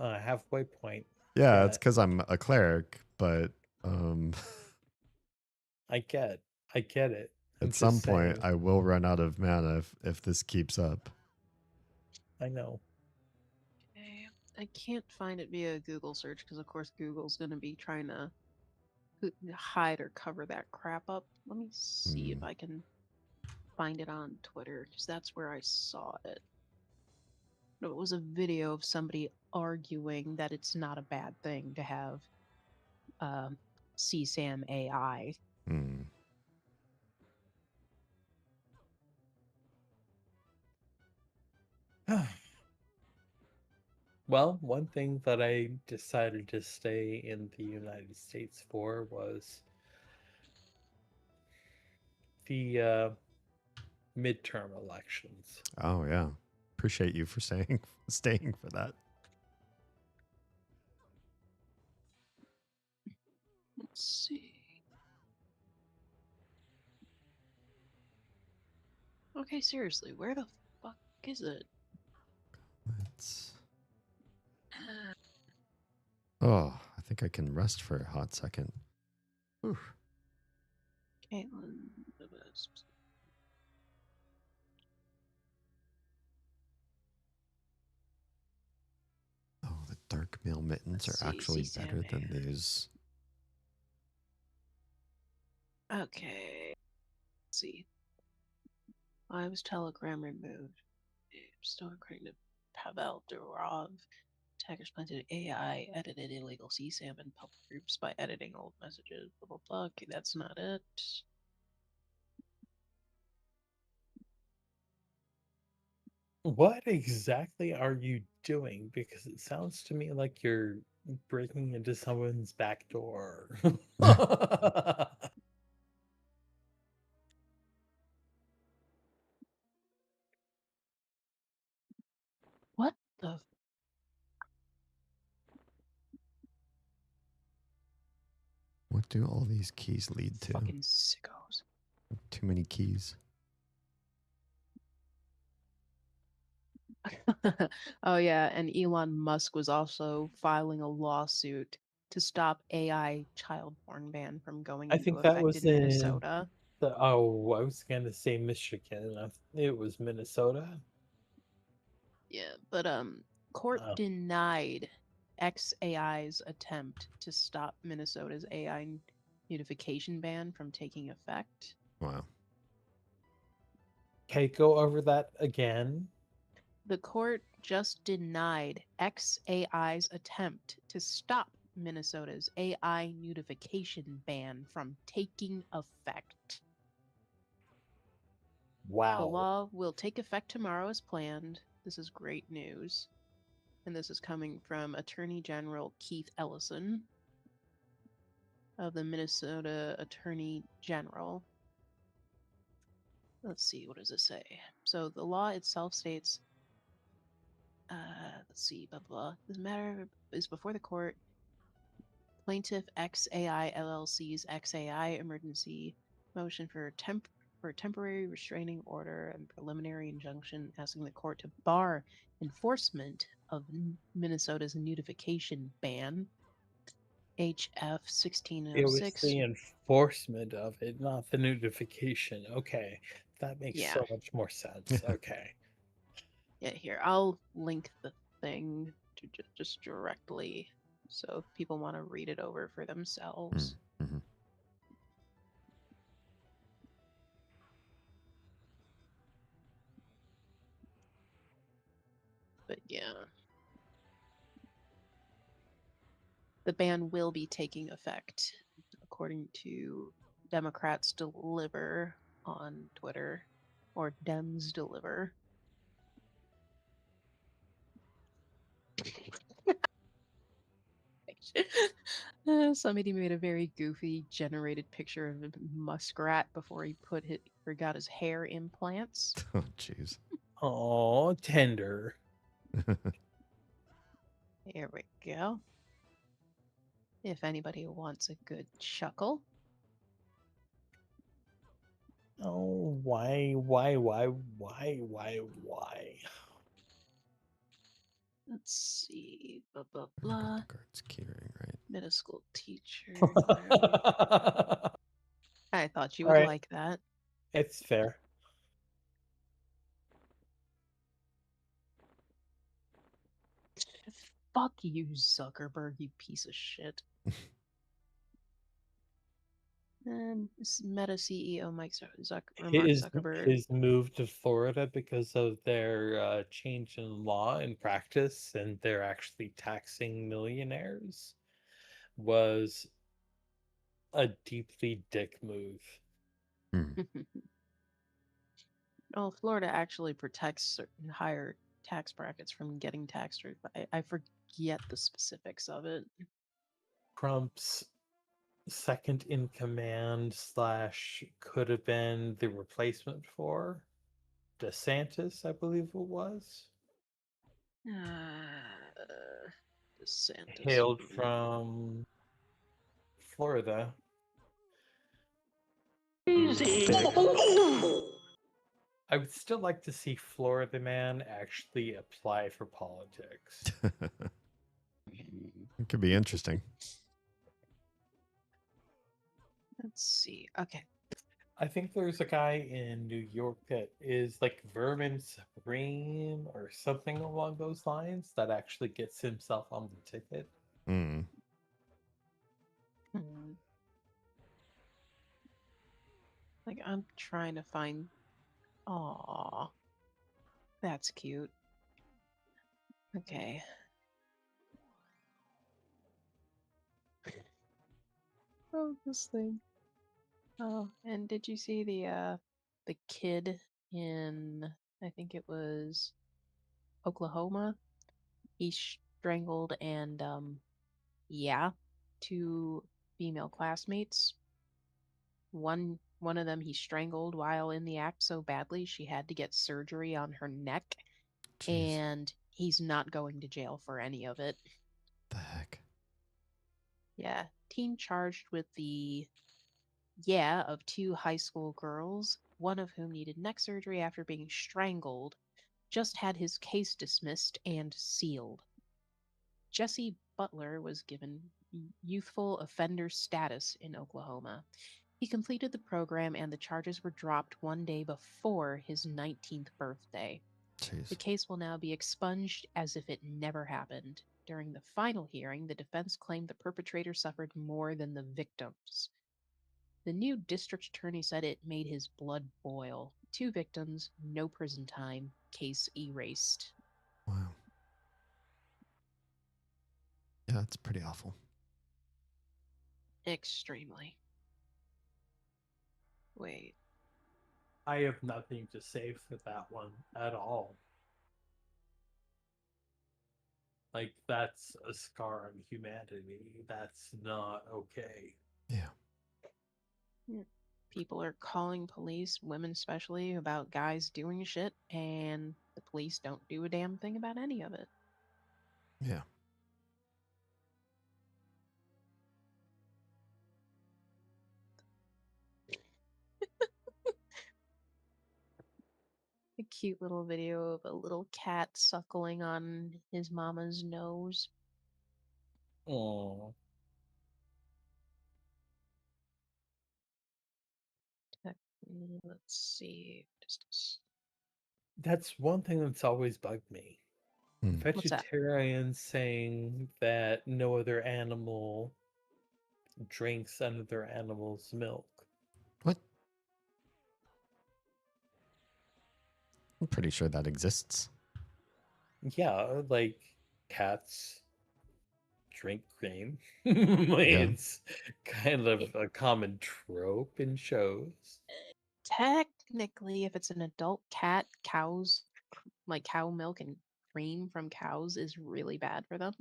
Speaker 11: halfway point.
Speaker 1: Yeah, it's because I'm a cleric, but
Speaker 11: I get it.
Speaker 1: At some point I will run out of mana if this keeps up.
Speaker 11: I know.
Speaker 10: Okay. I can't find it via Google search because, of course, Google's going to be trying to hide or cover that crap up. Let me see if I can find it on Twitter because that's where I saw it. No, it was a video of somebody arguing that it's not a bad thing to have CSAM AI.
Speaker 11: Well, one thing that I decided to stay in the United States for was the midterm elections.
Speaker 1: Oh yeah, appreciate you for staying for that.
Speaker 10: Let's see. Okay, seriously, where the fuck is it?
Speaker 1: Oh, I think I can rest for a hot second. Whew.
Speaker 10: Caitlin.
Speaker 1: Oh, the dark mail mittens are actually better than these.
Speaker 10: Okay. Let's see. Why was Telegram removed? Still according to Pavel Durov. Attackers planted AI, edited illegal CSAM in public groups by editing old messages. Blah, blah, blah. Okay, that's not it.
Speaker 11: What exactly are you doing? Because it sounds to me like you're breaking into someone's back door.
Speaker 10: What the?
Speaker 1: What do all these keys lead to?
Speaker 10: Fucking sickos.
Speaker 1: Too many keys.
Speaker 10: Oh yeah, and Elon Musk was also filing a lawsuit to stop AI child porn ban from going
Speaker 11: I
Speaker 10: into
Speaker 11: think that
Speaker 10: effect
Speaker 11: was
Speaker 10: in Minnesota.
Speaker 11: I was going to say Michigan. It was Minnesota.
Speaker 10: Yeah, but court denied XAI's attempt to stop Minnesota's AI notification ban from taking effect.
Speaker 1: Wow.
Speaker 11: Okay, go over that again.
Speaker 10: The court just denied XAI's attempt to stop Minnesota's AI notification ban from taking effect.
Speaker 11: Wow.
Speaker 10: The law will take effect tomorrow as planned. This is great news. And this is coming from Attorney General Keith Ellison. of the Minnesota Attorney General. Let's see, what does it say? So the law itself states, let's see, blah, blah. This matter is before the court. Plaintiff XAI LLC's XAI emergency motion for temporary restraining order and preliminary injunction asking the court to bar enforcement of Minnesota's nudification ban. HF
Speaker 11: It was
Speaker 10: 1606.
Speaker 11: the enforcement of it, not the notification. Okay. That makes
Speaker 10: Yeah.
Speaker 11: so much more sense. Okay.
Speaker 10: Yeah, here, I'll link the thing to just directly so if people want to read it over for themselves.
Speaker 1: Mm-hmm.
Speaker 10: But yeah. The ban will be taking effect, according to Democrats Deliver on Twitter, or Dems Deliver. Somebody made a very goofy generated picture of a muskrat before he got his hair implants.
Speaker 1: Oh, jeez.
Speaker 11: Oh, tender.
Speaker 10: Here we go. If anybody wants a good chuckle.
Speaker 11: Oh, why?
Speaker 10: Let's see. Blah, blah, blah.
Speaker 1: Guards keyring, right?
Speaker 10: Middle school teacher. I thought you would
Speaker 11: Alright.
Speaker 10: like that.
Speaker 11: It's fair.
Speaker 10: Fuck you, Zuckerberg, you piece of shit. And Meta CEO Mark Zuckerberg.
Speaker 11: His move to Florida because of their change in law and practice, and they're actually taxing millionaires, was a deeply dick move.
Speaker 10: Well, Florida actually protects certain higher tax brackets from getting taxed, but I forget the specifics of it.
Speaker 11: Trump's second in command / could have been the replacement for DeSantis, I believe it was.
Speaker 10: DeSantis.
Speaker 11: Hailed from Florida. I would still like to see Florida man actually apply for politics.
Speaker 1: It could be interesting.
Speaker 10: Let's see. Okay.
Speaker 11: I think there's a guy in New York that is like Vermin Supreme or something along those lines that actually gets himself on the ticket.
Speaker 1: Mm.
Speaker 10: Like, I'm trying to find. Aww. That's cute. Okay. Oh, this thing. Oh, and did you see the kid in, I think it was Oklahoma? He strangled and two female classmates. One of them he strangled while in the act so badly she had to get surgery on her neck.
Speaker 1: Jeez.
Speaker 10: And he's not going to jail for any of it.
Speaker 1: The heck?
Speaker 10: Yeah. Teen charged with the of two high school girls, one of whom needed neck surgery after being strangled, just had his case dismissed and sealed. Jesse Butler was given youthful offender status in Oklahoma. He completed the program and the charges were dropped one day before his 19th birthday.
Speaker 1: Jeez.
Speaker 10: The case will now be expunged as if it never happened. During the final hearing, the defense claimed the perpetrator suffered more than the victims. The new district attorney said it made his blood boil. 2 victims, no prison time, case erased.
Speaker 1: Wow. Yeah, that's pretty awful.
Speaker 10: Extremely. Wait.
Speaker 11: I have nothing to say for that one at all. Like, that's a scar on humanity. That's not okay.
Speaker 1: Yeah.
Speaker 10: People are calling police, women especially, about guys doing shit, and the police don't do a damn thing about any of it.
Speaker 1: Yeah.
Speaker 10: A cute little video of a little cat suckling on his mama's nose.
Speaker 11: Oh,
Speaker 10: Let's see. Just
Speaker 11: that's one thing that's always bugged me.
Speaker 1: Hmm.
Speaker 10: What's that?
Speaker 11: Vegetarians saying that no other animal drinks another animal's milk.
Speaker 1: What? I'm pretty sure that exists.
Speaker 11: Yeah, like cats drink cream.
Speaker 1: Yeah.
Speaker 11: It's kind of a common trope in shows.
Speaker 10: Technically, if it's an adult cat, like cow milk and cream from cows is really bad for them.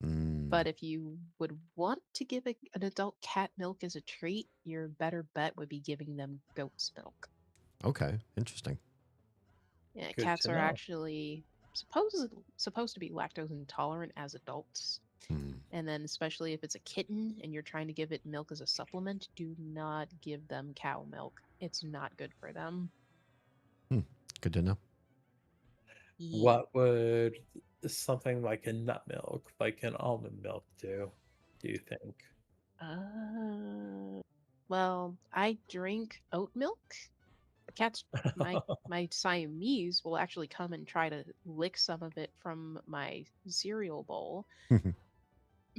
Speaker 1: Mm,
Speaker 10: But if you would want to give an adult cat milk as a treat, your better bet would be giving them goat's milk.
Speaker 1: okay. Interesting.
Speaker 10: Yeah,
Speaker 11: Good
Speaker 10: cats
Speaker 11: to
Speaker 10: are
Speaker 11: know.
Speaker 10: actually supposed to be lactose intolerant as adults.
Speaker 1: Hmm.
Speaker 10: And then especially if it's a kitten and you're trying to give it milk as a supplement, do not give them cow milk. It's not good for them.
Speaker 1: Good to know.
Speaker 10: Yeah.
Speaker 11: What would something like a nut milk, like an almond milk, do you think?
Speaker 10: Well, I drink oat milk. Cats, my Siamese will actually come and try to lick some of it from my cereal bowl,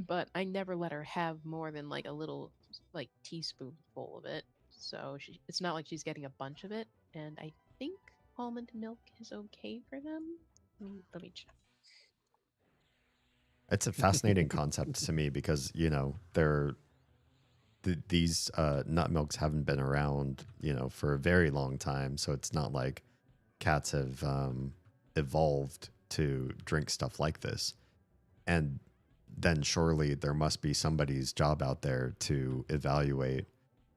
Speaker 10: but I never let her have more than like a little like teaspoonful of it. So it's not like she's getting a bunch of it. And I think almond milk is okay for them. Let me check.
Speaker 1: It's a fascinating concept to me because, they're these nut milks haven't been around, for a very long time. So it's not like cats have evolved to drink stuff like this. And then surely there must be somebody's job out there to evaluate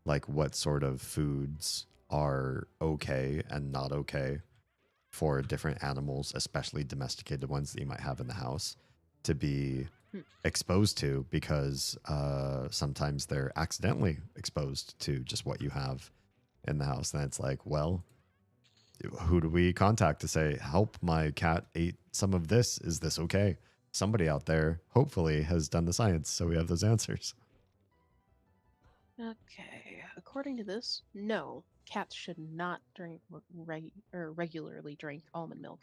Speaker 1: like what sort of foods are okay and not okay for different animals, especially domesticated ones that you might have in the house, to be exposed to, because sometimes they're accidentally exposed to just what you have in the house. And it's like, well, who do we contact to say, help, my cat ate some of this? Is this okay? Somebody out there hopefully has done the science, so we have those answers.
Speaker 10: Okay, according to this, no, cats should not regularly drink almond milk.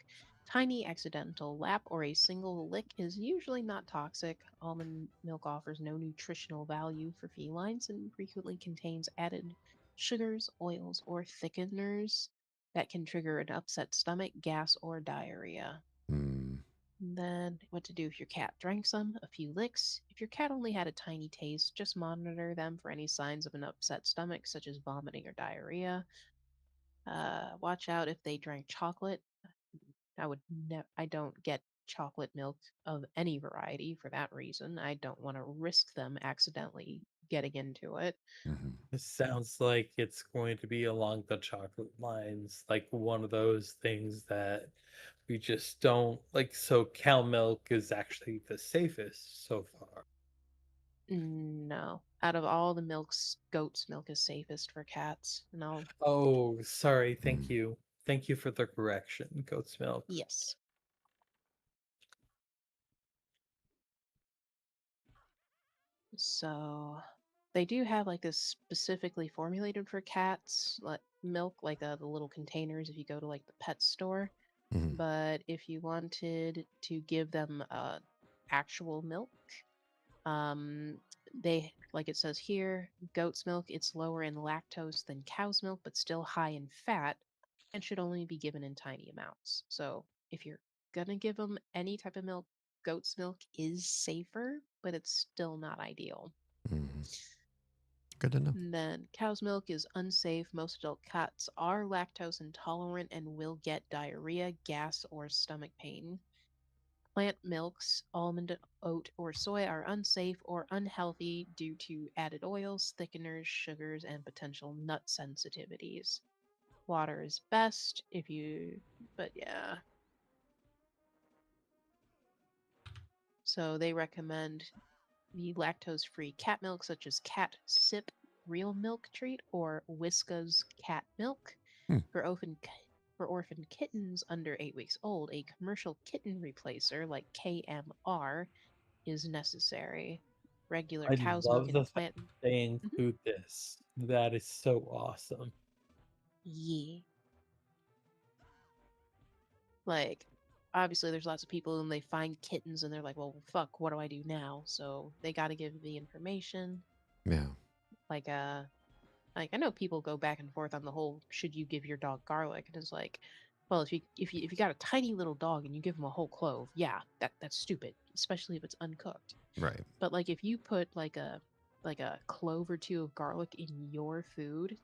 Speaker 10: Tiny accidental lap or a single lick is usually not toxic. Almond milk offers no nutritional value for felines and frequently contains added sugars, oils, or thickeners that can trigger an upset stomach, gas, or diarrhea.
Speaker 1: Hmm.
Speaker 10: Then, what to do if your cat drank some? A few licks. If your cat only had a tiny taste, just monitor them for any signs of an upset stomach, such as vomiting or diarrhea. Watch out if they drank chocolate. I don't get chocolate milk of any variety for that reason. I don't want to risk them accidentally getting into it.
Speaker 1: Mm-hmm.
Speaker 11: It sounds like it's going to be along the chocolate lines, like one of those things that we just don't like. So cow milk is actually the safest so far.
Speaker 10: No. Out of all the milks, goat's milk is safest for cats. No.
Speaker 11: Oh, sorry. Thank you. Thank you for the correction. Goat's milk.
Speaker 10: Yes. So they do have like this specifically formulated for cats, like milk, like the little containers if you go to like the pet store.
Speaker 1: Mm-hmm.
Speaker 10: But if you wanted to give them actual milk, um, they like it says here, goat's milk, it's lower in lactose than cow's milk, but still high in fat and should only be given in tiny amounts. So if you're gonna give them any type of milk, goat's milk is safer, but it's still not ideal.
Speaker 1: Mm-hmm. Good to know.
Speaker 10: And then cow's milk is unsafe. Most adult cats are lactose intolerant and will get diarrhea, gas, or stomach pain. plant milks, almond, oat, or soy are unsafe or unhealthy due to added oils, thickeners, sugars, and potential nut sensitivities. Water is best if you, but yeah. So they recommend the lactose-free cat milk, such as Cat Sip Real Milk Treat or Whiskas Cat Milk. For orphan kittens under 8 weeks old, a commercial kitten replacer like KMR is necessary. Regular
Speaker 11: I
Speaker 10: cow's milk
Speaker 11: love the
Speaker 10: and
Speaker 11: fact
Speaker 10: plant.
Speaker 11: they include this. That is so awesome.
Speaker 10: Yeah. Like, obviously, there's lots of people and they find kittens and they're like, well, fuck, what do I do now? So they got to give the information.
Speaker 1: Yeah.
Speaker 10: Like, I know people go back and forth on the whole should you give your dog garlic, and it's like, well, if you got a tiny little dog and you give him a whole clove, yeah, that's stupid, especially if it's uncooked.
Speaker 1: Right.
Speaker 10: But like if you put like a clove or two of garlic in your food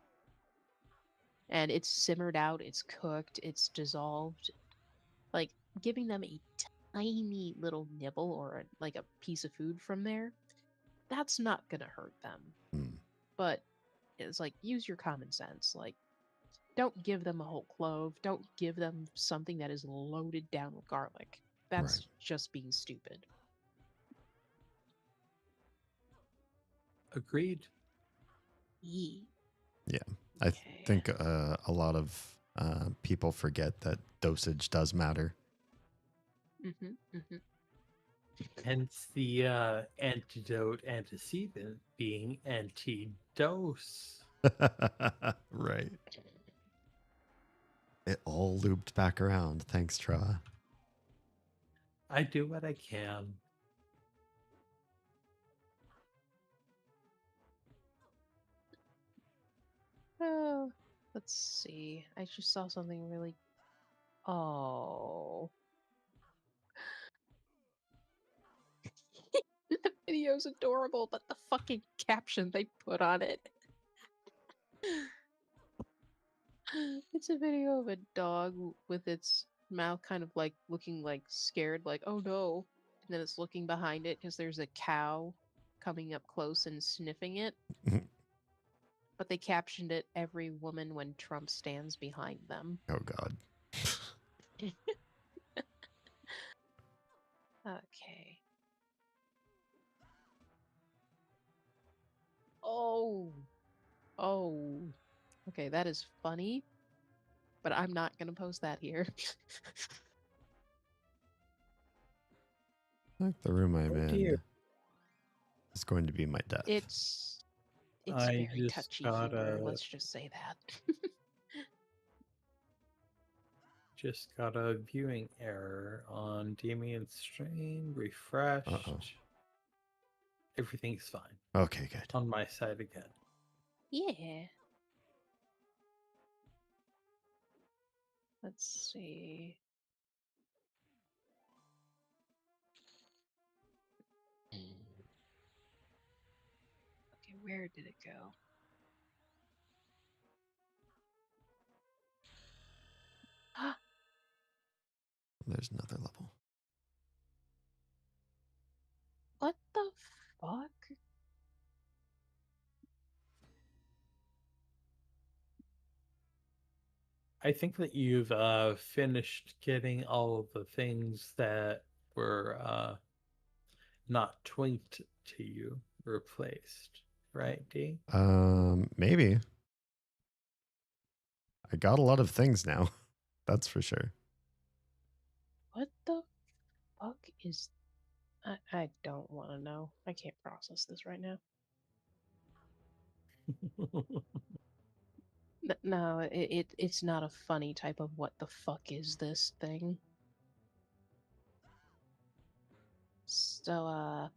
Speaker 10: and it's simmered out, it's cooked, it's dissolved, like giving them a tiny little nibble or like a piece of food from there, that's not gonna hurt them. But it's like use your common sense. Like don't give them a whole clove. Don't give them something that is loaded down with garlic. That's just being stupid.
Speaker 11: Agreed.
Speaker 10: Yeah.
Speaker 1: Yeah. I think a lot of people forget that dosage does matter.
Speaker 11: Hence the antidote antecedent being anti-dose.
Speaker 1: Right. It all looped back around. Thanks, Tra.
Speaker 11: I do what I can.
Speaker 10: Oh, let's see. I just saw something really. Oh. The video's adorable, but the fucking caption they put on it. It's a video of a dog with its mouth kind of like looking like scared, like, oh no. And then it's looking behind it because there's a cow coming up close and sniffing it. But they captioned it every woman when Trump stands behind them.
Speaker 1: Oh, God.
Speaker 10: Okay. Oh. Oh. Okay, that is funny. But I'm not going to post that here.
Speaker 1: Like the room I'm
Speaker 11: Oh,
Speaker 1: in
Speaker 11: dear.
Speaker 1: is going to be my death.
Speaker 10: It's
Speaker 11: I
Speaker 10: very
Speaker 11: just
Speaker 10: touchy
Speaker 11: got
Speaker 10: humor,
Speaker 11: a
Speaker 10: let's just say that.
Speaker 11: just got a viewing error on Damien's stream. Refreshed.
Speaker 1: Uh-oh.
Speaker 11: Everything's fine.
Speaker 1: Okay, good.
Speaker 11: On my side again.
Speaker 10: Yeah. Let's see. Okay, where did it go?
Speaker 1: There's another level.
Speaker 10: What the fuck?
Speaker 11: I think that you've finished getting all of the things that were not twinked to you replaced, right, D?
Speaker 1: Maybe. I got a lot of things now. That's for sure.
Speaker 10: What the fuck is... I don't want to know. I can't process this right now. No, it's not a funny type of what the fuck is this thing. So,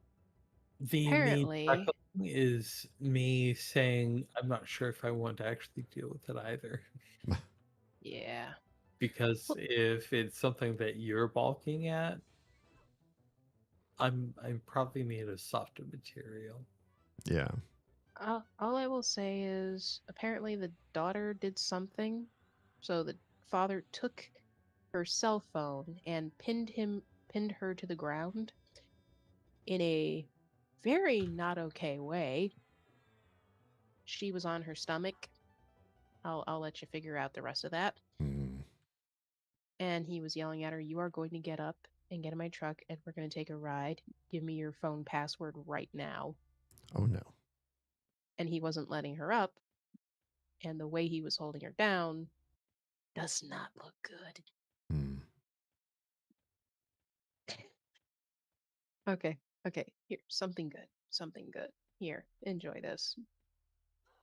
Speaker 11: The
Speaker 10: apparently...
Speaker 11: main is me saying I'm not sure if I want to actually deal with it either.
Speaker 10: Yeah.
Speaker 11: Because if it's something that you're balking at, I'm probably made of softer material.
Speaker 1: Yeah.
Speaker 10: All I will say is apparently the daughter did something. So the father took her cell phone and pinned him pinned her to the ground in a very not okay way. She was on her stomach. I'll let you figure out the rest of that.
Speaker 1: Mm.
Speaker 10: And he was yelling at her, "You are going to get up and get in my truck and we're going to take a ride. Give me your phone password right now."
Speaker 1: Oh no.
Speaker 10: And he wasn't letting her up. And the way he was holding her down does not look good.
Speaker 1: Mm.
Speaker 10: Okay, okay, here, something good. Something good. Here, enjoy this.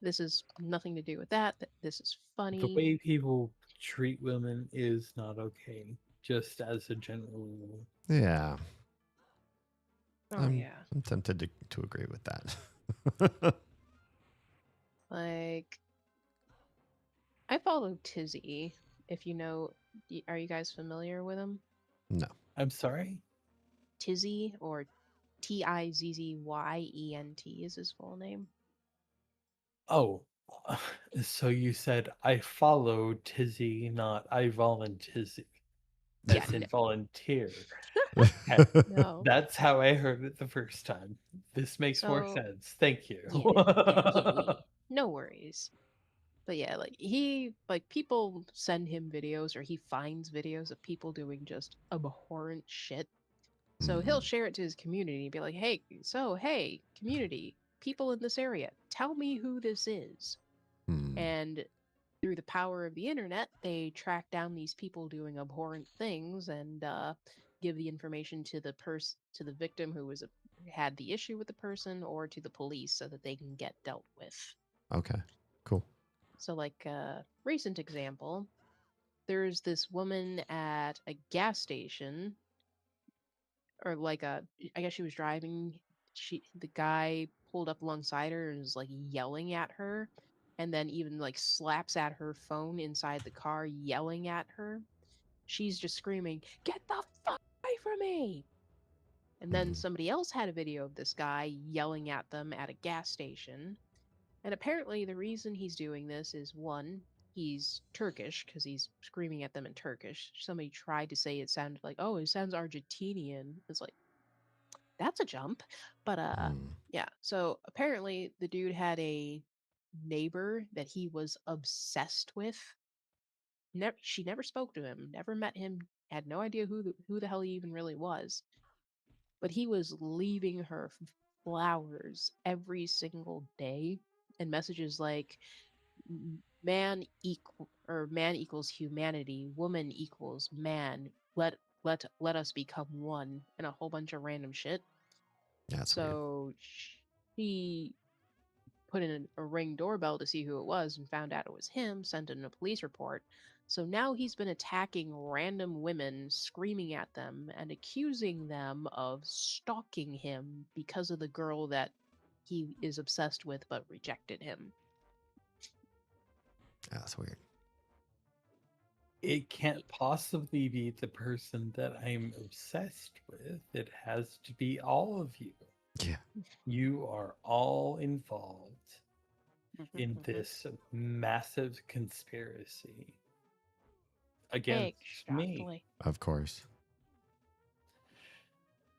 Speaker 10: This is nothing to do with that. This is
Speaker 11: The
Speaker 10: funny.
Speaker 11: way people treat women is not okay, just as a general rule.
Speaker 1: Yeah.
Speaker 10: Oh, yeah.
Speaker 1: I'm tempted to agree with that.
Speaker 10: Like, I follow Tizzy. If you know, are you guys familiar with him?
Speaker 1: No.
Speaker 11: I'm sorry?
Speaker 10: Tizzy, or Tizzyent is his full name.
Speaker 11: Oh, so you said I follow Tizzy, not I volunteer.
Speaker 10: Yeah,
Speaker 11: As in volunteer.
Speaker 10: no.
Speaker 11: That's how I heard it the first time. This makes more
Speaker 10: So,
Speaker 11: sense. Thank you.
Speaker 10: yeah, no worries. But yeah, like people send him videos, or he finds videos of people doing just abhorrent shit. So he'll share it to his community and be like, "Hey, hey, community, people in this area, tell me who this is."
Speaker 1: Mm.
Speaker 10: And through the power of the internet, they track down these people doing abhorrent things and give the information to to the victim who had the issue with the person, or to the police so that they can get dealt with.
Speaker 1: Okay. Cool.
Speaker 10: So, like a recent example, there's this woman at a gas station, or I guess she was driving. The guy pulled up alongside her and was like yelling at her, and then even like slaps at her phone inside the car, yelling at her. She's just screaming, "Get the fuck away from me!" And then somebody else had a video of this guy yelling at them at a gas station. And apparently, the reason he's doing this is, one, he's Turkish because he's screaming at them in Turkish. Somebody tried to say it sounded like, "Oh, it sounds Argentinian." It's like, that's a jump. But yeah. So apparently, the dude had a neighbor that he was obsessed with. She never spoke to him, never met him, had no idea who the hell he even really was. But he was leaving her flowers every single day, and messages like, man equals humanity, woman equals man, let us become one," and a whole bunch of random shit.
Speaker 1: That's weird.
Speaker 10: So she put in a Ring doorbell to see who it was and found out it was him, sent in a police report. So now he's been attacking random women, screaming at them and accusing them of stalking him because of the girl that he is obsessed with but rejected him.
Speaker 1: That's weird.
Speaker 11: It can't possibly be the person that I'm obsessed with. It has to be all of you.
Speaker 1: Yeah.
Speaker 11: You are all involved in this massive conspiracy against me.
Speaker 1: Of course.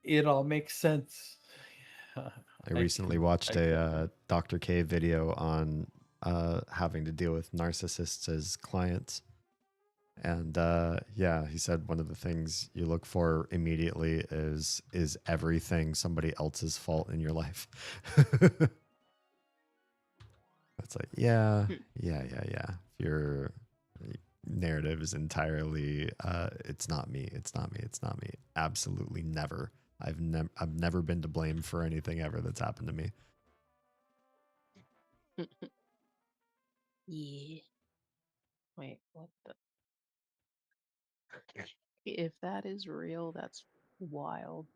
Speaker 11: It all makes sense.
Speaker 1: I recently watched a Dr. K video on having to deal with narcissists as clients. And yeah, he said one of the things you look for immediately is everything somebody else's fault in your life? It's like, yeah. If your narrative is entirely, it's not me. Absolutely never. I've never been to blame for anything ever that's happened to me.
Speaker 10: Yeah. Wait, what the? If that is real, that's wild.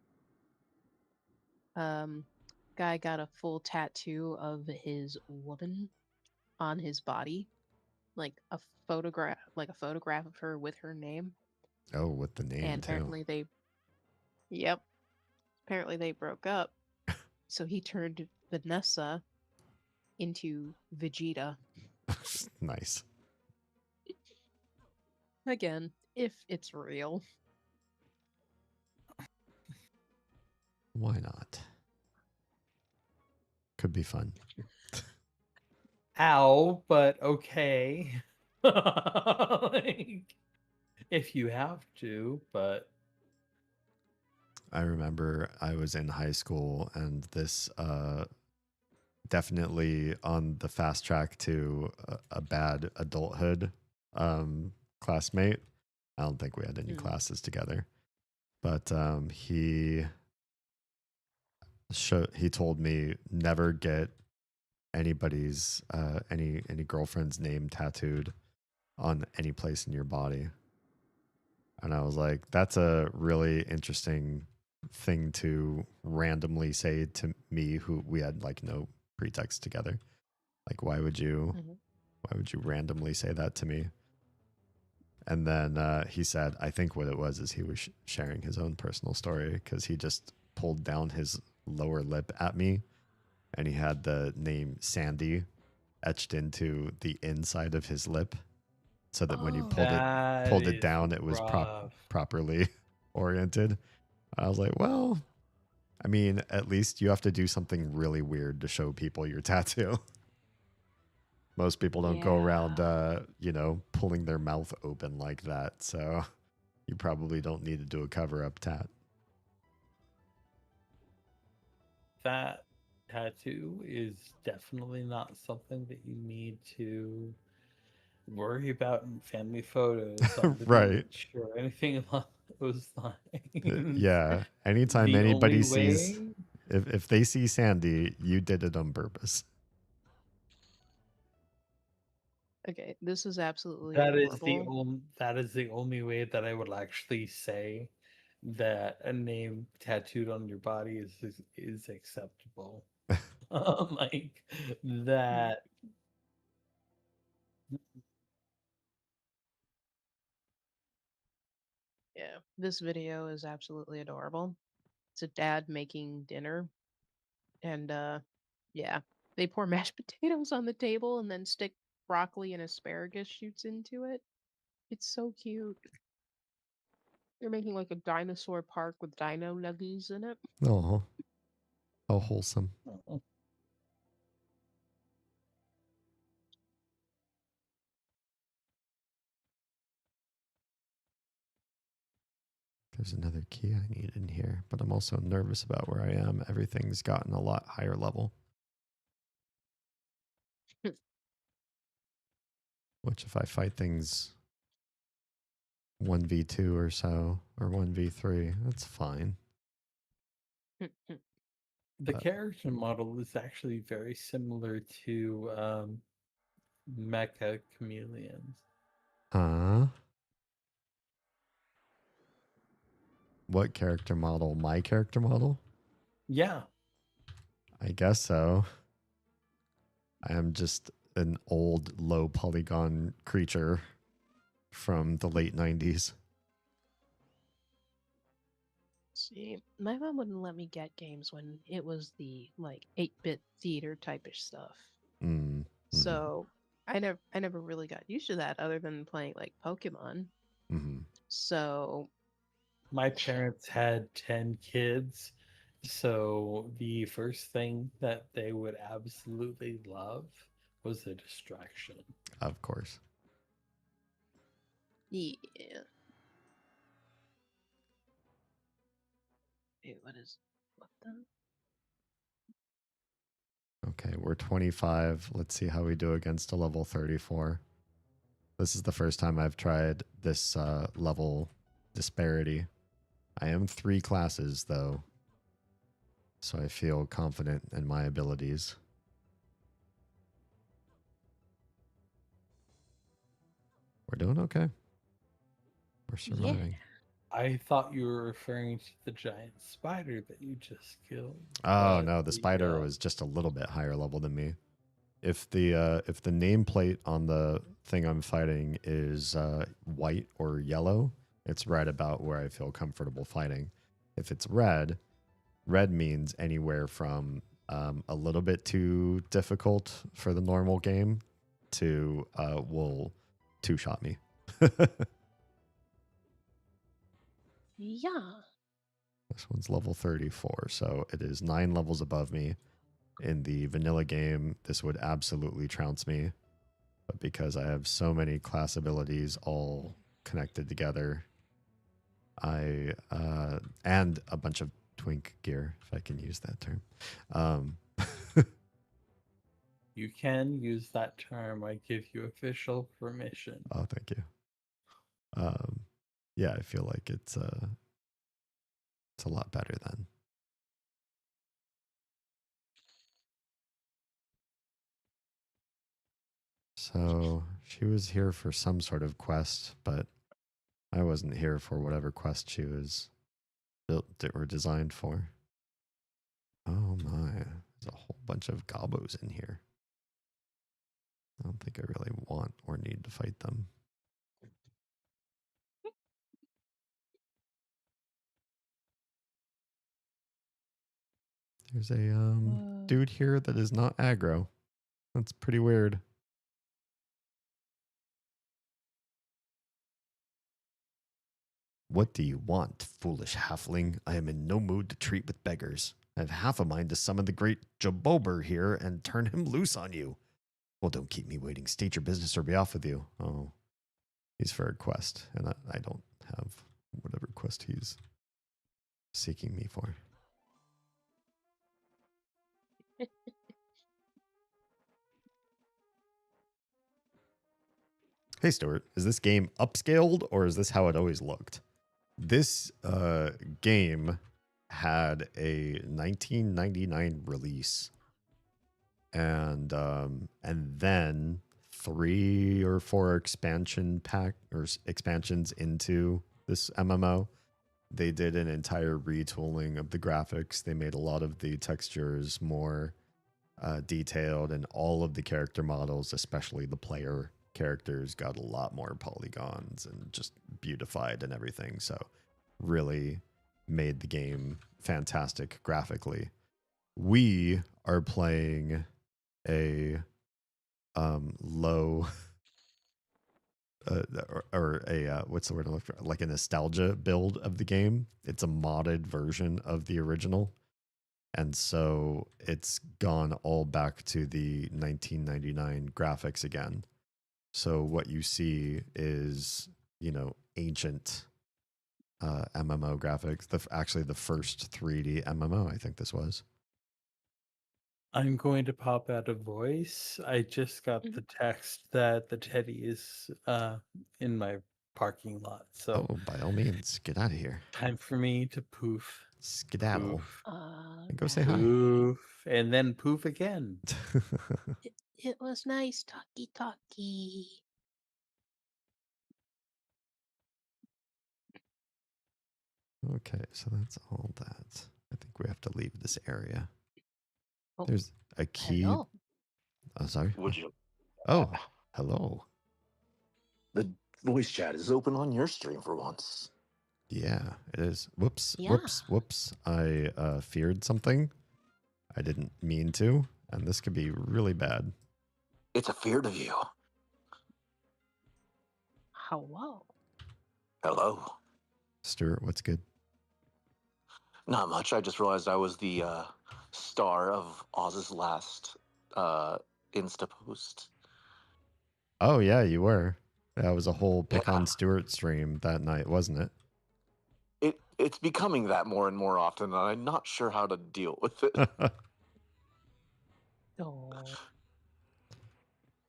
Speaker 10: Guy got a full tattoo of his woman on his body, like a photograph of her with her name.
Speaker 1: Oh, with the name
Speaker 10: And
Speaker 1: too.
Speaker 10: Apparently they broke up. So he turned Vanessa into Vegeta.
Speaker 1: Nice.
Speaker 10: Again, if it's real.
Speaker 1: Why not? Could be fun.
Speaker 11: Ow, but okay. Like, if you have to, but
Speaker 1: I remember I was in high school and this definitely on the fast track to a bad adulthood classmate. I don't think we had any classes together, but he told me never get anybody's any girlfriend's name tattooed on any place in your body. And I was like, that's a really interesting thing to randomly say to me, who we had like no pretext together. Like, why would you randomly say that to me? And then he said, I think what it was is he was sharing his own personal story, because he just pulled down his lower lip at me and he had the name Sandy etched into the inside of his lip, so that when you pulled it down, it was properly oriented. I was like, well, I mean, at least you have to do something really weird to show people your tattoo. Most people don't go around, pulling their mouth open like that. So you probably don't need to do a cover-up tat.
Speaker 11: that tattoo is definitely not something that you need to worry about in family photos on the
Speaker 1: Right.
Speaker 11: beach or anything along those lines.
Speaker 1: Yeah. Anytime
Speaker 11: The
Speaker 1: anybody
Speaker 11: only
Speaker 1: sees,
Speaker 11: way-
Speaker 1: if they see Sandy, you did it on purpose.
Speaker 10: Okay, this is absolutely
Speaker 11: that
Speaker 10: adorable.
Speaker 11: is the only way that I would actually say that a name tattooed on your body is acceptable. Like that.
Speaker 10: Yeah, this video is absolutely adorable. It's a dad making dinner, and yeah, they pour mashed potatoes on the table and then stick broccoli and asparagus shoots into it. It's so cute. They're making like a dinosaur park with dino nuggies in it.
Speaker 1: Oh, how wholesome. There's another key I need in here, but I'm also nervous about where I am. Everything's gotten a lot higher level. Which, if I fight things 1v2 or so, or 1v3, that's fine.
Speaker 11: The character model is actually very similar to Mecha Chameleons.
Speaker 1: What character model? My character model?
Speaker 11: Yeah.
Speaker 1: I guess so. I am just an old, low polygon creature from the late 90s.
Speaker 10: See, my mom wouldn't let me get games when it was the like 8-bit theater type-ish stuff. So I never really got used to that other than playing like Pokemon. So
Speaker 11: my parents had 10 kids, so the first thing that they would absolutely love was a distraction.
Speaker 1: Of course.
Speaker 10: yeah. Wait, what the?
Speaker 1: Okay, we're 25. Let's see how we do against a level 34. This is the first time I've tried this level disparity. I am 3 classes, though, so I feel confident in my abilities. We're doing okay. We're surviving.
Speaker 11: I thought you were referring to the giant spider that you just killed.
Speaker 1: Oh no, the spider was just a little bit higher level than me. If the nameplate on the thing I'm fighting is white or yellow, it's right about where I feel comfortable fighting. If it's red, red means anywhere from a little bit too difficult for the normal game to will 2-shot me.
Speaker 10: Yeah.
Speaker 1: This one's level 34, so it is 9 levels above me. In the vanilla game, this would absolutely trounce me. But because I have so many class abilities all connected together, and a bunch of twink gear, if I can use that term.
Speaker 11: You can use that term. I give you official permission.
Speaker 1: Oh, thank you. Yeah, I feel like it's a lot better then. So she was here for some sort of quest, but I wasn't here for whatever quest she was built or designed for. Oh my, there's a whole bunch of gobos in here. I don't think I really want or need to fight them. There's a dude here that is not aggro. That's pretty weird. What do you want, foolish halfling? I am in no mood to treat with beggars. I have half a mind to summon the great Jabober here and turn him loose on you. Well, don't keep me waiting. State your business or be off with you. Oh, he's for a quest, and I don't have whatever quest he's seeking me for. Hey, Stuart, is this game upscaled or is this how it always looked? This game had a 1999 release, and then 3 or 4 expansions into this MMO. They did an entire retooling of the graphics. They made a lot of the textures more detailed, and all of the character models, especially the player characters, got a lot more polygons and just beautified and everything. So really made the game fantastic graphically. We are playing a low or a what's the word I'm looking for? Like a nostalgia build of the game. It's a modded version of the original. And so it's gone all back to the 1999 graphics again. So what you see is, ancient MMO graphics. Actually, the first 3D MMO, I think this was.
Speaker 11: I'm going to pop out a voice. I just got the text that the teddy is in my parking lot. So
Speaker 1: by all means, get out of here.
Speaker 11: Time for me to poof.
Speaker 1: Skedaddle.
Speaker 11: Poof.
Speaker 1: And go say hi.
Speaker 11: Poof. And then poof again.
Speaker 10: It was nice talkie.
Speaker 1: Okay, so that's all that. I think we have to leave this area.
Speaker 10: Oh,
Speaker 1: There's a key.
Speaker 10: hello.
Speaker 1: Oh, sorry.
Speaker 13: Would you?
Speaker 1: Oh, hello.
Speaker 13: The voice chat is open on your stream for once.
Speaker 1: Yeah, it is. Whoops,
Speaker 10: Yeah.
Speaker 1: whoops. I feared something. I didn't mean to, and this could be really bad.
Speaker 13: It's a fear of you.
Speaker 10: Hello.
Speaker 13: Hello.
Speaker 1: Stuart, what's good?
Speaker 13: Not much. I just realized I was the star of Oz's last Insta post.
Speaker 1: Oh, yeah, you were. That was a whole pick on Stuart stream that night, wasn't it?
Speaker 13: It's becoming that more and more often, and I'm not sure how to deal with it.
Speaker 10: Oh.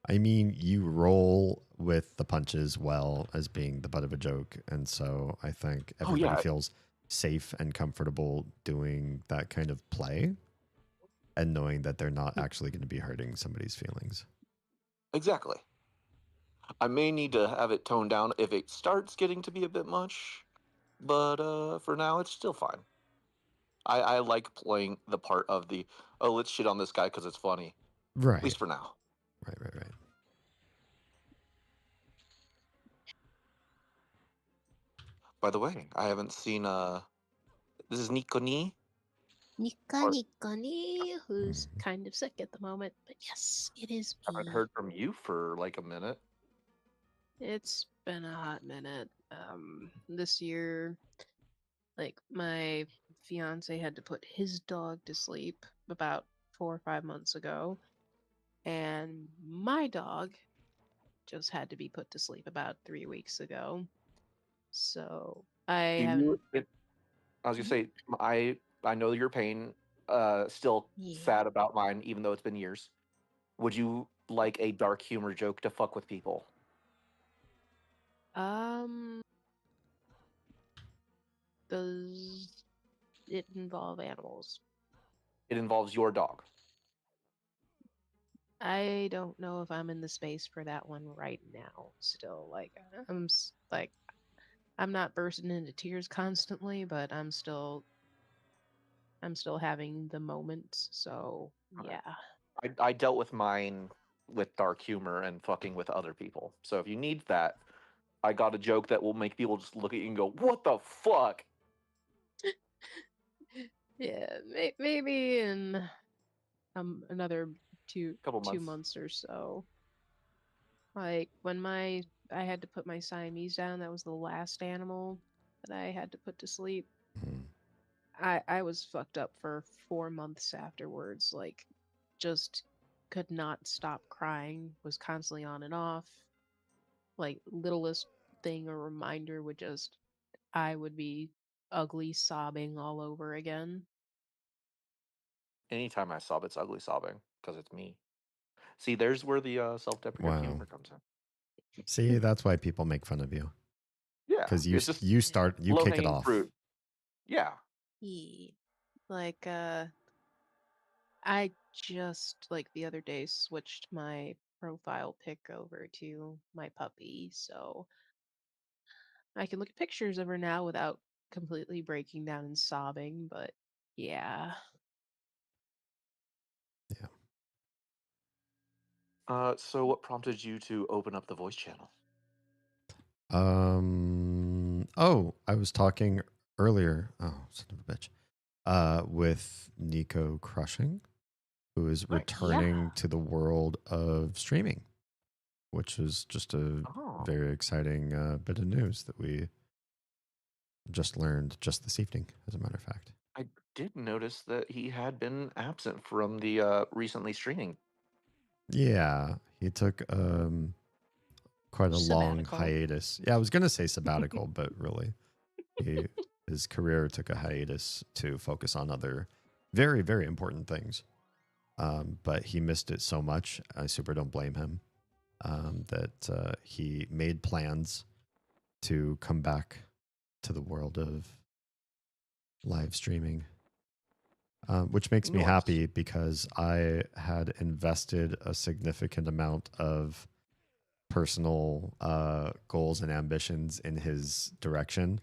Speaker 1: I mean, you roll with the punches well as being the butt of a joke, and so I think everybody feels safe and comfortable doing that kind of play and knowing that they're not actually going to be hurting somebody's feelings.
Speaker 13: Exactly. I may need to have it toned down if it starts getting to be a bit much, but for now, it's still fine. I like playing the part of the, let's shit on this guy because it's funny.
Speaker 1: Right.
Speaker 13: At least for now.
Speaker 1: Right.
Speaker 13: By the way, I haven't seen, this is Nikoni.
Speaker 10: Nikoni, who's kind of sick at the moment, but yes, it is me.
Speaker 13: I haven't heard from you for like a minute.
Speaker 10: It's been a hot minute. This year, like my fiance had to put his dog to sleep about 4 or 5 months ago, and my dog just had to be put to sleep about 3 weeks ago. So I
Speaker 13: Do
Speaker 10: haven't.
Speaker 13: I was gonna say, I know your pain. Still
Speaker 10: Yeah.
Speaker 13: sad about mine, even though it's been years. Would you like a dark humor joke to fuck with people?
Speaker 10: Does it involve animals?
Speaker 13: It involves your dog.
Speaker 10: I don't know if I'm in the space for that one right now. Still, like I'm not bursting into tears constantly, but I'm still having the moments. So yeah.
Speaker 13: I dealt with mine with dark humor and fucking with other people. So if you need that, I got a joke that will make people just look at you and go, "What the fuck?"
Speaker 10: Yeah, maybe in another
Speaker 13: Couple
Speaker 10: two
Speaker 13: months.
Speaker 10: months or so. Like when I had to put my Siamese down, that was the last animal that I had to put to sleep. I was fucked up for 4 months afterwards. Like, just could not stop crying. Was constantly on and off. Like littlest thing or reminder would just I would be ugly sobbing all over again.
Speaker 13: Anytime I sob, it's ugly sobbing because it's me. See, there's where the self-deprecating
Speaker 1: Wow.
Speaker 13: humor comes in.
Speaker 1: See, that's why people make fun of you.
Speaker 13: Yeah,
Speaker 1: Because
Speaker 13: it's just
Speaker 1: you kick it
Speaker 13: low-hanging
Speaker 1: off.
Speaker 13: fruit. Yeah.
Speaker 10: Yeah. Like I just like the other day switched my profile pic over to my puppy, so I can look at pictures of her now without completely breaking down and sobbing, but yeah.
Speaker 1: Yeah.
Speaker 13: So what prompted you to open up the voice channel?
Speaker 1: Oh, I was talking earlier. Oh, son of a bitch. With Nico Crushing, who is returning to the world of streaming, which is just a very exciting bit of news that we just learned just this evening, as a matter of fact.
Speaker 13: I did notice that he had been absent from the recently streaming.
Speaker 1: Yeah, he took quite a long
Speaker 10: Sabbatical.
Speaker 1: hiatus. Yeah, I was gonna say sabbatical, but really, his career took a hiatus to focus on other very, very important things. But he missed it so much. I super don't blame him. That he made plans to come back to the world of live streaming, which makes me happy because I had invested a significant amount of personal goals and ambitions in his direction.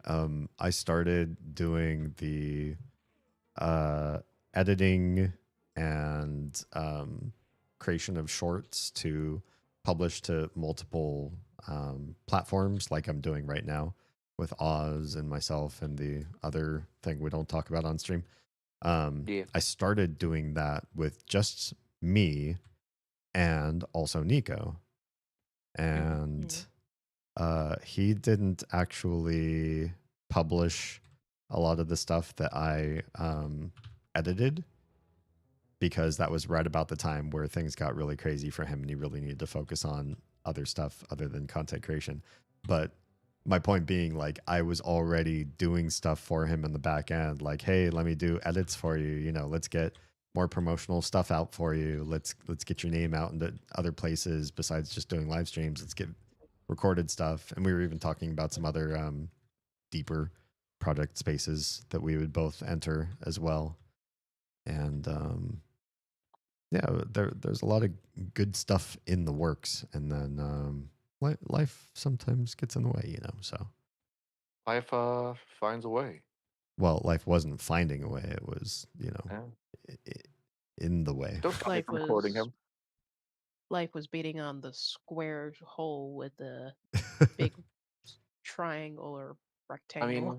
Speaker 1: I started doing the editing and creation of shorts to publish to multiple platforms, like I'm doing right now with Oz and myself and the other thing we don't talk about on stream. I started doing that with just me and also Nico. And he didn't actually publish a lot of the stuff that I edited, because that was right about the time where things got really crazy for him and he really needed to focus on other stuff other than content creation. But my point being, like, I was already doing stuff for him in the back end, like, hey, let me do edits for you, you know, let's get more promotional stuff out for you, let's get your name out into other places besides just doing live streams, let's get recorded stuff. And we were even talking about some other deeper project spaces that we would both enter as well. And yeah, there's a lot of good stuff in the works, and then life sometimes gets in the way, you know. So
Speaker 13: Life finds a way.
Speaker 1: well, life wasn't finding a way; it was, you know, in the way.
Speaker 13: Don't stop me from quoting him.
Speaker 10: Life was beating on the square hole with the big triangle or rectangle.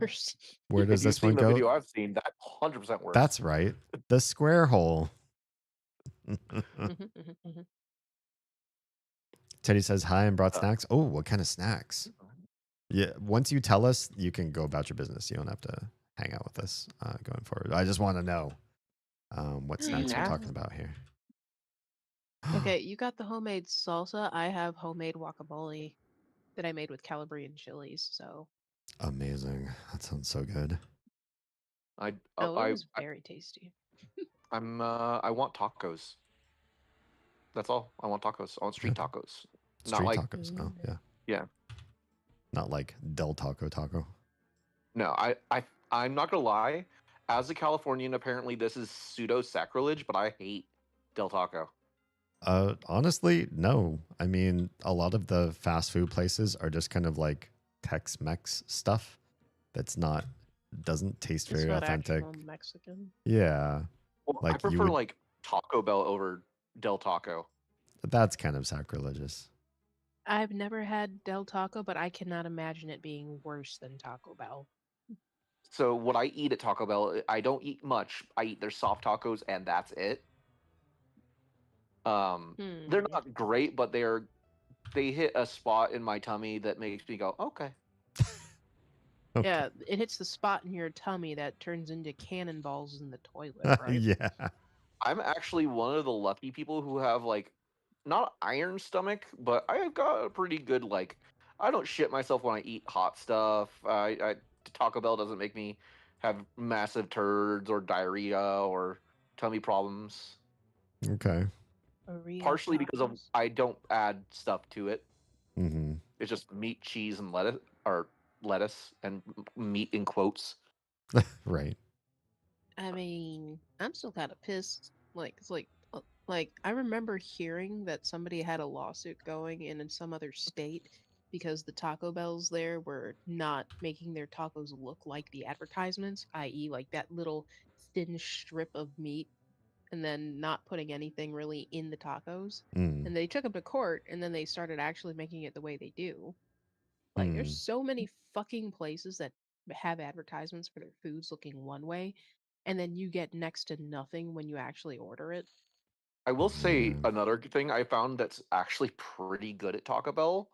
Speaker 1: Where does
Speaker 13: if you've
Speaker 1: this one
Speaker 13: seen the
Speaker 1: go?
Speaker 13: video I've seen, that 100% works.
Speaker 1: That's right, the square hole. Teddy says hi and brought snacks. Oh, what kind of snacks? Yeah, once you tell us, you can go about your business. You don't have to hang out with us going forward. I just want to know what snacks we're
Speaker 10: Yeah.
Speaker 1: talking about here.
Speaker 10: Okay, you got the homemade salsa. I have homemade guacamole that I made with Calabrian chilies. So,
Speaker 1: Amazing. That sounds so good.
Speaker 13: I
Speaker 10: oh, it was very tasty.
Speaker 13: I want tacos. That's all. I want tacos. I want street tacos. Not
Speaker 1: Street
Speaker 13: like
Speaker 1: tacos. Oh, yeah.
Speaker 13: yeah.
Speaker 1: Not like Del Taco.
Speaker 13: No, I'm not gonna lie. As a Californian, apparently this is pseudo sacrilege, but I hate Del Taco.
Speaker 1: Honestly, no. I mean, a lot of the fast food places are just kind of like Tex-Mex stuff that's not doesn't taste
Speaker 10: It's
Speaker 1: very
Speaker 10: not
Speaker 1: authentic.
Speaker 10: actual Mexican.
Speaker 1: Yeah.
Speaker 13: Well,
Speaker 1: Like
Speaker 13: I prefer like Taco Bell over Del Taco.
Speaker 1: That's kind of sacrilegious.
Speaker 10: I've never had Del Taco, but I cannot imagine it being worse than Taco Bell.
Speaker 13: So what I eat at Taco Bell, I don't eat much. I eat their soft tacos and that's it. They're not great, but they hit a spot in my tummy that makes me go, okay.
Speaker 10: Yeah, it hits the spot in your tummy that turns into cannonballs in the toilet, right?
Speaker 1: Yeah.
Speaker 13: I'm actually one of the lucky people who have like not iron stomach, but I have got a pretty good like I don't shit myself when I eat hot stuff. Taco Bell doesn't make me have massive turds or diarrhea or tummy problems.
Speaker 1: Okay.
Speaker 13: Partially because of I don't add stuff to it.
Speaker 1: Mm-hmm.
Speaker 13: It's just meat, cheese, and lettuce and meat in quotes.
Speaker 1: Right.
Speaker 10: I mean, I'm still kind of pissed. Like I remember hearing that somebody had a lawsuit going in some other state because the Taco Bells there were not making their tacos look like the advertisements, i.e., like that little thin strip of meat, and then not putting anything really in the tacos.
Speaker 1: Mm.
Speaker 10: And they took them to court, and then they started actually making it the way they do. Like, there's so many fucking places that have advertisements for their foods looking one way, and then you get next to nothing when you actually order it.
Speaker 13: I will say another thing I found that's actually pretty good at Taco Bell,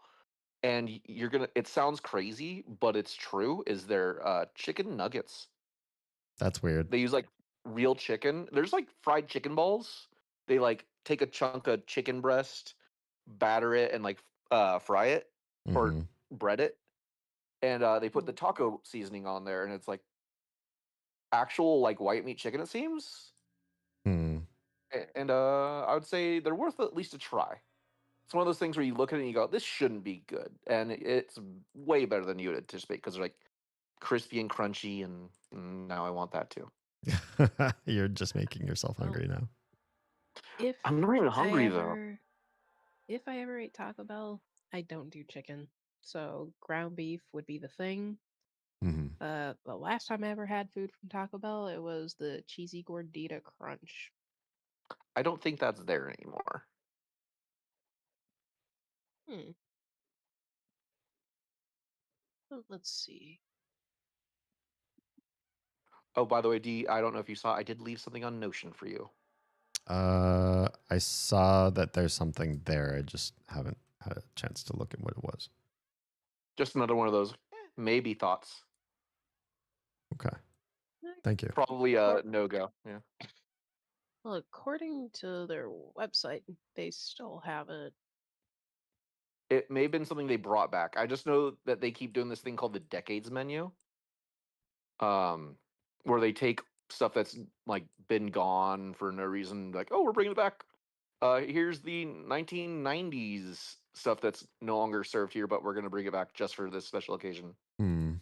Speaker 13: and it sounds crazy, but it's true, is their chicken nuggets.
Speaker 1: That's weird.
Speaker 13: They use like real chicken. There's like fried chicken balls. They like take a chunk of chicken breast, batter it, and like fry it or
Speaker 1: Mhm.
Speaker 13: bread it, and they put the taco seasoning on there, and it's like actual like white meat chicken. It seems.
Speaker 1: Mm.
Speaker 13: And I would say they're worth at least a try. It's one of those things where you look at it and you go, "This shouldn't be good," and it's way better than you would anticipate because they're like crispy and crunchy, and now I want that too.
Speaker 1: You're just making yourself hungry now.
Speaker 10: If
Speaker 13: I'm not even hungry though.
Speaker 10: If I ever ate Taco Bell, I don't do chicken. So ground beef would be the thing.
Speaker 1: Mm-hmm.
Speaker 10: The last time I ever had food from Taco Bell, it was the cheesy gordita crunch.
Speaker 13: I don't think that's there anymore.
Speaker 10: Hmm. Let's see.
Speaker 13: Oh, by the way, D, I don't know if you saw, I did leave something on Notion for you.
Speaker 1: I saw that there's something there. I just haven't had a chance to look at what it was.
Speaker 13: Just another one of those maybe thoughts.
Speaker 1: Okay. Thank you.
Speaker 13: Probably a no-go. Yeah.
Speaker 10: Well, according to their website, they still have it.
Speaker 13: It may have been something they brought back. I just know that they keep doing this thing called the decades menu. Where they take stuff that's like been gone for no reason, like, oh, we're bringing it back. Here's the 1990s stuff that's no longer served here, but we're going to bring it back just for this special occasion.
Speaker 1: Hmm.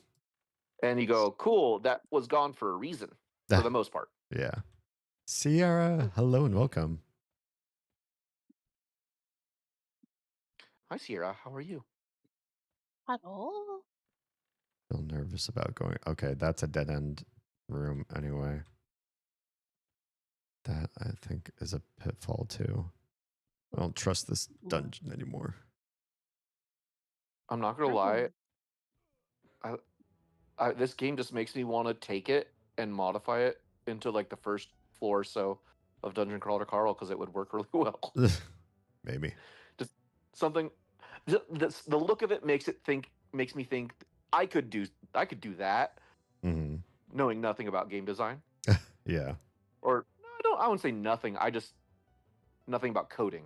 Speaker 13: And you go, cool, that was gone for a reason, for the most part.
Speaker 1: Yeah. Sierra, hello and welcome.
Speaker 13: Hi, Sierra. How are you?
Speaker 10: Hello.
Speaker 1: Feel nervous about going. Okay, that's a dead end room anyway. That I think is a pitfall too. I don't trust this dungeon anymore.
Speaker 13: I'm not gonna lie. This game just makes me want to take it and modify it into like the first floor or so of Dungeon Crawler Carl because it would work really well.
Speaker 1: Maybe.
Speaker 13: Just something. The look of it makes me think I could do that.
Speaker 1: Mm-hmm.
Speaker 13: knowing nothing about game design.
Speaker 1: Yeah.
Speaker 13: Or I wouldn't say nothing. Nothing about coding.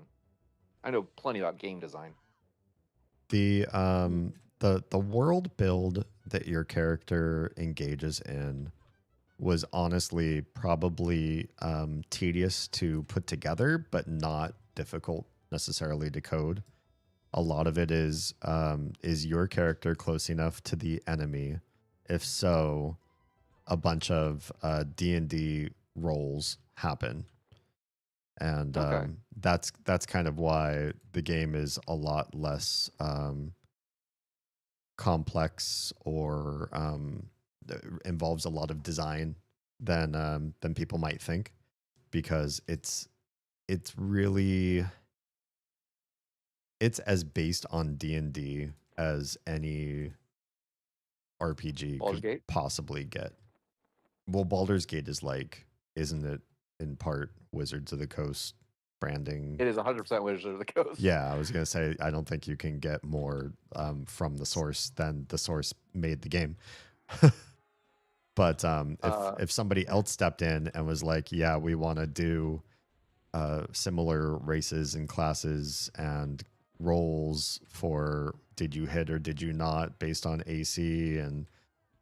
Speaker 13: I know plenty about game design.
Speaker 1: The world build that your character engages in was honestly probably tedious to put together, but not difficult necessarily to code. A lot of it is your character close enough to the enemy? If so, a bunch of D&D roles happen. And that's kind of why the game is a lot less complex or involves a lot of design than people might think, because it's really as based on D&D as any RPG
Speaker 13: Baldur's
Speaker 1: could
Speaker 13: Gate?
Speaker 1: possibly get. Well, Baldur's Gate is like, isn't it in part Wizards of the Coast branding?
Speaker 13: It is 100% Wizards of the Coast.
Speaker 1: Yeah, I was going to say, I don't think you can get more from the source than the source made the game. But if somebody else stepped in and was like, yeah, we want to do similar races and classes and roles for did you hit or did you not based on AC and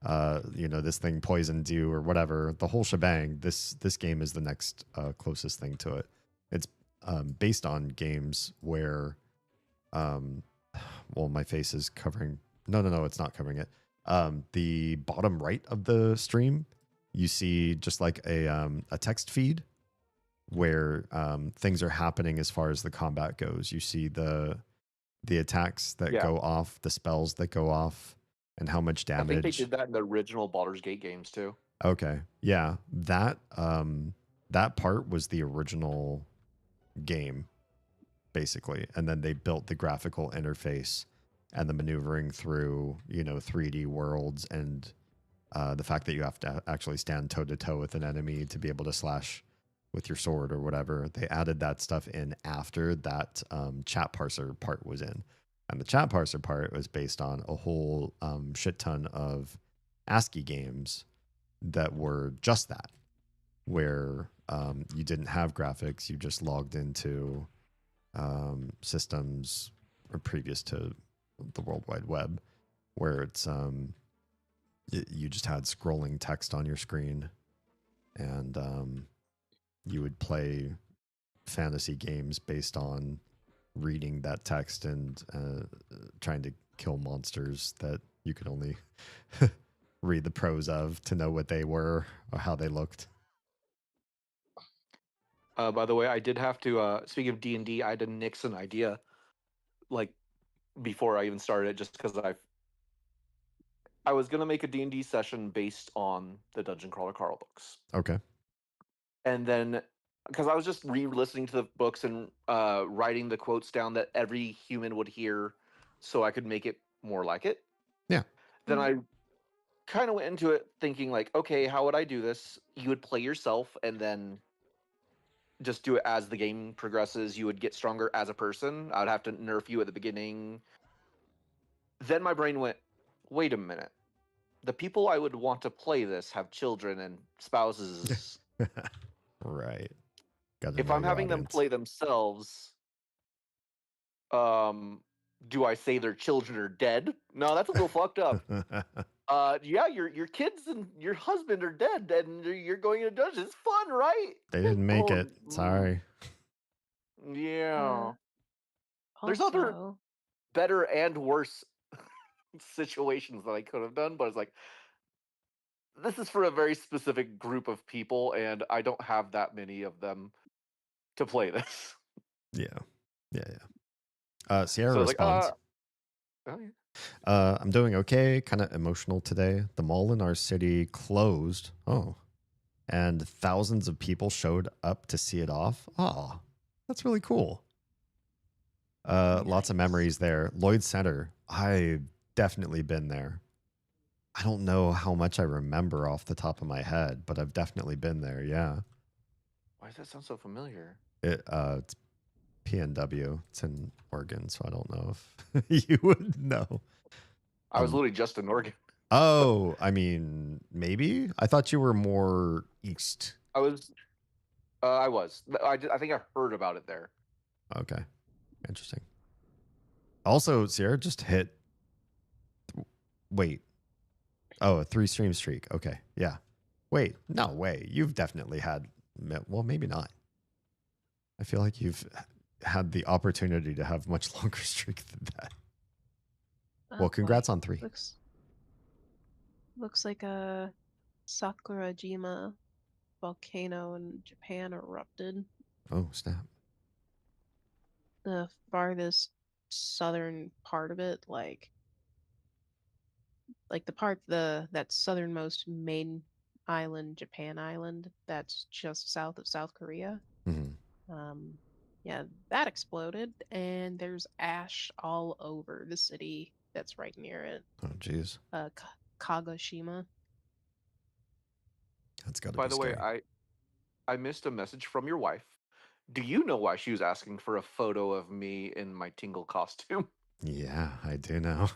Speaker 1: this thing poisoned you or whatever, the whole shebang, this game is the next closest thing to it. It's based on games where well, my face is covering, no, it's not covering it. The bottom right of the stream, you see just like a text feed where things are happening as far as the combat goes. You see the attacks that go off, the spells that go off, and how much damage.
Speaker 13: I think they did that in the original Baldur's Gate games too.
Speaker 1: Okay, yeah, that part was the original game, basically, and then they built the graphical interface and the maneuvering through 3D worlds and the fact that you have to actually stand toe to toe with an enemy to be able to slash with your sword or whatever. They added that stuff in after that chat parser part was in. And the chat parser part was based on a whole shit ton of ASCII games that were just that, where you didn't have graphics, you just logged into systems or previous to the World Wide Web, where it's you just had scrolling text on your screen, and you would play fantasy games based on reading that text and trying to kill monsters that you could only read the prose of to know what they were or how they looked.
Speaker 13: By the way, I did have to, speaking of D&D, I had to nix an idea, like, before I even started it, just because I was going to make a D&D session based on the Dungeon Crawler Carl books.
Speaker 1: Okay.
Speaker 13: And then, because I was just re-listening to the books and writing the quotes down that every human would hear so I could make it more like it.
Speaker 1: Yeah.
Speaker 13: Then I kind of went into it thinking like, okay, how would I do this? You would play yourself and then just do it as the game progresses. You would get stronger as a person. I would have to nerf you at the beginning. Then my brain went, wait a minute. The people I would want to play this have children and spouses.
Speaker 1: Right.
Speaker 13: If I'm having them play themselves, do I say their children are dead? No, that's a little fucked up. Yeah, your kids and your husband are dead, and you're going into dungeons. It's fun, right?
Speaker 1: They didn't make it. Sorry.
Speaker 13: Yeah. There's other better and worse situations that I could have done, but it's like, this is for a very specific group of people, and I don't have that many of them to play this.
Speaker 1: Yeah. Sierra
Speaker 13: So
Speaker 1: responds. I'm doing okay, kind of emotional today. The mall in our city closed. Oh. And thousands of people showed up to see it off. Oh, that's really cool. Lots of memories there. Lloyd Center. I've definitely been there. I don't know how much I remember off the top of my head, but I've definitely been there. Yeah.
Speaker 13: Why does that sound so familiar?
Speaker 1: It's PNW. It's in Oregon, so I don't know if you would know.
Speaker 13: I was literally just in Oregon.
Speaker 1: Oh, I mean, maybe? I thought you were more east.
Speaker 13: I was. I think I heard about it there.
Speaker 1: Okay. Interesting. Also, Sierra just hit. Wait. Oh, a 3 stream streak. Okay. Yeah. Wait. No way. You've definitely had. Well, maybe not. I feel like you've had the opportunity to have much longer streak than that. Well, congrats on 3.
Speaker 10: Looks like a Sakurajima volcano in Japan erupted.
Speaker 1: Oh, snap.
Speaker 10: The farthest southern part of it, like the part that southernmost main island, Japan Island, that's just south of South Korea. Yeah, that exploded, and there's ash all over the city that's right near it.
Speaker 1: Oh, jeez.
Speaker 10: Kagoshima.
Speaker 1: That's got to be
Speaker 13: By the
Speaker 1: scary.
Speaker 13: way, I missed a message from your wife. Do you know why she was asking for a photo of me in my Tingle costume?
Speaker 1: Yeah, I do know.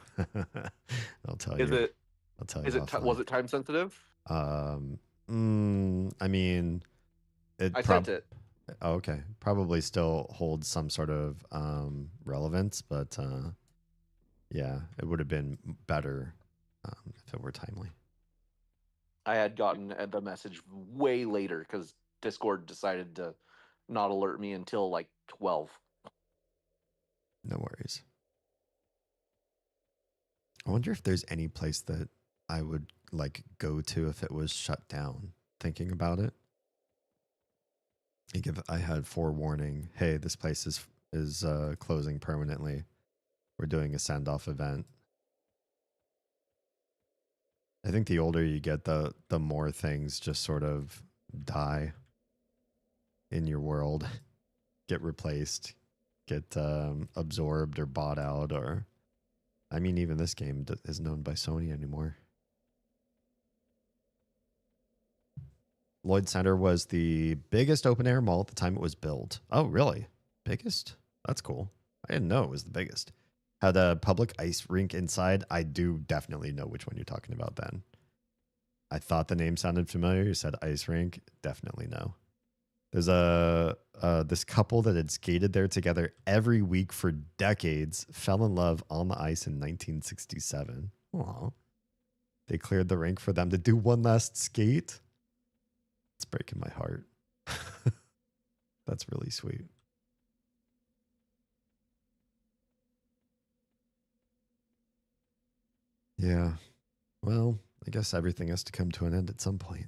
Speaker 1: I'll tell you. I'll tell you.
Speaker 13: Was it time sensitive?
Speaker 1: I mean,
Speaker 13: I sent it.
Speaker 1: Oh, okay. Probably still holds some sort of relevance, but yeah, it would have been better if it were timely.
Speaker 13: I had gotten the message way later because Discord decided to not alert me until like 12.
Speaker 1: No worries. I wonder if there's any place that I would like go to if it was shut down. Thinking about it, like if I had forewarning, hey, this place is closing permanently. We're doing a send off event. I think the older you get, the more things just sort of die in your world, get replaced, get absorbed or bought out, or I mean, even this game isn't owned by Sony anymore. Lloyd Center was the biggest open air mall at the time it was built. Oh, really? Biggest? That's cool. I didn't know it was the biggest. Had a public ice rink inside. I do definitely know which one you're talking about then. I thought the name sounded familiar. You said ice rink. Definitely no. There's this couple that had skated there together every week for decades, fell in love on the ice in 1967. Aw. They cleared the rink for them to do one last skate. It's breaking my heart. That's really sweet. Yeah. Well, I guess everything has to come to an end at some point.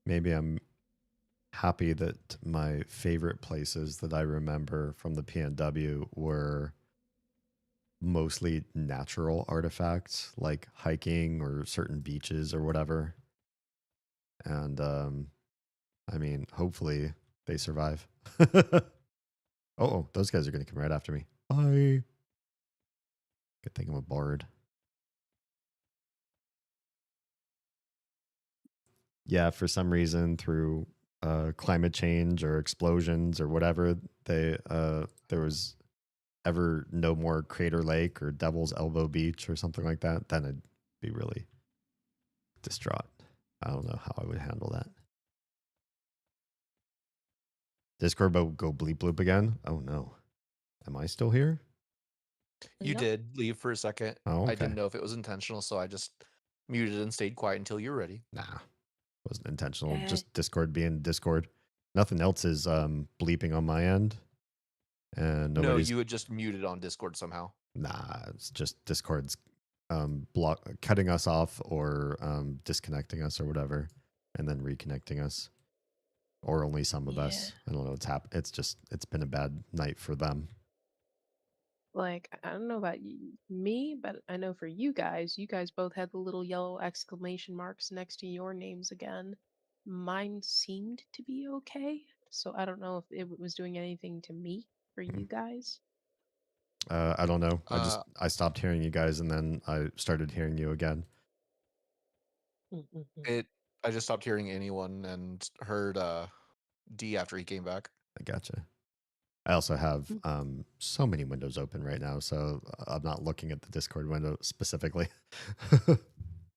Speaker 1: Maybe I'm happy that my favorite places that I remember from the PNW were mostly natural artifacts like hiking or certain beaches or whatever. And I mean, hopefully they survive. Oh, those guys are going to come right after me. Bye. Good thing I'm a bard. Yeah, for some reason, through climate change or explosions or whatever, there was ever no more Crater Lake or Devil's Elbow Beach or something like that, then I'd be really distraught. I don't know how I would handle that. Discord go bleep bloop again? Oh no. Am I still here?
Speaker 13: You did leave for a second.
Speaker 1: Oh, okay.
Speaker 13: I didn't know if it was intentional, so I just muted and stayed quiet until you're ready.
Speaker 1: Nah, wasn't intentional. Just Discord being Discord. Nothing else is bleeping on my end. And
Speaker 13: no, you had just muted on Discord somehow.
Speaker 1: Nah, it's just Discord's cutting us off or disconnecting us or whatever, and then reconnecting us, or only some of us. I don't know what's happened. It's been a bad night for them.
Speaker 10: Like, I don't know about me, but I know for you guys both had the little yellow exclamation marks next to your names again. Mine seemed to be okay, so I don't know if it was doing anything to me for you guys.
Speaker 1: I don't know. I stopped hearing you guys, and then I started hearing you again.
Speaker 13: I just stopped hearing anyone and heard D after he came back.
Speaker 1: I gotcha. I also have so many windows open right now, so I'm not looking at the Discord window specifically.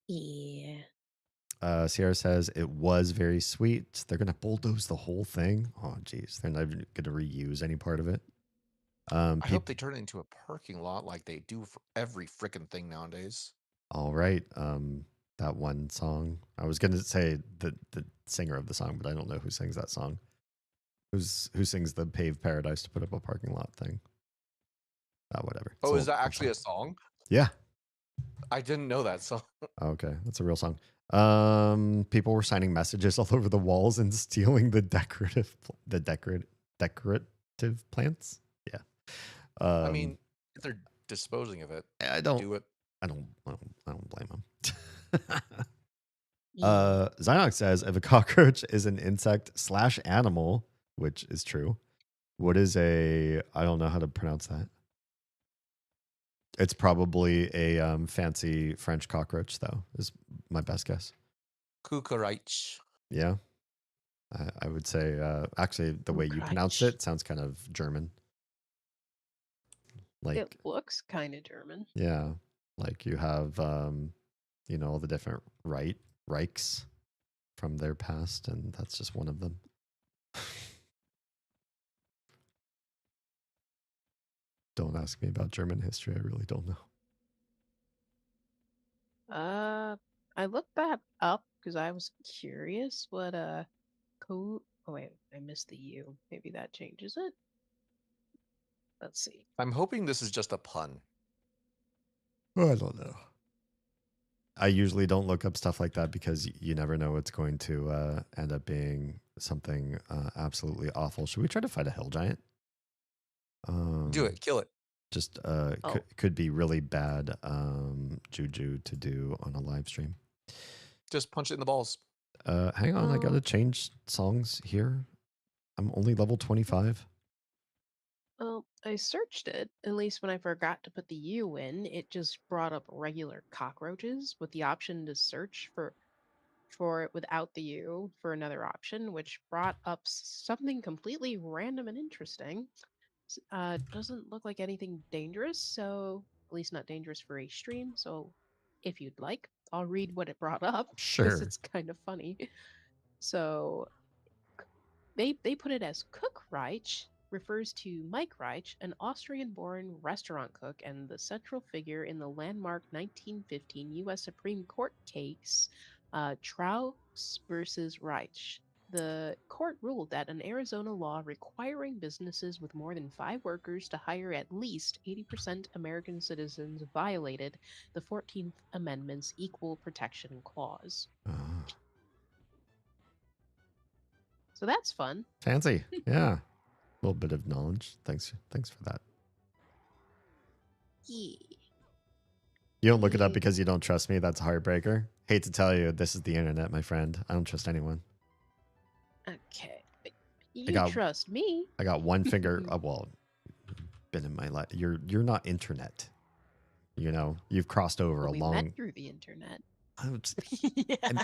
Speaker 10: Yeah.
Speaker 1: Sierra says it was very sweet. They're gonna bulldoze the whole thing. Oh, geez, they're not even gonna reuse any part of it.
Speaker 13: I hope they turn it into a parking lot like they do for every freaking thing nowadays.
Speaker 1: All right. That one song. I was gonna say the singer of the song, but I don't know who sings that song. Who sings the paved paradise to put up a parking lot thing? Whatever. It's
Speaker 13: Oh, is
Speaker 1: old
Speaker 13: that actually
Speaker 1: song.
Speaker 13: a song?
Speaker 1: Yeah.
Speaker 13: I didn't know that song.
Speaker 1: Okay, that's a real song. People were signing messages all over the walls and stealing the decorative plants. Yeah.
Speaker 13: I mean, if they're disposing of it,
Speaker 1: I don't
Speaker 13: do it.
Speaker 1: I don't blame them. Zynox says if a cockroach is an insect/animal, which is true, what is I don't know how to pronounce that. It's probably a fancy French cockroach, though, is my best guess.
Speaker 13: Cucaracha.
Speaker 1: Yeah. I would say, actually, the way you pronounce it sounds kind of German. Like,
Speaker 10: it looks kind of German.
Speaker 1: Yeah. Like you have, all the different Reichs from their past, and that's just one of them. Don't ask me about German history. I really don't know.
Speaker 10: I looked that up because I was curious what oh wait, I missed the U. Maybe that changes it. Let's see.
Speaker 13: I'm hoping this is just a pun.
Speaker 1: Oh, I don't know. I usually don't look up stuff like that because you never know what's going to end up being something absolutely awful. Should we try to fight a hill giant?
Speaker 13: Do it. Kill it.
Speaker 1: Just could be really bad juju to do on a live stream.
Speaker 13: Just punch it in the balls.
Speaker 1: Hang on, I gotta change songs here. I'm only level 25.
Speaker 10: Well, I searched it, at least when I forgot to put the U in, it just brought up regular cockroaches with the option to search for it without the U for another option, which brought up something completely random and interesting. Doesn't look like anything dangerous, so at least not dangerous for a stream. So if you'd like, I'll read what it brought up because
Speaker 1: Sure.
Speaker 10: it's kind of funny. So they put it as Cook Reich refers to Mike Reich, an Austrian-born restaurant cook and the central figure in the landmark 1915 U.S. Supreme Court case, Traus versus Reich. The court ruled that an Arizona law requiring businesses with more than 5 workers to hire at least 80% American citizens violated the 14th Amendment's Equal Protection Clause. So that's fun.
Speaker 1: Fancy. Yeah. A little bit of knowledge. Thanks for that.
Speaker 10: Yeah.
Speaker 1: You don't look it up because you don't trust me. That's a heartbreaker. Hate to tell you, this is the internet, my friend. I don't trust anyone.
Speaker 10: Okay. You trust me.
Speaker 1: I got one finger. Well, been in my life. You're not internet. You've crossed over
Speaker 10: We met through the internet.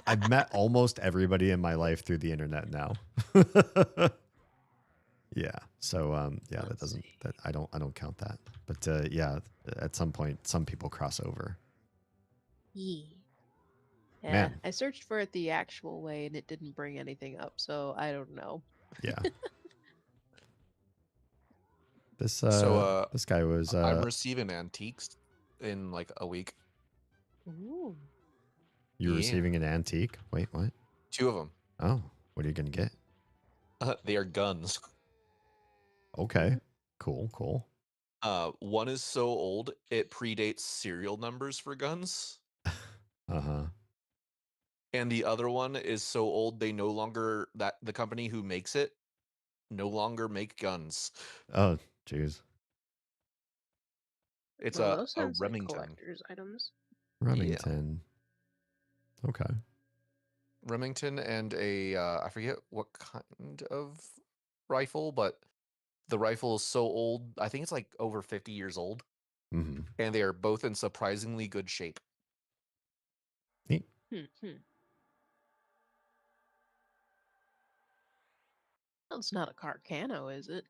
Speaker 1: I've met almost everybody in my life through the internet now. Yeah. So I don't count that. But yeah, at some point some people cross over.
Speaker 10: Yeah.
Speaker 1: Man.
Speaker 10: I searched for it the actual way and it didn't bring anything up, so I don't know.
Speaker 1: Yeah. This guy was
Speaker 13: I'm receiving antiques in like a week.
Speaker 10: Ooh.
Speaker 1: You're receiving an antique? Wait, what?
Speaker 13: 2 of them.
Speaker 1: Oh, what are you gonna get?
Speaker 13: They are guns.
Speaker 1: Okay. Cool.
Speaker 13: One is so old it predates serial numbers for guns.
Speaker 1: Uh-huh.
Speaker 13: And the other one is so old they no longer that the company who makes it no longer make guns.
Speaker 1: Oh, jeez.
Speaker 13: It's
Speaker 10: those
Speaker 13: a
Speaker 10: sounds like
Speaker 13: Remington.
Speaker 10: collector's items.
Speaker 1: Remington. Yeah. Okay.
Speaker 13: Remington and a I forget what kind of rifle, but the rifle is so old. I think it's like over 50 years old.
Speaker 1: Mm-hmm.
Speaker 13: And they are both in surprisingly good shape.
Speaker 1: Neat.
Speaker 10: it's not a Carcano, is it?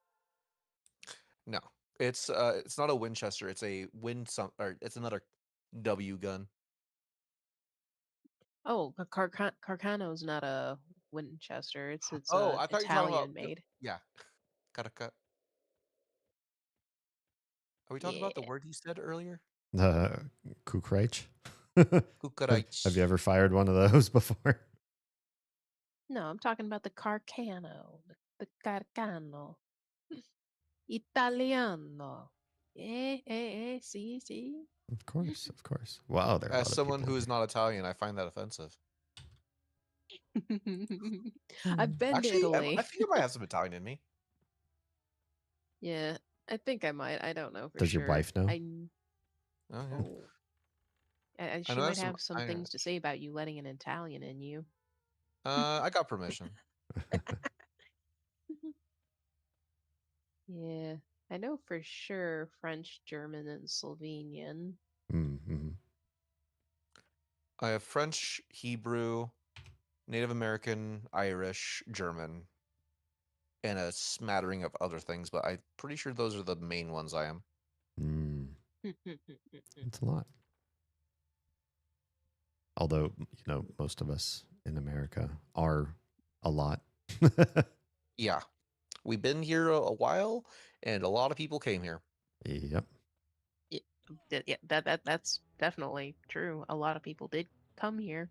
Speaker 13: No, it's not a Winchester. It's a or it's another W gun.
Speaker 10: Oh, a Carcano's not a Winchester. It's
Speaker 13: Oh, I thought you were talking about
Speaker 10: Italian made.
Speaker 13: yeah. Karaka. Are we talking
Speaker 10: Yeah.
Speaker 13: about the word you said earlier?
Speaker 1: Kukreich.
Speaker 13: Kukuraichi.
Speaker 1: Have you ever fired one of those before?
Speaker 10: No, I'm talking about the Carcano. The Carcano. Italiano. See.
Speaker 1: Of course, of course. Wow, there are a
Speaker 13: As
Speaker 1: lot of
Speaker 13: someone
Speaker 1: people
Speaker 13: who
Speaker 1: in
Speaker 13: is not Italian, I find that offensive.
Speaker 10: I've been to
Speaker 13: Actually,
Speaker 10: Italy.
Speaker 13: I think I might have some Italian in me.
Speaker 10: Yeah, I think I might. I don't know for
Speaker 1: Does
Speaker 10: sure.
Speaker 1: your wife know?
Speaker 13: Oh yeah.
Speaker 10: Oh. She
Speaker 13: know
Speaker 10: might
Speaker 13: some
Speaker 10: have some
Speaker 13: Italian-
Speaker 10: things to say about you letting an Italian in you.
Speaker 13: I got permission.
Speaker 10: Yeah, I know for sure French, German, and Slovenian.
Speaker 1: Mm-hmm.
Speaker 13: I have French, Hebrew, Native American, Irish, German, and a smattering of other things, but I'm pretty sure those are the main ones I am.
Speaker 1: It's a lot. Although, most of us in America are a lot.
Speaker 13: Yeah. We've been here a while, and a lot of people came here.
Speaker 1: Yep.
Speaker 10: Yeah, that's definitely true. A lot of people did come here.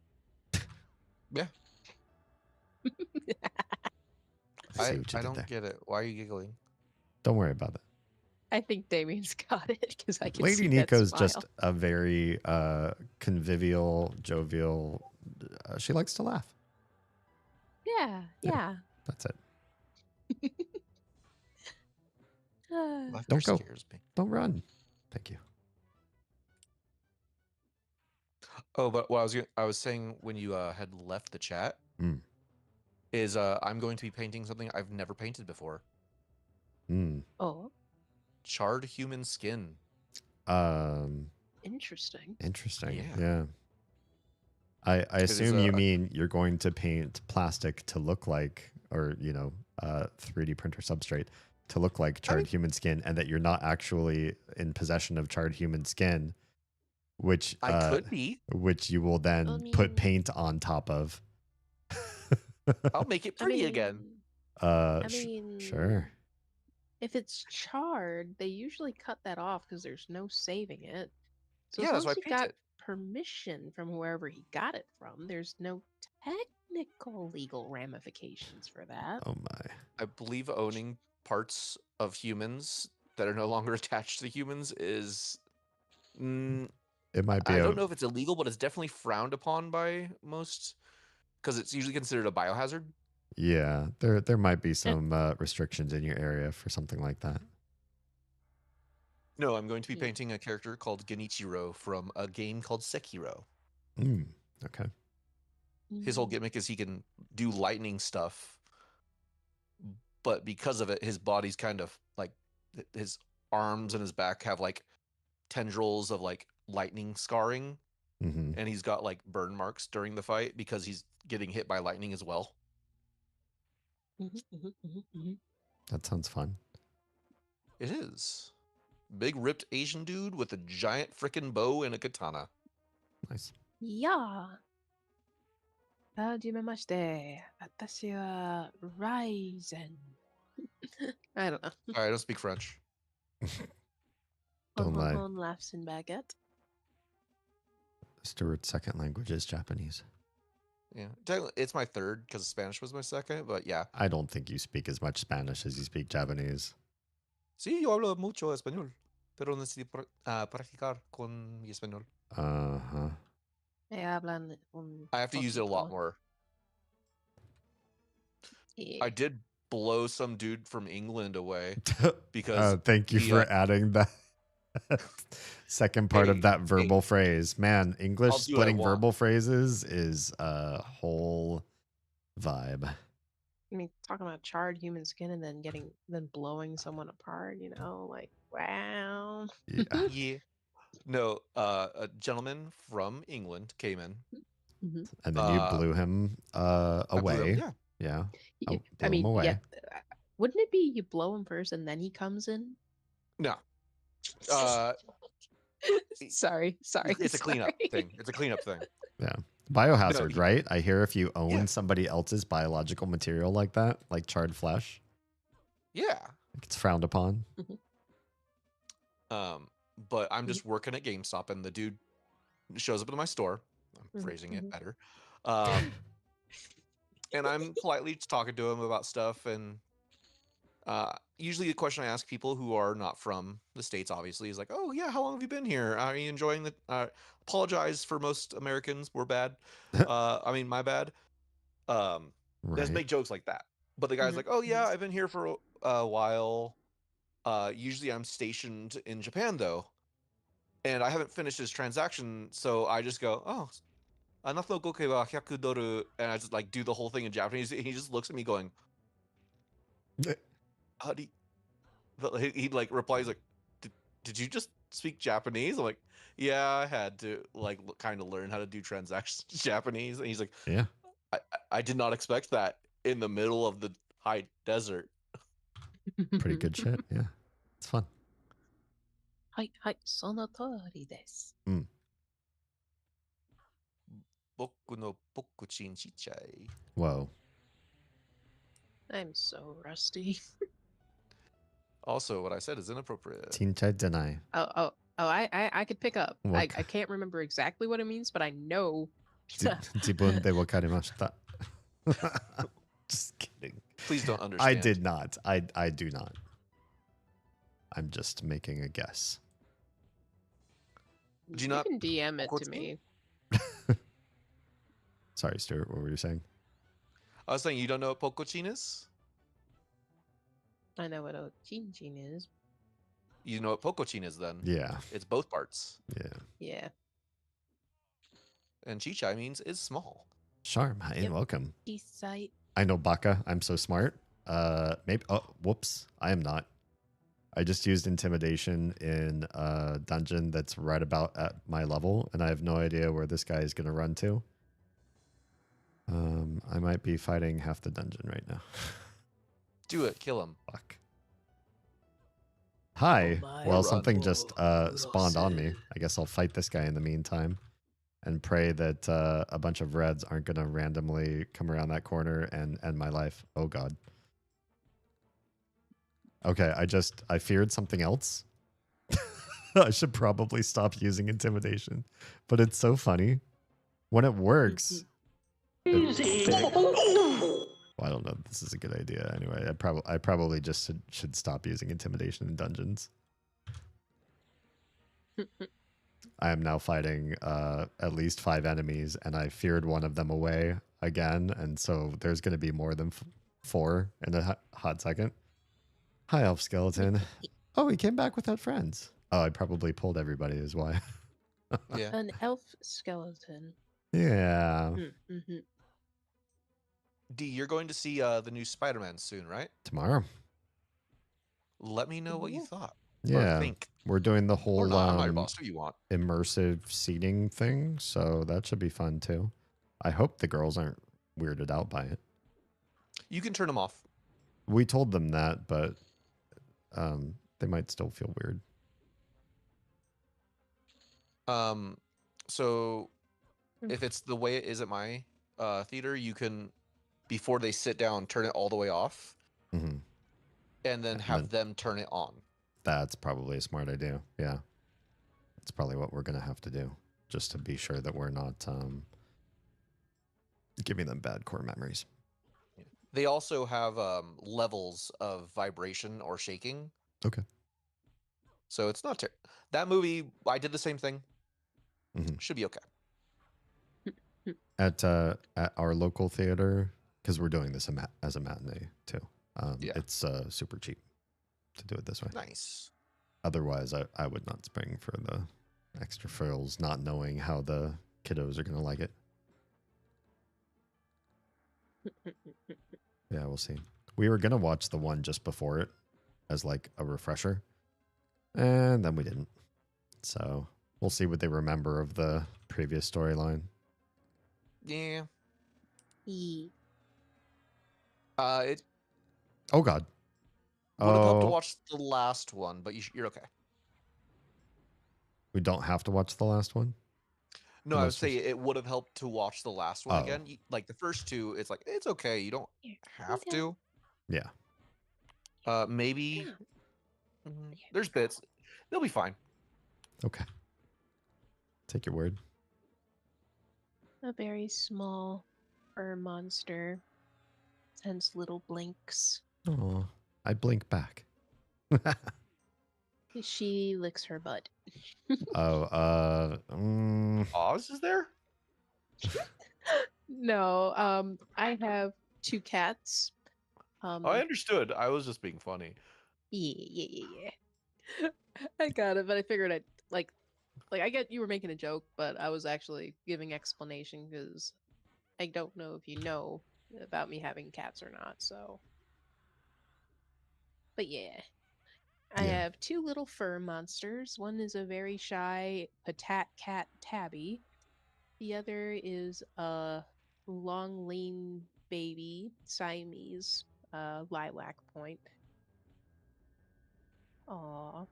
Speaker 13: Yeah.
Speaker 1: I see what you
Speaker 13: I
Speaker 1: did
Speaker 13: don't
Speaker 1: there.
Speaker 13: get it. Why are you giggling?
Speaker 1: Don't worry about it.
Speaker 10: I think Damien's got it because I can
Speaker 1: Lady
Speaker 10: see
Speaker 1: Nico's
Speaker 10: that smile.
Speaker 1: just a very convivial, jovial. She likes to laugh.
Speaker 10: Yeah.
Speaker 1: That's it.
Speaker 13: Laughter
Speaker 1: Don't go.
Speaker 13: scares me.
Speaker 1: Don't run. Thank you.
Speaker 13: Oh, but what I was saying when you had left the chat is I'm going to be painting something I've never painted before.
Speaker 10: Oh.
Speaker 13: Charred human skin.
Speaker 10: Interesting.
Speaker 1: Interesting.
Speaker 13: Yeah.
Speaker 1: Yeah. I assume you mean you're going to paint plastic to look like, or 3D printer substrate to look like charred human skin, and that you're not actually in possession of charred human skin, which
Speaker 13: I could be,
Speaker 1: which you will then put paint on top of.
Speaker 13: I'll make it pretty again.
Speaker 1: Sure.
Speaker 10: If it's charred, they usually cut that off because there's no saving it. So
Speaker 13: Yeah,
Speaker 10: as
Speaker 13: that's
Speaker 10: long
Speaker 13: why
Speaker 10: as
Speaker 13: I
Speaker 10: you've
Speaker 13: paint
Speaker 10: got
Speaker 13: it.
Speaker 10: permission from whoever he got it from, there's no technical legal ramifications for that.
Speaker 1: Oh my.
Speaker 13: I believe owning parts of humans that are no longer attached to humans is
Speaker 1: it might be
Speaker 13: I don't know if it's illegal, but it's definitely frowned upon by most because it's usually considered a biohazard.
Speaker 1: Yeah, there might be some restrictions in your area for something like that.
Speaker 13: No, I'm going to be painting a character called Genichiro from a game called Sekiro.
Speaker 1: Okay.
Speaker 13: His whole gimmick is he can do lightning stuff, but because of it, his body's kind of like his arms and his back have like tendrils of like lightning scarring, and he's got like burn marks during the fight because he's getting hit by lightning as well.
Speaker 1: That sounds fun.
Speaker 13: It is. Big ripped Asian dude with a giant frickin' bow and a katana.
Speaker 1: Nice.
Speaker 10: Yeah. はじめまして。私は Ryzen. I don't know.
Speaker 13: I don't speak French.
Speaker 1: Don't lie.
Speaker 10: Hon laughs in baguette.
Speaker 1: Stuart's second language is Japanese.
Speaker 13: Yeah, technically it's my third because Spanish was my second, but yeah.
Speaker 1: I don't think you speak as much Spanish as you speak Japanese.
Speaker 13: Sí, yo hablo mucho español, pero necesito practicar con mi español.
Speaker 1: Uh-huh.
Speaker 13: I have to use it a lot more.
Speaker 10: Yeah.
Speaker 13: I did blow some dude from England away because
Speaker 1: thank you for adding that second part of that verbal phrase. Man, English splitting verbal phrases is a whole vibe.
Speaker 10: I mean, talking about charred human skin and then blowing someone apart, like, wow.
Speaker 1: Yeah.
Speaker 13: Yeah. No, a gentleman from England came in.
Speaker 1: And then you blew him away.
Speaker 13: Blew him,
Speaker 1: yeah.
Speaker 10: I mean,
Speaker 1: away.
Speaker 10: yeah, Wouldn't it be you blow him first and then he comes in?
Speaker 13: No.
Speaker 10: Sorry.
Speaker 13: It's a cleanup thing. It's a cleanup thing.
Speaker 1: Yeah. Biohazard,
Speaker 13: No,
Speaker 1: right? I hear if you own
Speaker 13: Yeah.
Speaker 1: somebody else's biological material like that, like charred flesh,
Speaker 13: Yeah.
Speaker 1: it's frowned upon.
Speaker 13: But I'm just working at GameStop and the dude shows up in my store. I'm phrasing it better. And I'm politely just talking to him about stuff. And usually the question I ask people who are not from the States, obviously, is like, oh, yeah, how long have you been here? Are you enjoying the... apologize for most Americans. We're bad. I mean, my bad. Just make jokes like that. But the guy's like, oh, yeah, I've been here for a while. Usually I'm stationed in Japan, though. And I haven't finished his transaction, so I just go, oh, anato goke wa 100 doru, and I just like do the whole thing in Japanese. And he just looks at me going, how do you... he like replies like, did you just speak Japanese? I'm like, yeah, I had to like kind of learn how to do transactions in Japanese. And he's like,
Speaker 1: yeah,
Speaker 13: I did not expect that in the middle of the high desert.
Speaker 1: Pretty good shit. Yeah, it's fun.
Speaker 10: はい、その通りです。
Speaker 13: 僕のポクチンちっちゃい。
Speaker 1: Whoa.
Speaker 10: I'm so rusty.
Speaker 13: Also, what I said is inappropriate.
Speaker 1: Tinchai denai.
Speaker 10: I could pick up. I
Speaker 1: What?
Speaker 10: can't remember exactly what it means, but I know.
Speaker 1: Jibun de wakarimashita. Just kidding.
Speaker 13: Please don't understand.
Speaker 1: I did not. I do not. I'm just making a guess.
Speaker 13: Do you
Speaker 10: You
Speaker 13: not...
Speaker 10: can DM it to me.
Speaker 1: Sorry, Stuart. What were you saying?
Speaker 13: I was saying you don't know what Pokochin is?
Speaker 10: I know what a chin chin is.
Speaker 13: You know what Pokochin is then?
Speaker 1: Yeah.
Speaker 13: It's both parts.
Speaker 1: Yeah.
Speaker 10: Yeah.
Speaker 13: And Chichai means is small.
Speaker 1: Charm. Hi and welcome.
Speaker 10: East side.
Speaker 1: I know Baka. I'm so smart. Maybe. Oh, whoops. I am not. I just used intimidation in a dungeon that's right about at my level, and I have no idea where this guy is going to run to. I might be fighting half the dungeon right now.
Speaker 13: Do it. Kill him.
Speaker 1: Fuck. Hi.
Speaker 13: my
Speaker 1: Well,
Speaker 13: run.
Speaker 1: something just spawned on me. I guess I'll fight this guy in the meantime and pray that a bunch of reds aren't going to randomly come around that corner and end my life. Oh, God. Okay, I feared something else. I should probably stop using intimidation, but it's so funny when it works. Well, I don't know if this is a good idea. Anyway, I probably just should stop using intimidation in dungeons. I am now fighting at least 5 enemies, and I feared one of them away again, and so there's going to be more than 4 in a hot second. Hi, Elf Skeleton. Oh, he came back without friends. Oh, I probably pulled everybody is why.
Speaker 13: Yeah.
Speaker 10: An elf skeleton.
Speaker 1: Yeah.
Speaker 13: D, you're going to see the new Spider-Man soon, right?
Speaker 1: Tomorrow.
Speaker 13: Let me know what you thought.
Speaker 1: Yeah.
Speaker 13: Or think.
Speaker 1: We're doing the
Speaker 13: Or
Speaker 1: whole
Speaker 13: not. I'm not your boss. Do you want?
Speaker 1: immersive seating thing, so that should be fun too. I hope the girls aren't weirded out by it.
Speaker 13: You can turn them off.
Speaker 1: We told them that, but they might still feel weird.
Speaker 13: So if it's the way it is at my theater, you can, before they sit down, turn it all the way off,
Speaker 1: Mm-hmm.
Speaker 13: and then have them turn it on.
Speaker 1: That's probably a smart idea. Yeah. That's probably what we're going to have to do, just to be sure that we're not giving them bad core memories.
Speaker 13: They also have levels of vibration or shaking.
Speaker 1: Okay.
Speaker 13: So it's not that movie. I did the same thing.
Speaker 1: Mm-hmm.
Speaker 13: Should be okay.
Speaker 1: At our local theater, because we're doing this as a matinee too.
Speaker 13: Yeah.
Speaker 1: It's super cheap to do it this way.
Speaker 13: Nice.
Speaker 1: Otherwise, I would not spring for the extra frills, not knowing how the kiddos are going to like it. Yeah, we'll see. We were going to watch the one just before it as like a refresher, and then we didn't. So we'll see what they remember of the previous storyline.
Speaker 13: Yeah.
Speaker 10: E.
Speaker 13: It.
Speaker 1: Oh, God.
Speaker 13: Would have helped to
Speaker 1: Oh,
Speaker 13: watch the last one, but you're okay.
Speaker 1: we don't have to watch the last one?
Speaker 13: No,
Speaker 1: The
Speaker 13: I would
Speaker 1: most
Speaker 13: say
Speaker 1: recent-
Speaker 13: it would have helped to watch the last one
Speaker 1: Oh.
Speaker 13: again. Like the first two, it's like it's okay. You don't have to.
Speaker 1: Yeah.
Speaker 13: Maybe there's bits. They'll be fine.
Speaker 1: Okay. Take your word.
Speaker 10: A very small fur monster sends little blinks.
Speaker 1: Oh, I blink back.
Speaker 10: She licks her butt.
Speaker 1: Oh,
Speaker 13: Oz is there?
Speaker 10: No, I have 2 cats.
Speaker 13: I understood. I was just being funny.
Speaker 10: Yeah. I got it, but I figured I'd like I get you were making a joke, but I was actually giving explanation because I don't know if you know about me having cats or not. So, but yeah, I
Speaker 1: Yeah.
Speaker 10: have 2 little fur monsters. One is a very shy patat cat tabby. The other is a long lean baby Siamese lilac point. Aw.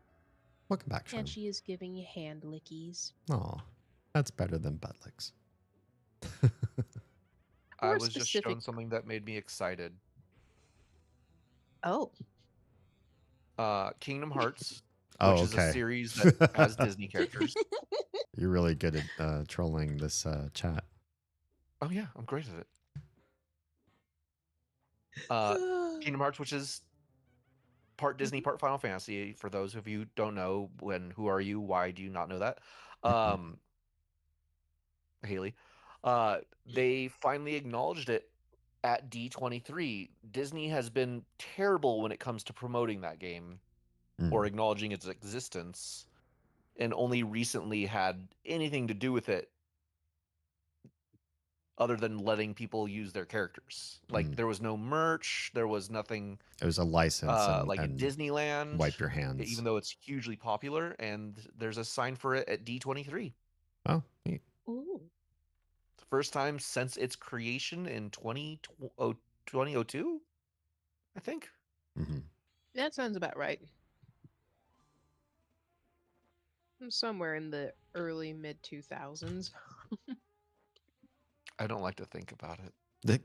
Speaker 1: Welcome back, Sherm.
Speaker 10: And she is giving you hand lickies.
Speaker 1: Oh, that's better than butt licks.
Speaker 13: I
Speaker 10: More
Speaker 13: was just shown
Speaker 10: specific-
Speaker 13: something that made me excited.
Speaker 10: Oh.
Speaker 13: Kingdom Hearts,
Speaker 1: Oh,
Speaker 13: which is a
Speaker 1: okay.
Speaker 13: series that has Disney characters.
Speaker 1: You're really good at trolling this chat.
Speaker 13: Oh yeah, I'm great at it. Kingdom Hearts, which is part Disney, part Final Fantasy. For those of you who don't know, who are you? Why do you not know that? Haley. They finally acknowledged it at D23. Disney has been terrible when it comes to promoting that game or acknowledging its existence, and only recently had anything to do with it other than letting people use their characters. Like there was no merch, there was nothing.
Speaker 1: It was a license
Speaker 13: like
Speaker 1: and
Speaker 13: a Disneyland.
Speaker 1: wipe your hands.
Speaker 13: Even though it's hugely popular, and there's a sign for it at D23.
Speaker 1: Oh, neat.
Speaker 10: Ooh.
Speaker 13: First time since its creation in 2002, I think.
Speaker 10: That sounds about right. Somewhere in the early mid 2000s.
Speaker 13: I don't like to think about it.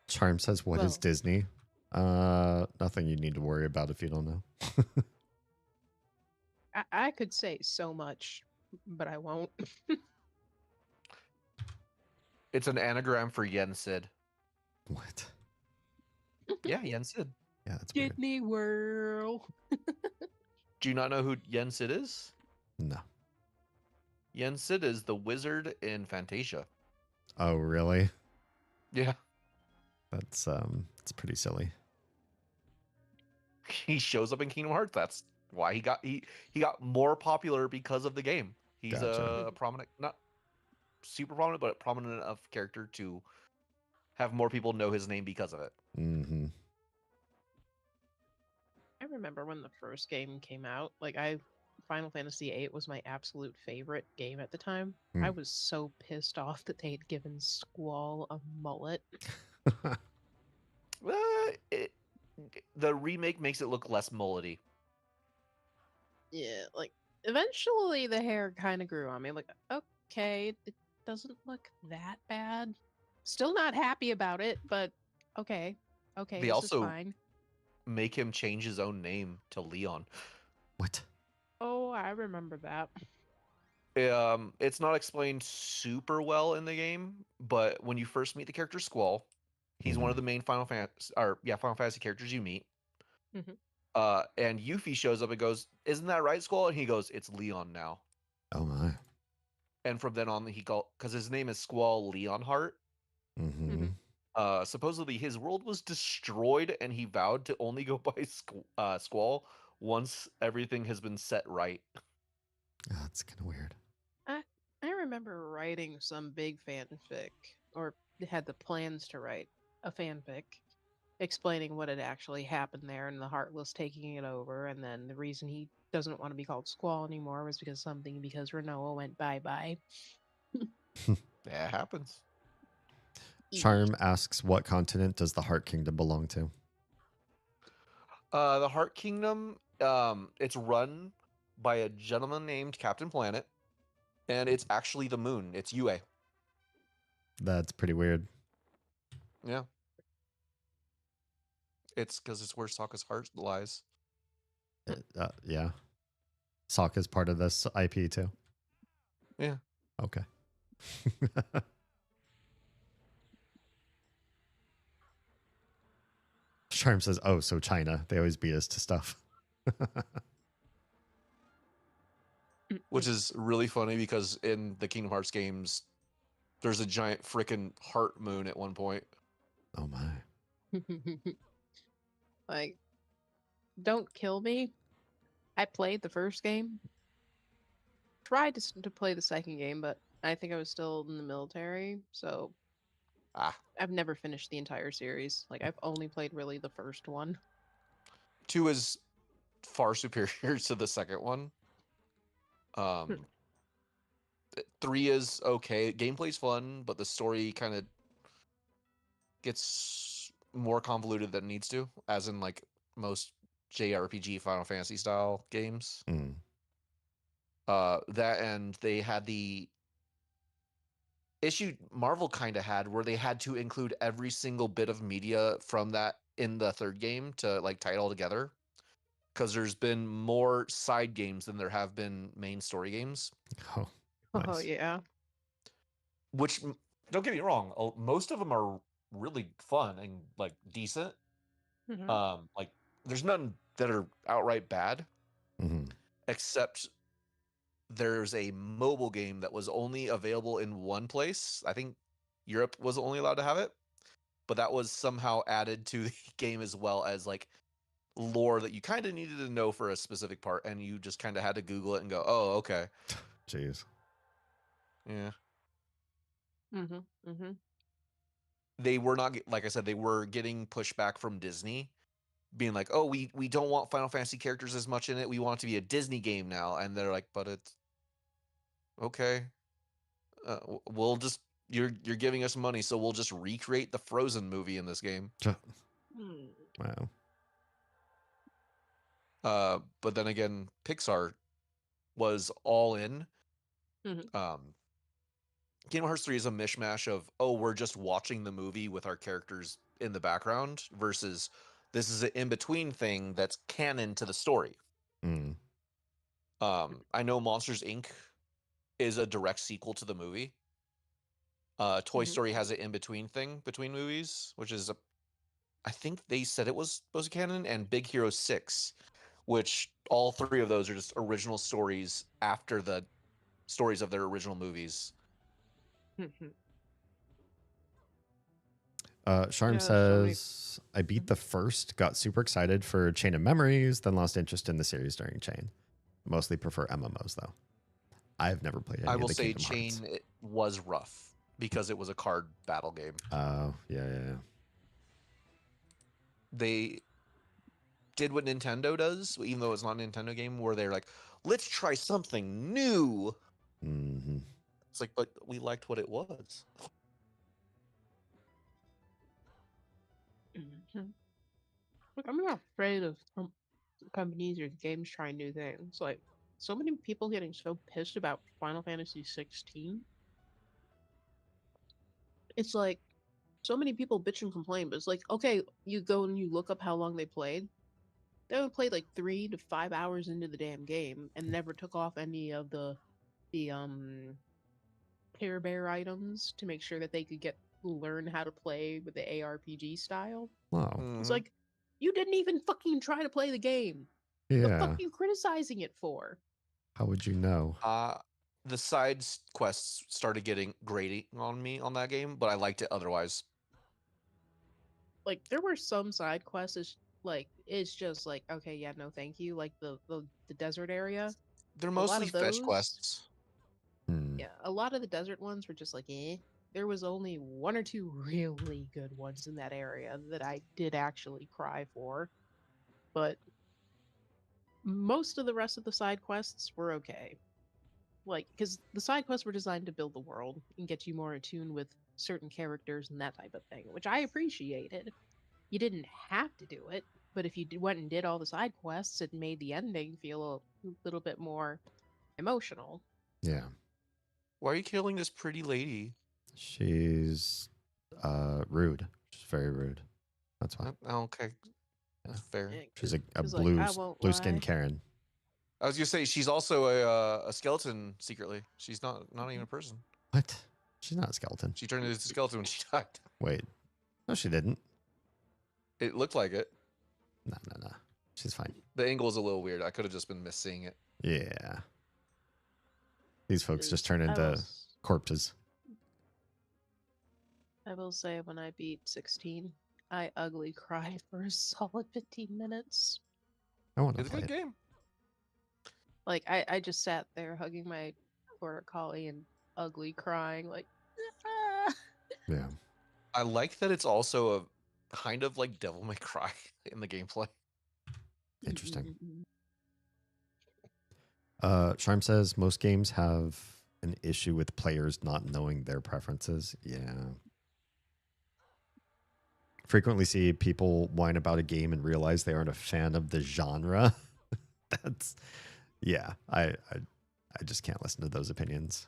Speaker 1: Charm says, "What is
Speaker 10: Well-
Speaker 1: Disney?" Nothing you need to worry about if you don't know.
Speaker 10: I could say so much, but I won't.
Speaker 13: It's an anagram for Yen Sid.
Speaker 1: What?
Speaker 13: Yeah, Yen Sid.
Speaker 1: Yeah, that's weird.
Speaker 10: Disney World.
Speaker 13: Do you not know who Yen Sid is?
Speaker 1: No.
Speaker 13: Yen Sid is the wizard in Fantasia.
Speaker 1: Oh, really?
Speaker 13: Yeah.
Speaker 1: That's it's pretty silly.
Speaker 13: He shows up in Kingdom Hearts. That's why he got more popular because of the game. He's
Speaker 1: Gotcha.
Speaker 13: a prominent, not super prominent, but prominent enough character to have more people know his name because of it.
Speaker 1: Mm-hmm.
Speaker 10: I remember when the first game came out. Final Fantasy VIII was my absolute favorite game at the time. I was so pissed off that they had given Squall a mullet.
Speaker 13: The remake makes it look less mullety.
Speaker 10: Yeah, eventually the hair kind of grew on me. Like, okay, it doesn't look that bad. Still not happy about it, but okay,
Speaker 13: They
Speaker 10: this
Speaker 13: also
Speaker 10: is fine.
Speaker 13: make him change his own name to Leon.
Speaker 1: What?
Speaker 10: Oh, I remember that.
Speaker 13: It's not explained super well in the game, but when you first meet the character Squall, he's one of the main Final Fantasy characters you meet. And Yuffie shows up and goes, "Isn't that right, Squall?" And he goes, "It's Leon now."
Speaker 1: Oh my.
Speaker 13: And from then on, because his name is Squall Leonhart. Supposedly his world was destroyed, and he vowed to only go by Squall once everything has been set right.
Speaker 1: Oh, that's kind of weird.
Speaker 10: I remember writing some big fanfic, or had the plans to write a fanfic, explaining what had actually happened there and the Heartless taking it over, and then the reason he doesn't want to be called Squall anymore was because Renoa went bye-bye.
Speaker 13: That happens.
Speaker 1: Charm asks, what continent does the Heart Kingdom belong to?
Speaker 13: The Heart Kingdom, it's run by a gentleman named Captain Planet, and it's actually the moon. It's UA.
Speaker 1: That's pretty weird.
Speaker 13: Yeah. It's because it's where Sokka's heart lies.
Speaker 1: Yeah. Sokka's part of this IP too.
Speaker 13: Yeah.
Speaker 1: Okay. Charm says, "Oh, so China. They always beat us to stuff."
Speaker 13: Which is really funny because in the Kingdom Hearts games, there's a giant freaking heart moon at one point.
Speaker 1: Oh my.
Speaker 10: Like, don't kill me. I played the first game. Tried to play the second game, but I think I was still in the military, so I've never finished the entire series. Like, I've only played really the first one.
Speaker 13: 2 is far superior to the second one. 3 is okay. Gameplay's fun, but the story kind of gets more convoluted than it needs to, as in like most JRPG Final Fantasy style games. That, and they had the issue Marvel kind of had where they had to include every single bit of media from that in the third game to like tie it all together, because there's been more side games than there have been main story games.
Speaker 1: Oh,
Speaker 10: Oh yeah.
Speaker 13: Which, don't get me wrong, most of them are really fun and like decent. Like there's none that are outright bad, except there's a mobile game that was only available in one place. I think Europe was only allowed to have it, but that was somehow added to the game as well as like lore that you kind of needed to know for a specific part, and you just kind of had to Google it and go, "Oh, okay."
Speaker 1: Jeez.
Speaker 13: Yeah.
Speaker 10: Mm-hmm.
Speaker 13: They were not, like I said, they were getting pushback from Disney, being like, "Oh, we don't want Final Fantasy characters as much in it. We want it to be a Disney game now." And they're like, "But it's okay. We'll just you're giving us money, so we'll just recreate the Frozen movie in this game."
Speaker 1: Wow.
Speaker 13: But then again, Pixar was all in. Kingdom Hearts 3 is a mishmash of, oh, we're just watching the movie with our characters in the background, versus this is an in-between thing that's canon to the story. I know Monsters, Inc. is a direct sequel to the movie. Toy Story has an in-between thing between movies, which is, I think they said it was supposed to be canon, and Big Hero 6, which all 3 of those are just original stories after the stories of their original movies.
Speaker 1: Charm says, I beat the first, got super excited for Chain of Memories, then lost interest in the series during Chain. Mostly prefer MMOs, though. I've never played any
Speaker 13: I
Speaker 1: of
Speaker 13: will
Speaker 1: the
Speaker 13: say
Speaker 1: Kingdom
Speaker 13: Chain
Speaker 1: Hearts.
Speaker 13: it was rough because it was a card battle game.
Speaker 1: Oh, yeah.
Speaker 13: They did what Nintendo does, even though it's not a Nintendo game, where they're like, let's try something new. It's like, but we liked what it was.
Speaker 10: Look, I'm not afraid of companies or games trying new things. Like, so many people getting so pissed about Final Fantasy 16. It's like, so many people bitch and complain, but it's like, okay, you go and you look up how long they played. They would play like 3 to 5 hours into the damn game and never took off any of the Care Bear items to make sure that they could learn how to play with the ARPG style.
Speaker 1: Wow.
Speaker 10: It's like, you didn't even fucking try to play the game. The fuck
Speaker 1: Yeah.
Speaker 10: are you criticizing it for?
Speaker 1: How would you know?
Speaker 13: The side quests started getting grating on me on that game, but I liked it otherwise.
Speaker 10: Like, there were some side quests, it's just like, okay, yeah, no thank you. Like the desert area.
Speaker 13: They're
Speaker 10: A lot
Speaker 13: mostly
Speaker 10: of
Speaker 13: fetch
Speaker 10: those,
Speaker 13: quests.
Speaker 10: Yeah, a lot of the desert ones were just like, eh. There was only 1 or 2 really good ones in that area that I did actually cry for. But most of the rest of the side quests were okay. Like, because the side quests were designed to build the world and get you more in tune with certain characters and that type of thing, which I appreciated. You didn't have to do it, but if you went and did all the side quests, it made the ending feel a little bit more emotional.
Speaker 1: Yeah.
Speaker 13: Why are you killing this pretty lady?
Speaker 1: She's rude. She's very rude. That's why.
Speaker 13: Okay.
Speaker 1: Yeah.
Speaker 13: Fair.
Speaker 1: She's a
Speaker 10: 'Cause, like, I won't
Speaker 1: blue skin
Speaker 10: lie.
Speaker 1: Karen.
Speaker 13: I was gonna say she's also a skeleton secretly. She's not even a person.
Speaker 1: What? She's not a skeleton.
Speaker 13: She turned into a skeleton when she died.
Speaker 1: Wait. No, she didn't.
Speaker 13: It looked like it.
Speaker 1: No. She's fine.
Speaker 13: The angle is a little weird. I could have just been misseeing it.
Speaker 1: Yeah. These folks just
Speaker 10: 'Cause
Speaker 1: turn into corpses.
Speaker 10: I will say, when I beat 16, I ugly cried for a solid 15 minutes.
Speaker 1: I want to
Speaker 13: It's a
Speaker 1: play
Speaker 13: good
Speaker 1: it.
Speaker 13: game.
Speaker 10: Like, I just sat there hugging my border collie and ugly crying, like, ah.
Speaker 1: Yeah.
Speaker 13: I like that it's also a kind of like Devil May Cry in the gameplay.
Speaker 1: Interesting. Sharm says most games have an issue with players not knowing their preferences. Yeah. Frequently see people whine about a game and realize they aren't a fan of the genre. That's, yeah, I just can't listen to those opinions.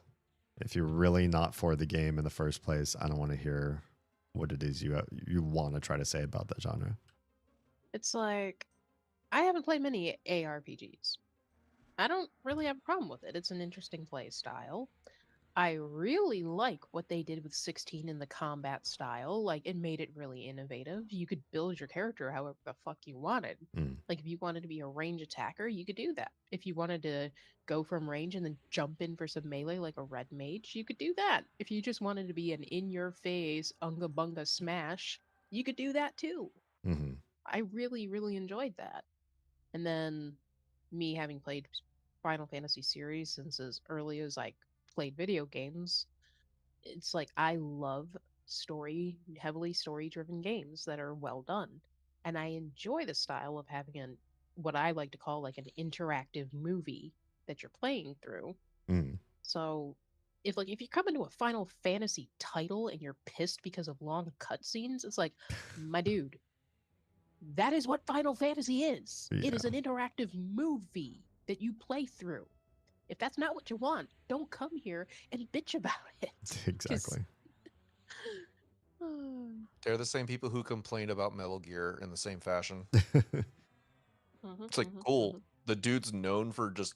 Speaker 1: If you're really not for the game in the first place, I don't want to hear what it is you want to try to say about that genre.
Speaker 10: It's like, I haven't played many ARPGs. I don't really have a problem with it. It's an interesting play style. I really like what they did with 16 in the combat style. Like, it made it really innovative. You could build your character however the fuck you wanted. Like, if you wanted to be a range attacker, you could do that. If you wanted to go from range and then jump in for some melee like a red mage, you could do that. If you just wanted to be an in-your-face unga bunga smash, you could do that too.
Speaker 1: Mm-hmm.
Speaker 10: I really, really enjoyed that. And then me having played Final Fantasy series since as early as I played video games, it's like I love heavily story driven games that are well done. And I enjoy the style of having what I like to call like an interactive movie that you're playing through. So if you come into a Final Fantasy title and you're pissed because of long cutscenes, it's like, my dude, that is what Final Fantasy is. It is an interactive movie that you play through. If that's not what you want, don't come here and bitch about it.
Speaker 1: Exactly.
Speaker 13: They're the same people who complain about Metal Gear in the same fashion. It's like, cool. The dude's known for just,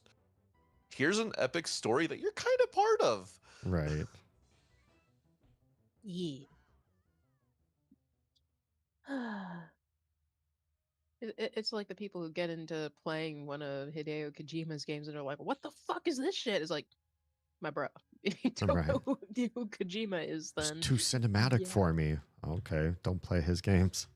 Speaker 13: here's an epic story that you're kind of part of.
Speaker 1: Right.
Speaker 10: Yeah. It's like the people who get into playing one of Hideo Kojima's games and are like, what the fuck is this shit? It's like, my bro, if you don't know who Kojima is, then...
Speaker 1: It's too cinematic for me. Okay, don't play his games.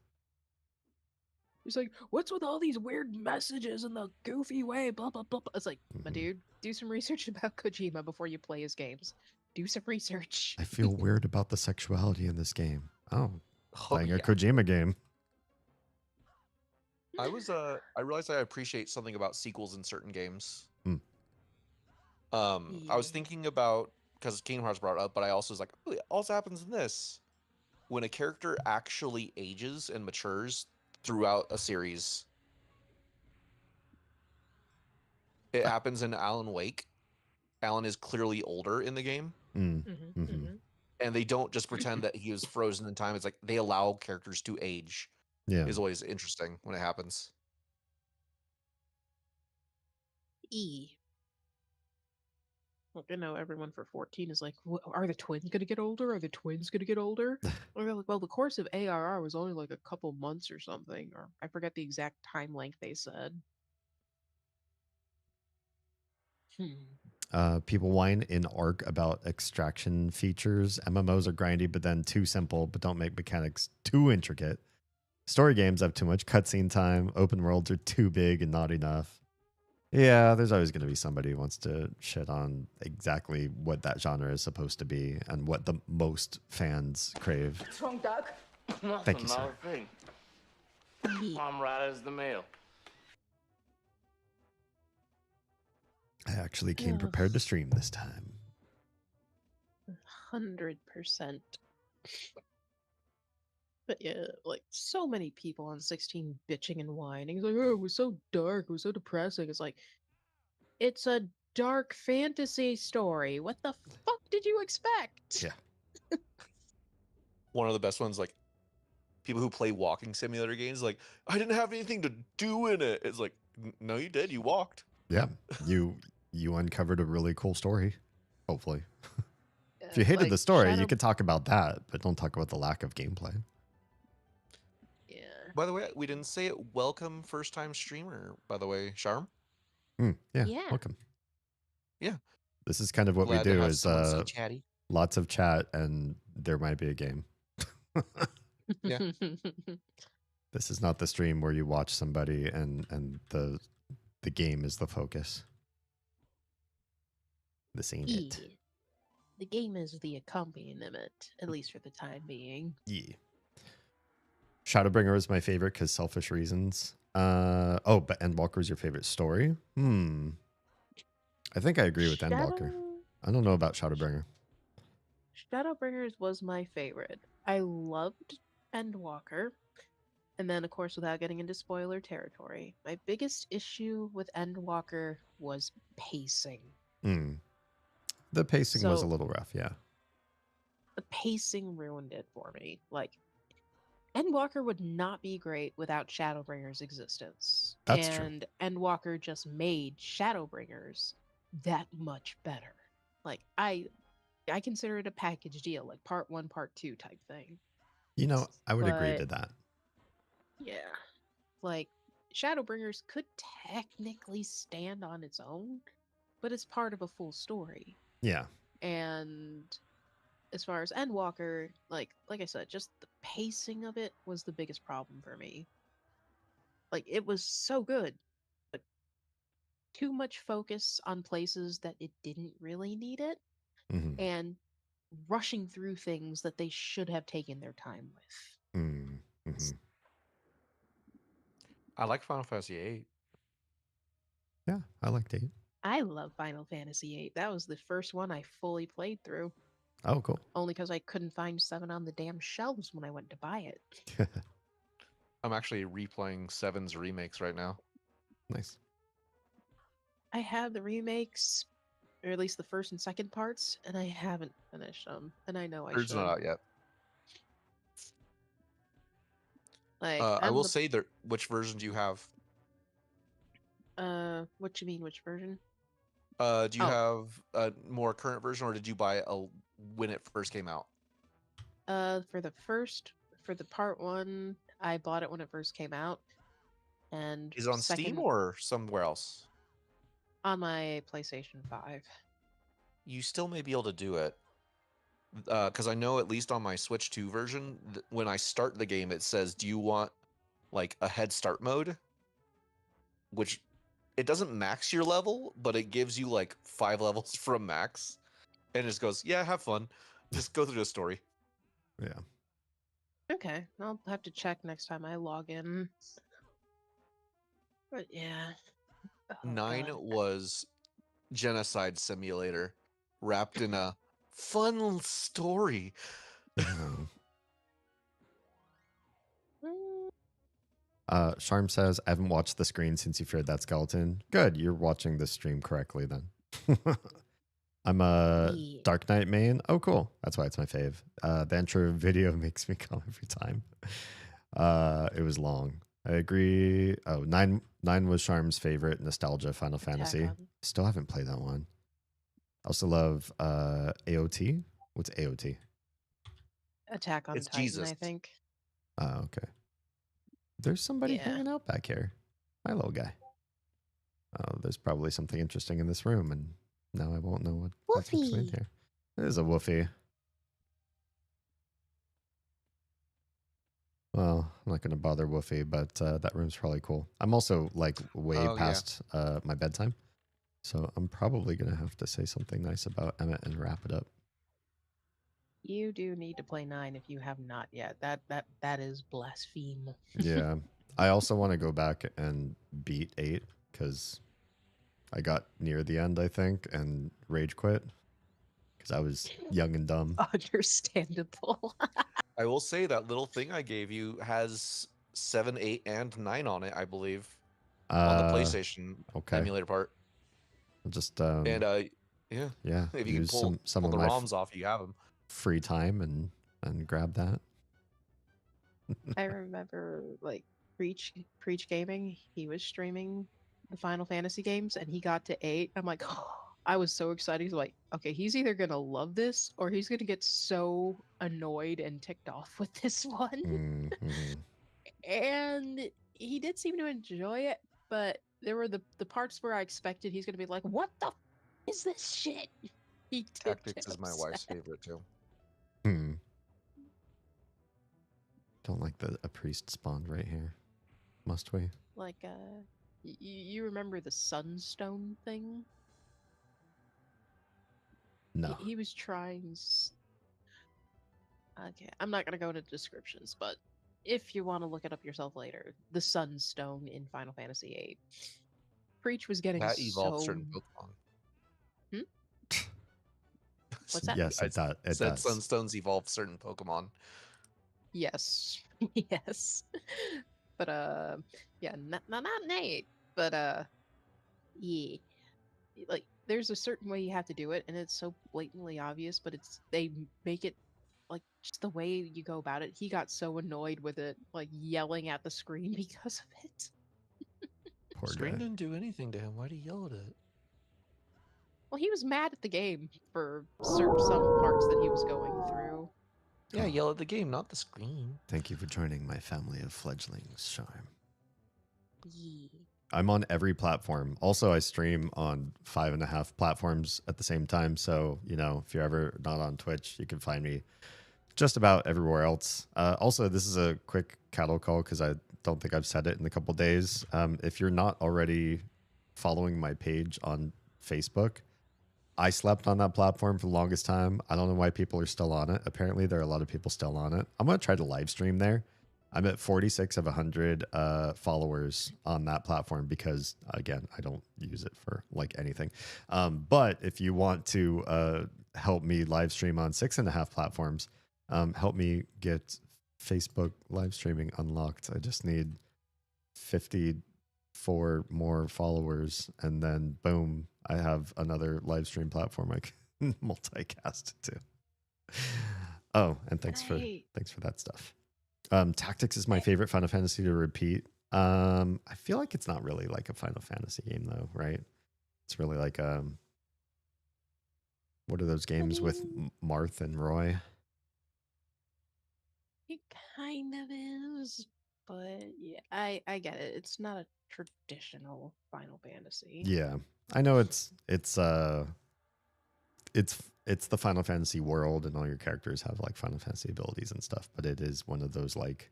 Speaker 10: He's like, what's with all these weird messages in the goofy way, blah, blah, blah, blah. It's like, my dude, do some research about Kojima before you play his games. Do some research.
Speaker 1: I feel weird about the sexuality in this game. Oh, playing a Kojima game.
Speaker 13: I realized I appreciate something about sequels in certain games. I was thinking about, because Kingdom Hearts brought it up, but I also was like, oh, it also happens in this. When a character actually ages and matures throughout a series. It happens in Alan Wake. Alan is clearly older in the game. And they don't just pretend that he was frozen in time. It's like they allow characters to age.
Speaker 1: Yeah.
Speaker 13: Is always interesting when it happens.
Speaker 10: You know, everyone for 14 is like, are the twins going to get older? Are the twins going to get older? Or they're like, well, the course of ARR was only like a couple months or something. Or I forget the exact time length they said.
Speaker 1: People whine in ARC about extraction features. MMOs are grindy, but then too simple, but don't make mechanics too intricate. Story games have too much cutscene time. Open worlds are too big and not enough. Yeah, there's always going to be somebody who wants to shit on exactly what that genre is supposed to be and what the most fans crave.
Speaker 6: What's wrong, Doc?
Speaker 1: Thank you, sir.
Speaker 6: Thing. I'm right as the mail.
Speaker 1: I actually came prepared to stream this time.
Speaker 10: 100%. But yeah, like so many people on 16 bitching and whining. It's like, oh, it was so dark, it was so depressing. It's like, it's a dark fantasy story. What the fuck did you expect?
Speaker 1: Yeah.
Speaker 13: One of the best ones, like people who play walking simulator games, like I didn't have anything to do in it. It's like, no, you did. You walked.
Speaker 1: Yeah. You uncovered a really cool story. Hopefully. If you hated
Speaker 10: like
Speaker 1: the story,
Speaker 10: Shadow-
Speaker 1: you could talk about that, but don't talk about the lack of gameplay.
Speaker 10: Yeah.
Speaker 13: By the way, we didn't say it. Welcome, first time streamer. By the way, Charm.
Speaker 1: Yeah.
Speaker 10: Yeah.
Speaker 1: Welcome.
Speaker 13: Yeah.
Speaker 1: This is kind of what
Speaker 13: Glad
Speaker 1: we
Speaker 13: to
Speaker 1: do
Speaker 13: have
Speaker 1: is
Speaker 13: someone so chatty.
Speaker 1: lots of chat and there might be a game.
Speaker 13: Yeah.
Speaker 1: This is not the stream where you watch somebody and the game is the focus. This ain't it.
Speaker 10: Yeah. The game is the accompaniment, at least for the time being.
Speaker 1: Yeah. Shadowbringer is my favorite because selfish reasons. Oh, but Endwalker is your favorite story? I think I agree with Endwalker. I don't know about Shadowbringer.
Speaker 10: Shadowbringers was my favorite. I loved Endwalker. And then, of course, without getting into spoiler territory, my biggest issue with Endwalker was pacing.
Speaker 1: The pacing was a
Speaker 10: So-
Speaker 1: little rough, yeah.
Speaker 10: The pacing ruined it for me. Like, Endwalker would not be great without Shadowbringer's existence.
Speaker 1: That's true.
Speaker 10: And Endwalker just made Shadowbringers that much better. Like, I consider it a package deal, like part 1, part 2 type thing.
Speaker 1: You know, I would agree
Speaker 10: But-
Speaker 1: to that.
Speaker 10: Yeah. Like, Shadowbringers could technically stand on its own, but it's part of a full story.
Speaker 1: Yeah.
Speaker 10: And as far as Endwalker, like I said, just the pacing of it was the biggest problem for me. Like, it was so good, but too much focus on places that it didn't really need it,
Speaker 1: Mhm.
Speaker 10: and rushing through things that they should have taken their time with.
Speaker 1: Mhm.
Speaker 13: I like Final Fantasy VIII.
Speaker 1: Yeah, I liked it.
Speaker 10: I love Final Fantasy VIII. That was the first one I fully played through.
Speaker 1: Oh, cool.
Speaker 10: Only because I couldn't find 7 on the damn shelves when I went to buy it.
Speaker 13: I'm actually replaying 7's remakes right now.
Speaker 1: Nice.
Speaker 10: I have the remakes, or at least the first and second parts, and I haven't finished them. And I know I
Speaker 13: Third's
Speaker 10: should.
Speaker 13: not out yet.
Speaker 10: Like,
Speaker 13: I
Speaker 10: I'm
Speaker 13: will
Speaker 10: the-
Speaker 13: say that. Which version do you have?
Speaker 10: What you mean? Which version?
Speaker 13: Do you
Speaker 10: Oh.
Speaker 13: have a more current version, or did you buy when it first came out?
Speaker 10: For the part 1, I bought it when it first came out, and
Speaker 13: Is it on
Speaker 10: second,
Speaker 13: Steam or somewhere else?
Speaker 10: on my PlayStation 5.
Speaker 13: You still may be able to do it. Because I know at least on my Switch 2 version, when I start the game, it says, "Do you want like a head start mode?" Which it doesn't max your level, but it gives you like 5 levels from max, and it just goes, "Yeah, have fun, just go through the story."
Speaker 1: Yeah.
Speaker 10: Okay, I'll have to check next time I log in. But yeah. Oh,
Speaker 13: 9
Speaker 10: God.
Speaker 13: was genocide simulator wrapped in a fun story.
Speaker 1: Sharm says, I haven't watched the screen since you feared that skeleton. Good, you're watching the stream correctly then. I'm a
Speaker 10: Yeah.
Speaker 1: Dark Knight main. Oh, cool. That's why it's my fave. The intro video makes me come every time. It was long. I agree. Oh, 9 was Sharm's favorite nostalgia Final Fantasy.
Speaker 10: on.
Speaker 1: Still haven't played that one. I also love AOT. What's AOT?
Speaker 10: Attack on
Speaker 13: It's
Speaker 10: Titan,
Speaker 13: Jesus.
Speaker 10: I think.
Speaker 1: Oh, okay. There's somebody
Speaker 10: Yeah.
Speaker 1: hanging out back here. Hi, little guy. Oh, there's probably something interesting in this room, and now I won't know what's explained
Speaker 10: Woofy.
Speaker 1: here. There's a woofy. Well, I'm not going to bother Woofy, but that room's probably cool. I'm also like way
Speaker 13: Oh, yeah.
Speaker 1: past my bedtime, so I'm probably going to have to say something nice about Emmett and wrap it up.
Speaker 10: You do need to play 9 if you have not yet. That is blaspheme.
Speaker 1: Yeah. I also want to go back and beat 8 because I got near the end, I think, and rage quit because I was young and dumb.
Speaker 10: Understandable.
Speaker 13: I will say that little thing I gave you has 7, 8, and 9 on it, I believe, on the PlayStation
Speaker 1: Okay.
Speaker 13: emulator part.
Speaker 1: I'll just
Speaker 13: And yeah, if you can
Speaker 1: use
Speaker 13: pull
Speaker 1: some
Speaker 13: the
Speaker 1: of my
Speaker 13: ROMs off, you have them.
Speaker 1: free time and grab that.
Speaker 10: I remember like Preach Gaming. He was streaming the Final Fantasy games, and he got to 8. I'm like, I was so excited. He's like, okay, he's either gonna love this or he's gonna get so annoyed and ticked off with this one.
Speaker 1: Mm-hmm.
Speaker 10: And he did seem to enjoy it, but there were the parts where I expected he's gonna be like, "What the is this shit?" He did
Speaker 13: Tactics
Speaker 10: get
Speaker 13: is my
Speaker 10: upset.
Speaker 13: wife's favorite too.
Speaker 1: Don't like that a priest spawned right here. Must we?
Speaker 10: Like, you remember the Sunstone thing?
Speaker 1: No.
Speaker 10: He was trying. Okay, I'm not gonna go into descriptions, but if you want to look it up yourself later, the Sunstone in Final Fantasy VIII. Preach was getting
Speaker 13: That evolved
Speaker 10: so.
Speaker 13: certain Pokemon.
Speaker 10: What's that?
Speaker 1: Yes, it does. It
Speaker 13: said
Speaker 1: does.
Speaker 13: Sunstones evolve certain Pokemon.
Speaker 10: Yes, yes, but yeah, not Nate, but yeah, like there's a certain way you have to do it, and it's so blatantly obvious, but they make it like just the way you go about it. He got so annoyed with it, like yelling at the screen because of it.
Speaker 1: Poor
Speaker 13: Screen
Speaker 1: guy.
Speaker 13: didn't do anything to him. Why'd he yell at it?
Speaker 10: Well, he was mad at the game for some parts that he was going through.
Speaker 13: Yeah, yell at the game, not the screen.
Speaker 1: Thank you for joining my family of fledglings, Charm.
Speaker 10: Yeah.
Speaker 1: I'm on every platform. Also, I stream on 5.5 platforms at the same time. So, you know, if you're ever not on Twitch, you can find me just about everywhere else. Also, this is a quick cattle call because I don't think I've said it in a couple days. If you're not already following my page on Facebook, I slept on that platform for the longest time. I don't know why people are still on it. Apparently, there are a lot of people still on it. I'm going to try to live stream there. I'm at 46 of 100 followers on that platform because, again, I don't use it for like anything. But if you want to help me live stream on 6.5 platforms, help me get Facebook live streaming unlocked. I just need 54 more followers, and then boom, I have another live stream platform I can multicast to. Oh, and thanks for that stuff. Tactics is my favorite Final Fantasy to repeat. I feel like it's not really like a Final Fantasy game though, right? It's really like what are those games with Marth and Roy?
Speaker 10: It kind of is, but yeah, I get it. It's not a traditional Final Fantasy.
Speaker 1: Yeah, I know it's the Final Fantasy world, and all your characters have like Final Fantasy abilities and stuff. But it is one of those like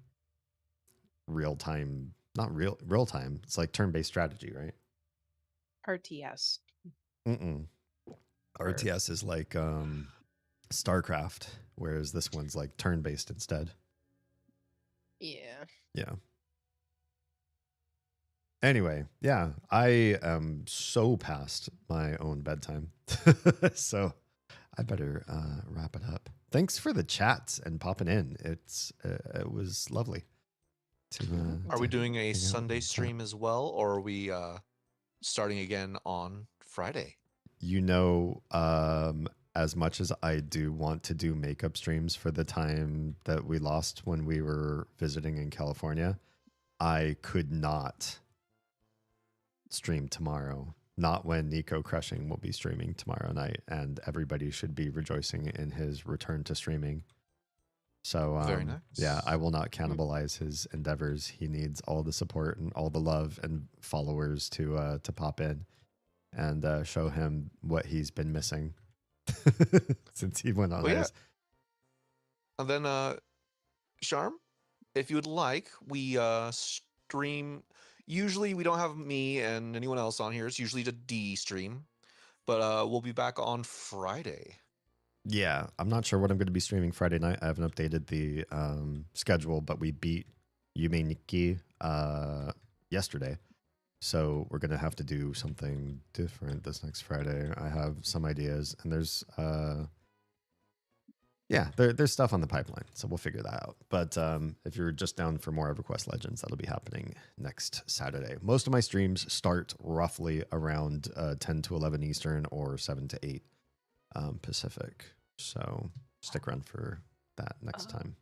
Speaker 1: real time, not real time. It's like turn based strategy, right?
Speaker 10: RTS.
Speaker 1: RTS is like StarCraft, whereas this one's like turn based instead.
Speaker 10: Yeah.
Speaker 1: Yeah. Anyway, yeah, I am so past my own bedtime. So I better wrap it up. Thanks for the chats and popping in. It was lovely.
Speaker 13: Are we doing a Sunday stream as well, or are we starting again on Friday?
Speaker 1: You know, as much as I do want to do makeup streams for the time that we lost when we were visiting in California, I could not stream tomorrow. Not when Nico Crushing will be streaming tomorrow night, and everybody should be rejoicing in his return to streaming. So,
Speaker 13: Very nice.
Speaker 1: Yeah, I will not cannibalize his endeavors. He needs all the support and all the love and followers to pop in and show him what he's been missing since he went on his.
Speaker 13: And then, Charm, if you would like, we stream. Usually, we don't have me and anyone else on here. It's usually the D stream, but we'll be back on Friday.
Speaker 1: Yeah, I'm not sure what I'm going to be streaming Friday night. I haven't updated the schedule, but we beat Yume Nikki yesterday. So we're gonna have to do something different this next Friday. I have some ideas, and there's there's stuff on the pipeline, so we'll figure that out. But if you're just down for more EverQuest Legends, that'll be happening next Saturday. Most of my streams start roughly around 10 to 11 Eastern or 7 to 8 Pacific. So stick around for that next time.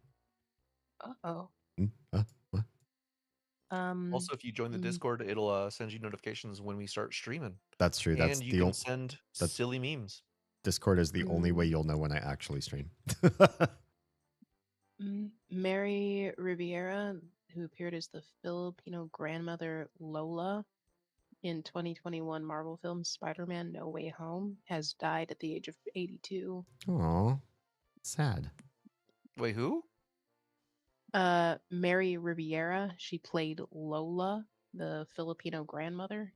Speaker 10: Oh.
Speaker 1: What?
Speaker 13: Also, if you join the Discord, it'll send you notifications when we start streaming.
Speaker 1: That's true. That's
Speaker 13: and you can send silly memes.
Speaker 1: Discord is the only way you'll know when I actually stream.
Speaker 10: Mary Riviera, who appeared as the Filipino grandmother Lola in 2021 Marvel film Spider-Man No Way Home, has died at the age of 82.
Speaker 1: Aw, sad.
Speaker 13: Wait, who?
Speaker 10: Mary Riviera. She played Lola, the Filipino grandmother.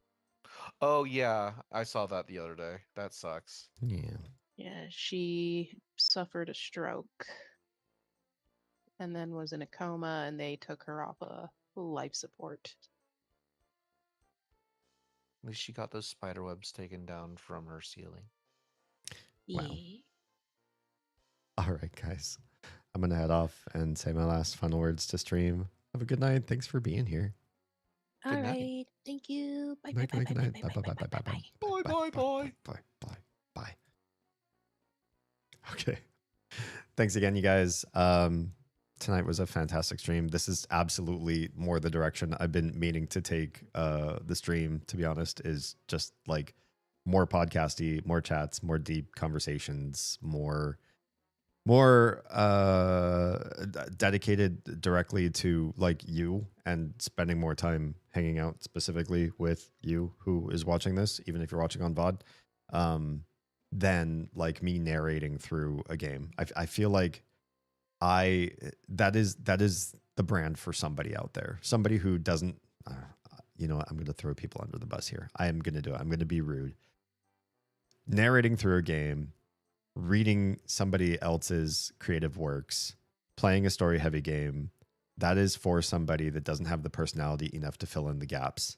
Speaker 13: Oh yeah, I saw that the other day. That sucks.
Speaker 1: Yeah.
Speaker 10: Yeah, she suffered a stroke and then was in a coma, and they took her off life support.
Speaker 13: At least she got those spider webs taken down from her ceiling.
Speaker 1: Wow.
Speaker 10: Yeah.
Speaker 1: All right, guys. I'm going to head off and say my last final words to stream. Have a good night. Thanks for being here.
Speaker 10: All right. Thank you. Bye bye bye bye bye bye bye bye bye bye
Speaker 13: bye bye
Speaker 1: bye bye. Okay. Thanks again, you guys. Tonight was a fantastic stream. This is absolutely more the direction I've been meaning to take the stream, to be honest, is just like more podcasty, more chats, more deep conversations, more dedicated directly to like you and spending more time hanging out specifically with you who is watching this, even if you're watching on VOD, than like me narrating through a game. I feel like that is the brand for somebody out there, somebody who doesn't, you know what, I'm going to throw people under the bus here. I am going to do it. I'm going to be rude. Narrating through a game, reading somebody else's creative works, playing a story heavy game, that is for somebody that doesn't have the personality enough to fill in the gaps,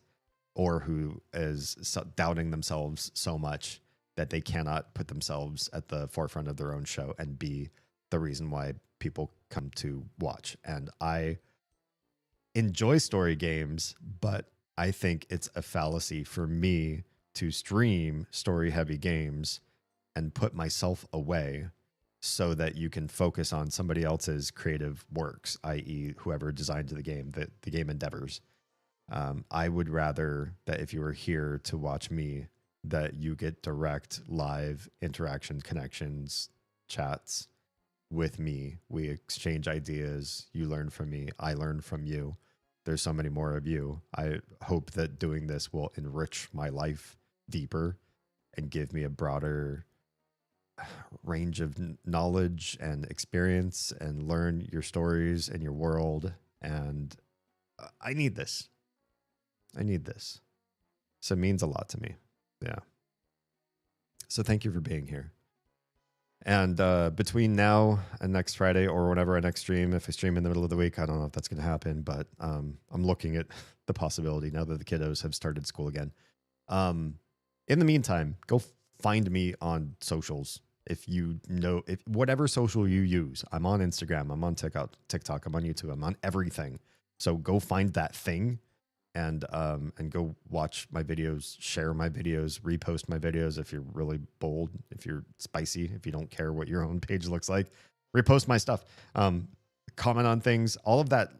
Speaker 1: or who is doubting themselves so much that they cannot put themselves at the forefront of their own show and be the reason why people come to watch. And I enjoy story games, but I think it's a fallacy for me to stream story heavy games and put myself away so that you can focus on somebody else's creative works, i.e. whoever designed the game, the game endeavors. I would rather that if you were here to watch me, that you get direct live interaction, connections, chats with me. We exchange ideas. You learn from me. I learn from you. There's so many more of you. I hope that doing this will enrich my life deeper and give me a broader range of knowledge and experience and learn your stories and your world. And I need this. So it means a lot to me. Yeah. So thank you for being here. And between now and next Friday, or whenever I next stream, if I stream in the middle of the week, I don't know if that's going to happen, but I'm looking at the possibility now that the kiddos have started school again. In the meantime, go find me on socials. If whatever social you use, I'm on Instagram, I'm on TikTok, I'm on YouTube, I'm on everything. So go find that thing and go watch my videos, share my videos, repost my videos. If you're really bold, if you're spicy, if you don't care what your own page looks like, repost my stuff, comment on things. All of that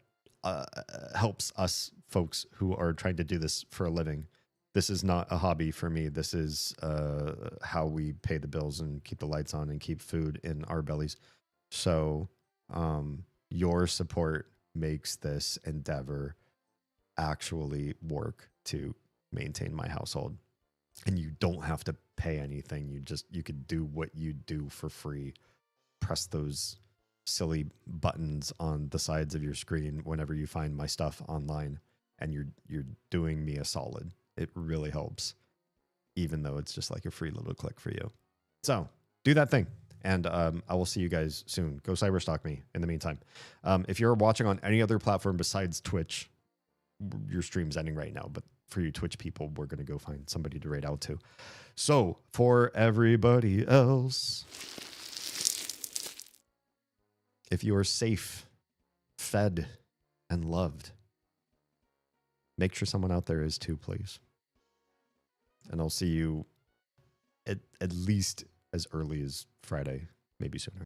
Speaker 1: helps us folks who are trying to do this for a living. This is not a hobby for me. This is how we pay the bills and keep the lights on and keep food in our bellies. So your support makes this endeavor actually work to maintain my household. And you don't have to pay anything. You could do what you do for free. Press those silly buttons on the sides of your screen whenever you find my stuff online, and you're doing me a solid. It really helps, even though it's just like a free little click for you. So do that thing. And I will see you guys soon. Go cyberstalk me in the meantime. If you're watching on any other platform besides Twitch, your stream's ending right now, but for you Twitch people, we're going to go find somebody to raid out to. So for everybody else, if you are safe, fed, and loved, make sure someone out there is too, please. And I'll see you at least as early as Friday, maybe sooner.